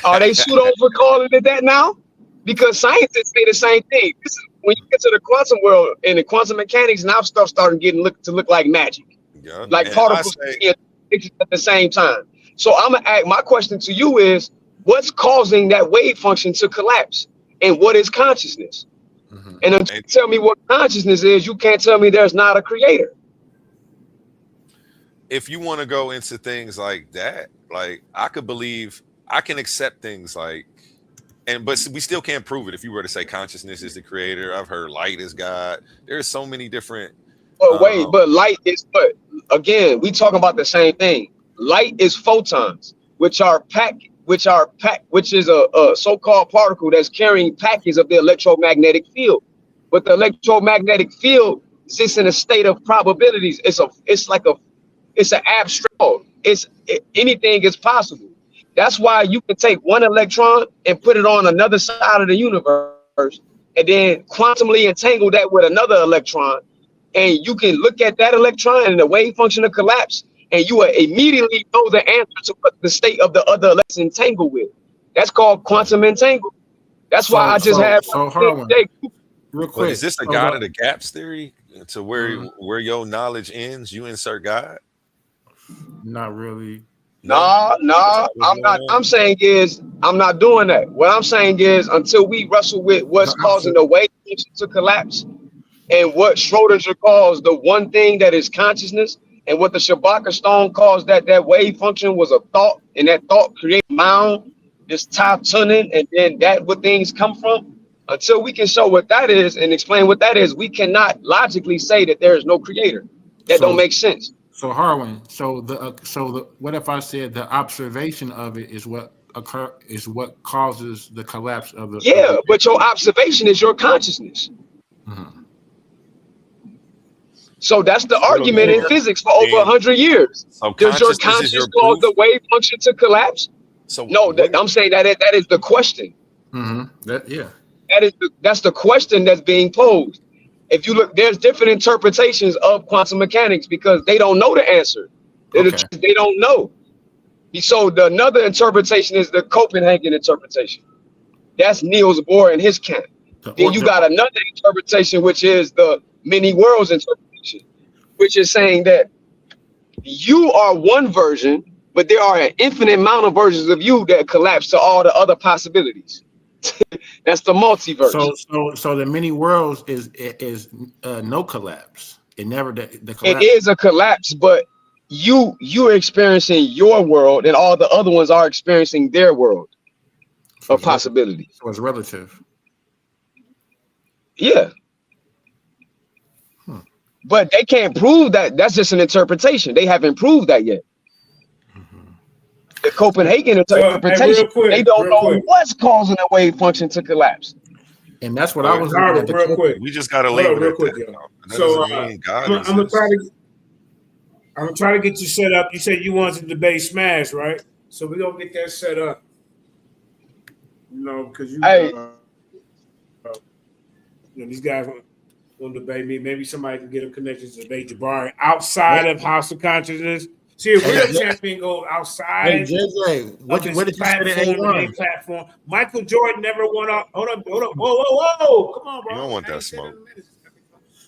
Are they pseudo for calling it that now? Because scientists say the same thing. This is, when you get to the quantum world and the quantum mechanics, now stuff starting to look like magic, like particles at the same time. So I'm gonna ask, my question to you is, what's causing that wave function to collapse, and what is consciousness? And until you tell me what consciousness is, you can't tell me there's not a creator. If you want to go into things like that, like I can accept things like, but we still can't prove it. If you were to say consciousness is the creator, I've heard light is God. There's so many different. But light is, but again, we talking about the same thing. Light is photons, which is a so-called particle that's carrying packets of the electromagnetic field. But the electromagnetic field sits in a state of probabilities. It's an abstract. Anything is possible. That's why you can take one electron and put it on another side of the universe, and then quantumly entangle that with another electron, and you can look at that electron and the wave function of collapse, and you will immediately know the answer to what the state of the other electron entangled with. That's called quantum entangle. That's why I just have. So Harwin, real quick. But is this a God of the gaps theory? to where your knowledge ends, you insert God? Not really. Nah, I'm not. I'm saying is I'm not doing that. What I'm saying is until we wrestle with what's causing the wave function to collapse and what Schrodinger calls the one thing that is consciousness, and what the Shabaka stone calls that wave function was a thought, and that thought created mound, this top tuning, and then that what things come from. Until we can show what that is and explain what that is, we cannot logically say that there is no creator. That don't make sense. So Harwin, what if I said the observation of it is what causes the collapse of the? Yeah, but your observation is your consciousness. Mm-hmm. So that's the argument in physics for over 100 years. So does your consciousness cause the wave function to collapse? So no, I'm saying that is the question. Mm-hmm. That's the question that's being posed. If you look, there's different interpretations of quantum mechanics because they don't know the answer. They don't know. So another interpretation is the Copenhagen interpretation. That's Niels Bohr and his camp. Then you got another interpretation, which is the many worlds interpretation, which is saying that you are one version, but there are an infinite amount of versions of you that collapse to all the other possibilities. That's the multiverse. So the many worlds is no collapse. It never the collapse. It is a collapse, but you're experiencing your world, and all the other ones are experiencing their world of possibility. So it's relative. Yeah. But they can't prove that. That's just an interpretation. They haven't proved that yet. The Copenhagen interpretation, they don't know what's causing a wave function to collapse. And that's what I was real quick. We just got to label real quick, so I'm gonna try to get you set up. You said you wanted to debate Smash, right? So we're gonna get that set up. You know, because you know, these guys want to debate me. Maybe somebody can get a connection to debate Jabari outside of House of Consciousness. See, a real champion go outside. Hey, JJ, what did you say platform? Michael Jordan never went off. Hold up. Whoa. Come on, bro. You don't want that smoke.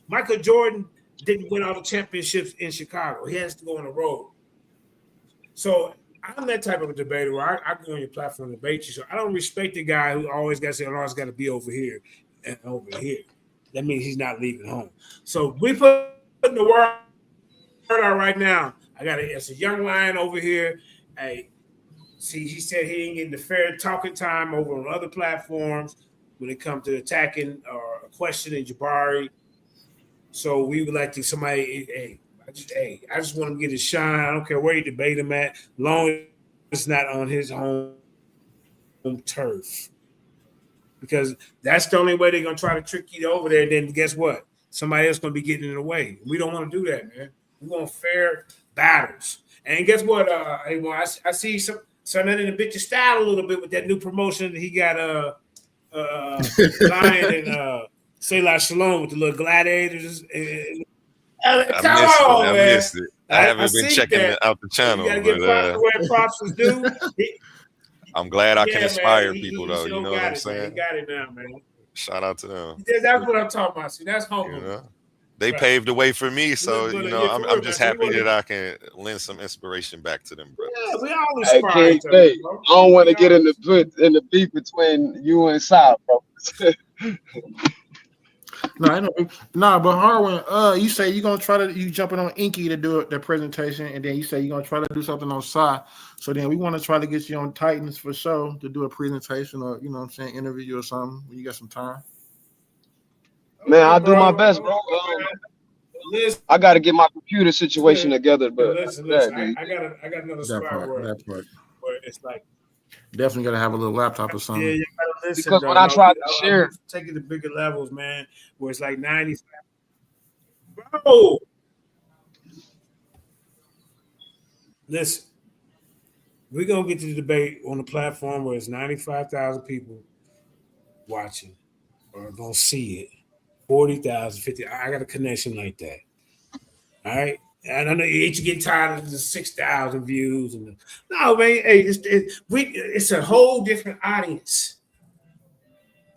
Michael Jordan didn't win all the championships in Chicago. He has to go on the road. So I'm that type of a debater where I go on your platform and debate you. So I don't respect the guy who always got to say, oh, it's got to be over here and over here. That means he's not leaving home. So we put the word out right now. It's a young lion over here. Hey, see, he said he ain't getting the fair talking time over on other platforms when it comes to attacking or questioning Jabari. So we would like to somebody, I just want him to get his shine. I don't care where you debate him at, long as it's not on his home turf. Because that's the only way they're gonna try to trick you over there. Then guess what? Somebody else gonna be getting in the way. We don't want to do that, man. We want fair battles. And guess what? I see something in the bitch style a little bit with that new promotion that he got Lion and Selah Shalom with the little gladiators. I missed it. I haven't been checking out the channel. You gotta get props where props is due. I'm glad I can inspire people, though. You know what I'm saying? Man. He got it now, man. Shout out to them. That's what I'm talking about. See, that's humble. You know? They paved the way for me, so I'm just happy that I can lend some inspiration back to them, brothers. Yeah, we all inspire each other, I don't want to get in the beef between you and Sal, bro. No, but Harwin, you say you're gonna you jumping on Inky to do the presentation, and then you say you're gonna try to do something on Sai. So then we want to try to get you on Titans for show to do a presentation or interview or something when you got some time. Man, I'll do my best, bro. I got to get my computer situation together, but listen, I got another spot where it's like definitely got to have a little laptop or something. Yeah, you gotta listen. Because when I try to share, taking the bigger levels, man, where it's like 95. Bro, listen, we're gonna get to the debate on the platform where it's 95,000 people watching or gonna see it. 40,000, 50. I got a connection like that. All right. And I know you get tired of the 6,000 views. No, man. Hey, it's a whole different audience.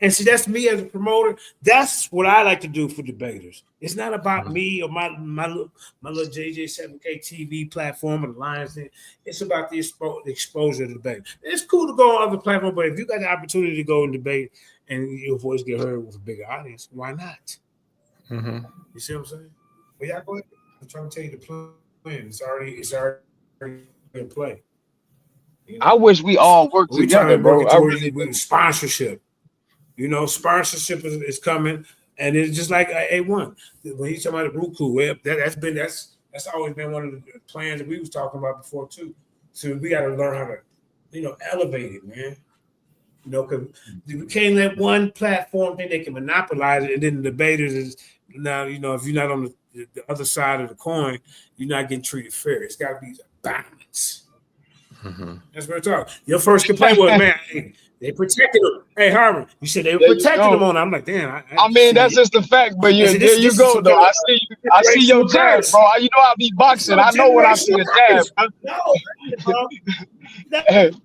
And see, that's me as a promoter. That's what I like to do for debaters. It's not about me or my little JJ7K TV platform or the Lions Den. It's about the exposure to debate. It's cool to go on other platforms, but if you got the opportunity to go and debate and your voice get heard with a bigger audience, why not? Mm-hmm. You see what I'm saying? Well, y'all go ahead. I'm trying to tell you the plan. It's already in play. You know? I wish we all work We together, trying to bro. work I towards really with sponsorship. You know, sponsorship is coming, and it's just like A1 when he's talking about the Roku. That's always been one of the plans that we was talking about before too. So we got to learn how to, elevate it, man. Because we can't let one platform think they can monopolize it, and then the debaters is now, if you're not on the other side of the coin, you're not getting treated fair. It's got to be a balance. Mm-hmm. That's what I'm talking. Your first complaint was, man, they protected him. Hey, Harvard, you said they were protecting him on. I'm like, damn. I mean, that's just the fact. But there you go, though. I see your jab, bro. You know I be boxing. I know when I see a jab.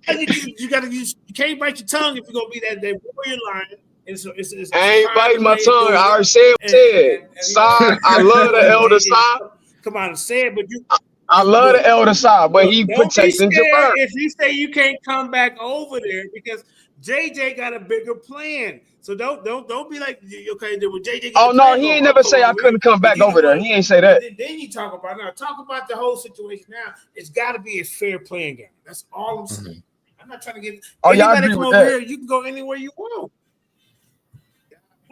You can't bite your tongue if you're gonna be that warrior lion. It's I ain't biting my tongue. I already said what I said. I love the elder side. Come on and say it, but you. I love the elder side, but he protecting Jabbar. If you say you can't come back over there because JJ got a bigger plan, so don't be like, okay, there was JJ. Oh no, he ain't never say I couldn't come back over there. He ain't say that. Then you talk about the whole situation now. It's got to be a fair playing game. That's all I'm saying. Mm-hmm. I'm not trying to get anybody to come over here. You can go anywhere you want.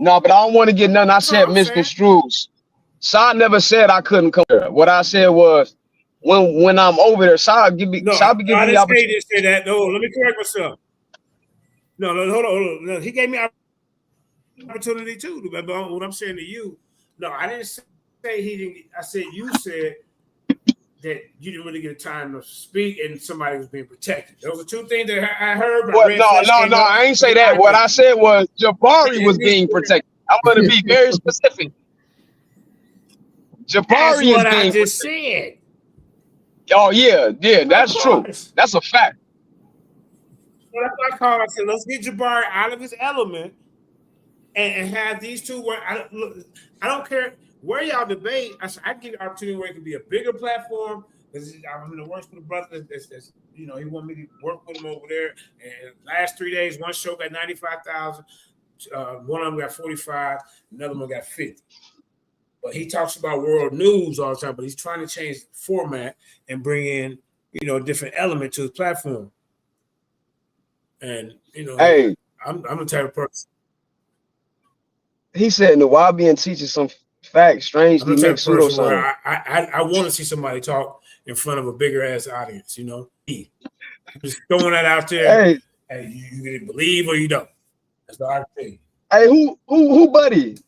No, but I don't want to get nothing I said misconstrued. Sa never said I couldn't come here. What I said was, when I'm over there, Sa give me. Sa be giving me the opportunity. I didn't say that. No, let me correct myself. No, hold on. No, he gave me opportunity too. But what I'm saying to you, no, I didn't say he didn't. I said you said that you didn't really get a time to speak and somebody was being protected. Those are two things that I heard. No, I ain't say that. What I said was Jabari was being protected. I'm going to be very specific. Jabari is being said. Oh yeah, that's true. That's a fact. Well, that's what I call. I said, let's get Jabari out of his element and have these two. I don't care where y'all debate. I said, I give you an opportunity where it can be a bigger platform. Because I'm in the works with the brother. He want me to work with him over there. And last 3 days, one show got 95,000. One of them got 45. Another one got 50. But he talks about world news all the time, but he's trying to change the format and bring in, a different element to his platform. And, hey, I'm the type of person. He said Nawabian teaches some facts, strangely makes pseudoscience. I want to see somebody talk in front of a bigger ass audience, Just throwing that out there. Hey, you either believe or you don't. That's all I can tell you. Hey, who buddy?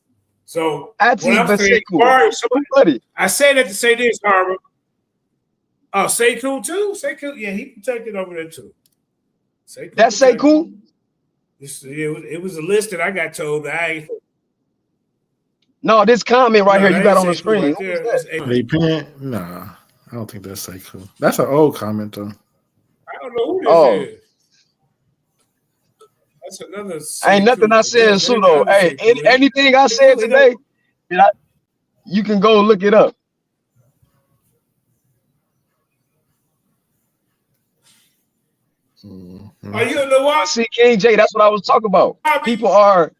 So buddy. I say that to say this, Harvard. Oh, Sekou too? Sekou, yeah, he protected over there too. That's Sekou? It was a list that I got told that I ain't. No, this comment right here you got on the screen. Nah, I don't think that's Sekou. That's an old comment though. I don't know who this is. That's another. Ain't nothing I said is pseudo. Hey, anything I said today, you can go look it up. Mm-hmm. Are you in the what? See, King J, that's what I was talking about. People are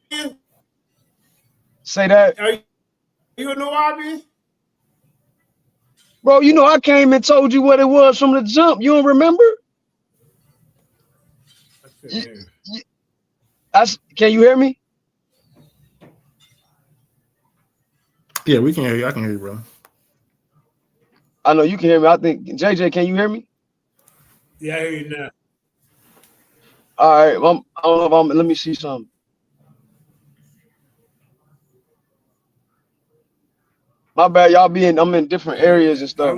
say that. Are you in the lobby? Bro, I came and told you what it was from the jump. You don't remember? Can you hear me? Yeah, we can hear you. I can hear you, bro. I know you can hear me. I think JJ, can you hear me? Yeah, I hear you now. All right. I don't know if let me see something. My bad, y'all I'm in different areas and stuff.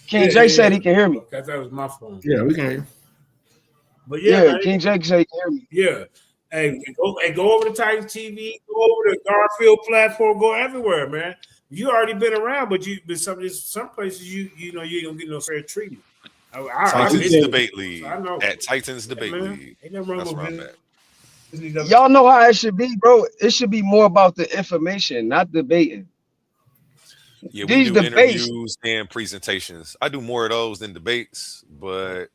King J said he can hear me. Okay, that was my phone. Yeah, we can hear you. But King J said he can hear me. Yeah. Hey, go over to Titans TV, go over to Garfield platform, go everywhere, man. You already been around, but some places you ain't gonna get no fair treatment. Titans did. Debate League. So I know. At Titans Debate man. League. Ain't nothing wrong That's with where I'm it. at. Y'all know how it should be, bro. It should be more about the information, not debating. Yeah, we These do debates, interviews and presentations. I do more of those than debates, but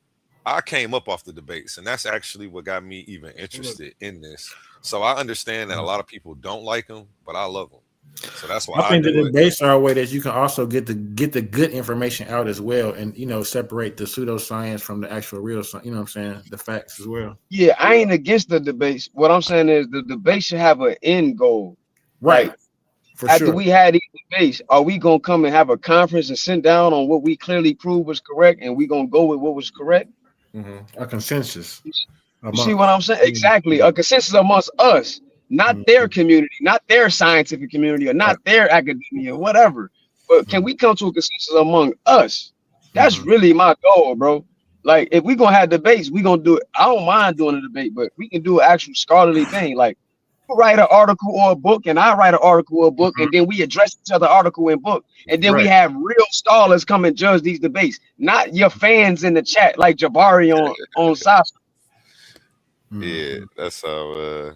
I came up off the debates, and that's actually what got me even interested in this. So I understand that a lot of people don't like them, but I love them. So that's why I think the do it. debates are a way that you can also get the good information out as well, and separate the pseudoscience from the actual real science. You know what I'm saying? The facts as well. yeah, I ain't against the debates. What I'm saying is the debate should have an end goal. Right. Like, for after sure. we had these debates, are we gonna come and have a conference and sit down on what we clearly proved was correct, and we gonna go with what was correct? A consensus. You see what I'm saying? Exactly. A consensus amongst us, not their community, not their scientific community, or not their academia, whatever. But can we come to a consensus among us? That's really my goal, bro. Like, if we gonna have debates, we gonna do it. I don't mind doing a debate, but we can do an actual scholarly thing. Like, you write an article or a book, and I write an article or a book, and then we address each other article and book, and then we have real scholars come and judge these debates, not your fans in the chat like Jabari on Sasha. Yeah, that's how.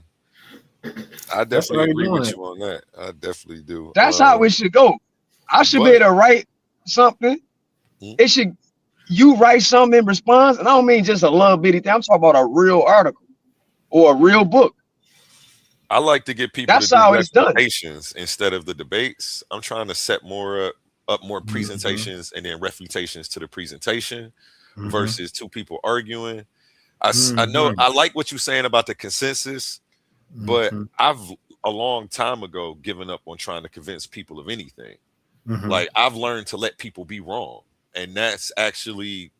I definitely agree with you on that. I definitely do. That's how it should go. I should be able to write something. It should, you write something in response, and I don't mean just a little bitty thing. I'm talking about a real article or a real book. I like to get people That's to do how it's done. refutations instead of the debates. I'm trying to set more up more presentations and then refutations to the presentation versus two people arguing. I know I like what you're saying about the consensus, but I've a long time ago given up on trying to convince people of anything. Like, I've learned to let people be wrong, and that's actually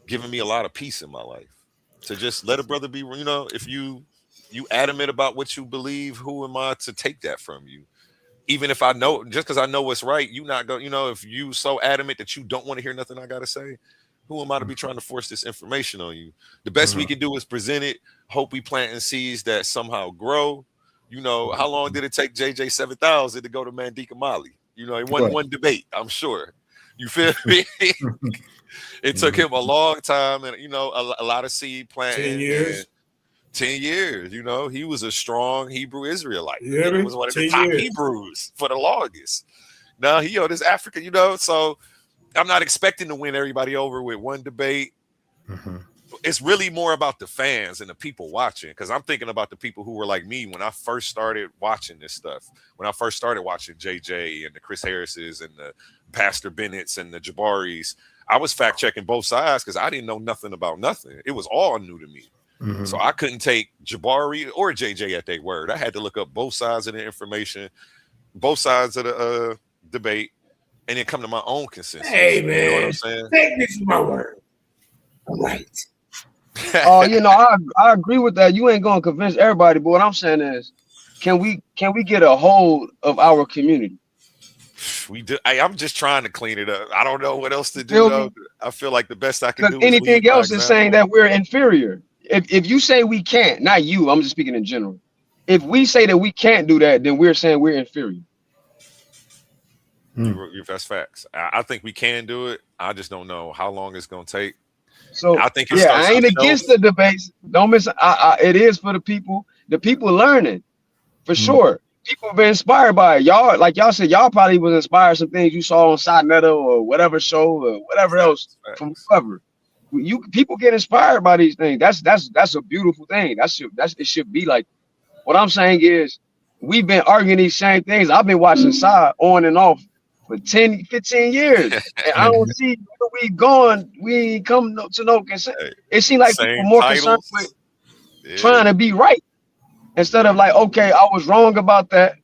given me a lot of peace in my life. To just let a brother be, if you adamant about what you believe, who am I to take that from you? Even if I know, just because I know what's right, you not go, if you so adamant that you don't want to hear nothing I gotta say, who am I to be trying to force this information on you? The best we can do is present it. Hope we planting seeds that somehow grow. How long did it take JJ 7000 to go to Mandika Mali? It wasn't one debate, I'm sure. You feel me? It took him a long time, and a lot of seed planting. 10 years. 10 years, he was a strong Hebrew Israelite. He Yeah, was one of the top Hebrews for the longest. Now he this Africa, so I'm not expecting to win everybody over with one debate. It's really more about the fans and the people watching, because I'm thinking about the people who were like me when I first started watching this stuff. When I first started watching JJ and the Chris Harrises and the Pastor Bennett's and the Jabaris, I was fact checking both sides because I didn't know nothing about nothing. It was all new to me. So I couldn't take Jabari or JJ at their word. I had to look up both sides of the information, both sides of the debate, and then come to my own consensus. Hey, man. You know what I'm saying? Take this as my word. I'm right. Oh, I agree with that. You ain't gonna convince everybody, but what I'm saying is, can we get a hold of our community? We do. I'm just trying to clean it up. I don't know what else to do, though. I feel like the best I can do is anything else is saying that we're inferior. If you say we can't, not you, I'm just speaking in general. If we say that we can't do that, then we're saying we're inferior. That's facts. I think we can do it. I just don't know how long it's gonna take. So I think I ain't against the debates. Don't miss. It is for the people. The people learning, for sure. People been inspired by it. Y'all, like y'all said, y'all probably was inspired some things you saw on Side Meta or whatever show or whatever else from whoever. People get inspired by these things. That's a beautiful thing. It should be like. What I'm saying is, we've been arguing these same things. I've been watching Side on and off for 10, 15 years, and I don't see where we going. We ain't come to no consent. It seems like people more concerned with trying to be right instead of like, okay, I was wrong about that,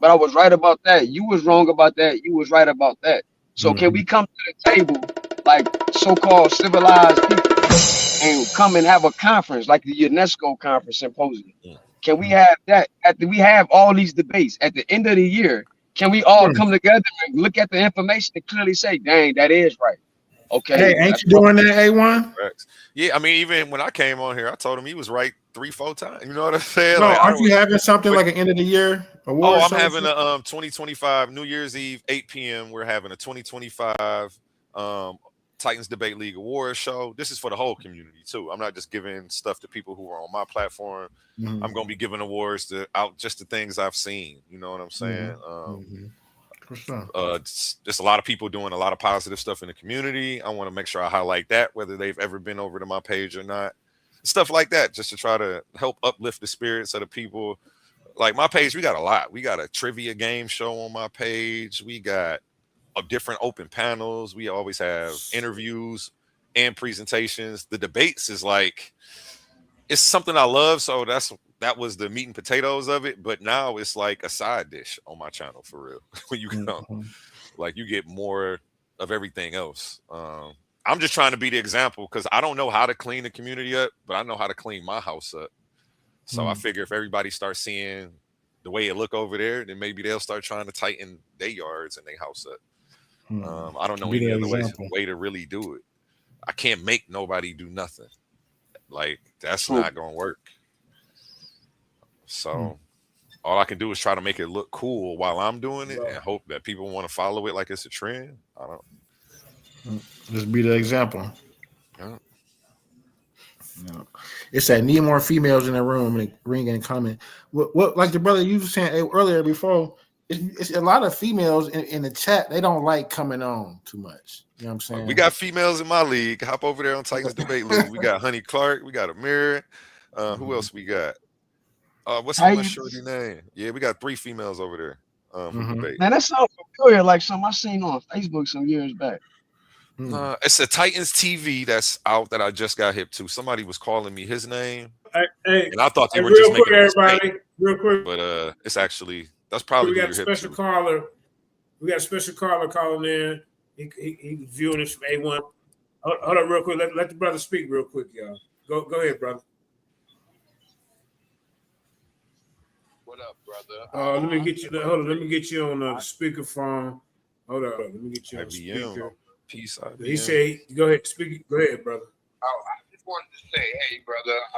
but I was right about that. You was wrong about that. You was right about that. So can we come to the table like so-called civilized people and come and have a conference like the UNESCO conference symposium? Can we have that after we have all these debates at the end of the year? Can we all come together and look at the information and clearly say, dang, that is right? Okay. Hey, ain't you doing that, A1? Yeah, I mean, even when I came on here, I told him he was right 3-4 times. You know what I'm saying? No, like, aren't you having something like an end of the year award? Oh, I'm having a 2025 New Year's Eve, 8 p.m. We're having a 2025 Titans Debate League Awards show. This is for the whole community too. I'm not just giving stuff to people who are on my platform. Mhm. I'm gonna be giving awards to out just the things I've seen. You know what I'm saying? For sure. Just a lot of people doing a lot of positive stuff in the community. I want to make sure I highlight that, whether they've ever been over to my page or not. Stuff like that, just to try to help uplift the spirits of the people. Like my page, we got a lot. We got a trivia game show on my page. We got different open panels. We always have interviews and presentations. The debates is like, it's something I love. So that was the meat and potatoes of it. But now it's like a side dish on my channel for real. When you come, like you get more of everything else. I'm just trying to be the example because I don't know how to clean the community up, but I know how to clean my house up. So I figure if everybody starts seeing the way it look over there, then maybe they'll start trying to tighten their yards and their house up. I don't know any other way to really do it. I can't make nobody do nothing. Like that's not gonna work. So all I can do is try to make it look cool while I'm doing it and hope that people want to follow it like it's a trend. I don't. Just be the example. Yeah. No. It said need more females in the room and ring and comment. What like the brother you were saying earlier before, it's a lot of females in the chat. They don't like coming on too much. You know what I'm saying? We got females in my league. Hop over there on Titans Debate League. We got Honey Clark. We got Amir. Who else we got? What's the one shorty name? Yeah, we got 3 females over there. Who debate. Man, that sounds familiar, like something I seen on Facebook some years back. It's a Titans TV that's out that I just got hip to. Somebody was calling me his name, and I thought they were just making a mistake. Real quick, but it's actually that's probably we got a special caller. We got a special caller calling in. He viewing this from A1. Hold on, real quick. Let the brother speak real quick, y'all. Go ahead, brother. What up, brother? Let me get you. Hold on. Let me get you on the speakerphone. Hold on. Let me get you on the speaker. Peace. He said, "Go ahead, speak. Go ahead, brother." I just wanted to say, hey, brother, I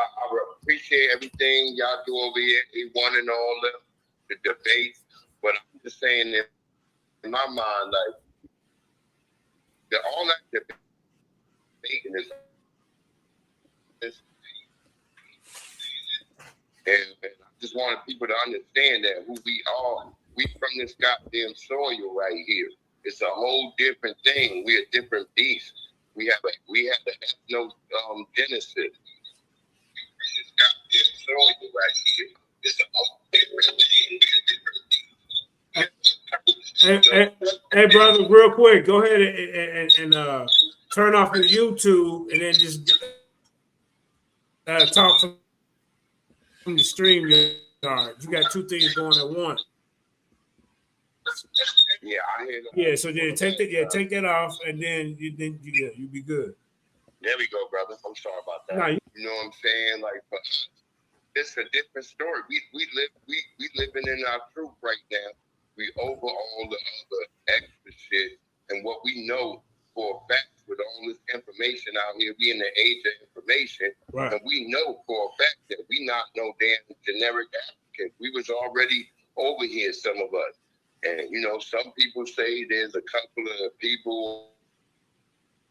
appreciate everything y'all do over here, A1 and all the debates. But I'm just saying that in my mind, like all that debating is and I just wanted people to understand that who we are. We from this goddamn soil right here. It's a whole different thing. We're a different beast. We have the ethnogenesis. This goddamn soil right here. It's a whole different thing. Hey, brother, real quick, go ahead and turn off the YouTube and then just talk from the stream yard. You got 2 things going at once. Yeah, I hear that. Yeah, so then take that off, and then you be good. There we go, brother. I'm sorry about that. No, you know what I'm saying? Like for us, it's a different story. We living in our truth right now. We over all the other extra shit, and what we know for a fact with all this information out here, we in the age of information, right. And we know for a fact that we not no damn generic Africans. We was already over here, some of us. And, you know, some people say there's a couple of people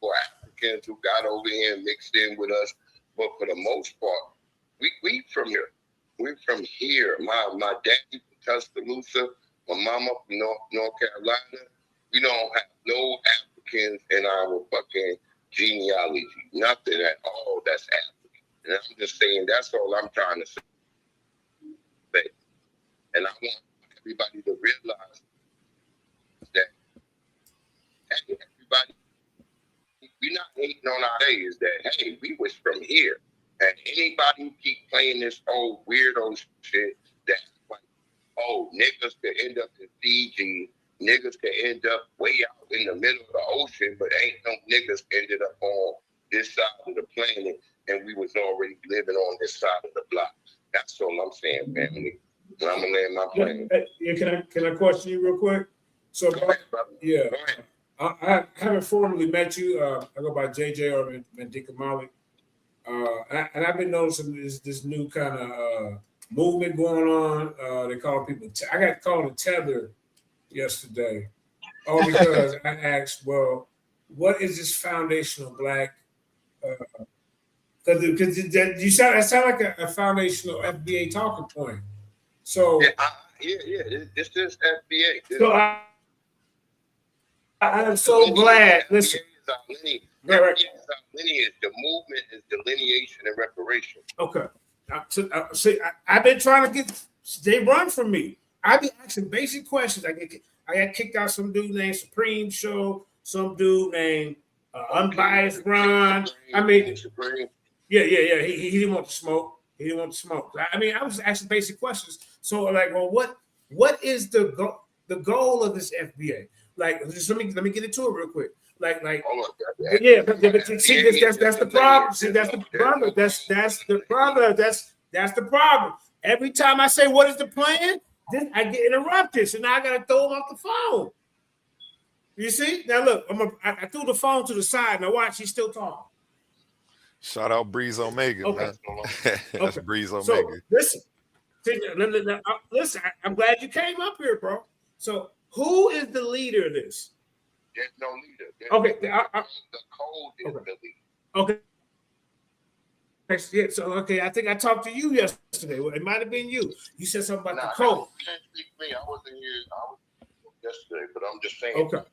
or Africans who got over here and mixed in with us. But for the most part, we from here. We're from here. My daddy from Tuscaloosa, my mama from North Carolina. We don't have no Africans in our fucking genealogy. Nothing at all that's African. And I'm just saying that's all I'm trying to say. And I want everybody to realize that, hey, everybody, we're not hating on our days that, hey, we was from here. And anybody who keep playing this old weirdo shit that's like, oh, niggas could end up in Fiji, niggas could end up way out in the middle of the ocean, but ain't no niggas ended up on this side of the planet, and we was already living on this side of the block. That's all I'm saying, family. And I'm gonna land my plane. Yeah, can I question you real quick? So, yeah, I haven't formally met you. I go by JJ or Mandika Malik. And I've been noticing this new kind of movement going on. They call people. I got called a tether yesterday, all because I asked, well, what is this foundational black? Because you sound like a foundational FBA talking point. So this is FBA. So I'm so glad. Listen, lineage. The movement is delineation and reparation. Okay. See, I've been trying to get. They run from me. I be asking basic questions. I got kicked out. Some dude named Supreme Show. Some dude named Unbiased Ron. I mean, yeah. He didn't want to smoke. He didn't want to smoke. I mean, I was asking basic questions. So like, well, what is the goal of this FBA? Like, just let me get into it real quick. Like, yeah, but see, that's the problem. See, that's the problem. That's the problem. That's the problem. Every time I say what is the plan, then I get interrupted. So now I gotta throw him off the phone. You see? Now look, I threw the phone to the side. Now watch, he's still talking. Shout out Breeze Omega, Okay. man. That's Breeze Omega. So listen, I'm glad you came up here, bro. So who is the leader of this? There's no leader. Okay. The code is the leader. Okay. Yeah, so I think I talked to you yesterday. Well, it might have been you. You said something about the code. You can't speak to me. I wasn't here. I was yesterday, but I'm just saying. Okay.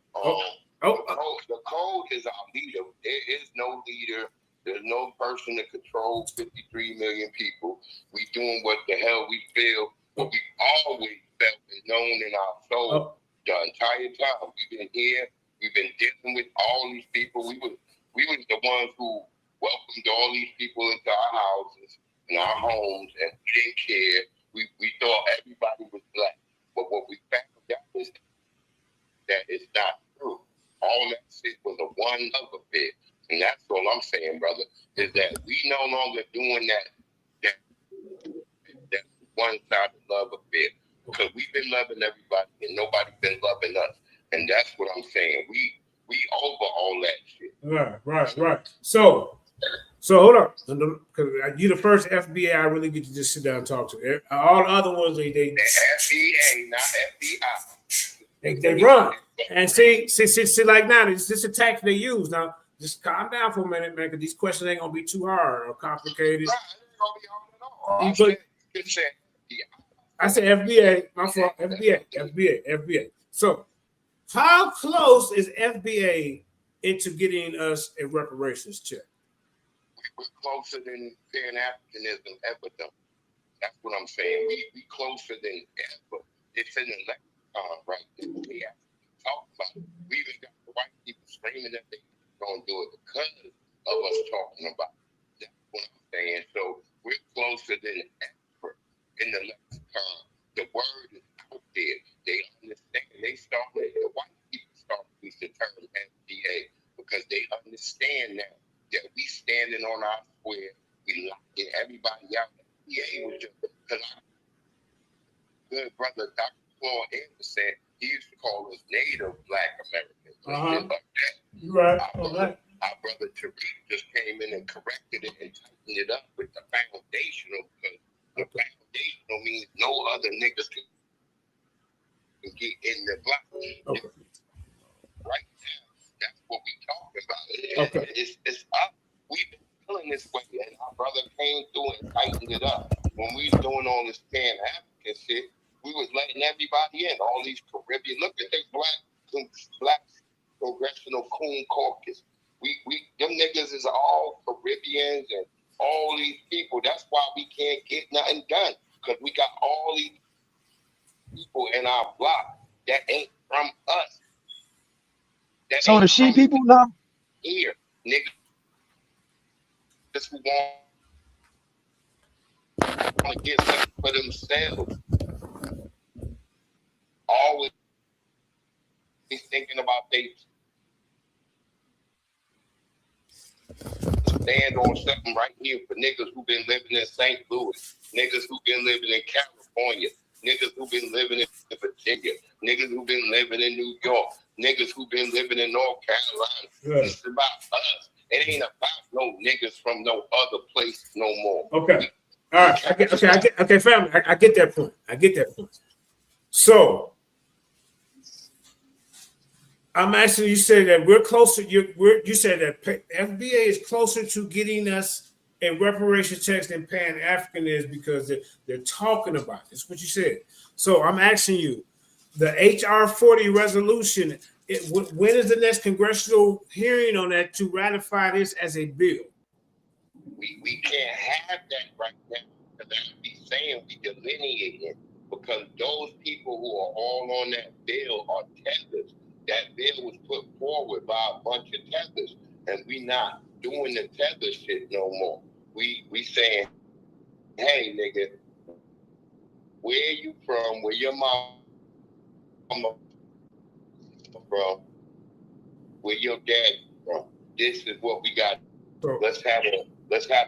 The code is our leader. There is no leader. There's no person to control 53 million people. We doing what the hell we feel. What we always felt and known in our soul the entire time. We've been here. We've been dealing with all these people. We were the ones who welcomed all these people into our houses and our homes, and we didn't care. We thought everybody was black. But what we found out is that it's not true. All that shit was a one love affair. And that's all I'm saying, brother, is that we no longer doing that one-sided love affair. Because we've been loving everybody and nobody's been loving us. And that's what I'm saying. We over all that shit. Right. So hold on. Because you're the first FBA I really get to just sit down and talk to. All the other ones, they FBA, not FBI. They run. And see, like now, this attack they use. Now, just calm down for a minute, man, because these questions ain't going to be too hard or complicated. I said FBA, my fault. FBA. So, how close is FBA into getting us a reparations check? We're closer than Pan-Africanism ever done. That's what I'm saying. We closer than ever. It's in the lexicon right there. We have to talk about it. We even got the white people screaming that they don't do it because of us talking about it. That's what I'm saying. So we're closer than ever in the lexicon. The word is out there. They understand. The white people start to use the term FBA because they understand now that we standing on our square. We locking everybody out. FBA was just because our good brother Dr. Claude Anderson, he used to call us Native Black Americans. Like that. Right. Our brother Tariq just came in and corrected it and tightened it up with the foundational, because the foundational means no other niggas can get in the block. Okay. Right now, that's what we talking about. It's up. We've been feeling this way, and our brother came through and tightened it up. When we was doing all this Pan-African shit, we was letting everybody in. All these Caribbean, look at this black Congressional Coon Caucus. Them niggas is all Caribbeans and all these people. That's why we can't get nothing done, because we got all these people in our block that ain't from us. So the she people now? Here, niggas who want to get something for themselves. Always thinking about they stand on something right here for niggas who been living in St. Louis, niggas who been living in California, niggas who been living in Virginia, niggas who been living in New York, niggas who been living in North Carolina. It's about us. It ain't about no niggas from no other place no more. Okay. All right. Okay, family. I get that point. So I'm asking you. Said that we're closer. You said that FBA is closer to getting us a reparation checks than Pan African is because they're talking about it. That's what you said. So I'm asking you, the HR 40 resolution. When is the next congressional hearing on that to ratify this as a bill? We can't have that right now because that would be saying we delineate it because those people who are all on that bill are tethers. That bill was put forward by a bunch of tethers, and we not doing the tether shit no more. We saying, hey nigga, where you from? Where your mama from? Where your dad from? This is what we got. Let's have a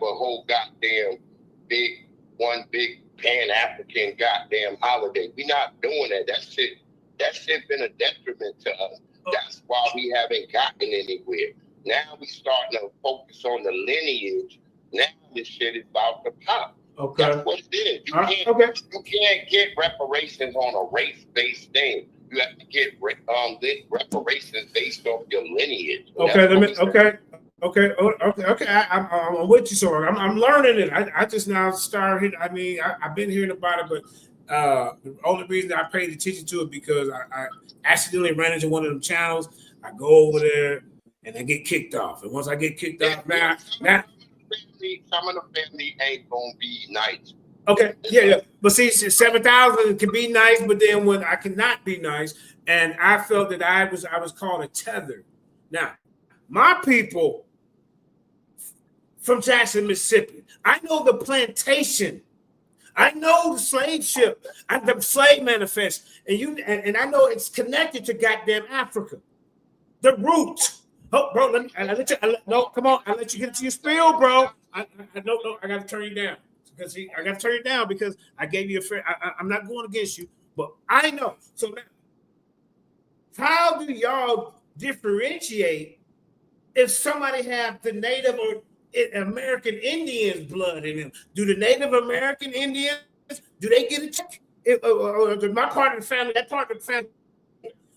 whole goddamn big Pan-African goddamn holiday. We not doing that. That shit been a detriment to us. That's why we haven't gotten anywhere. Now we starting to focus on the lineage. Now this shit is about to pop. Okay. That's what it is. You can't get reparations on a race-based thing. You have to get reparations based off your lineage. Okay. I'm with you, so I'm learning it. I just now started. I mean, I've been hearing about it, but the only reason I paid attention to it because I accidentally ran into one of them channels. I go over there and I get kicked off, and once I get kicked off, now some of the family ain't gonna be nice. Okay, yeah. But see, 7,000 can be nice, but then when I cannot be nice, and I felt that I was called a tether. Now, my people from Jackson, Mississippi, I know the plantation, I know the slave ship, and the slave manifest, and I know it's connected to goddamn Africa, the roots. Oh, bro, come on, I let you get into your spiel, bro. I gotta turn you down. Because I got to turn it down because I gave you a fair. I'm not going against you, but I know. So now, how do y'all differentiate if somebody have the Native or American Indians blood in them? Do the Native American Indians do they get a check? Or my part of the family, that part of the family.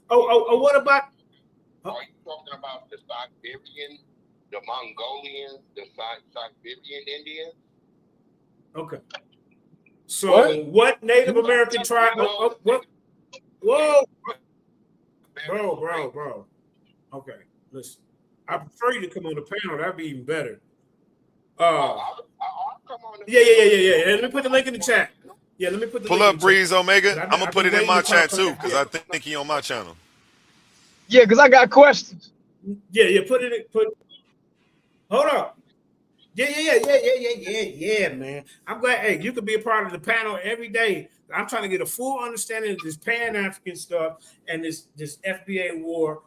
What about? Are you talking about the Siberian, the Mongolians, the Siberian Indians? Okay. So what Native American tribe? What? Whoa, bro. Okay, listen. I prefer you to come on the panel. That'd be even better. I'll come on. Yeah. Let me put the link in the chat. Yeah, let me put the Pull link up Breeze Omega. I'm gonna put it in my chat too because I think he on my channel. Yeah, because I got questions. Yeah. Hold up. Yeah, man. I'm glad. Hey, you could be a part of the panel every day. I'm trying to get a full understanding of this Pan-African stuff and this FBA war,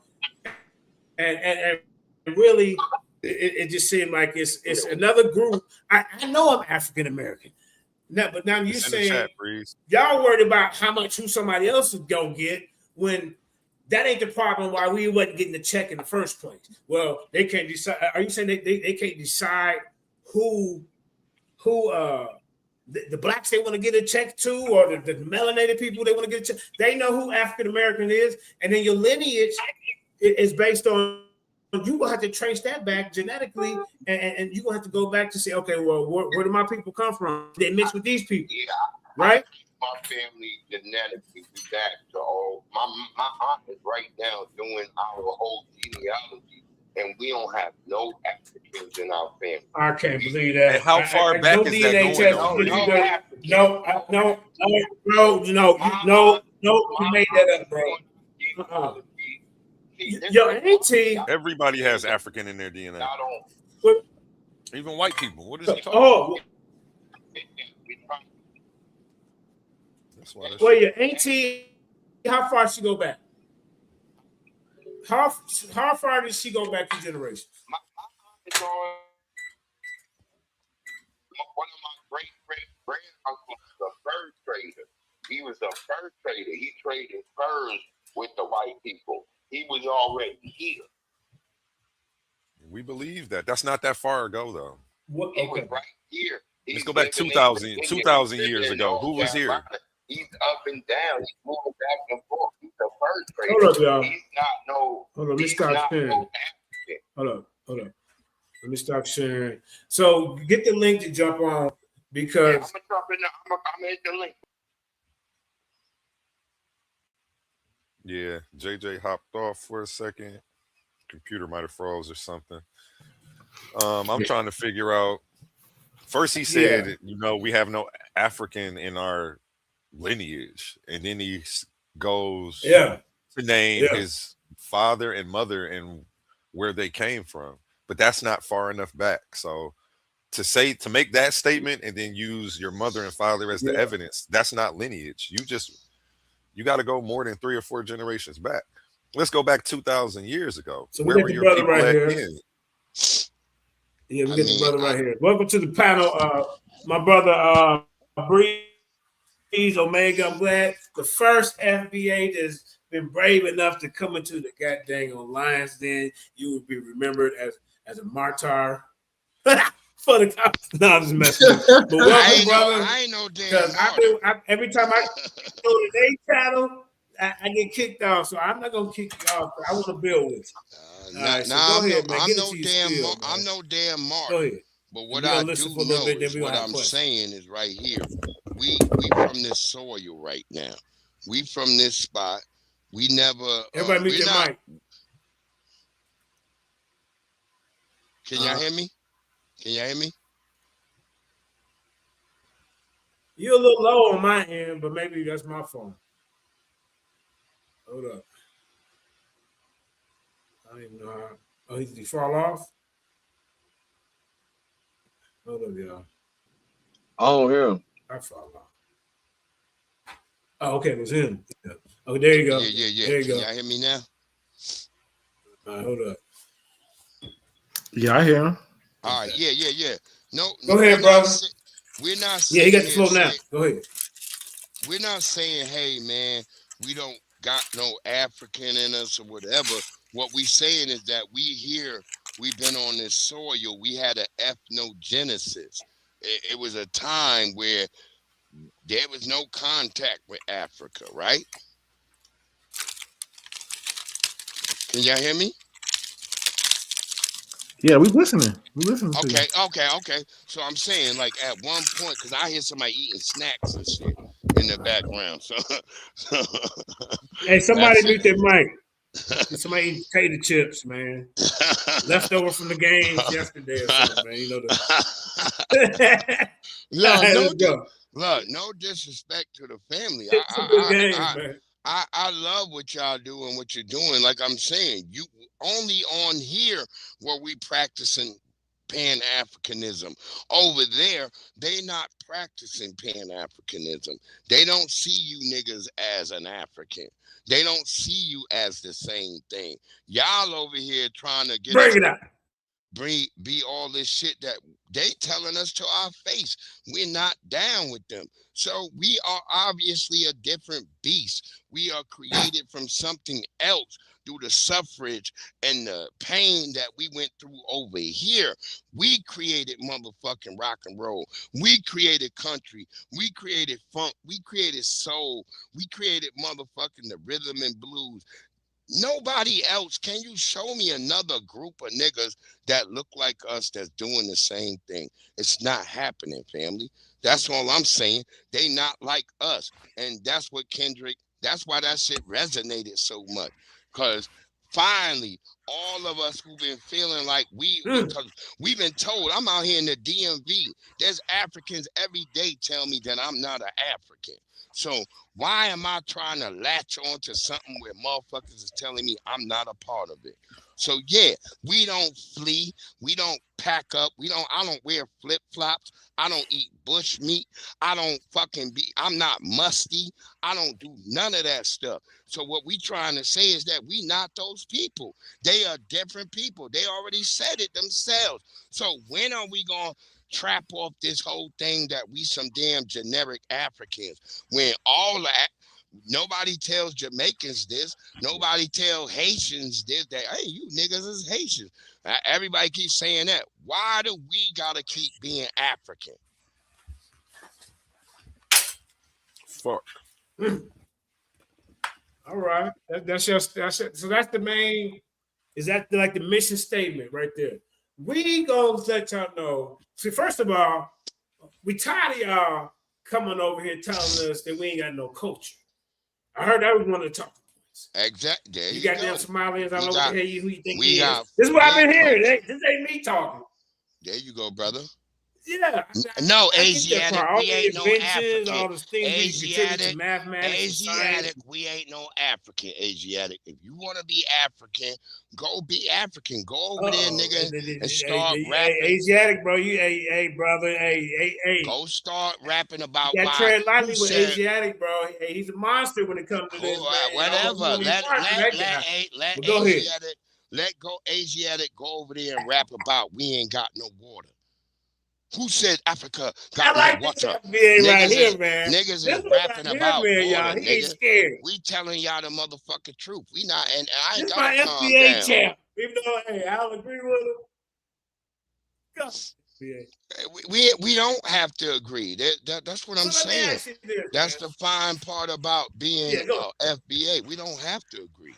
and really, it just seemed like it's another group. I know I'm African American. Now, but now you're saying y'all worried about who somebody else is gonna get when that ain't the problem why we wasn't getting the check in the first place. Well, they can't decide. Are you saying they can't decide who the blacks they want to get a check to, or the melanated people they want to get a check? They know who African American is, and then your lineage is based on you will have to trace that back genetically, and you will have to go back to say, okay, well, where do my people come from? They mix with these people, right? My family genetically back to all. My aunt is right now doing our whole genealogy, and we don't have no Africans in our family. I can't believe that. And how far back is that going? No, you made that up, bro. Your auntie. Everybody has African in their DNA. Even white people. What is he talking about? Well, your auntie, how far she go back? How far did she go back to generations? My aunt is on one of my great uncles was a fur trader. He was a fur trader. He traded furs with the white people. He was already here. We believe that. That's not that far ago, though. He was right here. Let's go back 2,000 years ago. Who was here? He's up and down. He's moving back and forth. He's a fur trader. Hold up, y'all. He's not Hold on, let me stop sharing. Hold up. Let me stop sharing. So get the link to jump on because I'm gonna drop it. I'm gonna hit the link. Yeah, JJ hopped off for a second. Computer might have froze or something. I'm trying to figure out. First, he said, we have no African in our lineage, and then he goes to name his father and mother and where they came from, but that's not far enough back. So to make that statement and then use your mother and father as the evidence, that's not lineage. You got to go more than 3 or 4 generations back. Let's go back 2,000 years ago. So where were your people right at here. then? Yeah, we get the brother right here. Welcome to the panel, my brother Breeze Omega. I'm glad the first FBA that's been brave enough to come into the goddamn Lions Den. You would be remembered as a martyr. For the no, I'm just messing with you. But welcome, brother. I ain't no damn every time I go to their channel, I get kicked off. So I'm not gonna kick you off. I want to build with you. I'm no damn mark. Go ahead. But what I do know is what I'm saying is right here. We from this soil right now. We from this spot. We never. Everybody mute your mic. Can y'all hear me? Can y'all hear me? You're a little low on my end, but maybe that's my phone. Hold up. I don't even know how. Oh, did he fall off? Hold up, y'all. I don't hear him. I fall off. Oh, okay, it was him. Yeah. Oh, there you go. Yeah. There you go. Y'all hear me now? All right, hold up. Yeah, I hear him. All right, yeah. No, go ahead, brother. We're not saying. Yeah, he got the flow now. Go ahead. We're not saying, hey, man, we don't got no African in us or whatever. What we saying is that we've been on this soil. We had an ethnogenesis. It was a time where there was no contact with Africa, right? Can y'all hear me? Yeah, we listening. To you. Okay. So I'm saying, like, at one point, because I hear somebody eating snacks and shit in the background. So hey, somebody mute their mic. Somebody eating potato chips, man. Leftover from the games yesterday or something, man. You know no disrespect to the family. Man. I love what y'all do and what you're doing. Like I'm saying, you only on here where we practicing Pan-Africanism. Over there, they not practicing Pan-Africanism. They don't see you niggas as an African. They don't see you as the same thing. Y'all over here trying to get bring it up. Be all this shit that they telling us to our face. We're not down with them. So we are obviously a different beast. We are created from something else through the suffrage and the pain that we went through over here. We created motherfucking rock and roll. We created country. We created funk. We created soul. We created motherfucking the rhythm and blues. Nobody else. Can you show me another group of niggas that look like us that's doing the same thing? It's not happening, family. That's all I'm saying. They not like us. And that's what that's why that shit resonated so much. Because finally, all of us who've been feeling like because we've been told, I'm out here in the DMV, there's Africans every day tell me that I'm not an African. So why am I trying to latch on to something where motherfuckers is telling me I'm not a part of it? So yeah, we don't flee. We don't pack up. I don't wear flip-flops. I don't eat bush meat. I'm not musty. I don't do none of that stuff. So what we trying to say is that we not those people. They are different people. They already said it themselves. So when are we going to trap off this whole thing that we some damn generic Africans, when all that nobody tells Jamaicans this, nobody tells Haitians this, that hey, you niggas is Haitians. Everybody keeps saying that. Why do we gotta keep being African? Fuck. All right, that's it. So that's the main Is that like the mission statement right there? We gonna let y'all know. See, first of all, we tired of y'all coming over here telling us that we ain't got no culture. I heard that was one of the talking points. Exactly. There You you got go. them Somalians. I don't know what the hell who you think he got is. This is what I've been big hearing. culture. This ain't me talking. There you go, brother. Yeah. No, I get that part. Asiatic, All we the ain't no inventions, African. all the things we contribute to Asiatic, mathematics and science. Asiatic, we ain't no African. Asiatic. If you want to be African, go be African. Go over there, nigga, and start rapping. Asiatic, bro. Hey, brother. Hey. Go start rapping about You got why. tread lightly Who with said, Asiatic, bro. Hey, he's a monster when it comes to this, man. whatever. Let go ahead. Asiatic, let go Asiatic go over there and rap about we ain't got no water. Who said Africa got no water? FBA right here, man. Niggas is rapping about man, water, y'all. He ain't nigga. scared. We telling y'all the motherfucking truth. We not, and I ain't This gotta my calm FBA down. champ. Even though, hey, I don't agree with him. We don't have to agree. That's what I'm saying. That's the fine part about being FBA. We don't have to agree.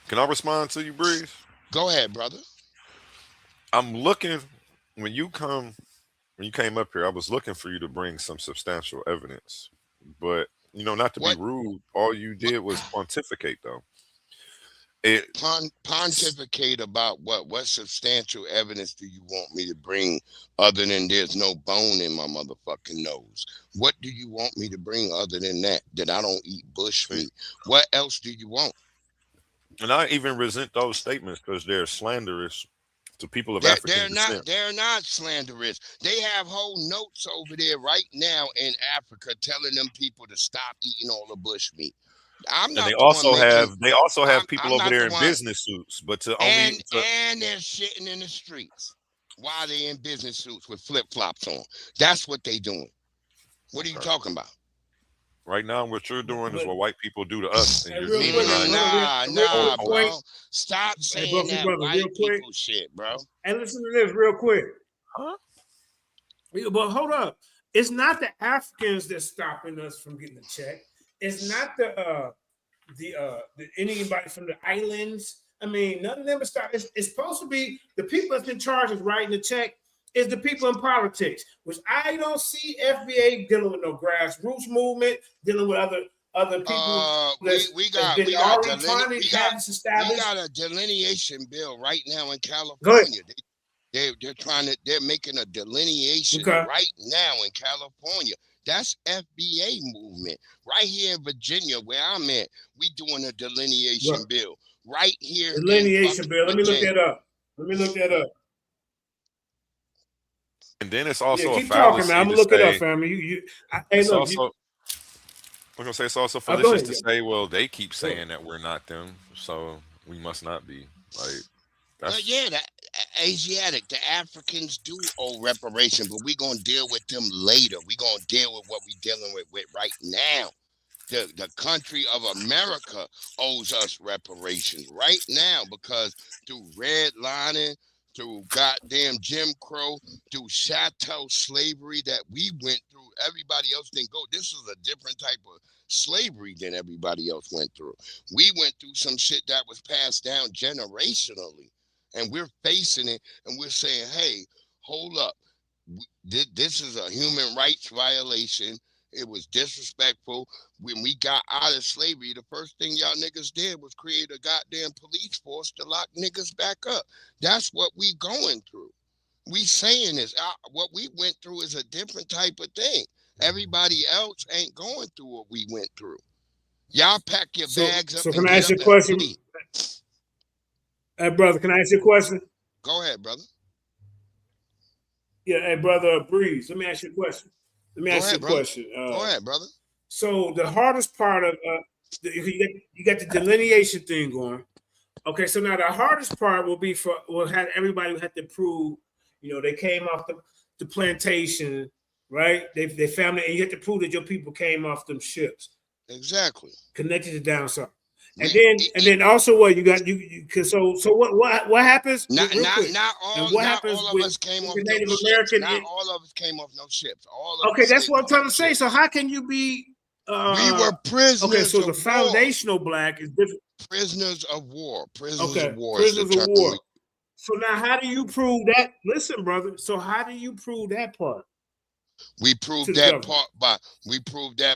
Can I respond to you, Breeze? Go ahead, brother. I'm looking when you came up here, I was looking for you to bring some substantial evidence. But not to be rude, all you did was pontificate though. Pontificate about what? What substantial evidence do you want me to bring other than there's no bone in my motherfucking nose? What do you want me to bring other than that I don't eat bush meat? What else do you want? And I even resent those statements because they're slanderous to people of African descent. They're not slanderous. They have whole notes over there right now in Africa telling them people to stop eating all the bush meat. I'm not. And they also have people over there in business suits, but and they're sitting in the streets while they're in business suits with flip flops on. That's what they doing. What are you talking about? Right now, what you're doing is what white people do to us. And Nah, bro. Stop saying that white people shit, bro. Hey, listen to this real quick. Huh? But hold up. It's not the Africans that's stopping us from getting a check. It's not the anybody from the islands. I mean, none of them are stopping. It's supposed to be the people that's in charge of writing the check is the people in politics, which I don't see FBA dealing with no grassroots movement, dealing with other people. We got a delineation bill right now in California. They're making a delineation right now in California. That's FBA movement. Right here in Virginia, where I'm at, we doing a delineation bill. Right here. Delineation bill. Let me look that up. And then it's also keep talking, man. I'm gonna look it up, family. I'm gonna say it's also fallacious to say, well, they keep saying that we're not them, so we must not be. The Asiatic, the Africans do owe reparation, but we're gonna deal with them later. We're gonna deal with what we're dealing with right now. The country of America owes us reparations right now because through redlining, through goddamn Jim Crow, through chattel slavery that we went through, everybody else didn't go. This is a different type of slavery than everybody else went through. We went through some shit that was passed down generationally, and we're facing it, and we're saying, hey, hold up. This is a human rights violation. It was disrespectful. When we got out of slavery, the first thing y'all niggas did was create a goddamn police force to lock niggas back up. That's what we going through. We saying this. What we went through is a different type of thing. Everybody else ain't going through what we went through. Y'all pack your bags up. So can I ask you a question? Hey, brother, can I ask you a question? Go ahead, brother. Yeah, hey, brother Breeze, let me ask you a question. Go ahead, brother. So the hardest part of you got the delineation thing going. Okay, so now the hardest part will have everybody have to prove, they came off the plantation, right? They found it, and you have to prove that your people came off them ships. Exactly. Connected to down south. And then also what you got so what happens? Not all of us came off Native no American. Not all of us came off no ships. Okay, that's what I'm trying to say. So how can you be We were prisoners. Okay, so the of foundational black is different. Prisoners of war. Prisoners Okay, of war. Is the prisoners of term war. we- So now, how do you prove that? Listen, brother. So how do you prove that part? We To proved the that government.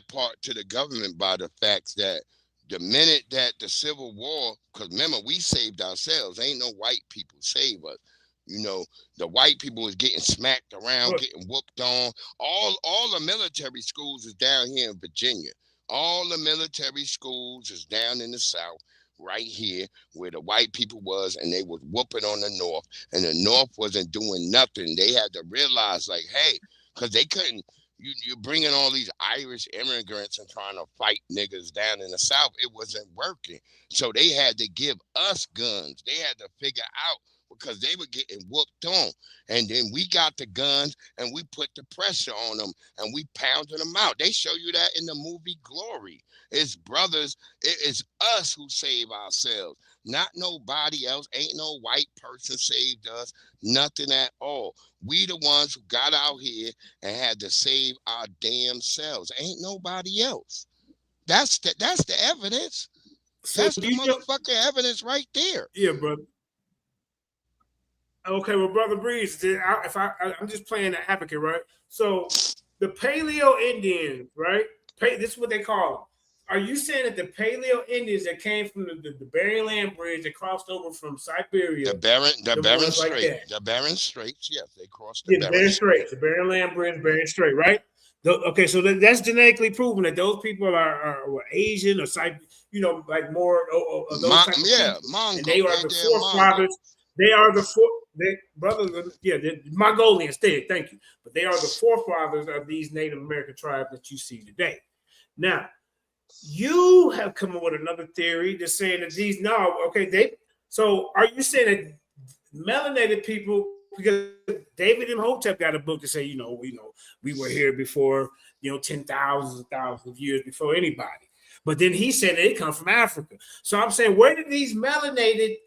part to the government by the facts that the minute that the Civil War, because remember, we saved ourselves. Ain't no white people save us. You know, the white people was getting smacked around, getting whooped on. All the military schools is down here in Virginia. All the military schools is down in the South, right here, where the white people was, and they was whooping on the North, and the North wasn't doing nothing. They had to realize, like, hey, because they couldn't. You're bringing all these Irish immigrants and trying to fight niggas down in the South. It wasn't working. So they had to give us guns. They had to figure out, because they were getting whooped on. And then we got the guns and we put the pressure on them and we pounded them out. They show you that in the movie Glory. It's brothers. It's us who save ourselves. Not nobody else. Ain't no white person saved us. Nothing at all. We the ones who got out here and had to save our damn selves. Ain't nobody else. That's the evidence. So That's the motherfucking evidence right there. Yeah, brother. Okay, well, Brother Breeze, I'm just playing the advocate, right? So the Paleo Indians, right? This is what they call them. Are you saying that the Paleo Indians that came from the Bering Land Bridge that crossed over from Siberia, the Bering ones like Strait, that? The Bering Straits, yes, they crossed the Bering Straits, the Bering Land Bridge, Bering Strait, right? Okay, so that's genetically proven that those people were Asian or like more those type of people. Mongol, and they are the forefathers. They are the the Mongolians. Thank you. But they are the forefathers of these Native American tribes that you see today. Now, you have come up with another theory that's saying that so are you saying that melanated people, because David Imhotep got a book to say, we were here before, 10,000 of years before anybody. But then he said they come from Africa. So I'm saying, where did these melanated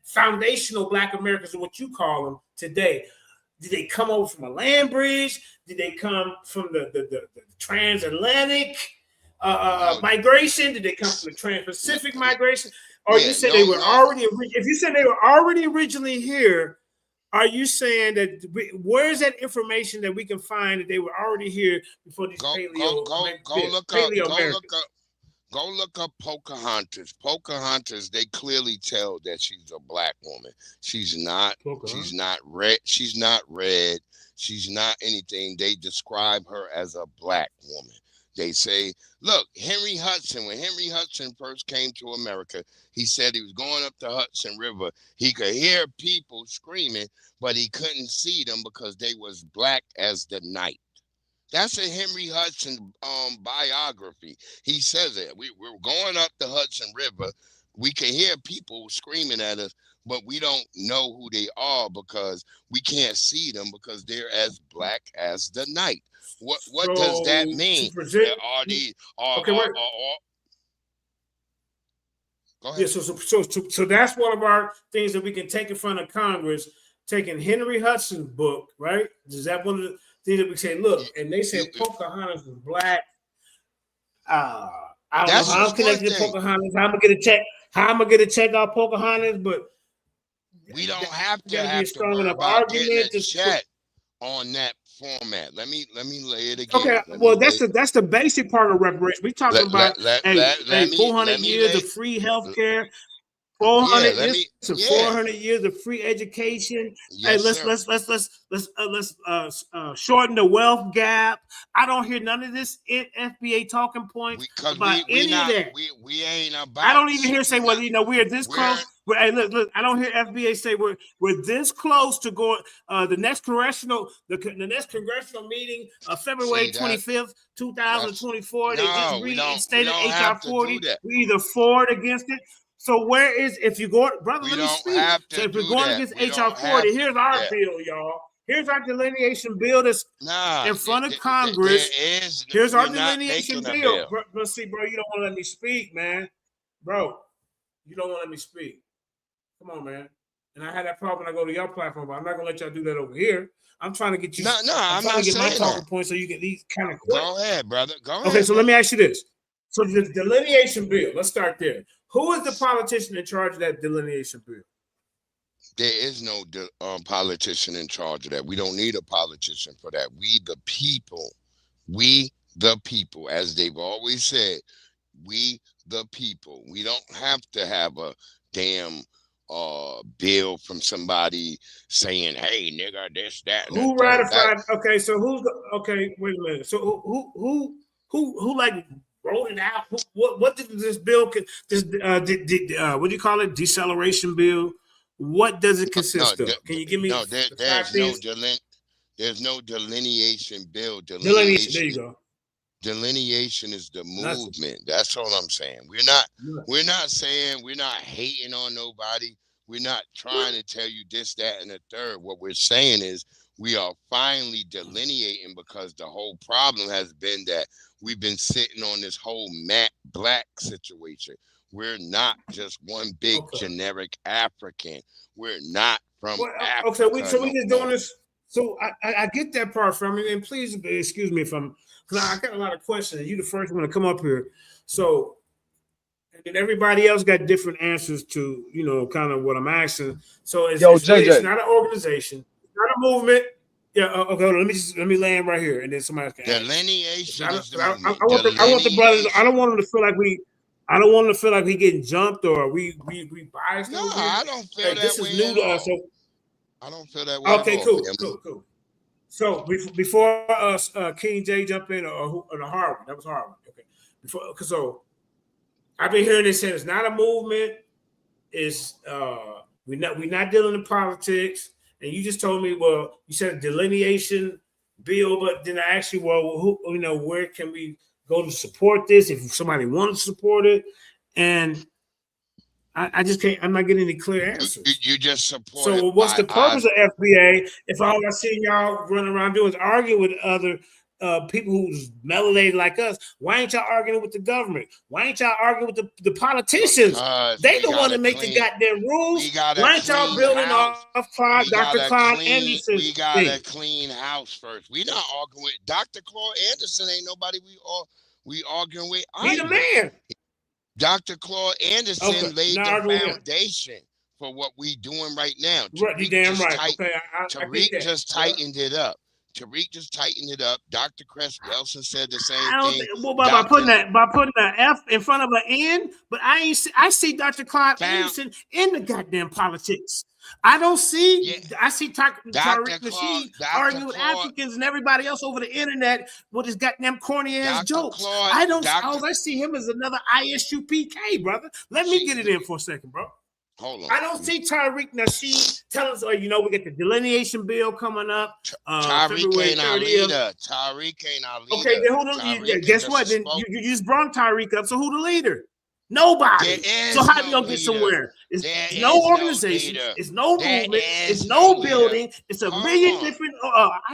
foundational Black Americans, or what you call them today, did they come over from a land bridge? Did they come from the transatlantic migration? Did they come from the trans-Pacific migration? Or you said they were already? If you said they were already originally here, are you saying that where's that information that we can find that they were already here before these Go look up Pocahontas. Pocahontas, they clearly tell that she's a Black woman. She's not. She's not red. She's not red. She's not anything. They describe her as a Black woman. They say, look, Henry Hudson, when Henry Hudson first came to America, he said he was going up the Hudson River. He could hear people screaming, but he couldn't see them because they was black as the night. That's a Henry Hudson biography. He says it. We were going up the Hudson River. We can hear people screaming at us, but we don't know who they are because we can't see them because they're as black as the night. What does that mean? Go ahead. Yeah, so that's one of our things that we can take in front of Congress, taking Henry Hudson's book, right? Is that one of the things that we say, look, and they said Pocahontas was black. I don't know how I'm connected to Pocahontas. How I'm gonna get a check out Pocahontas, but we don't have to have to worry about getting a check on that format. Let me lay it again. Okay, well, that's the basic part of reparations. We talking about 400 years of free healthcare, 400 years of free education. Yes, let's shorten the wealth gap. I don't hear none of this in FBA talking points about any of that. We ain't about. I don't even hear say, well, we're this close. Hey, look, I don't hear FBA say we're this close to going the next congressional meeting, February 25th, 2024. They just reinstated HR 40. We either for it, against it. So where is, if you go, brother, let me speak. So if we're going against HR 40, here's our bill, y'all. Here's our delineation bill that's in front of Congress. Here's our delineation bill. Bro, see, bro, you don't want to let me speak, man. Bro, you don't want to let me speak. Come on, man. And I had that problem when I go to your platform, but I'm not going to let y'all do that over here. I'm trying to get you. No, I'm I'm trying not to get my saying talking that. points so you get these kind of Go questions. ahead, brother. Go Okay, ahead. so let me ask you this. So the delineation bill, let's start there. Who is the politician in charge of that delineation bill? There is no politician in charge of that. We don't need a politician for that. We the people, as they've always said, we the people. We don't have to have a damn bill from somebody saying, "Hey, nigga, this, that, and the Who third." ratified? Okay, so okay? Wait a minute. So who like wrote it out? What did this bill? This what do you call it? Deceleration bill. What does it consist of? Can you give me there's no delineation bill. Delineation. There you go. Delineation is the movement. That's all I'm saying. We're not saying, we're not hating on nobody. We're not trying to tell you this, that, and the third. What we're saying is we are finally delineating, because the whole problem has been that we've been sitting on this whole matte black situation. We're not just one big generic African. We're not from Africa. Okay, so we just doing this. So I get that part from you, and please excuse me if because I got a lot of questions. You the first one to come up here, so and then everybody else got different answers to kind of what I'm asking. So it's not an organization, it's not a movement. Yeah, okay. Let me land right here, and then somebody can delineation. I want the brothers. I don't want them to feel like we. I don't want them to feel like we getting jumped or we biased. No, I don't feel that this way. This is new to us. So I don't feel that way. Okay, cool. So before King J jump in or the Harvard, that was Harvard. Okay. So I've been hearing this saying it's not a movement. It's we're not dealing in politics. And you just told me, well, you said a delineation bill, but then I asked you, well, where can we go to support this if somebody wants to support it? And I just can't. I'm not getting any clear answers. You just support. So what's the purpose of FBA if all I see y'all running around doing is arguing with other people who's melanated like us? Why ain't y'all arguing with the government? Why ain't y'all arguing with the politicians? They the one that make the goddamn rules. Why ain't y'all building off Dr. Claude Anderson? We got a clean house first. We not arguing with Dr. Claude Anderson. Ain't nobody we arguing with. He the man. Dr. Claude Anderson laid the foundation for what we doing right now. You're damn right. Tariq just tightened it up. Dr. Cress Wilson said the same thing. By putting an F in front of an N, but I see Dr. Claude Anderson in the goddamn politics. I don't see. Yeah. I see Tariq Nasheed arguing with Africans and everybody else over the internet with his goddamn corny ass jokes. I see him as another ISUPK, brother. Let me get it in for a second, bro. Hold on. I don't see Tariq Nasheed tell us, we get the delineation bill coming up. Tariq ain't our leader. Okay, then hold on. Guess what? Then you just brought Tariq up. So who the leader? Nobody. So how we gonna get somewhere? It's no organization. It's no movement. It's no building. It's a million different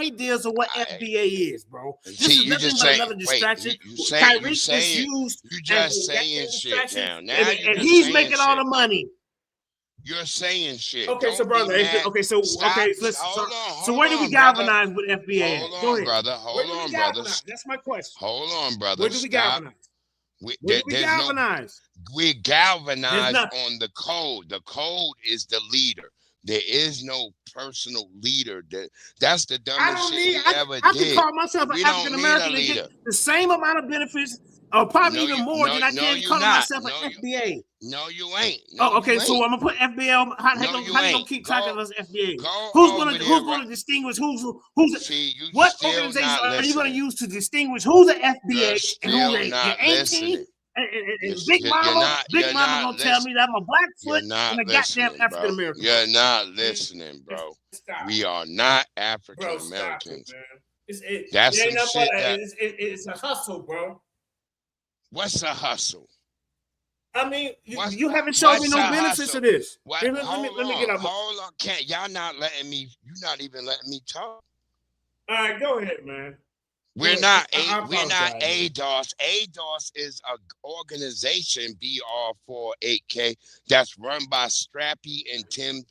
ideas of what FBA is, bro. This is nothing but another distraction. Tariq is used. You just saying shit now. And he's making all the money. You're saying shit. Okay, so brother. So where do we galvanize with FBA? Hold on, brother. Hold on, brother. That's my question. Hold on, brother. Where do we galvanize? We galvanize on the code. The code is the leader. There is no personal leader. That's the dumbest shit we ever did. I can call myself an African American and get the same amount of benefits, or probably even more than I can calling myself an FBA. No, you ain't. Okay, so I'm gonna put FBA on. How you gonna keep tracking us FBA? Who's gonna distinguish what organization are you gonna use to distinguish who's an FBA and who ain't? Your auntie and Big Mama gonna tell me that I'm a Blackfoot and a goddamn African American. You're not listening, bro. We are not African Americans. That's some shit. It's a hustle, bro. What's a hustle? I mean, you haven't shown me no benefits of this. Let me get up. Hold on, y'all not letting me? You're not even letting me talk. All right, go ahead, man. We're not ADOS. ADOS is an organization, BR48K, that's run by Strappy and Tim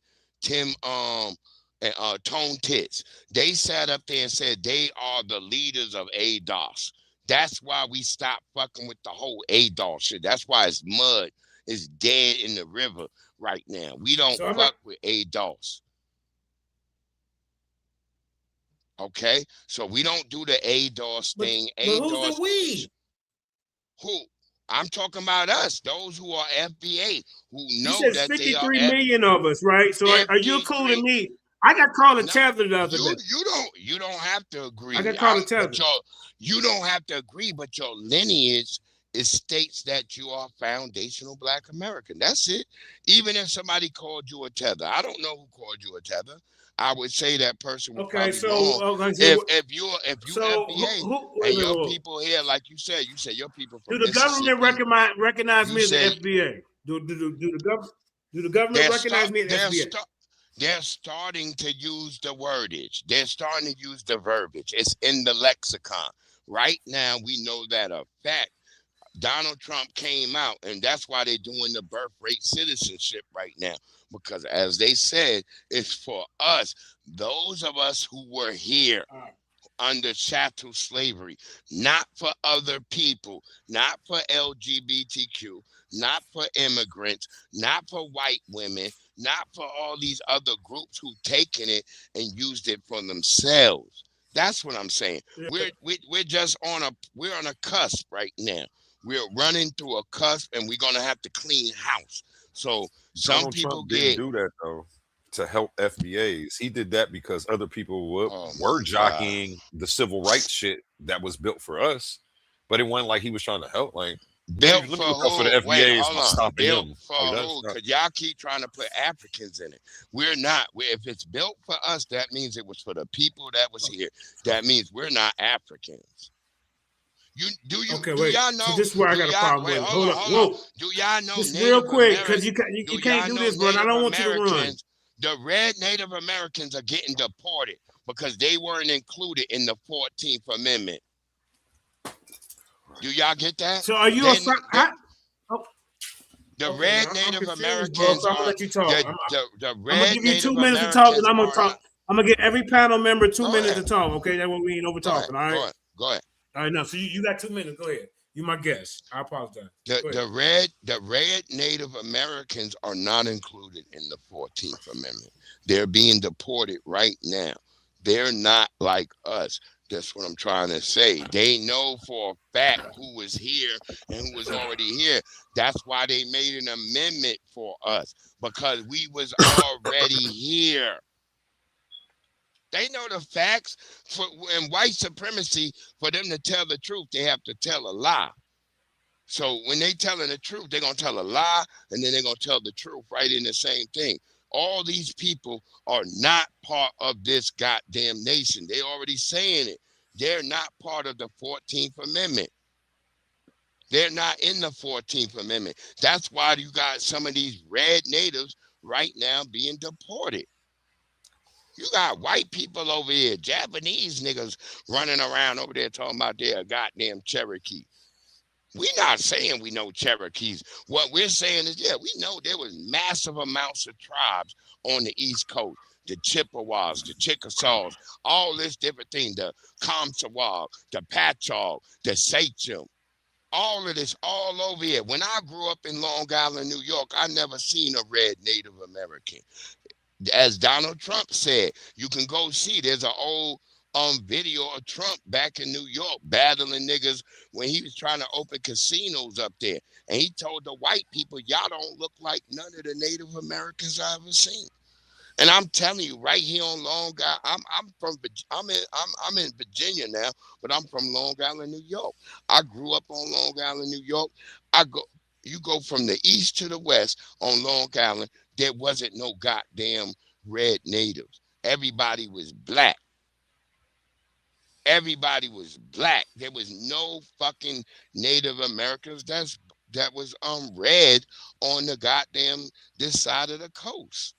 Tone Tits. They sat up there and said they are the leaders of ADOS. That's why we stopped fucking with the whole ADOS shit. That's why it's mud is dead in the river right now. We don't fuck with ADOS. Okay, so we don't do the ADOS thing. But who's the we? Who? I'm talking about us, those who are FBA, who know you said that 53 million of us, right? So are you including me? I got called a tether the other day. You don't have to agree. I got called a tether. You don't have to agree, but your lineage states that you are foundational Black American. That's it. Even if somebody called you a tether, I don't know who called you a tether. I would say that person was probably wrong. If you FBA and your people here, like you said your people from do the government recognize me as an FBA? Do the government recognize me as FBA? They're starting to use the wordage. They're starting to use the verbiage. It's in the lexicon. Right now, we know that a fact. Donald Trump came out, and that's why they're doing the birth rate citizenship right now. Because as they said, it's for us, those of us who were here under chattel slavery, not for other people, not for LGBTQ, not for immigrants, not for white women, not for all these other groups who taken it and used it for themselves. That's what I'm saying. Yeah. We're just on a cusp right now. We're running through a cusp, and we're gonna have to clean house. So some people didn't do that though to help FBAs. He did that because other people were jockeying the civil rights shit that was built for us, but it wasn't like he was trying to help. Like built for the FBAs by stopping them. Because y'all keep trying to put Africans in it. We're not. If it's built for us, that means it was for the people that was here. That means we're not Africans. Do y'all know? So this is where I got a problem with. Hold on. Do y'all know? Just real quick, because you can't do this, bro. I don't want you to run. The red Native Americans are getting deported because they weren't included in the 14th Amendment. Do y'all get that? So are you the red Native Americans? I'm gonna let you talk. The red I'm gonna give you 2 Native minutes to talk, and I'm gonna Americans talk. I'm gonna get every panel member 2 minutes to talk. Okay, that way we ain't over talking. All right. Go ahead. All right, now, so you got 2 minutes. Go ahead. You my guest. I apologize. The red Native Americans are not included in the 14th Amendment. They're being deported right now. They're not like us. That's what I'm trying to say. They know for a fact who was here and who was already here. That's why they made an amendment for us, because we was already here. They know the facts. In white supremacy, for them to tell the truth, they have to tell a lie. So when they telling the truth, they're going to tell a lie, and then they're going to tell the truth right in the same thing. All these people are not part of this goddamn nation. They already saying it. They're not part of the 14th Amendment. They're not in the 14th Amendment. That's why you got some of these red natives right now being deported. You got white people over here, Japanese niggas running around over there talking about their goddamn Cherokee. We're not saying we know Cherokees. What we're saying is, yeah, we know there was massive amounts of tribes on the East Coast. The Chippewas, the Chickasaws, all this different thing, the Comsawa, the Patchogue, the Sachem. All of this all over here. When I grew up in Long Island, New York, I never seen a red Native American. As Donald Trump said, you can go see, there's an old video of Trump back in New York battling niggas when he was trying to open casinos up there. And he told the white people, y'all don't look like none of the Native Americans I ever seen. And I'm telling you, right here on Long Island, I'm in Virginia now, but I'm from Long Island, New York. I grew up on Long Island, New York. You go from the east to the west on Long Island, there wasn't no goddamn red natives. Everybody was black. Everybody was black. There was no fucking Native Americans that was red on the goddamn this side of the coast.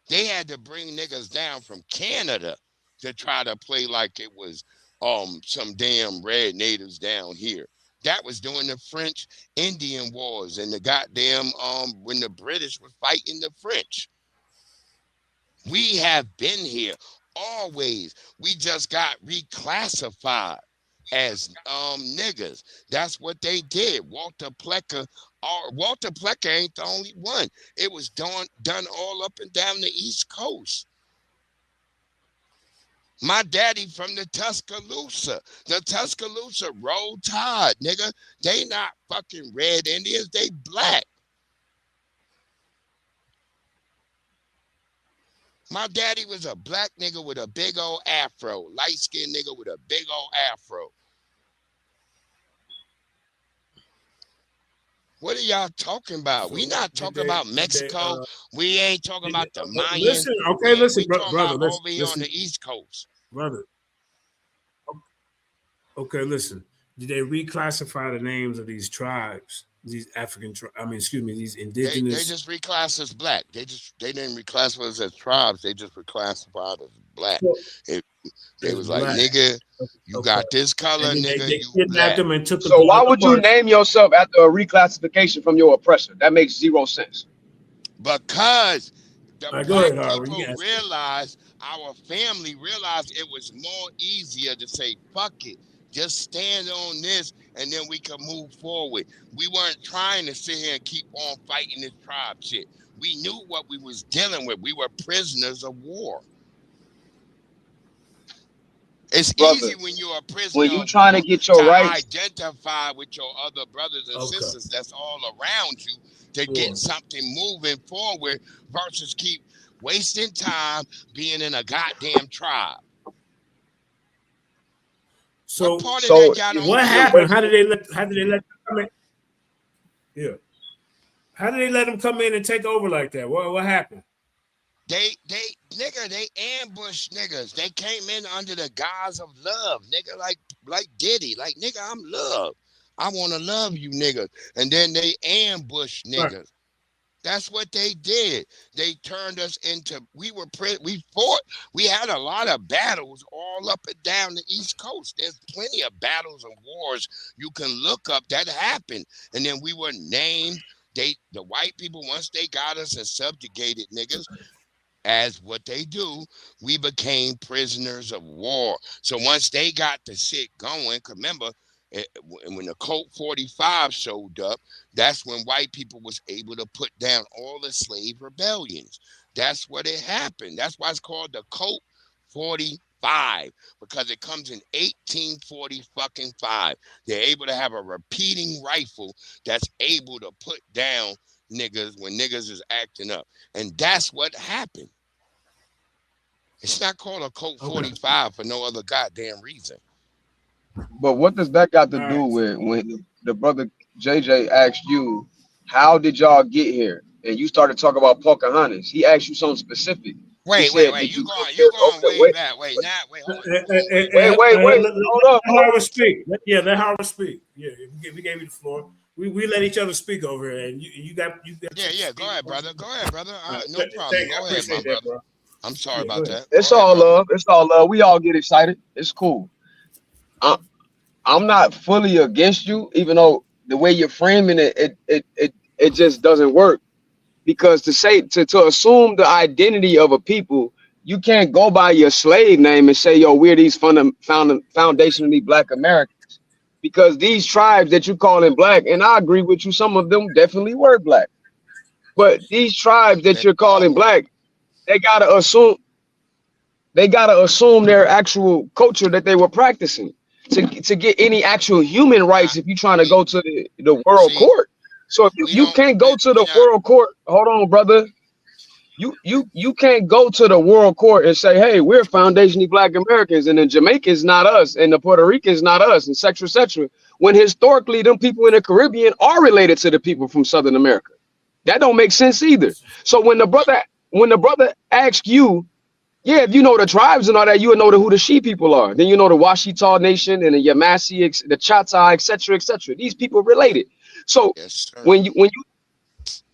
They had to bring niggas down from Canada to try to play like it was some damn red natives down here. That was during the French Indian Wars and the goddamn when the British were fighting the French. We have been here always. We just got reclassified as niggas. That's what they did. Walter Plecker ain't the only one. It was done all up and down the East Coast. My daddy from the Tuscaloosa. The Tuscaloosa Roll Tide, nigga. They not fucking red Indians, they black. My daddy was a black nigga with a big old afro. Light-skinned nigga with a big old afro. What are y'all talking about? We not talking about Mexico. We ain't talking about the Mayans. Listen, okay, listen, brother. Over here on the East Coast. Brother. Okay, listen. Did they reclassify the names of these tribes? These these indigenous. They just reclassed as black. They didn't reclassify us as tribes. They just reclassified as black. They was like, nigga, you got this color, nigga. They kidnapped them and took them. So why would you name yourself after a reclassification from your oppressor? That makes zero sense. Because the black people realized, our family realized it was more easier to say, fuck it. Just stand on this, and then we can move forward. We weren't trying to sit here and keep on fighting this tribe shit. We knew what we was dealing with. We were prisoners of war. It's easy when you're a prisoner. When you trying to get your rights, identify with your other brothers and sisters that's all around you to get something moving forward versus keep wasting time being in a goddamn tribe. So what happened? How did they let them come in? Yeah. How did they let them come in and take over like that? What happened? They ambushed niggas. They came in under the guise of love, nigga, like Diddy. Like, nigga, I'm love. I want to love you niggas. And then they ambushed niggas. Right. That's what they did. They turned us into, we fought. We had a lot of battles all up and down the East Coast. There's plenty of battles and wars you can look up that happened. And then we were named, the white people, once they got us and subjugated niggas, as what they do, we became prisoners of war. So once they got the shit going, remember, when the Colt 45 showed up, that's when white people was able to put down all the slave rebellions. That's what it happened. That's why it's called the Colt 45, because it comes in 1845. They're able to have a repeating rifle that's able to put down niggas when niggas is acting up. And that's what happened. It's not called a Colt 45 for no other goddamn reason. But what does that got to do with when the brother JJ asked you, how did y'all get here? And you started talking about Pocahontas. He asked you something specific. Wait. You going way back. Wait, hold up. Let Howard speak. Let Howard speak. Yeah, we gave you the floor. We let each other speak over here, and you got. Yeah. Go ahead, brother. No problem. Go ahead, my brother. Bro. I'm sorry about that. It's all love. It's all love. We all get excited. It's cool. I'm not fully against you, even though the way you're framing it just doesn't work. Because to assume the identity of a people, you can't go by your slave name and say, yo, we're these foundationally black Americans. Because these tribes that you calling black, and I agree with you, some of them definitely were black. But these tribes that you're calling black, they gotta assume their actual culture that they were practicing to get any actual human rights if you're trying to go to the world court. So if you can't go to the world court, hold on, brother. You can't go to the world court and say, hey, we're foundationally black Americans, and the Jamaicans not us, and the Puerto Ricans not us, and et cetera, when historically them people in the Caribbean are related to the people from Southern America. That don't make sense either. So when the brother asks you, yeah, if you know the tribes and all that, you would know who the She people are. Then you know the Washita Nation and the Yamasee, the Chata, et cetera, et cetera. These people are related. So when you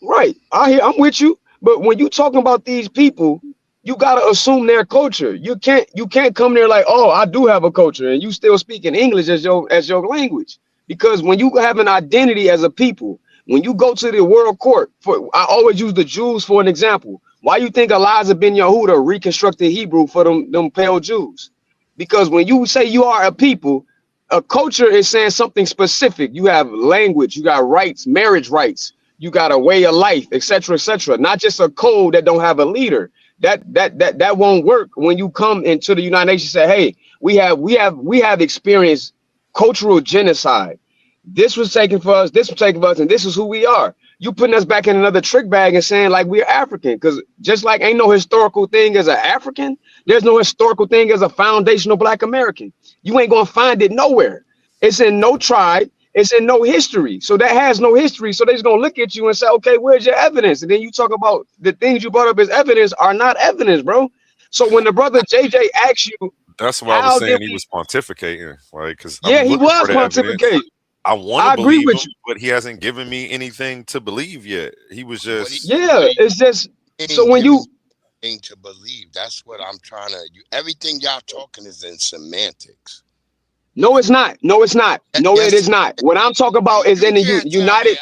right, I'm with you. But when you talking about these people, you gotta assume their culture. You can't come there like, oh, I do have a culture, and you still speaking English as your language. Because when you have an identity as a people, when you go to the world court, I always use the Jews for an example. Why you think Eliza ben Yehuda reconstructed Hebrew for them pale Jews? Because when you say you are a people, a culture is saying something specific. You have language, you got rights, marriage rights, you got a way of life, etc., etc. Not just a code that don't have a leader. That won't work when you come into the United Nations and say, hey, we have experienced cultural genocide. This was taken for us, this was taken for us, and this is who we are. You putting us back in another trick bag and saying like we're African, because just like ain't no historical thing as an African, there's no historical thing as a foundational Black American. You ain't gonna find it nowhere. It's in no tribe, it's in no history. So that has no history. So they're just gonna look at you and say, okay, where's your evidence? And then you talk about the things you brought up as evidence are not evidence, bro. So when the brother JJ asks you, that's why I was saying he was pontificating, right? Because yeah, he was pontificating. I want to believe him, but he hasn't given me anything to believe yet. He was just it's just so when you to believe, that's what I'm trying to. Everything y'all talking is in semantics. No, it's not. No, it's not. No, it is not. What I'm talking about is in the United.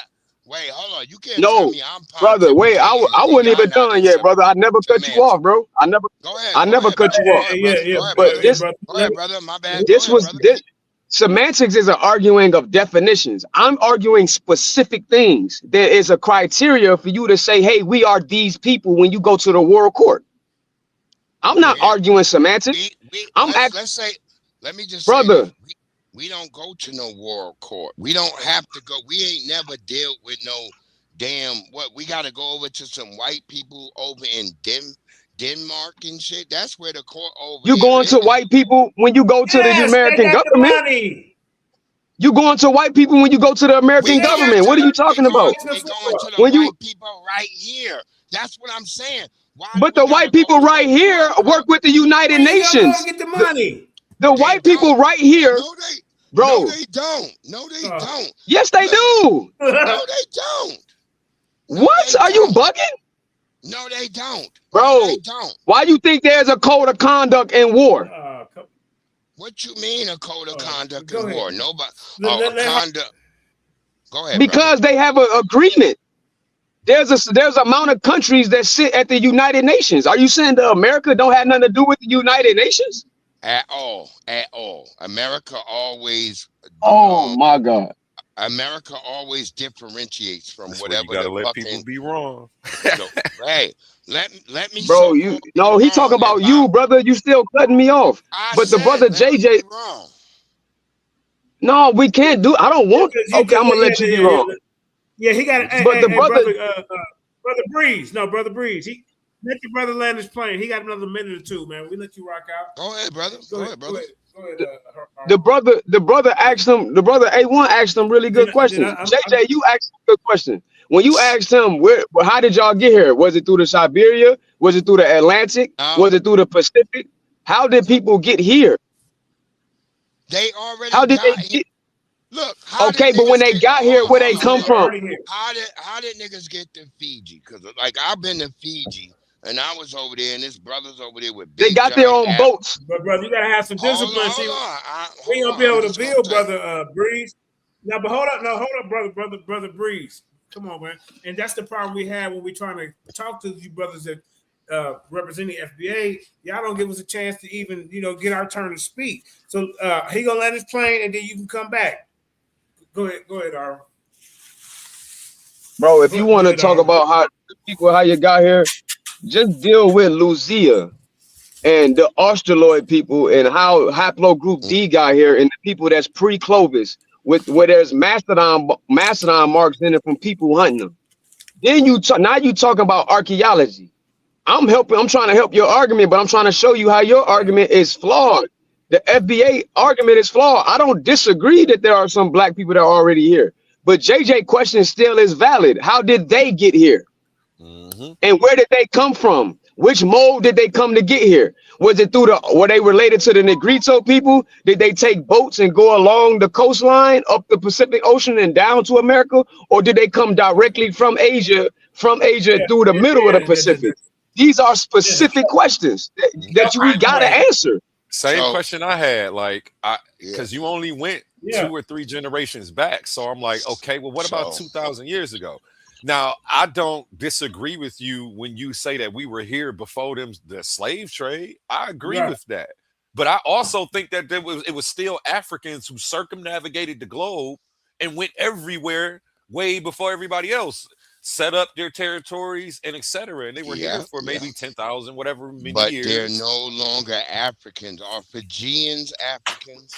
Wait, hold on. You can't tell me I'm brother. Wait, I wasn't even done yet, brother. I never cut you off, bro. I never cut you off. But this, go ahead, brother. My bad. This was this. Semantics is an arguing of definitions. I'm arguing specific things. There is a criteria for you to say, hey, we are these people when you go to the world court. I'm not arguing semantics. Let's say, let me just brother. Say we don't go to no world court. We don't have to go. We ain't never dealt with no damn what. We got to go over to some white people over in Denmark and shit. That's where the court over. You going to white people when you go to the American government? You going to white people when you go to the American government? What are you talking about? We going to the white people right here. That's what I'm saying. Why but the white people right here work with the United Nations. Get the money. The white people right here, bro. No, they don't. No, they don't. Yes, they do. No, they don't. What? Are you bugging? No, they don't. Bro, no, they don't. Why you think there's a code of conduct in war? What you mean a code of conduct in war? Nobody. Conduct. Go ahead. Because they have an agreement. There's a amount of countries that sit at the United Nations. Are you saying that America don't have nothing to do with the United Nations? At all. America always. Oh my God. America always differentiates from that's whatever. You gotta let people be wrong. Hey, let me. Bro, he talking about you, brother. You still cutting me off. But the brother JJ. No, we can't do. I don't want. Okay, I'm gonna let you be wrong. Yeah, he got. But the brother, brother Breeze. No, brother Breeze. Let your brother land his plane. He got another minute or two, man. We let you rock out. Go ahead, brother. Go ahead, brother. The brother asked him. The brother A1 asked him really good questions. JJ, you asked him a good question. When you asked him, how did y'all get here? Was it through the Siberia? Was it through the Atlantic? Was it through the Pacific? How did people get here? They already. How did they get? Look. Okay, but when they got here, where they come from? How did niggas get to Fiji? Because like I've been to Fiji. And I was over there, and his brothers over there with they got their own boats. But brother, you gotta have some discipline. We ain't gonna be able to build, brother Breeze. Now, but hold up, brother Breeze. Come on, man. And that's the problem we have when we're trying to talk to you brothers that represent the FBA. Y'all don't give us a chance to even, get our turn to speak. So he gonna let us plane, and then you can come back. Go ahead, Arlen. Bro, if you want to talk about how you got here. Just deal with Lucia and the Australoid people and how haplogroup D got here and the people that's pre-Clovis where there's mastodon marks in it from people hunting them. Then now you talking about archaeology. I'm trying to help your argument, but I'm trying to show you how your argument is flawed. The FBA argument is flawed. I don't disagree that there are some black people that are already here, but JJ question still is valid. How did they get here? And where did they come from? Which mode did they come to get here? Was it were they related to the Negrito people? Did they take boats and go along the coastline up the Pacific Ocean and down to America? Or did they come directly from Asia through the middle of the Pacific? These are specific questions that we gotta answer. Same question I had, because you only went 2 or 3 generations back. So I'm like, okay, well, what about 2,000 years ago? Now, I don't disagree with you when you say that we were here before the slave trade. I agree Right. with that. But I also think that it was still Africans who circumnavigated the globe and went everywhere way before everybody else, set up their territories and etc. And they were here for maybe 10,000, whatever many But years. they're no longer Africans. Are Fijians Africans?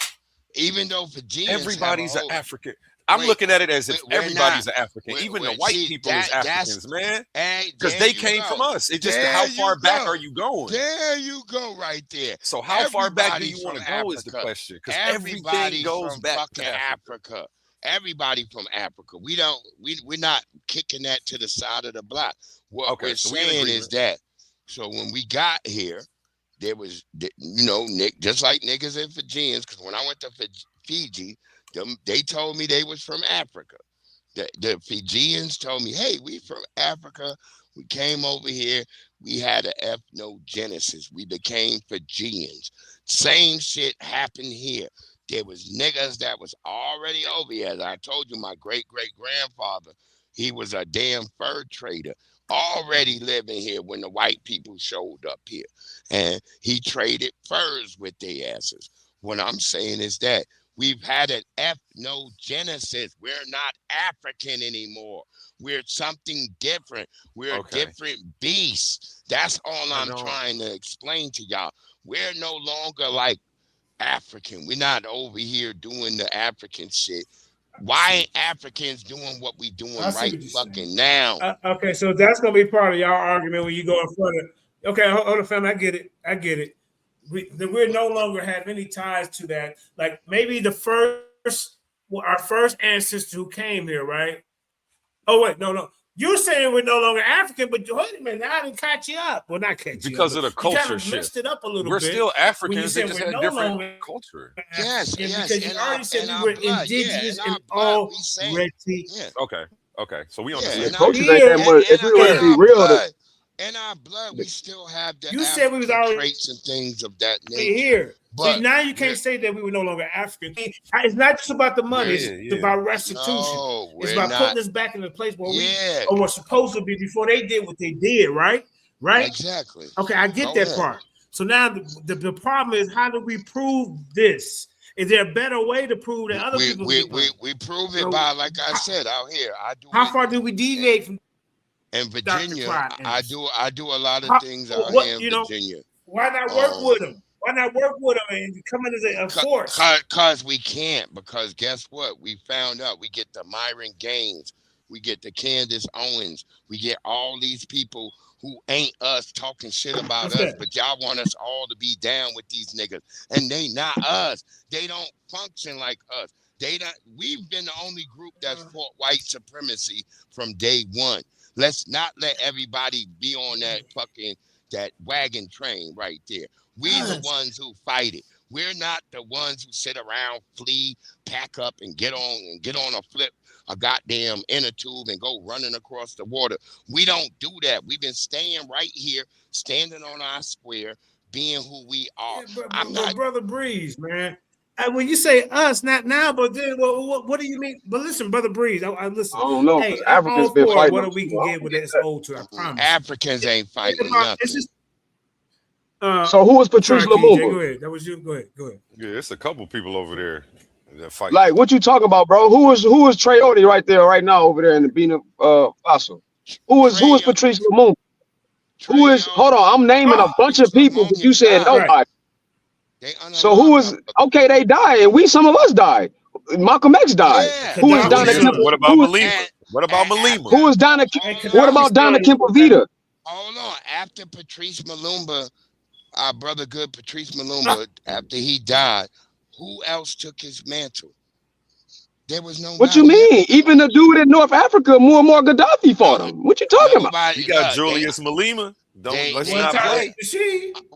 Even though Fijians Everybody's have an African. I'm looking at it as if everybody's an African. We're- Even we're- the white see, people is that- Africans, man. Hey, Because there they you came go. from us. It's just There how you far back go. are you going? There you go, right there. So how far back do Everybody you want to from go is the Africa. question. Because Everybody everything goes from back fucking to Africa. Africa. Everybody from Africa. We're not kicking that to the side of the block. What we're so we in saying is agreement. that, so when we got here, there was, Nick, just like niggas and Fijians, because when I went to Fiji, they told me they was from Africa. The Fijians told me, hey, we from Africa. We came over here. We had an ethnogenesis. We became Fijians. Same shit happened here. There was niggas that was already over here. As I told you, my great-great-grandfather, he was a damn fur trader, already living here when the white people showed up here. And he traded furs with their asses. What I'm saying is that we've had an ethnogenesis. We're not African anymore. We're something different. We're a different beast. That's all I'm trying to explain to y'all. We're no longer like African. We're not over here doing the African shit. Why ain't Africans doing what we doing right fucking now? Okay, so that's gonna be part of y'all argument when you go in front of. Okay, hold on, fam. I get it. We're no longer have any ties to that. Like maybe our first ancestors who came here, right? Oh wait, no. You're saying we're no longer African, but wait a minute, I didn't catch you up. Well, not catch you Because up, of the but you kind culture of shift. messed it up a little We're bit. still when you Africans. They said just we're had no different longer culture. Yes, because you already said we our were blood, indigenous in our and blood, all we say, Reggie. Okay. So we The understand. culture ain't that much. If we want to be real, in our blood, we still have the You said we was African already traits and things of that nature. here. But See, now you can't say that we were no longer African. It's not just about the money. It's about restitution. No, it's we're about not. putting us back in the place where Yeah. we were supposed to be before they did what they did, right? Right? Exactly. Okay, I get Go that ahead. part. So now the problem is, how do we prove this? Is there a better way to prove that other people we prove it by, like I said, out here. How far do we deviate from in Virginia? I do a lot of things out what, here in you know, Virginia. Why not work with them? Why not work with them and come in as a force? Because we can't. Because guess what? We found out. We get the Myron Gaines. We get the Candace Owens. We get all these people who ain't us talking shit about us, but y'all want us all to be down with these niggas. And they not us. They don't function like us. We've been the only group that's fought white supremacy from day one. Let's not let everybody be on that wagon train right there. We the ones who fight it. We're not the ones who sit around, flee, pack up, and get on a goddamn inner tube and go running across the water. We don't do that. We've been staying right here, standing on our square, being who we are. But Brother Breeze, man. When you say us, not now, but then what do you mean? But listen, Brother Breeze, I listen. I don't know. Hey, Africans all been for fighting what them we too. can I get don't with get this that. old to. I promise. Africans ain't fighting nothing. So who was Patrice Sorry, Lumumba? Go ahead. That was you. Go ahead. Yeah, it's a couple people over there that fight. Like, what you talking about, bro? Who was Traore right now over there in the Burkina Faso? Who was Patrice Lumumba? Who is? Hold on, I'm naming a bunch of people, but you said nobody. So who was? Okay, they died, and some of us died. Malcolm X died. Who was Donna Kemper? What about Malema? What about Malema? Who was Donna? What about Donna Kemper-Vita? Hold on. After Patrice Lumumba, our brother good Patrice Lumumba, after he died, who else took his mantle? There was nobody. What you mean? Even the dude in North Africa, Muammar Gaddafi fought him. What you talking about? You got Julius Malema. Let's not play.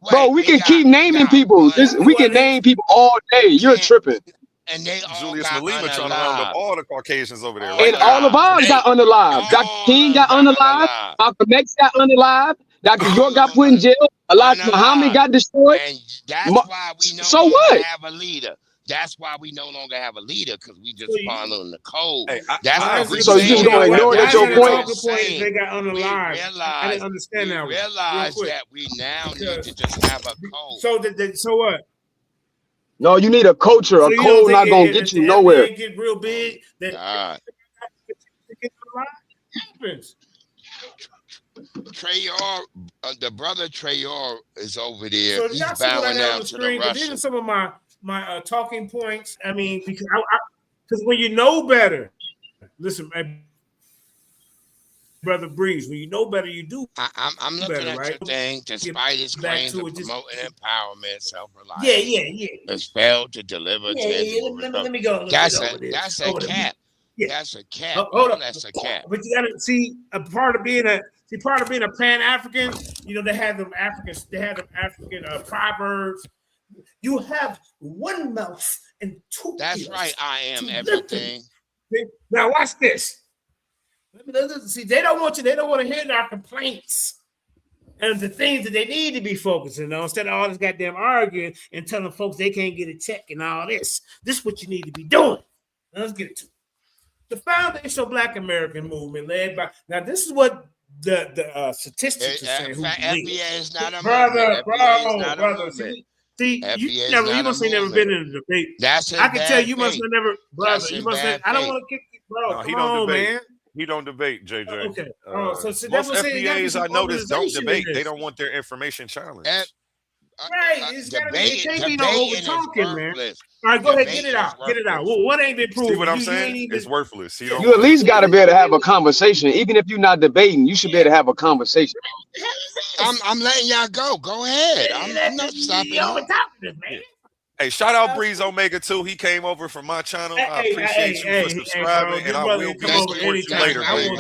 Bro, we can keep naming people. We can name people all day. You're tripping. And they all Julius got Malema trying to round up all the Caucasians over there. And all of ours got unalived. Dr. King got unalived. Malcolm X got unalived. Dr. York got put in jail. Elijah Muhammad got destroyed. And that's why we so what? have a leader. That's why we no longer have a leader, because we just following the code. Hey, That's I what agree. So you just gonna ignore that your point? They got unalive. I didn't understand that. We realize that we now need to just have a code. So what? No, you need a culture. So A you don't code think not gonna get you nowhere. Get real big. God. Trayor, the brother Trayor is over there. So He's y'all see what I bowing have on down the to screen? the But these are Russian. some of my talking points. I mean, because when you know better, listen, Brother Breeze, when you know better, you do. I'm looking better, at right? your thing. Despite his claims of promoting empowerment, self-reliance, Yeah. has failed to deliver tangible results. Let me go. That's a cap. Yeah. That's a cap. Hold up. That's a cap. But you gotta see a part of being a Pan-African. You know, they have them Africans. They have them African proverbs. You have one mouth and two. That's right. I am everything. Now watch this. See, they don't want you. They don't want to hear our complaints and the things that they need to be focusing on instead of all this goddamn arguing and telling folks they can't get a check and all this. This is what you need to be doing. Now, let's get to it. The foundational Black American movement led by this is what the statistics are saying. FBA is not a brother. movement. See, you must have never been in a debate. I can tell you must have never, brother. You must have. I don't want to kick you, bro. No, Come on, man. He don't debate, JJ. Okay. So most that's what I'm saying. FBAs I noticed don't debate. They This. don't want their information challenged. Right. It's gotta be. It can't be no over Debating is talking, man. worthless. All right, go ahead. Debating Get it is out. Get it out. worthless. Well, what ain't been proven? See what I'm You saying? ain't even. It's worthless. You You at least got to be able to have a conversation, even if you're not debating. You should be able to have a conversation. I'm letting y'all go. Go ahead. I'm not stopping you. Hey, shout out Breeze Omega 2. He came over from my channel. I appreciate you for subscribing, and I will be support you later, baby.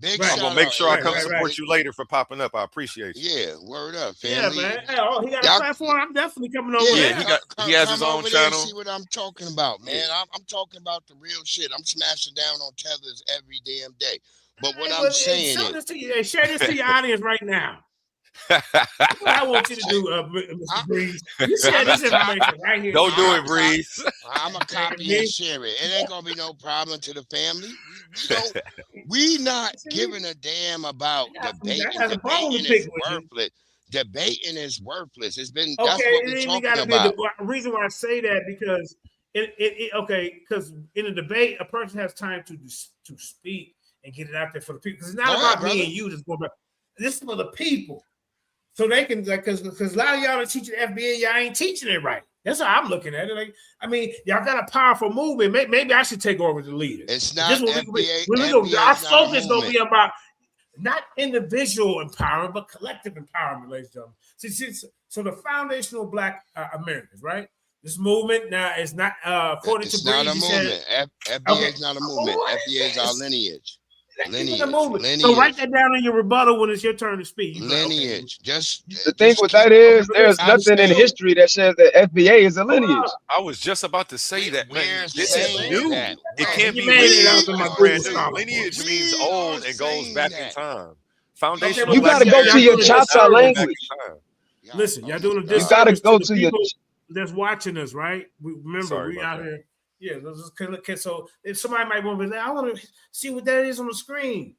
Big I'm gonna make sure I come support you later for popping up. I appreciate you. Yeah, word up, Yeah, family. man. Hey, he got a platform. I'm definitely coming over Yeah, there. he has his Come own over there and channel. see what I'm talking about, man. I'm talking about the real shit. I'm smashing down on tethers every damn day. But what I'm saying is, share this to your audience right now. I want you to do, Mr. Breeze. You share this information right here. Don't do it, Breeze. I'm gonna copy and share it. It ain't gonna be no problem to the family. We not giving a damn about debating. Debating is worthless. Debating is worthless. It's been that's what we're talking about. The reason why I say that because because in a debate a person has time to speak and get it out there for the people. Because it's not about me and you just going back. This is for the people. So they can, because a lot of y'all are teaching FBA, y'all ain't teaching it right. That's how I'm looking at it. Like, I mean, y'all got a powerful movement. Maybe I should take over the leader. It's not FBA. Our focus gonna be about not individual empowerment, but collective empowerment, ladies and gentlemen. So the foundational Black Americans, right? This movement now is not according to Breeze. It's not a movement. FBA is not a movement. FBA is our lineage. Lineage. So write that down in your rebuttal when it's your turn to speak. Lineage. The thing with that is, there's nothing in history that says that FBA is a lineage. I was just about to say that, man. This is new. That. It can't be lineage. Lineage means old and goes back in time. Foundational. You got to go to your Chata language. Listen, y'all doing a disservice. You got to go to your. That's watching us, right? Remember, we out here. Yeah, so if somebody might want to say, I want to see what that is on the screen.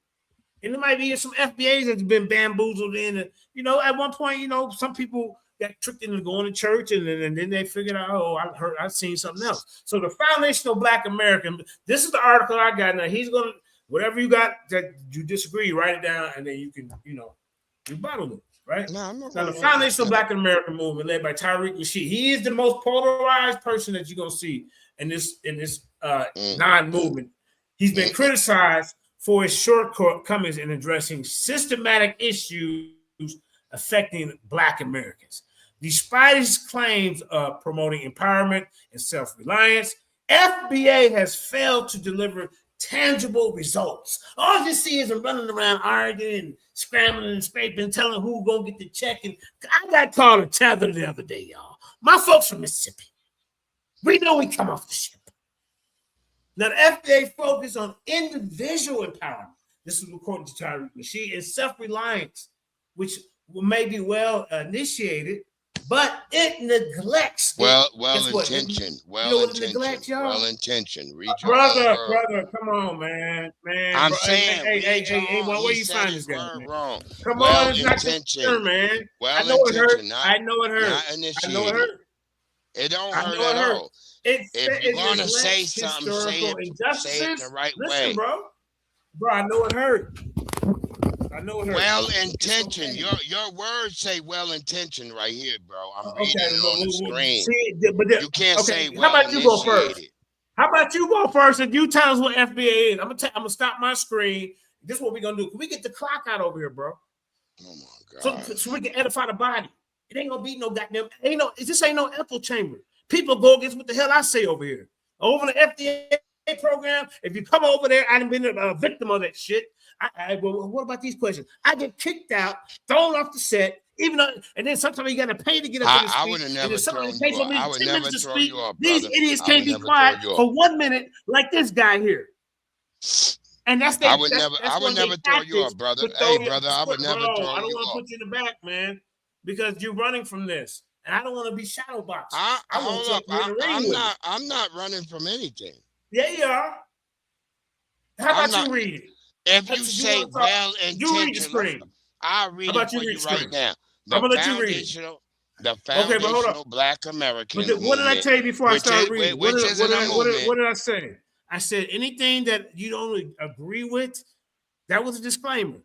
And there might be some FBAs that's been bamboozled in. At one point, some people got tricked into going to church and then they figured out, I've seen something else. So the foundational Black American, this is the article I got. Now he's going to, whatever you got that you disagree, write it down and then you can, rebuttal it. Right? Now, the foundational Black American movement led by Tariq Rashid. He is the most polarized person that you're going to see in this non-movement. He's been criticized for his shortcomings in addressing systematic issues affecting Black Americans. Despite his claims of promoting empowerment and self-reliance, FBA has failed to deliver tangible results. All you see is him running around arguing, scrambling and scraping, telling who's gonna get the check. And I got called a tether the other day, y'all. My folks from Mississippi. We know we come off the ship. Now the FBA focused on individual empowerment. This is according to Tariq Rashid, and self-reliance, which may be well initiated, but it neglects. Well Guess what? intentioned. You know what it neglects, y'all? Well intentioned. Read your Brother, own word. brother, come on, man. I'm Bro, saying, hey, where he you said find his this guy, word man? wrong. Come Well on, it's not just intentioned. man. I Well know it hurt. intentioned, I know it hurt. not I know it initiated. hurt. It don't I hurt know at it hurt. all. If you're gonna neglects say something, historical say injustices, it the right listen, way. bro, I know it hurt. I know it hurt. Well intentioned. Okay. Your words say well intentioned right here, bro. I'm Okay, reading it on the screen. See, You can't say how well about you go first? initiated. How about you go first and you tell us what FBA is? I'm gonna stop my screen. This is what we're gonna do. Can we get the clock out over here, bro? Oh my God. So we can edify the body. It ain't gonna be no goddamn. This ain't no echo chamber. People go against what the hell I say over here. Over the FDA program. If you come over there, I done been a victim of that shit. Well, what about these questions? I get kicked out, thrown off the set, even though, and then sometimes you got to pay to get up in the speech. I would have never thrown you off. I would never throw you off, These brother. idiots can't be quiet for 1 minute like this guy here. And that's that. I would never throw you off, brother. Hey, brother, I would never throw you off. I don't want to put you in the back, man, because you're running from this, and I don't want to be shadow boxed. I'm not running from anything. Yeah, you are. How about you read it? If you say well intentioned, I'll read it for you right now. I'm gonna let you read it. The foundational Black American movement. What did I tell you before I started reading? What did I say? I said anything that you don't agree with, that was a disclaimer.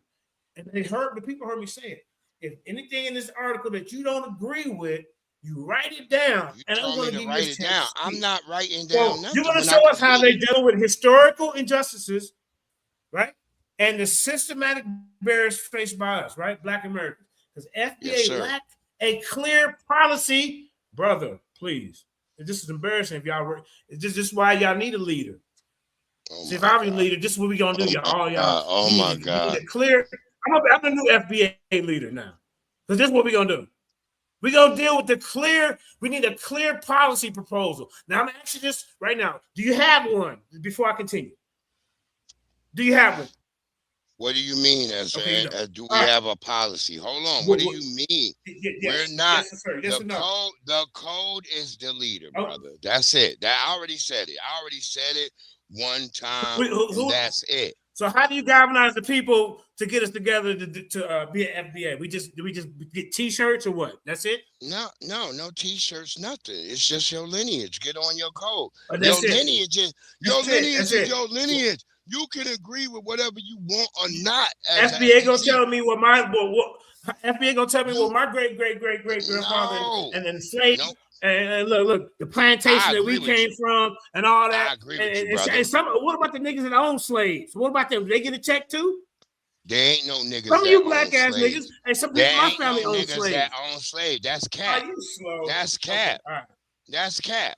And the people heard me say it. If anything in this article that you don't agree with, you write it down. You and I'm going to give write you it down. I'm not writing down nothing. You're going to show us how they deal with historical injustices, right? And the systematic barriers faced by us, right? Black Americans. Because FBA lacked a clear policy. Brother, please. This is embarrassing if y'all were. This is why y'all need a leader. See, if I was a leader, this is what we're going to do, y'all. Oh, my God. I'm the new FBA leader now. Because this is what we're going to do. We're going to deal with we need a clear policy proposal. Now, I'm asking this right now. Do you have one before I continue? Do you have one? What do you mean? Do we have a policy? Hold on. What do you mean? We're not. Yes, the code is the leader, brother. That's it. I already said it. I already said it one time. That's it. So how do you galvanize the people to get us together to be an FBA? Do we just get T-shirts or what? That's it? No T-shirts, nothing. It's just your lineage. Get on your code. Your lineage is your lineage. You can agree with whatever you want or not. FBA gonna tell me what FBA gonna tell me what my great grandfather and then slave. Nope. And look, the plantation that we came from and all that. I agree with you, brother. What about the niggas that own slaves? What about them? Do they get a check too? There ain't no niggas. Some of you black ass niggas, and some people in my family own slaves. That own slaves. That's cap. Are you slow? That's cap. Okay. All right. That's cap.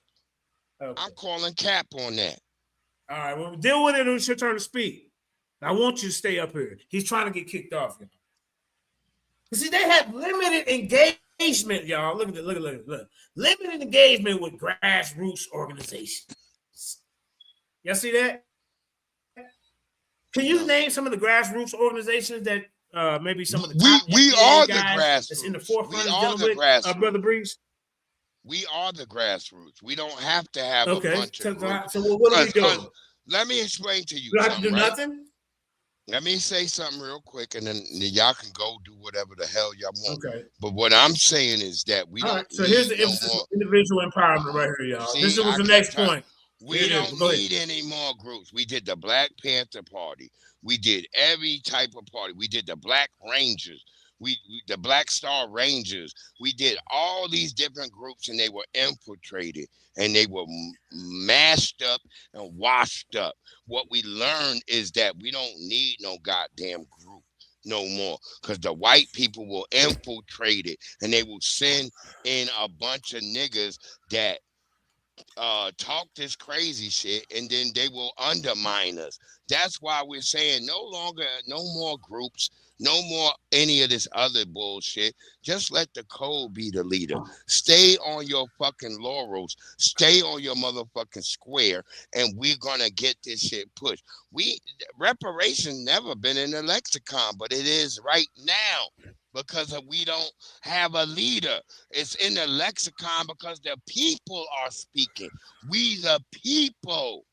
Okay. I'm calling cap on that. All right, well, deal with it. It's your turn to speak. I want you to stay up here. He's trying to get kicked off, y'all. See, they have limited engagement, y'all. Look. Limited engagement with grassroots organizations. Y'all see that? Can you name some of the grassroots organizations that maybe some of the top we are the grassroots that's in the forefront of Brother Breeze? We are the grassroots. We don't have to have a bunch of groups. So what are we doing? Let me explain to you. You don't have to do nothing? Let me say something real quick, and then y'all can go do whatever the hell y'all want. Okay. But what I'm saying is that we don't. So here's the individual empowerment right here, y'all. This was the next point. We don't need any more groups. We did the Black Panther Party. We did every type of party. We did the Black Rangers. The Black Star Rangers. We did all these different groups, and they were infiltrated, and they were mashed up and washed up. What we learned is that we don't need no goddamn group no more, because the white people will infiltrate it, and they will send in a bunch of niggas that talk this crazy shit, and then they will undermine us. That's why we're saying no more groups, no more any of this other bullshit. Just let the code be the leader. Stay on your fucking laurels. Stay on your motherfucking square, and we're gonna get this shit pushed. Reparation never been in the lexicon, but it is right now. because we don't have a leader. It's in the lexicon because the people are speaking. We the people.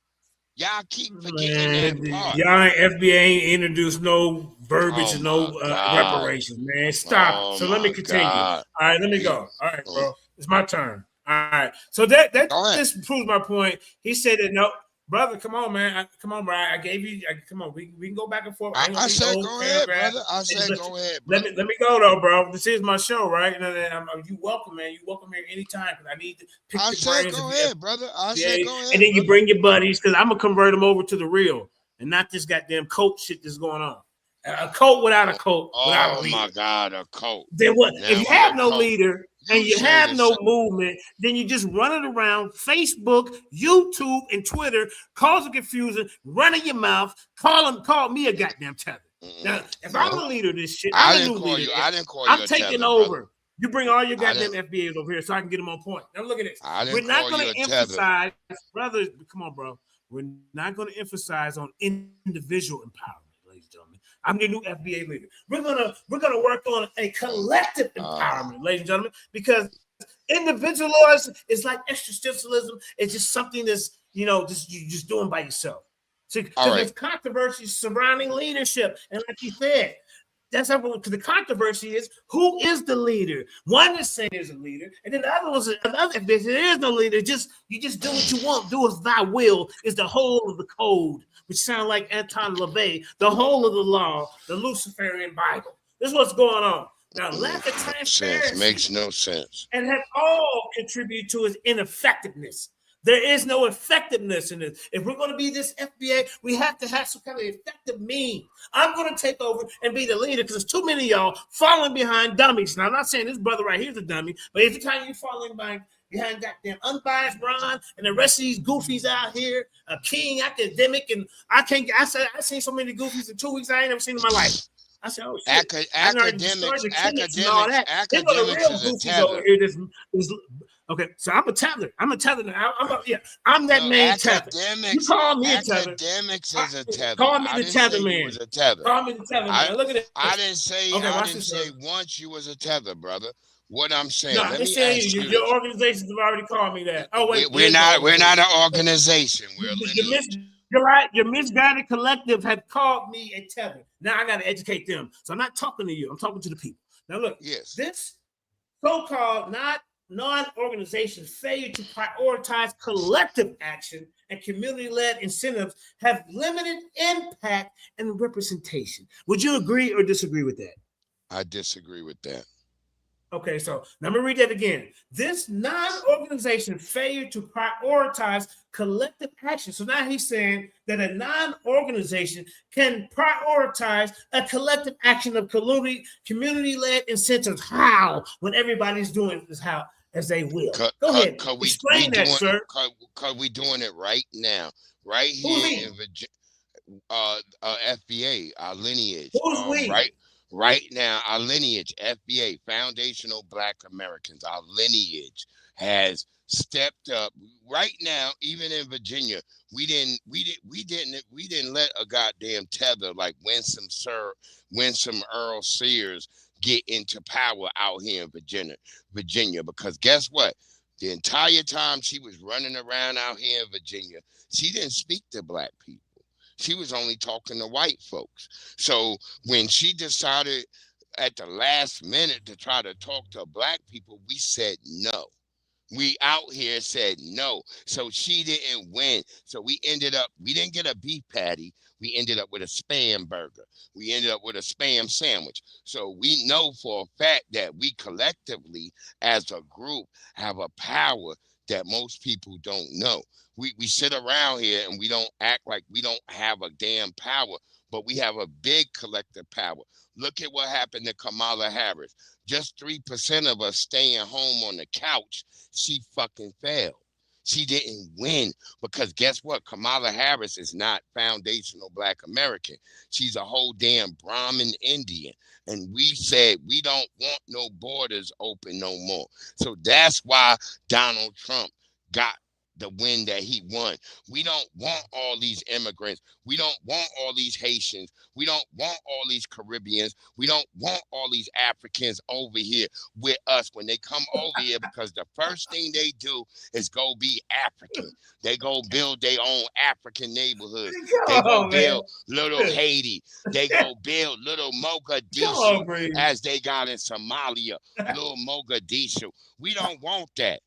Y'all keep forgetting that Man, part. y'all FBA ain't introduced no verbiage Oh and my no God. reparations, man. Stop. Oh So let me my continue. God. All right, let me go. All right, bro. It's my turn. All right. So that this proves my point. He said that no, brother. Come on, man. Come on, bro. I gave you. Come on. We can go back and forth. I ain't gonna I read the said whole go ahead, paragraph. brother. I said go ahead, brother. Let me go though, bro. This is my show, right? And you welcome, man. You welcome here anytime because I need to pick I the said brains go of ahead, brother. I said go ahead. and then you brother. bring your buddies because I'm gonna convert them over to the real and not this goddamn cult shit that's going on. A cult without a cult, without a leader. Oh my God, a cult. Then what? Now If you we have a no cult. leader and you say have this no shit. movement, then you just running around Facebook, YouTube, and Twitter, causing confusion, running your mouth, call me a goddamn tether. Now, if I'm the leader of this shit, I I'm a didn't new call leader. you. I didn't call you I'm a taking tether, over. brother. You bring all your I goddamn didn't- FBAs over here so I can get them on point. Now look at this. I We're didn't not call going you to a tether. emphasize, brothers. Come on, bro. We're not going to emphasize on individual empowerment, ladies and gentlemen. I'm the new FBA leader. We're gonna work on a collective empowerment, ladies and gentlemen, because individualism is like existentialism. It's just something that's you're just doing by yourself. So there's controversy surrounding leadership, and like you said, that's how the controversy is. Who is the leader? One is saying there's a leader, and then the other was another. If there is no leader, you just do what you want. Do as thy will is the whole of the code, which sound like Anton LaVey, the whole of the law, the Luciferian Bible. This is what's going on. Now, lack of transparency makes no sense. and have all contributed to its ineffectiveness. There is no effectiveness in this. If we're going to be this FBA, we have to have some kind of effective mean. I'm going to take over and be the leader because there's too many of y'all falling behind dummies. Now, I'm not saying this brother right here is a dummy, but every time you falling behind goddamn unbiased Ron and the rest of these goofies out here, a king academic, and I seen so many goofies in 2 weeks I ain't never seen in my life. I said, oh shit. Academics is a tether. Okay, so I'm a tether. I'm that main tether. You call me a tether. Academics is a tether. Call me the tether man. Was a tether. Call me the tether man. Look at it. I didn't say. Okay, I didn't say once you was a tether, brother. What I'm saying. No, I'm saying your organizations have already called me that. Oh wait, we're not an organization. We're a lineage. You're right. Your misguided collective had called me a tether. Now I got to educate them. So I'm not talking to you. I'm talking to the people. Now look, this so-called non-organization failure to prioritize collective action and community-led incentives have limited impact and representation. Would you agree or disagree with that? I disagree with that. Okay, so let me read that again. This non-organization failure to prioritize collective action. So now he's saying that a non-organization can prioritize a collective action of community-led incentives. How? When everybody's doing this how as they will. Go ahead. Explain that, sir. Because we're doing it right now. Right here in Virginia. FBA, our lineage. Who's we? Right now, our lineage, FBA, Foundational Black Americans, our lineage has stepped up. Right now, even in Virginia, we didn't let a goddamn tether like Winsome Earl Sears get into power out here in Virginia. Because guess what? The entire time she was running around out here in Virginia, she didn't speak to black people. She was only talking to white folks. So when she decided at the last minute to try to talk to black people, we said no. We out here said no. So she didn't win. So we didn't get a beef patty. We ended up with a Spam burger. We ended up with a Spam sandwich. So we know for a fact that we collectively as a group have a power that most people don't know. We sit around here and we don't act like we don't have a damn power, but we have a big collective power. Look at what happened to Kamala Harris. Just 3% of us staying home on the couch, she fucking failed. She didn't win because guess what? Kamala Harris is not foundational Black American. She's a whole damn Brahmin Indian. And we said we don't want no borders open no more. So that's why Donald Trump got the win that he won. We don't want all these immigrants. We don't want all these Haitians. We don't want all these Caribbeans. We don't want all these Africans over here with us when they come over here, because the first thing they do is go be African. They go build their own African neighborhoods. They go build little Haiti. They go build little Mogadishu, as they got in Somalia, little Mogadishu. We don't want that.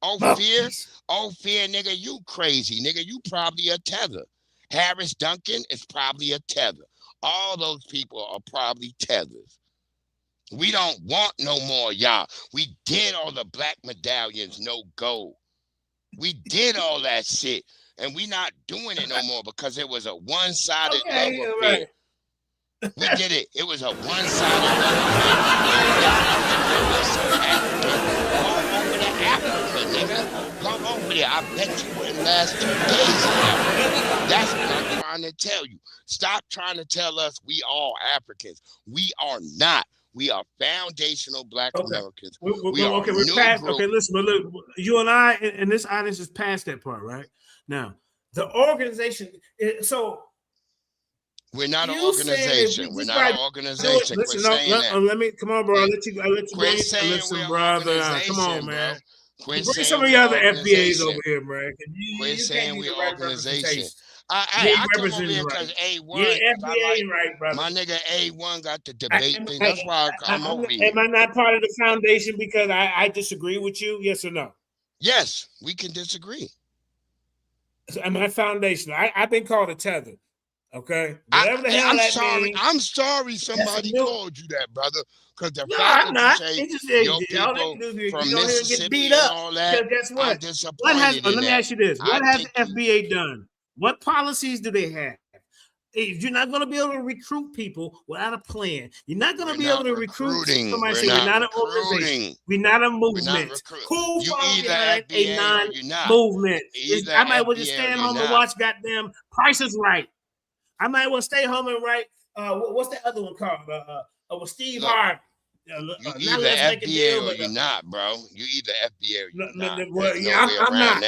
Oh, fear, nigga, you crazy, nigga. You probably a tether. Harris Duncan is probably a tether. All those people are probably tethers. We don't want no more, y'all. We did all the black medallions, no gold. We did all that shit, and we not doing it no more because it was a one-sided love affair. We did it. It was a one-sided love affair. Africa, nigga. Come over there. I bet you wouldn't last 2 days in Africa. That's what I'm trying to tell you. Stop trying to tell us we all Africans. We are not. We are foundational Black Americans. We're past. Okay, listen, but look, you and I and this audience is past that part, right? Now, the organization. So we're not an organization. We're not an organization. Listen, let me come on, bro. I'll let you listen, brother. Come on, man. Bring some of the other FBAs over here, man. Quit saying we're organization. I come over here because A1. FBA right, brother. My nigga A1 got the debate thing. That's why I'm over here. Am I not part of the foundation because I disagree with you? Yes or no? Yes, we can disagree. Am I foundational? I've been called a tether. Okay. Whatever the hell that means. I'm sorry somebody called you that, brother. Because the fact that you say your people from Mississippi and all that, guess what? I'm disappointed let me ask you this. What has the FBA done? What policies do they have? You're not going to be able to recruit people without a plan. You're not going to be able to recruit somebody. Say we're not an organization. We're not a movement. Who falls behind a non-movement? I might well just stand home and watch goddamn Price is Right. I might well stay home and write. What's that other one called? With Steve Harvey. You either FBA or you're not, bro. You either FBA or you're not.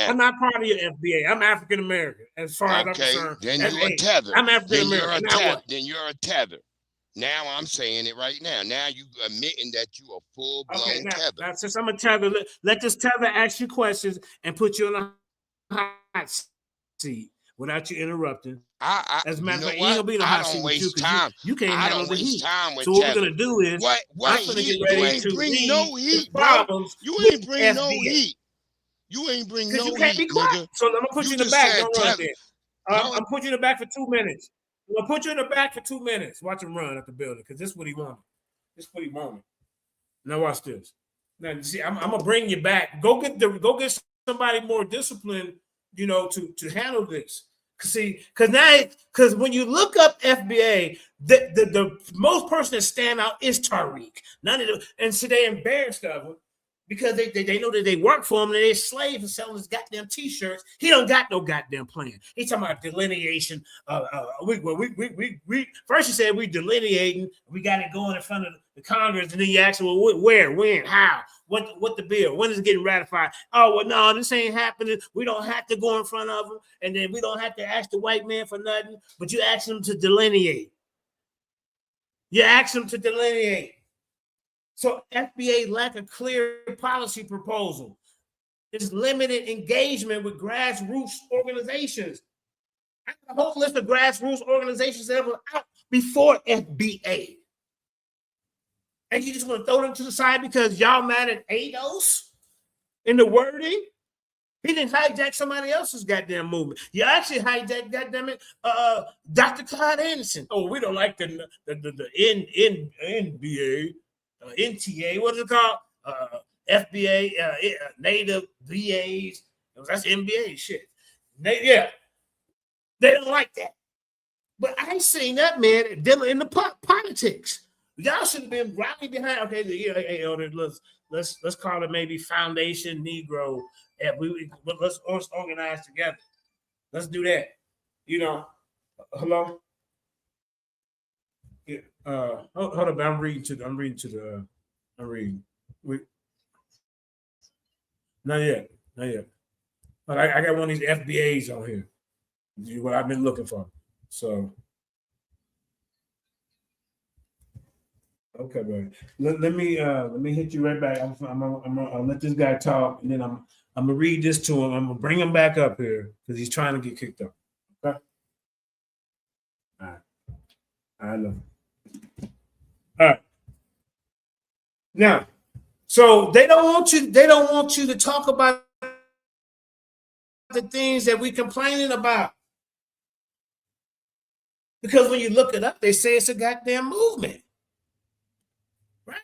I'm not part of your FBA. I'm African American, as far as I'm concerned. Then you're a tether. I'm African American. Then you're a tether. Now I'm saying it right now. Now you admitting that you a full blown tether. Now, since I'm a tether, let this tether ask you questions and put you on a hot seat without you interrupting. As a matter of fact, you ain't gonna be in a hot seat with you because you can't handle the heat. So what we're gonna do is what heat? You ain't bring no heat, bro. You ain't bring no heat. You ain't bring no heat. You can't be quiet. So I'm gonna put you in the back. Don't run there. I'm put you in the back for 2 minutes. I'm gonna put you in the back for 2 minutes. Watch him run at the building because this is what he wanted. This is what he wanted. Now watch this. Now you see, I'm gonna bring you back. Go get somebody more disciplined, to handle this. Because when you look up FBA, the most person that stand out is Tariq. And so they embarrassed of him because they know that they work for him and they're slaves and selling his goddamn t-shirts. He don't got no goddamn plan. He's talking about delineation. We first he said we delineating, we got it going in front of the Congress, and then you ask him, well, where, when, how, what the bill, when is it getting ratified? Oh, well, no, this ain't happening. We don't have to go in front of them, and then we don't have to ask the white man for nothing, but you ask them to delineate. You ask them to delineate. So FBA lack a clear policy proposal. There's limited engagement with grassroots organizations. I have a whole list of grassroots organizations that were out before FBA. And you just want to throw them to the side because y'all mad at ADOS in the wording? He didn't hijack somebody else's goddamn movement. You actually hijacked, goddamn it, Dr. Clyde Anderson. Oh, we don't like the NBA. NTA, what is it called? FBA, Native VAs. That's NBA shit. They don't like that. But I seen that man dealing in the politics. Y'all should have been rallying behind. Okay, let's call it maybe Foundation Negro. Let's organize together. Let's do that. Hello. Yeah, hold up. I'm reading. Not yet. But I got one of these FBAs on here. What I've been looking for. So, okay, bro. Let me hit you right back. I'm gonna let this guy talk, and then I'm gonna read this to him. I'm gonna bring him back up here because he's trying to get kicked up. Okay. All right. I know. All right. Now, so they don't want you to talk about the things that we complaining about. Because when you look it up, they say it's a goddamn movement. Right?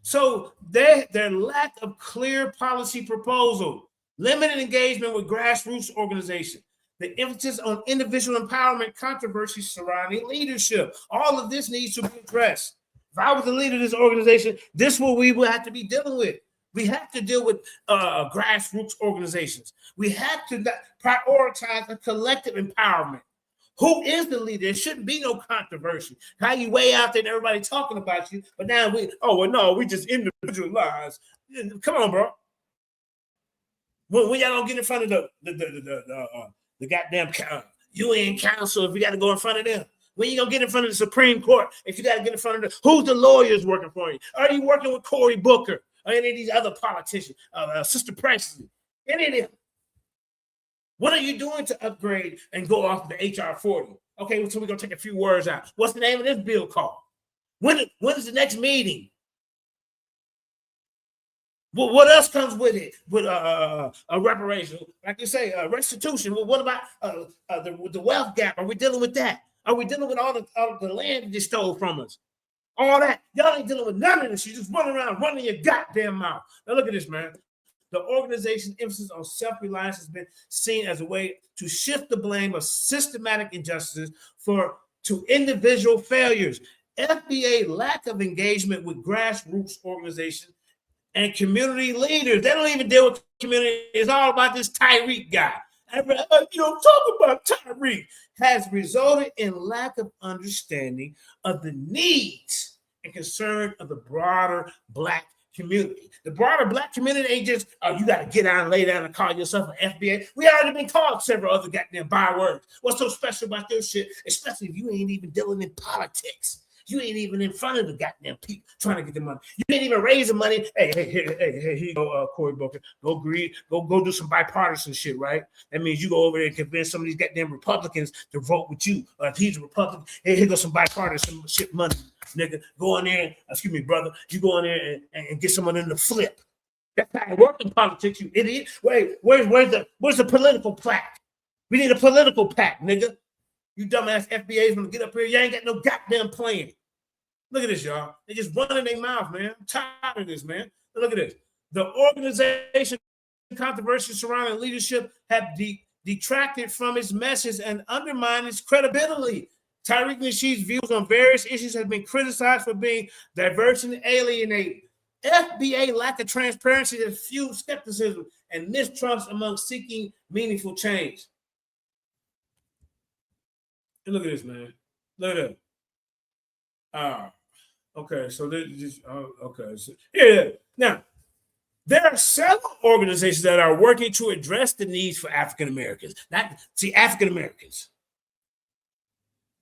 So their lack of clear policy proposal, limited engagement with grassroots organizations, the emphasis on individual empowerment, controversies surrounding leadership. All of this needs to be addressed. If I was the leader of this organization, this is what we will have to be dealing with. We have to deal with grassroots organizations. We have to prioritize a collective empowerment. Who is the leader? There shouldn't be no controversy. How you way out there and everybody talking about you, but now we just individualize. Come on, bro. When y'all don't get in front of the goddamn UN Council, if you got to go in front of them. When you gonna get in front of the Supreme Court, if you got to get in front of who's the lawyers working for you? Are you working with Cory Booker or any of these other politicians, Sister Presley, any of them? What are you doing to upgrade and go off the HR 40? Okay, so we're gonna take a few words out. What's the name of this bill called? When is the next meeting? Well, what else comes with it? With a reparation, like you say, restitution. Well, what about the wealth gap? Are we dealing with that? Are we dealing with all the land that they stole from us? All that. Y'all ain't dealing with none of this. You just running around running your goddamn mouth. Now look at this, man. The organization's emphasis on self-reliance has been seen as a way to shift the blame of systematic injustices to individual failures. FBA lack of engagement with grassroots organizations and community leaders. They don't even deal with community. It's all about this Tyreek guy. Talk about Tyreek has resulted in lack of understanding of the needs and concern of the broader Black community. The broader Black community ain't just, you got to get out and lay down and call yourself an FBA. We already been called several other goddamn bywords. What's so special about this shit? Especially if you ain't even dealing in politics. You ain't even in front of the goddamn people trying to get the money. You ain't even raising money. Hey, here you go, Cory Booker. Go do some bipartisan shit, right? That means you go over there and convince some of these goddamn Republicans to vote with you. Or if he's a Republican, hey, here goes some bipartisan shit money, nigga. Go in there, excuse me, brother. You go in there and get someone in the flip. That's how it works in politics, you idiot. Wait, where's the political plaque? We need a political pack, nigga. You dumbass FBAs want to get up here. You ain't got no goddamn plan. Look at this, y'all. They just running their mouth, man. I'm tired of this, man. Look at this. The organization controversy surrounding leadership have detracted from its message and undermined its credibility. Tariq Nasheed's views on various issues have been criticized for being diverse and alienating. FBA lack of transparency has fueled skepticism and mistrust among seeking meaningful change. And look at this, man. Look at that. Okay, so okay. So, yeah. Now, there are several organizations that are working to address the needs for African Americans. African Americans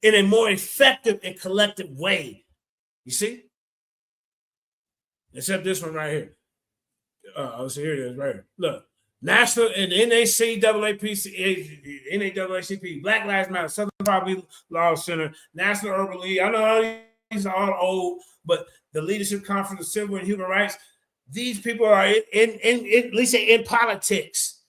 in a more effective and collective way. You see? Except this one right here. So here it is, right here. Look. National and NAACP, Black Lives Matter, Southern Poverty Law Center, National Urban League. I know all these are all old, but the Leadership Conference of Civil and Human Rights, these people are at least in politics.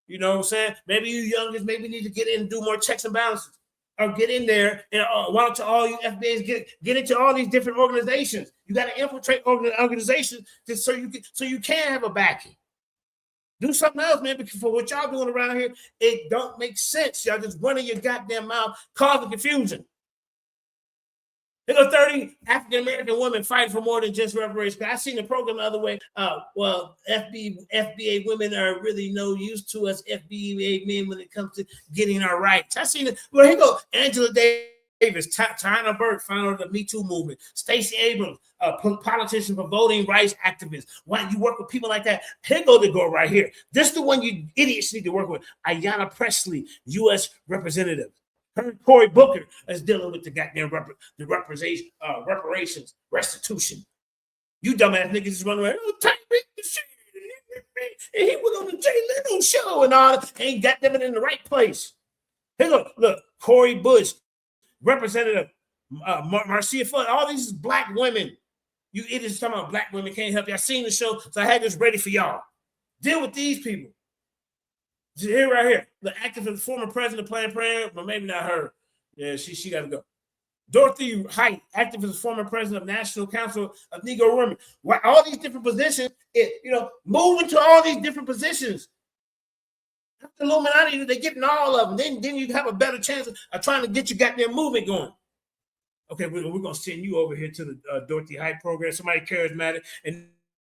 You know what I'm saying? Maybe you youngers maybe need to get in and do more checks and balances. Or get in there and why don't all you FBAs get into all these different organizations? You got to infiltrate organizations just so you can have a backing. Do something else, man, because for what y'all doing around here, it don't make sense. Y'all just running your goddamn mouth, causing confusion. There are 30 African-American women fighting for more than just reparations. I seen the program the other way. FBA women are really no use to us FBA men when it comes to getting our rights. I seen it. Well, here go Angela Davis Davis, China Burke, founder of the Me Too movement, Stacey Abrams, politician for voting rights activists. Why you work with people like that? Here go the girl right here. This is the one you idiots need to work with. Ayanna Pressley, U.S. representative. Her Cory Booker is dealing with the goddamn reparations, restitution. You dumbass niggas just run away. Oh, Tyreek the shit. And he went on the Jay Leno show and all that. Ain't got them in the right place. Hey, look, Cori Bush, Representative Marcia Fudge, all these black women. You idiots talking about black women can't help you. I seen the show, so I had this ready for y'all. Deal with these people. Here, right here, the activist, former president of Planned Parenthood, but maybe not her. Yeah, she got to go. Dorothy Height, activist, former president of National Council of Negro Women. Why all these different positions? Move into all these different positions. The Illuminati, they're getting all of them. Then you have a better chance of trying to get your goddamn movement going. Okay, we're gonna send you over here to the Dorothy Height program. Somebody charismatic, and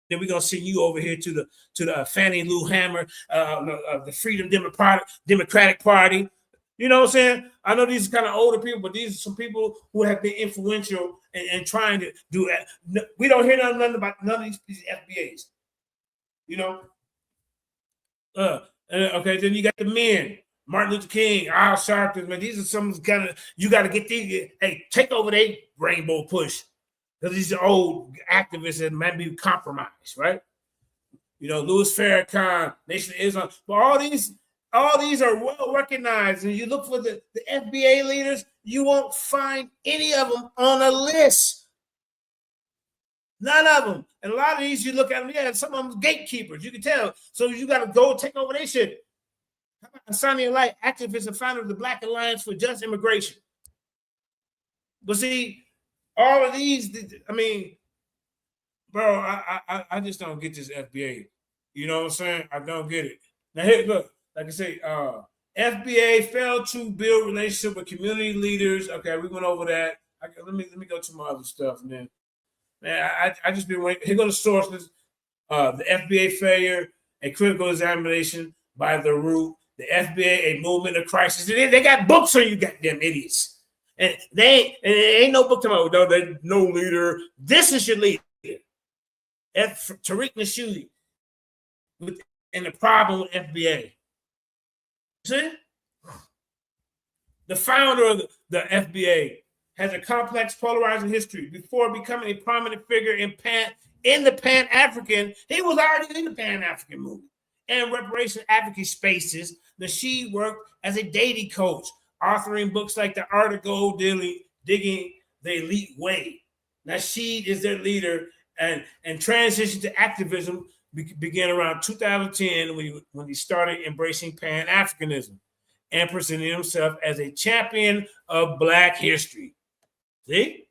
then we're gonna send you over here to the Fannie Lou Hamer, the Freedom Democratic Party. You know what I'm saying? I know these are kind of older people, but these are some people who have been influential and trying to do that. We don't hear nothing about none of these FBAs. You know? Okay, then you got the men. Martin Luther King, Al Sharpton, man. These are some kind of, you got to get these, hey, take over their rainbow push. Because these are old activists that might be compromised, right? You know, Louis Farrakhan, Nation of Islam. But all these are well recognized. And you look for the FBA leaders, you won't find any of them on a list. None of them. And a lot of these, you look at them, yeah, some of them gatekeepers. You can tell. So you got to go take over their shit. How about Hassani Light, activist and founder of the Black Alliance for Just Immigration? But see, all of these, I mean, bro, I just don't get this FBA. You know what I'm saying? I don't get it. Now here, look, like I say, FBA failed to build relationship with community leaders. Okay, we went over that. Let me go to my other stuff, man. Man, I just been waiting. Here go the sources. The FBA failure, a critical examination by the root. The FBA, a movement of crisis. They got books on you goddamn idiots. And ain't no book tomorrow. No, they no leader. This is your leader. Tariq Nasheed. And the problem with FBA. See? The founder of the FBA has a complex, polarizing history. Before becoming a prominent figure in the Pan-African, he was already in the Pan-African movement and reparation advocacy spaces. Nasheed worked as a dating coach, authoring books like The Art of Gold Digging the Elite Way. Nasheed is their leader and transition to activism began around 2010 when he started embracing Pan-Africanism and presenting himself as a champion of Black history. See?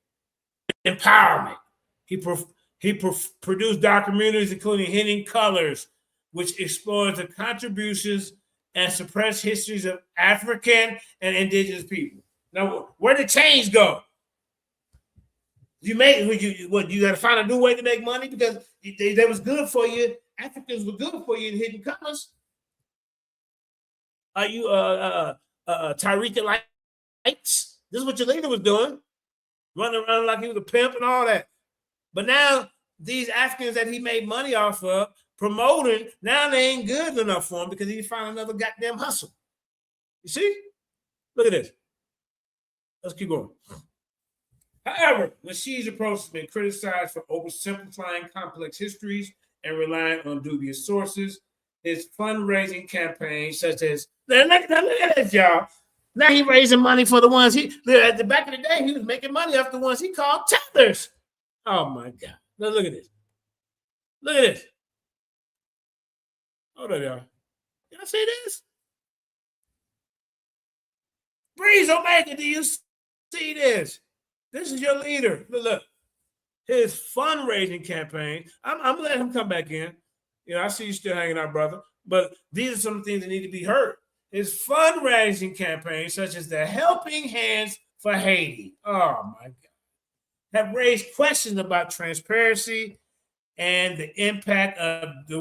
Empowerment. He produced documentaries including Hidden Colors, which explores the contributions and suppressed histories of African and indigenous people. Now, where did change go? You got to find a new way to make money because that was good for you. Africans were good for you in Hidden Colors. Are you Tariq Lights? This is what your leader was doing. Running around like he was a pimp and all that. But now these Africans that he made money off of promoting, now they ain't good enough for him because he found another goddamn hustle. You see? Look at this. Let's keep going. However, Nasheed's approach has been criticized for oversimplifying complex histories and relying on dubious sources. His fundraising campaigns, such as, look at this, y'all. Now he's raising money for the ones at the back of the day, he was making money off the ones he called tethers. Oh my God. Look at this. Look at this. Hold on, y'all. Y'all see this? Breeze Omega, do you see this? This is your leader. Look. His fundraising campaign. I'm letting him come back in. You know, I see you still hanging out, brother. But these are some things that need to be heard. His fundraising campaign, such as the Helping Hands for Haiti, oh my God, have raised questions about transparency and the impact of the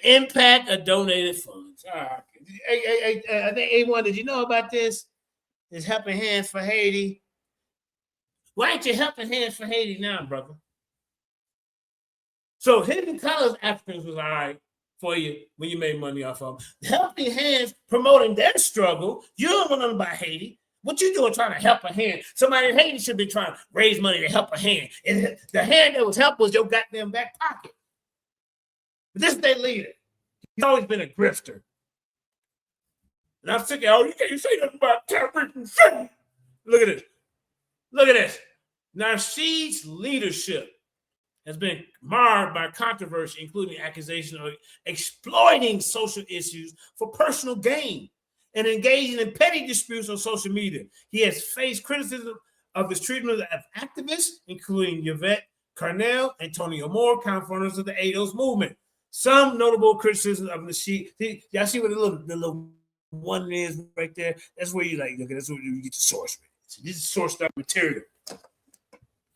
impact of donated funds. Hey, A1, did you know about this? is Helping Hands for Haiti. Why ain't you Helping Hands for Haiti now, brother? So Hidden Colors Africans was all right for you when you made money off of them. Helping Hands promoting their struggle. You don't know nothing about Haiti. What you doing trying to help a hand? Somebody in Haiti should be trying to raise money to help a hand. And the hand that was helped was your goddamn back pocket. But this is their leader. He's always been a grifter. And I'm sick of, oh, you can't say nothing about terrorism. Look at this. Look at this. Nasheed's leadership has been marred by controversy, including accusations of exploiting social issues for personal gain and engaging in petty disputes on social media. He has faced criticism of his treatment of activists, including Yvette Carnell, Antonio Moore, co-founders of the ADOS movement. Some notable criticisms of Nasheed. Y'all see what the little one is right there? That's where you like, look at that's where you get the source. This is sourced up material.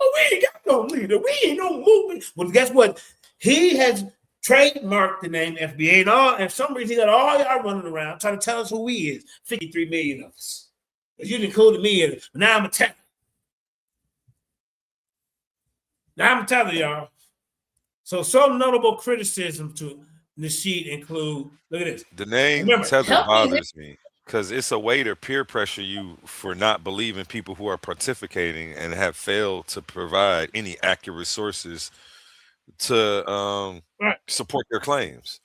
Oh, we ain't got no leader. We ain't no movement. Well, guess what? He has trademarked the name FBA and all, and for some reason he got all y'all running around trying to tell us who he is. 53 million of us. You included me in it. But now I'm a telling. Now I'm telling y'all. So some notable criticism to Nasheed include, look at this. The name Tether bothers me because it's a way to peer pressure you for not believing people who are participating and have failed to provide any accurate sources to support their claims.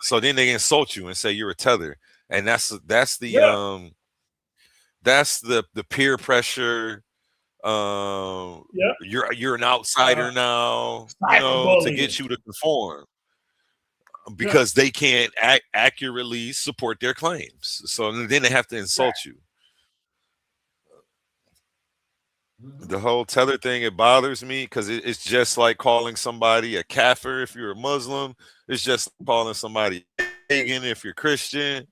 So then they insult you and say you're a tether, and that's the peer pressure. You're an outsider now, you know, to get you to conform because they can't accurately support their claims. So then they have to insult you. The whole tether thing, it bothers me because it's just like calling somebody a kafir if you're a Muslim. It's just calling somebody pagan if you're Christian.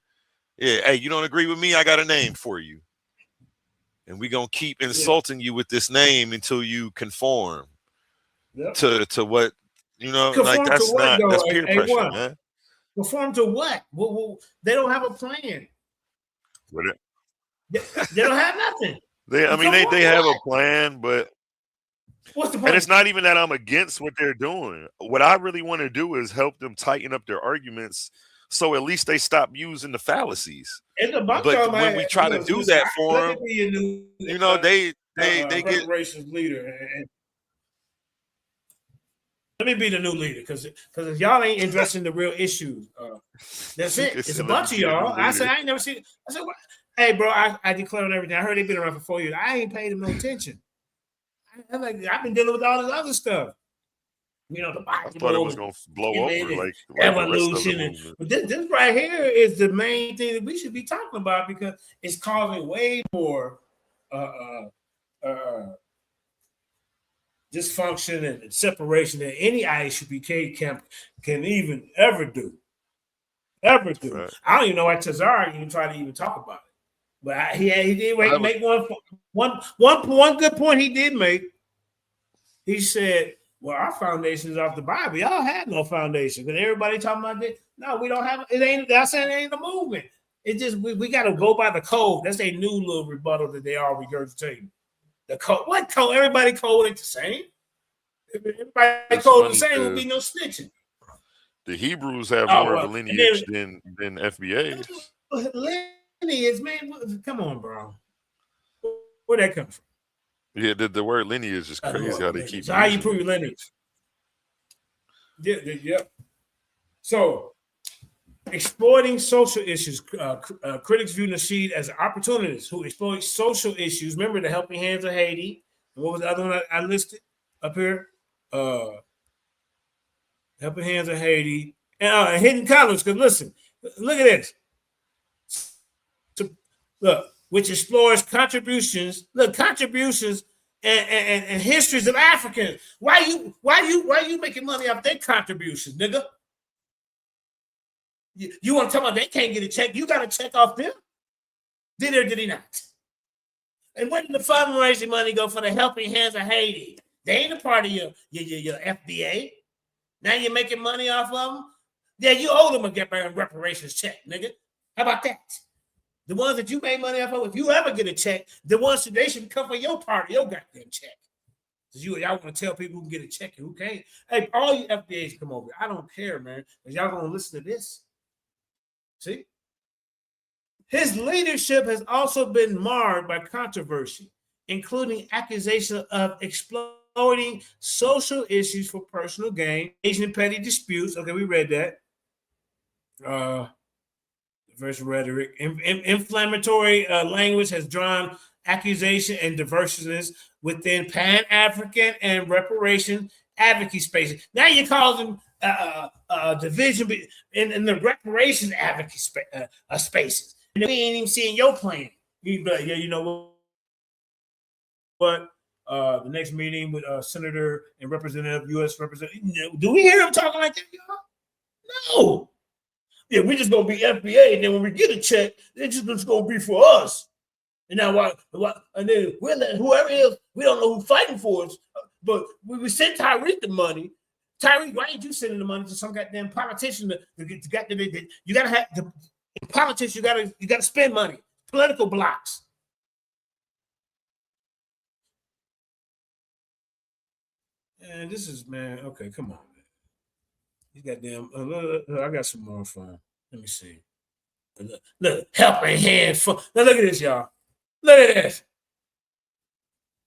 Yeah, hey, you don't agree with me? I got a name for you. And we're going to keep insulting you with this name until you conform to what, you know, conform like that's what, not, that's peer pressure, man. Conform to what? Well, they don't have a plan. They don't have nothing. They have a plan, but what's the plan? And it's not even that I'm against what they're doing. What I really want to do is help them tighten up their arguments so at least they stop using the fallacies. But when we try to do that for them, you know, they get reparations leader. And let me be the new leader because if y'all ain't addressing the real issues, that's it. It's a bunch of y'all. I said I ain't never seen. I said, what? Hey, bro, I declare on everything. I heard they've been around for 4 years. I ain't paid them no attention. I've been dealing with all this other stuff. You know, the Bible. I thought it was going to blow over like evolution. But this right here is the main thing that we should be talking about because it's causing way more dysfunction and separation than any ISUPK camp can even ever do. Right. I don't even know why Tazar even try to even talk about it. But he did make one good point he did make. He said, well, our foundation is off the Bible. Y'all had no foundation. Because everybody talking about this. No, we don't have it. Ain't I said it ain't a movement. It just we got to go by the code. That's a new little rebuttal that they all regurgitating. The code. What code? Everybody code ain't the same. If everybody code the same, will be no snitching. The Hebrews have more of a lineage than FBAs. Lineage, man. Come on, bro. Where'd that come from? Yeah, the word lineage is crazy how they keep. So how you prove your lineage? Yeah. So, exploiting social issues. Critics view Nasheed as opportunists who exploit social issues. Remember the Helping Hands of Haiti. What was the other one I listed up here? Helping Hands of Haiti and Hidden Colors. Because listen, look at this. Look, which explores contributions. Look, contributions and histories of Africans. Why you making money off their contributions, nigga? You want to tell me they can't get a check? You got a check off them? Did or did he not? And where did the fundraising money go for the Helping Hands of Haiti? They ain't a part of your FBA. Now you're making money off of them? Yeah, you owe them a reparations check, nigga. How about that? The ones that you made money off of, if you ever get a check, the ones that they should come for your part of your goddamn check. Y'all want to tell people who can get a check and who can't. Hey, all you FBAs come over. I don't care, man, because y'all gonna listen to this. See? His leadership has also been marred by controversy, including accusation of exploiting social issues for personal gain, Asian petty disputes. Okay, we read that. Diverse rhetoric, inflammatory language has drawn accusation and divisiveness within Pan-African and reparation advocacy spaces. Now you're causing division in the reparations advocacy spaces. And we ain't even seeing your plan. You know what? The next meeting with Senator and Representative, U.S. Representative. Do we hear him talking like that, y'all? No. Yeah, we're just gonna be FBA, and then when we get a check, it's just gonna be for us. And now and then we'll let whoever else, we don't know who's fighting for us, but we sent Tyreek the money. Tyreek, why ain't you sending the money to some goddamn politician you gotta have the politics, you gotta spend money. Political blocks. And this is, man, okay, come on. You goddamn, I got some more fun. Let me see. Look, helping hand fun. Now look at this, y'all. Look at this.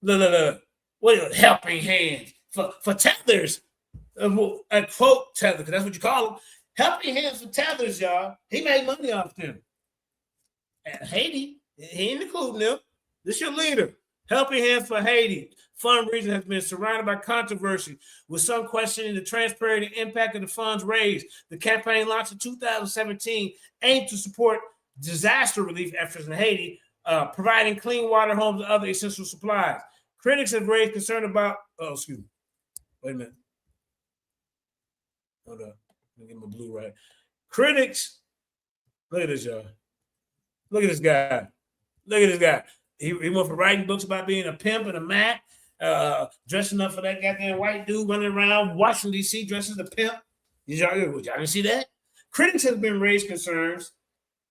Look. What are helping hands for tethers? A quote tether, because that's what you call them. Helping hands for tethers, y'all. He made money off them. And Haiti, he ain't including them. This your leader. Helping Hands for Haiti fundraising has been surrounded by controversy, with some questioning the transparency and impact of the funds raised. The campaign launched in 2017 aimed to support disaster relief efforts in Haiti, providing clean water, homes, and other essential supplies. Critics have raised concern about, excuse me. Wait a minute. Hold up. Let me get my blue right. Critics, look at this, y'all. Look at this guy. Look at this guy. He went from writing books about being a pimp and a Mac, dressing up for that goddamn white dude running around Washington, D.C., dressed as a pimp. Y'all didn't see that? Critics have been raised concerns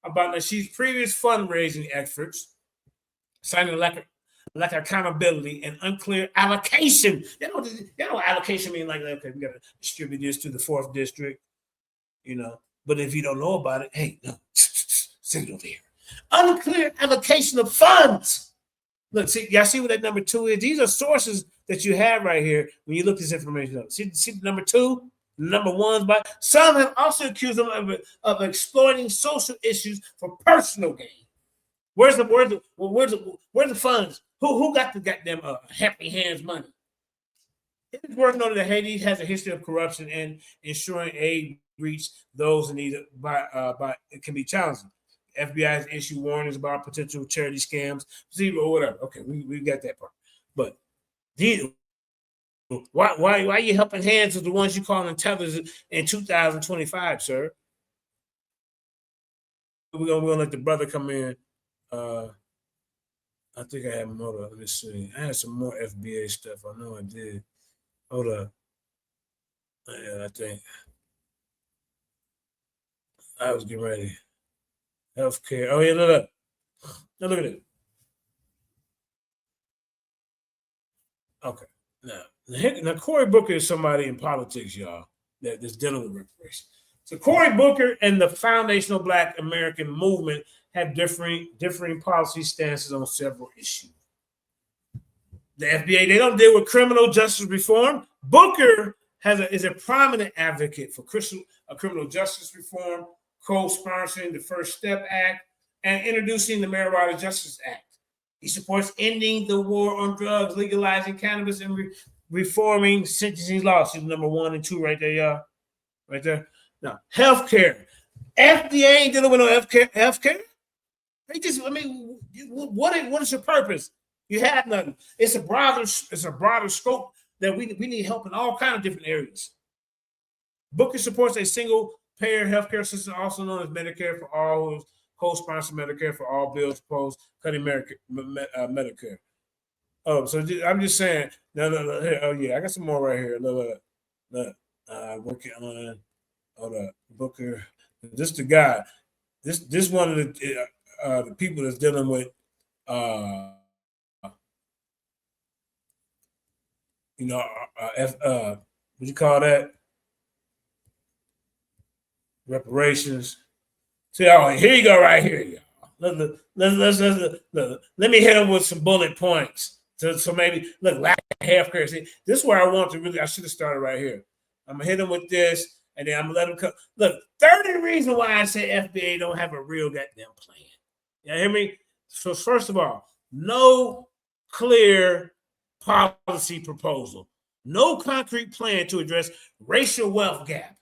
about Nasheed's previous fundraising efforts, citing lack of accountability and unclear allocation. You know allocation mean like, okay, we got to distribute this to the 4th district, But if you don't know about it, hey, no, sit over here. Unclear allocation of funds. Look, see, y'all see what that number 2 is? These are sources that you have right here when you look this information up. See the number 2, number 1. But some have also accused them of exploiting social issues for personal gain. Where's the funds? Who got the goddamn happy hands money? It's worth noting that Haiti has a history of corruption and ensuring aid reach those in need by it can be challenging. FBI has issued warnings about potential charity scams, or whatever. Okay, we got that part. But why are you helping hands with the ones you calling tethers in 2025, sir? We're gonna let the brother come in. I think I have more. Let me see. I had some more FBA stuff. I know I did. Hold up. Yeah, I think I was getting ready. Healthcare. Oh yeah, look. Now look at it. Okay. Now Cory Booker is somebody in politics, y'all, that's dealing with reparations. So Cory Booker and the Foundational Black American Movement have differing policy stances on several issues. The FBA, they don't deal with criminal justice reform. Booker is a prominent advocate for criminal justice reform, co-sponsoring the First Step Act, and introducing the Marijuana Justice Act. He supports ending the war on drugs, legalizing cannabis, and reforming sentencing laws. See number 1 and 2 right there, y'all. Right there. Now, healthcare. FDA ain't dealing with no healthcare. They just, what is your purpose? You have nothing. It's a broader scope that we need help in all kinds of different areas. Booker supports a single-payer healthcare system, also known as Medicare for all, who co-sponsor Medicare for all bills proposed cutting Medicare. Oh, so I'm just saying. No. Here, oh yeah, I got some more right here. Look. Working on. Hold up, Booker. This the guy. This one of the. the people that's dealing with what you call that? Reparations. See, oh, here you go, right here, y'all. Let me hit them with some bullet points. So maybe look, lack of healthcare. See, this is where I want to really. I should have started right here. I'm gonna hit them with this, and then I'm gonna let them come. Look, 30 reasons why I say FBA don't have a real goddamn plan. You hear me? So first of all, no clear policy proposal, no concrete plan to address racial wealth gap.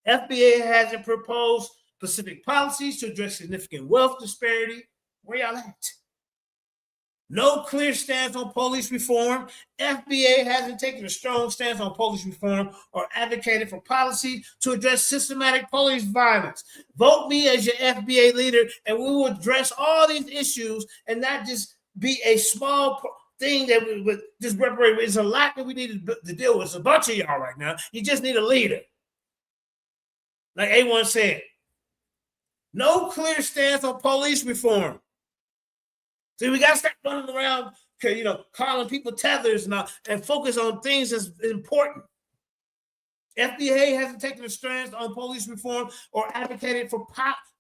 FBA hasn't proposed specific policies to address significant wealth disparity. Where y'all at? No clear stance on police reform. FBA hasn't taken a strong stance on police reform or advocated for policy to address systematic police violence. Vote me as your FBA leader, and we will address all these issues and not just be a small thing that we would just reparate. It's a lot that we need to deal with. It's a bunch of y'all right now. You just need a leader. Like A1 said, no clear stance on police reform. See, we got to start running around, calling people tethers and focus on things that's important. FBA hasn't taken a stance on police reform or advocated for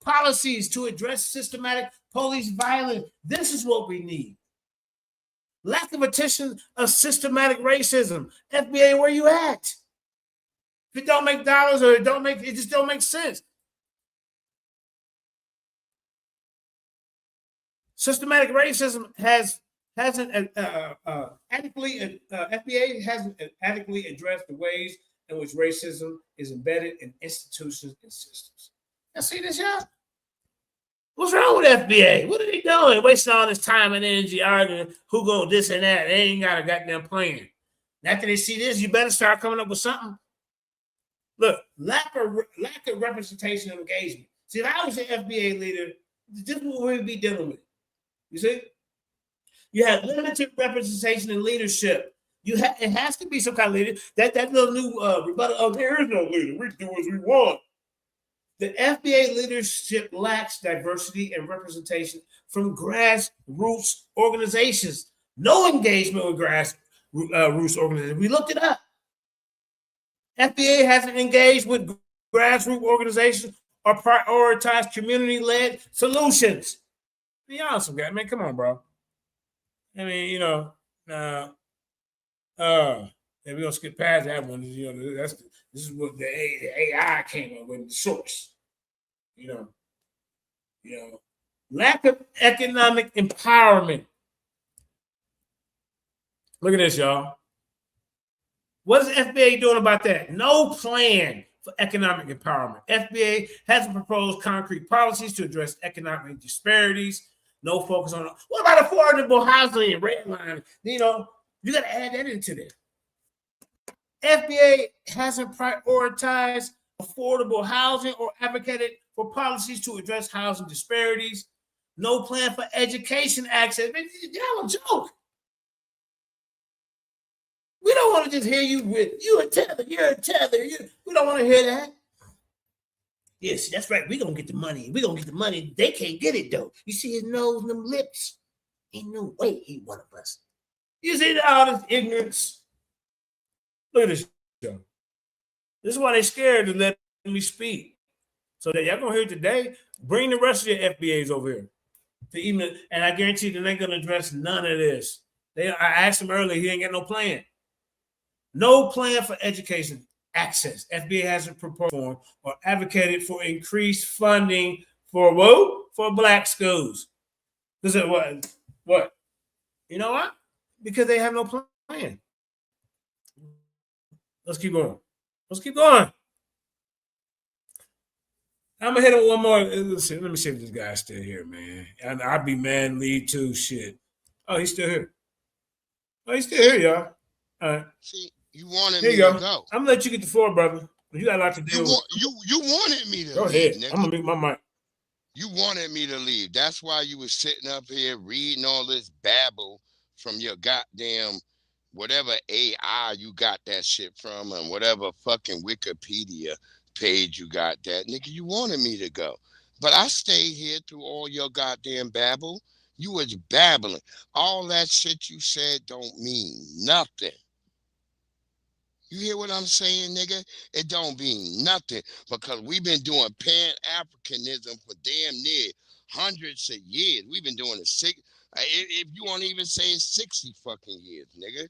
policies to address systematic police violence. This is what we need. Lack of attention of systematic racism. FBA, where you at? If it don't make dollars or it just don't make sense. Systematic racism hasn't adequately FBA hasn't adequately addressed the ways in which racism is embedded in institutions and systems. Now see this, y'all? What's wrong with FBA? What are they doing? Wasting all this time and energy arguing who go this and that. They ain't got a goddamn plan. After they see this, you better start coming up with something. Look, lack of representation and engagement. See, if I was an FBA leader, this is what we'd be dealing with. You see? You have limited representation and leadership. It has to be some kind of leader. That little new rebuttal of there is no leader. We do as we want. The FBA leadership lacks diversity and representation from grassroots organizations. No engagement with grassroots organizations. We looked it up. FBA hasn't engaged with grassroots organizations or prioritized community-led solutions. Be honest with you, man. Come on, bro. I mean, we're gonna skip past that one. This is what the AI came up with, the source. Lack of economic empowerment. Look at this, y'all. What is the FBA doing about that? No plan for economic empowerment. FBA hasn't proposed concrete policies to address economic disparities. No focus on what about affordable housing and redlining? You got to add that into there. FBA hasn't prioritized affordable housing or advocated for policies to address housing disparities. No plan for education access. Man, y'all a joke. We don't want to just hear you with you're a tether. We don't want to hear that. Yes, that's right. We're going to get the money. They can't get it, though. You see his nose and them lips? Ain't no way he one of us. You see all this ignorance? Look at this show. This is why they're scared to let me speak. So that y'all going to hear it today. Bring the rest of your FBAs over here. And I guarantee you they ain't going to address none of this. I asked him earlier, he ain't got no plan. No plan for education access. FBA hasn't proposed or advocated for increased funding for Black schools. This is what? You know what? Because they have no plan. Let's keep going. I'm gonna hit him one more. Let me see if this guy's still here, man. And I'd be mad lead too. Shit. Oh, he's still here. Y'all. All right. See, you wanted me to go. I'm gonna let you get the floor, brother. You got a lot to do. You wanted me to go leave, ahead. nigga. I'm gonna mute my mic. You wanted me to leave. That's why you was sitting up here reading all this babble from your goddamn whatever AI you got that shit from and whatever fucking Wikipedia page you got that. Nigga, you wanted me to go. But I stayed here through all your goddamn babble. You was babbling. All that shit you said don't mean nothing. You hear what I'm saying, nigga? It don't mean nothing because we've been doing Pan-Africanism for damn near hundreds of years. We've been doing it if you want to even say it's 60 fucking years, nigga.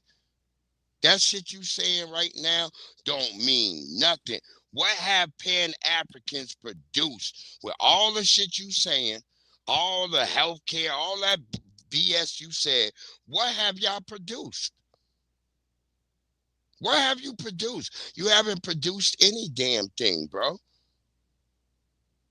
That shit you saying right now don't mean nothing. What have Pan-Africans produced with all the shit you saying, all the healthcare, all that BS you said? What have y'all produced? What have you produced? You haven't produced any damn thing, bro.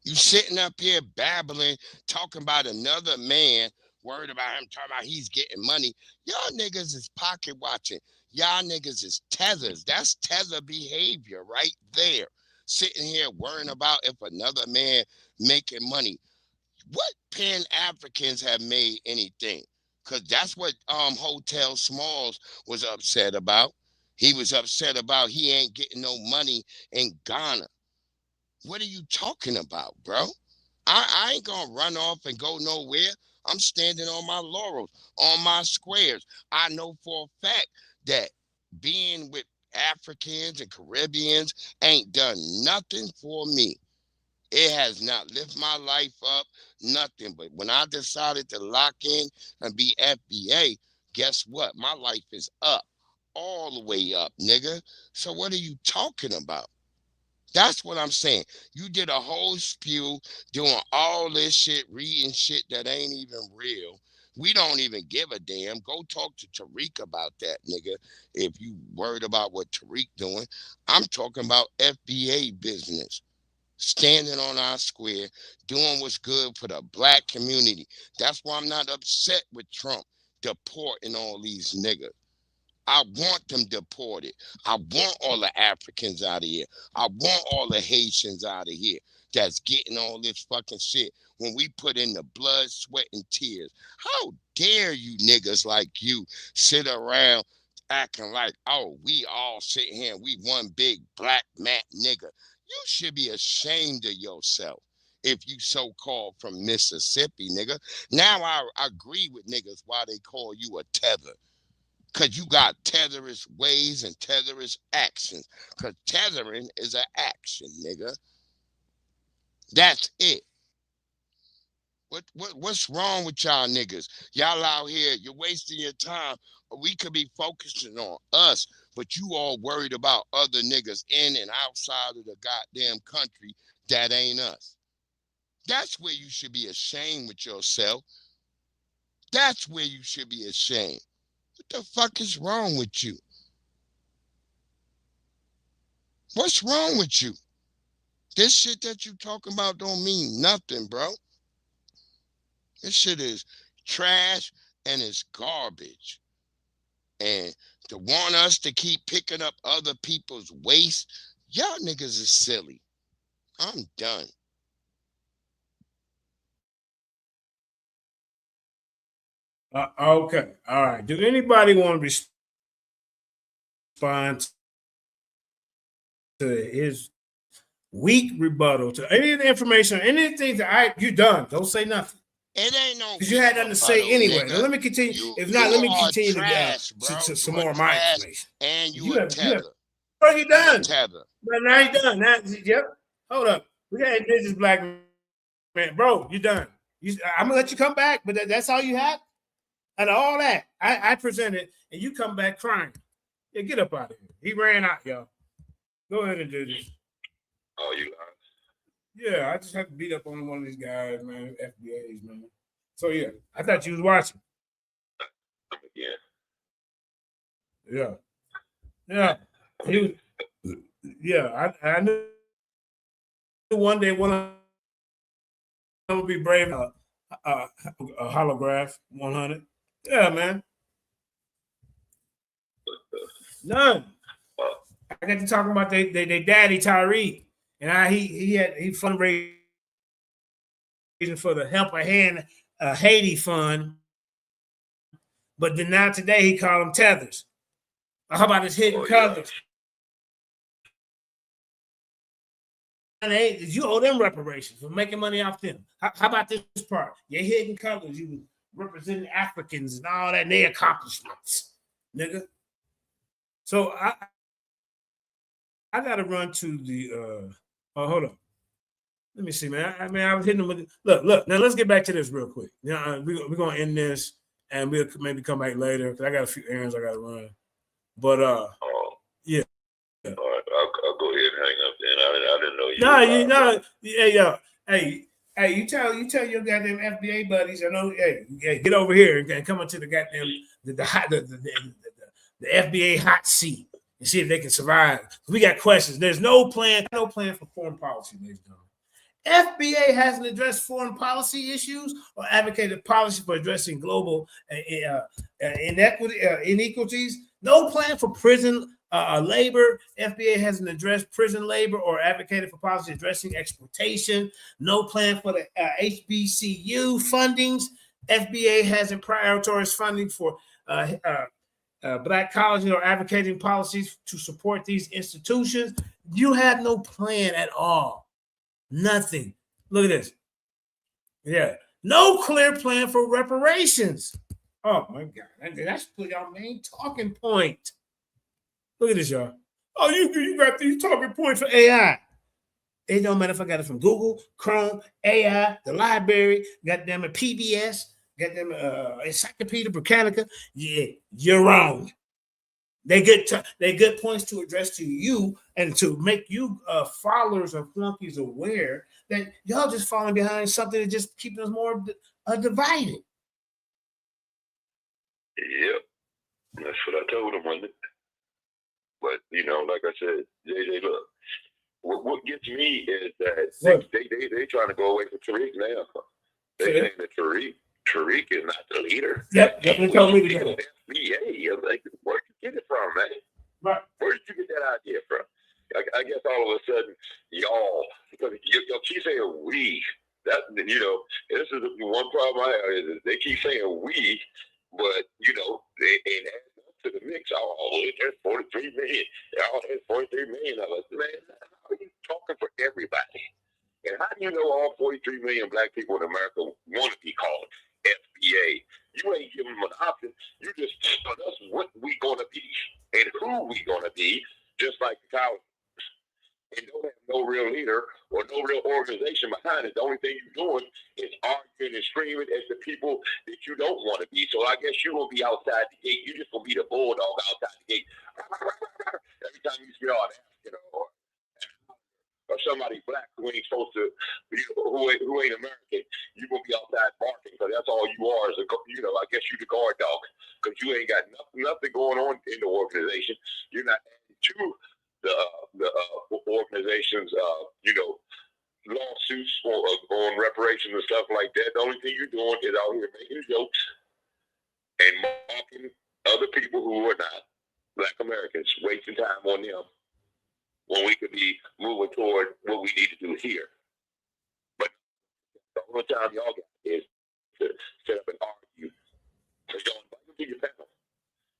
You sitting up here babbling, talking about another man, worried about him, talking about he's getting money. Y'all niggas is pocket watching. Y'all niggas is tethers. That's tether behavior right there. Sitting here worrying about if another man making money. What Pan-Africans have made anything? Because that's what Hotel Smalls was upset about. He was upset about he ain't getting no money in Ghana. What are you talking about, bro? I ain't gonna run off and go nowhere. I'm standing on my laurels, on my squares. I know for a fact that being with Africans and Caribbeans ain't done nothing for me. It has not lifted my life up, nothing. But when I decided to lock in and be FBA, guess what? My life is up. All the way up, nigga. So what are you talking about? That's what I'm saying. You did a whole spew doing all this shit, reading shit that ain't even real. We don't even give a damn. Go talk to Tariq about that, nigga. If you worried about what Tariq doing, I'm talking about FBA business. Standing on our square, doing what's good for the black community. That's why I'm not upset with Trump deporting all these niggas. I want them deported. I want all the Africans out of here. I want all the Haitians out of here that's getting all this fucking shit when we put in the blood, sweat, and tears. How dare you niggas like you sit around acting like, oh, we all sitting here and we one big black mat nigga. You should be ashamed of yourself if you so-called from Mississippi, nigga. Now I agree with niggas why they call you a tether. Because you got tetherist ways and tetherist actions. Because tethering is an action, nigga. That's it. What's wrong with y'all niggas? Y'all out here, you're wasting your time. We could be focusing on us, but you all worried about other niggas in and outside of the goddamn country that ain't us. That's where you should be ashamed with yourself. That's where you should be ashamed. What the fuck is wrong with you? What's wrong with you? This shit that you talking about don't mean nothing, bro. This shit is trash and it's garbage. And to want us to keep picking up other people's waste, y'all niggas is silly. I'm done. Okay. All right. Do anybody want to respond to his weak rebuttal to any of the information, anything that you done? Don't say nothing. It ain't no because you had nothing to say anyway. Now, let me continue. If not, let me continue to some more of my information. And you a tether. Oh, you done? Tether. But now you done. Now, yep. Hold up. We got indigenous black man, bro. You done? I'm gonna let you come back, but that's all you had. Out of all that, I presented, and you come back crying. Yeah, get up out of here. He ran out, y'all. Go ahead and do this. Oh, you lied. Yeah, I just have to beat up on one of these guys, man, FBAs, man. So yeah, I thought you was watching. Yeah. Yeah. I knew one day when I'm gonna be brave. A holograph 100. Yeah, man. None. I got to talking about they daddy Tyree, and he fundraising for the Help a Hand Haiti fund, but then now today he called them tethers. How about his hidden colors? you owe them reparations for making money off them. How about this part? Your hidden colors, you representing Africans and all that, and their accomplishments, nigga. So I got to run to the. Oh, hold on. Let me see, man. I was hitting them with. Look. Now let's get back to this real quick. Now we're gonna end this, and we'll maybe come back later because I got a few errands I got to run. But yeah. All right, I'll go ahead and hang up then. I didn't know you. Hey, you tell your goddamn FBA buddies. I know. Hey, get over here and come into the goddamn the FBA hot seat and see if they can survive. We got questions. There's no plan for foreign policy, ladies and gentlemen. FBA hasn't addressed foreign policy issues or advocated policy for addressing global inequities. No plan for prison labor. FBA hasn't addressed prison labor or advocated for policy addressing exploitation. No plan for the HBCU fundings. FBA hasn't prioritized funding for Black colleges or advocating policies to support these institutions. You have no plan at all. Nothing. Look at this. Yeah. No clear plan for reparations. Oh, my God. That's y'all main talking point. Look at this, y'all. Oh, you got these talking points for AI. It don't matter if I got it from Google, Chrome, AI, the library, goddamn it, PBS, goddamn Encyclopedia Britannica. Yeah, you're wrong. They good points to address to you and to make you followers of flunkies aware that y'all just falling behind something that just keeps us more divided. Yep, that's what I told them, wasn't it? But like I said, JJ, look, what gets me is that they trying to go away from Tariq now. They saying that Tariq is not the leader. Yep, they told me to do it. FBA, I'm like, where'd you get it from, man? Right. Where did you get that idea from? I guess all of a sudden, y'all, because y'all keep saying we. That this is the one problem I have is they keep saying we, but they ain't adding up to the mix. There's 43 million. There's 43 million of us. Man, how are you talking for everybody? And how do you know all 43 million Black people in America want to be called FBA? You ain't giving them an option. You just tell us what we gonna be and who we gonna be, just like the college. And don't have no real leader or no real organization behind it. The only thing you're doing is arguing and screaming at the people that you don't want to be. So I guess you're gonna be outside the gate. You're just gonna be the bulldog outside the gate. Every time you see all that, or somebody Black who ain't supposed to, who ain't American, you're gonna be outside barking because that's all you are. Is I guess you the guard dog because you ain't got nothing going on in the organization. You're not adding to the organization's lawsuits on reparations and stuff like that. The only thing you're doing is out here making jokes and mocking other people who are not Black Americans, wasting time on them when we could be moving toward what we need to do here. But the only time y'all got is to sit up and argue. So y'all invite them to your panel.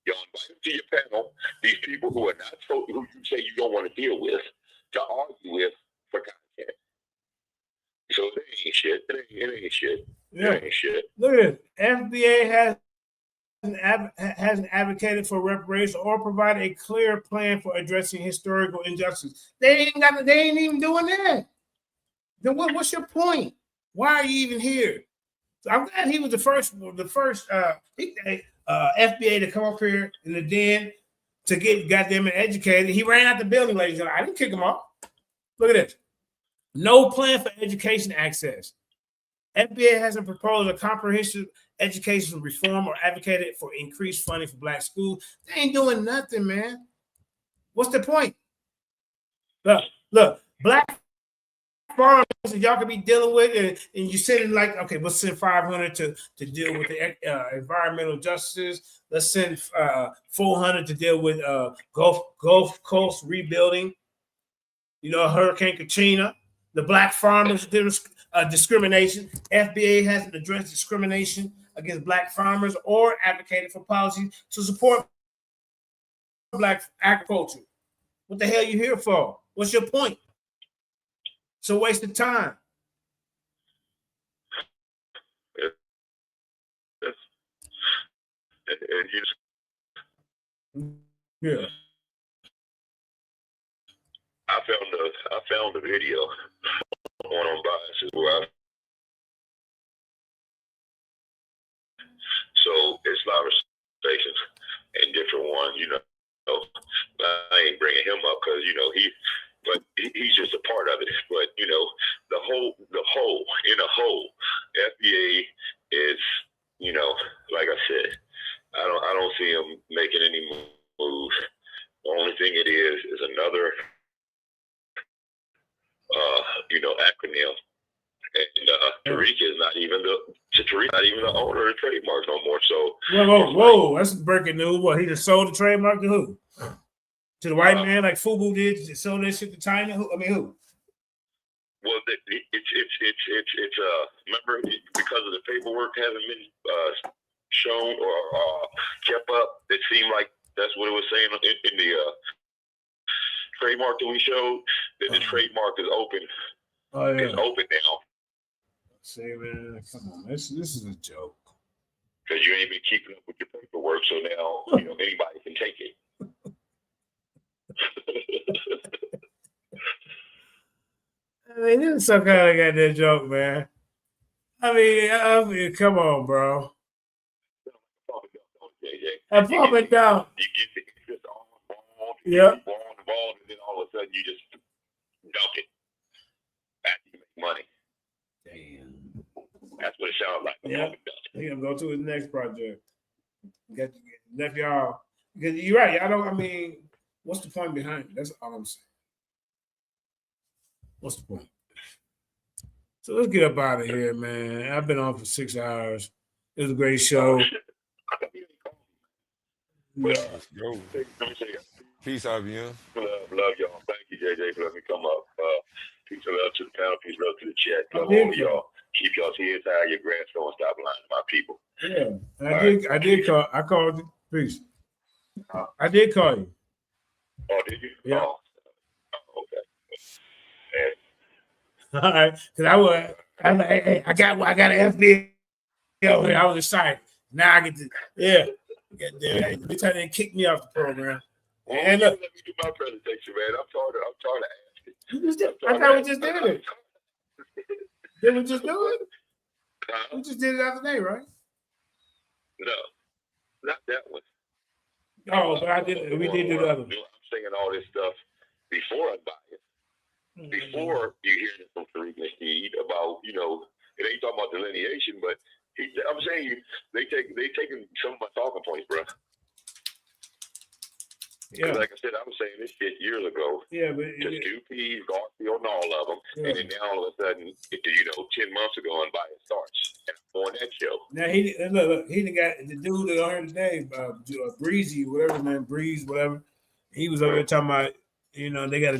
Y'all invite them to your panel, these people who are not who you say you don't want to deal with, to argue with for content. So it ain't shit. It ain't shit. Yeah. It ain't shit. Look at it. FBA hasn't advocated for reparations or provided a clear plan for addressing historical injustice. They ain't even doing that. Then what's your point? Why are you even here? So I'm glad he was the first FBA to come up here in the den to get goddamn educated. He ran out the building, ladies and gentlemen. I didn't kick him off. Look at this. No plan for education access. FBA hasn't proposed a comprehensive education reform or advocated for increased funding for Black schools. They ain't doing nothing, man. What's the point? Look, Black farmers that y'all could be dealing with, and you sending like, okay, we'll send 500 to deal with the environmental justice. Let's send 400 to deal with Gulf Coast rebuilding. Hurricane Katrina. The Black farmers discrimination. FBA hasn't addressed discrimination against Black farmers or advocated for policies to support Black agriculture. What the hell are you here for? What's your point? It's a waste of time. Yeah. I found the video on biases where so it's conversations and different ones, I ain't bringing him up because he's just a part of it. But the whole in a whole, FBA is like I said, I don't see him making any moves. The only thing it is another acronym. And Tariq is not even the owner of the trademark no more. So whoa, that's breaking news. What, he just sold the trademark to who? To the white man, like Fubu did, just sold that shit to China? Who? Well, it's remember, because of the paperwork hasn't been shown or kept up, it seemed like that's what it was saying in the trademark that we showed, that the trademark is open. Oh, yeah. It's open now. See, man, come on, this is a joke. Because you ain't been keeping up with your paperwork, so now anybody can take it. I mean, this is some kind of goddamn joke, man. I mean, come on, bro. I'm pumping down. You get the interest on the ball, yep. and then all of a sudden you just dump it after you make money. Damn. That's what it sounds like. Yeah. He gonna go to his next project. Left y'all. Because you're right. What's the point behind it? That's all I'm saying. What's the point? So let's get up out of here, man. I've been on for 6 hours. It was a great show. Yeah. Yo. Peace, IBM. Love y'all. Thank you, JJ, for letting me come up. Peace and love to the panel. Peace and love to the chat. Love all of y'all. Keep y'all's heads high. Your grass don't stop lying to my people. Yeah, I did call. I called you. Peace. I did call you. Oh, did you? Yeah. Oh, okay. All right, because I like, hey, I got an FBA over here. I was excited. Now I get to, bitch, I didn't kick me off the program. Well, and look, let me do my presentation, man. I'm tired of asking. I thought we just did it. Did we just do it? We just did it the other day, right? No, not that one. Oh, but I did. We did do the other one. I'm saying all this stuff before Unbiased. Before you hear this from Tariq Nasheed about, it ain't talking about delineation, but I'm saying they taking some of my talking points, bro. Yeah. Like I said, I was saying this shit years ago. Yeah, but to Stupees, Garfield, and all of them, and then now all of a sudden, 10 months ago, Unbiased starts, and I'm on that show. Now he done got the dude that I heard today, Breezy, whatever his name, Breeze, whatever. He was over there talking about, they got a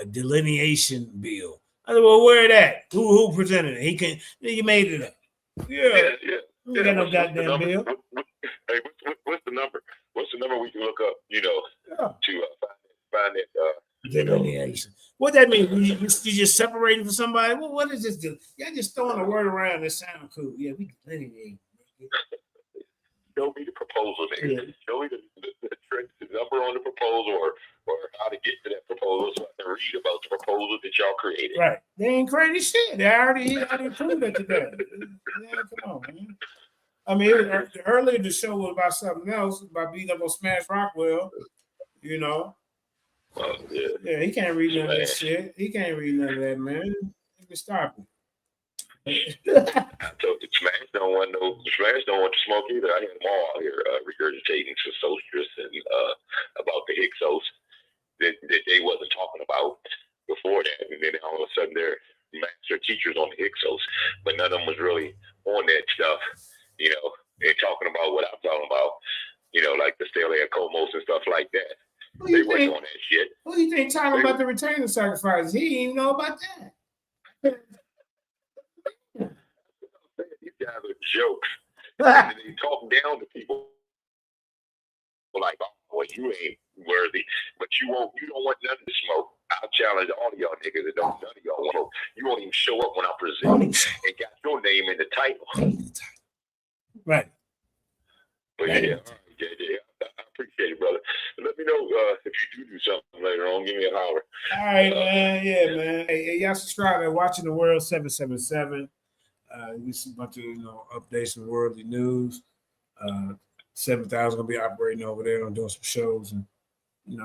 delineation bill. I said, well, where that? Who presented it? He made it up. Yeah. You got no goddamn bill. Hey, what's the number? What's the number we can look up? To find that delineation. What that mean? You just separating from somebody? Well, what is this? Y'all just throwing a word around that sound cool. Yeah, we delineate. Show me the proposal, man. Yeah. Show me the number on the proposal or how to get to that proposal so I can read about the proposal that y'all created. Right. They ain't crazy shit. They already proved it today. Yeah, come on, man. I mean, earlier the show was about something else, about beating up on Smash Rockwell, Oh, yeah. Yeah, he can't read none of that shit. He can't read none of that, man. He can stop it. I told you, Smash don't want to smoke either. I had them all out here regurgitating some socialists and about the Hyksos that they wasn't talking about before that, and then all of a sudden they're master teachers on the Hyksos, but none of them was really on that stuff, and talking about what I'm talking about, like the Stele and Comos and stuff like that. They wasn't on that shit. Who do you think talking about the retainer sacrifices? He didn't even know about that. These guys are jokes. And they talk down to people like, oh, well, you ain't worthy, but you don't want nothing to smoke. I challenge all of y'all niggas that don't, none of y'all want. You won't even show up when I present and got your name in the title. Right. But yeah, all right, JJ, I appreciate it, brother. Let me know if you do something later on. Give me a holler. All right, man. Yeah, man. Hey, y'all subscribe at Watching the World 777. Get some bunch of updates and worldly news. 7,000 gonna be operating over there and doing some shows, and he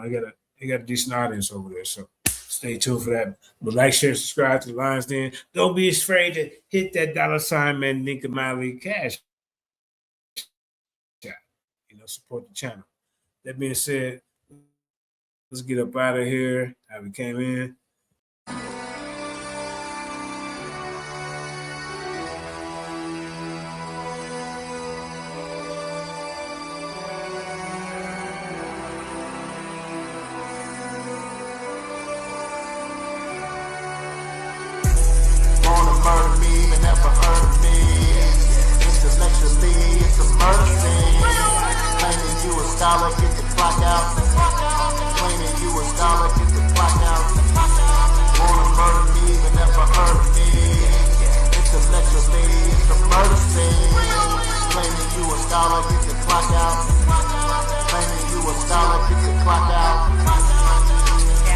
got a decent audience over there. So stay tuned for that. But like, share, subscribe to the Lions Den. Don't be afraid to hit that $ man Ninka Miley cash. Support the channel. That being said, let's get up out of here. How we came in. Wanna murder me, but never heard of me. Intellectually, it's a murder scene. Claiming you a scholar, get the clock out. Claiming you a scholar, get the clock out. Wanna murder me, but never heard of me. Intellectually, it's a murder scene. Claiming you a scholar, get the clock out. Claiming you a scholar, get the clock out.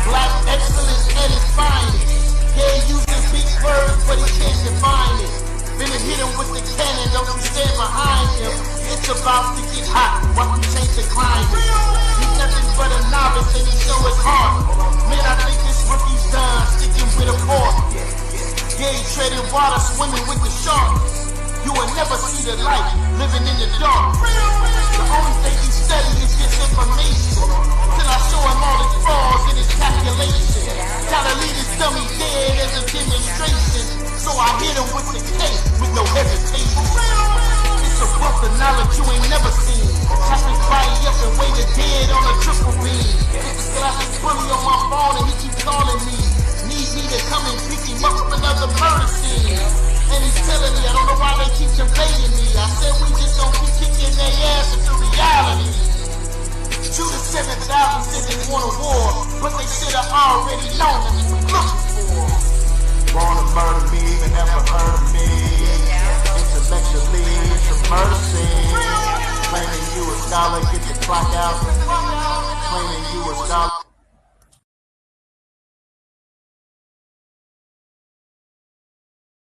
Black excellence at its finest. Yeah, using big words, but he can't define it. Finna hit him with the cannon, don't you stand behind him. It's about to get hot, watch him change the climate. He's nothing but a novice and he show his heart. Man, I think this rookie's done, sticking with a fork. Yeah, he treading water, swimming with the sharks. You will never see the light, living in the dark. The only thing he study is this information. Till I show him all his flaws and his calculation. Gotta leave his dummy dead as a demonstration. So I hit him with the cake with no hesitation. It's a wealth of knowledge you ain't never seen. Chop his body up and weigh the dead on a triple beam. It's a classic bully on my phone and he keep calling me. Need me to come and pick him up from another murder scene. And he's telling me I don't know why they keep debating me. I said we just don't keep kicking their ass into reality. Shoot the 7,000 said they want a war, but they should have already known that we were looking for. Wanna murder me, but never heard of me. Intellectually, it's a murder scene. Claiming you a scholar, get the clock out.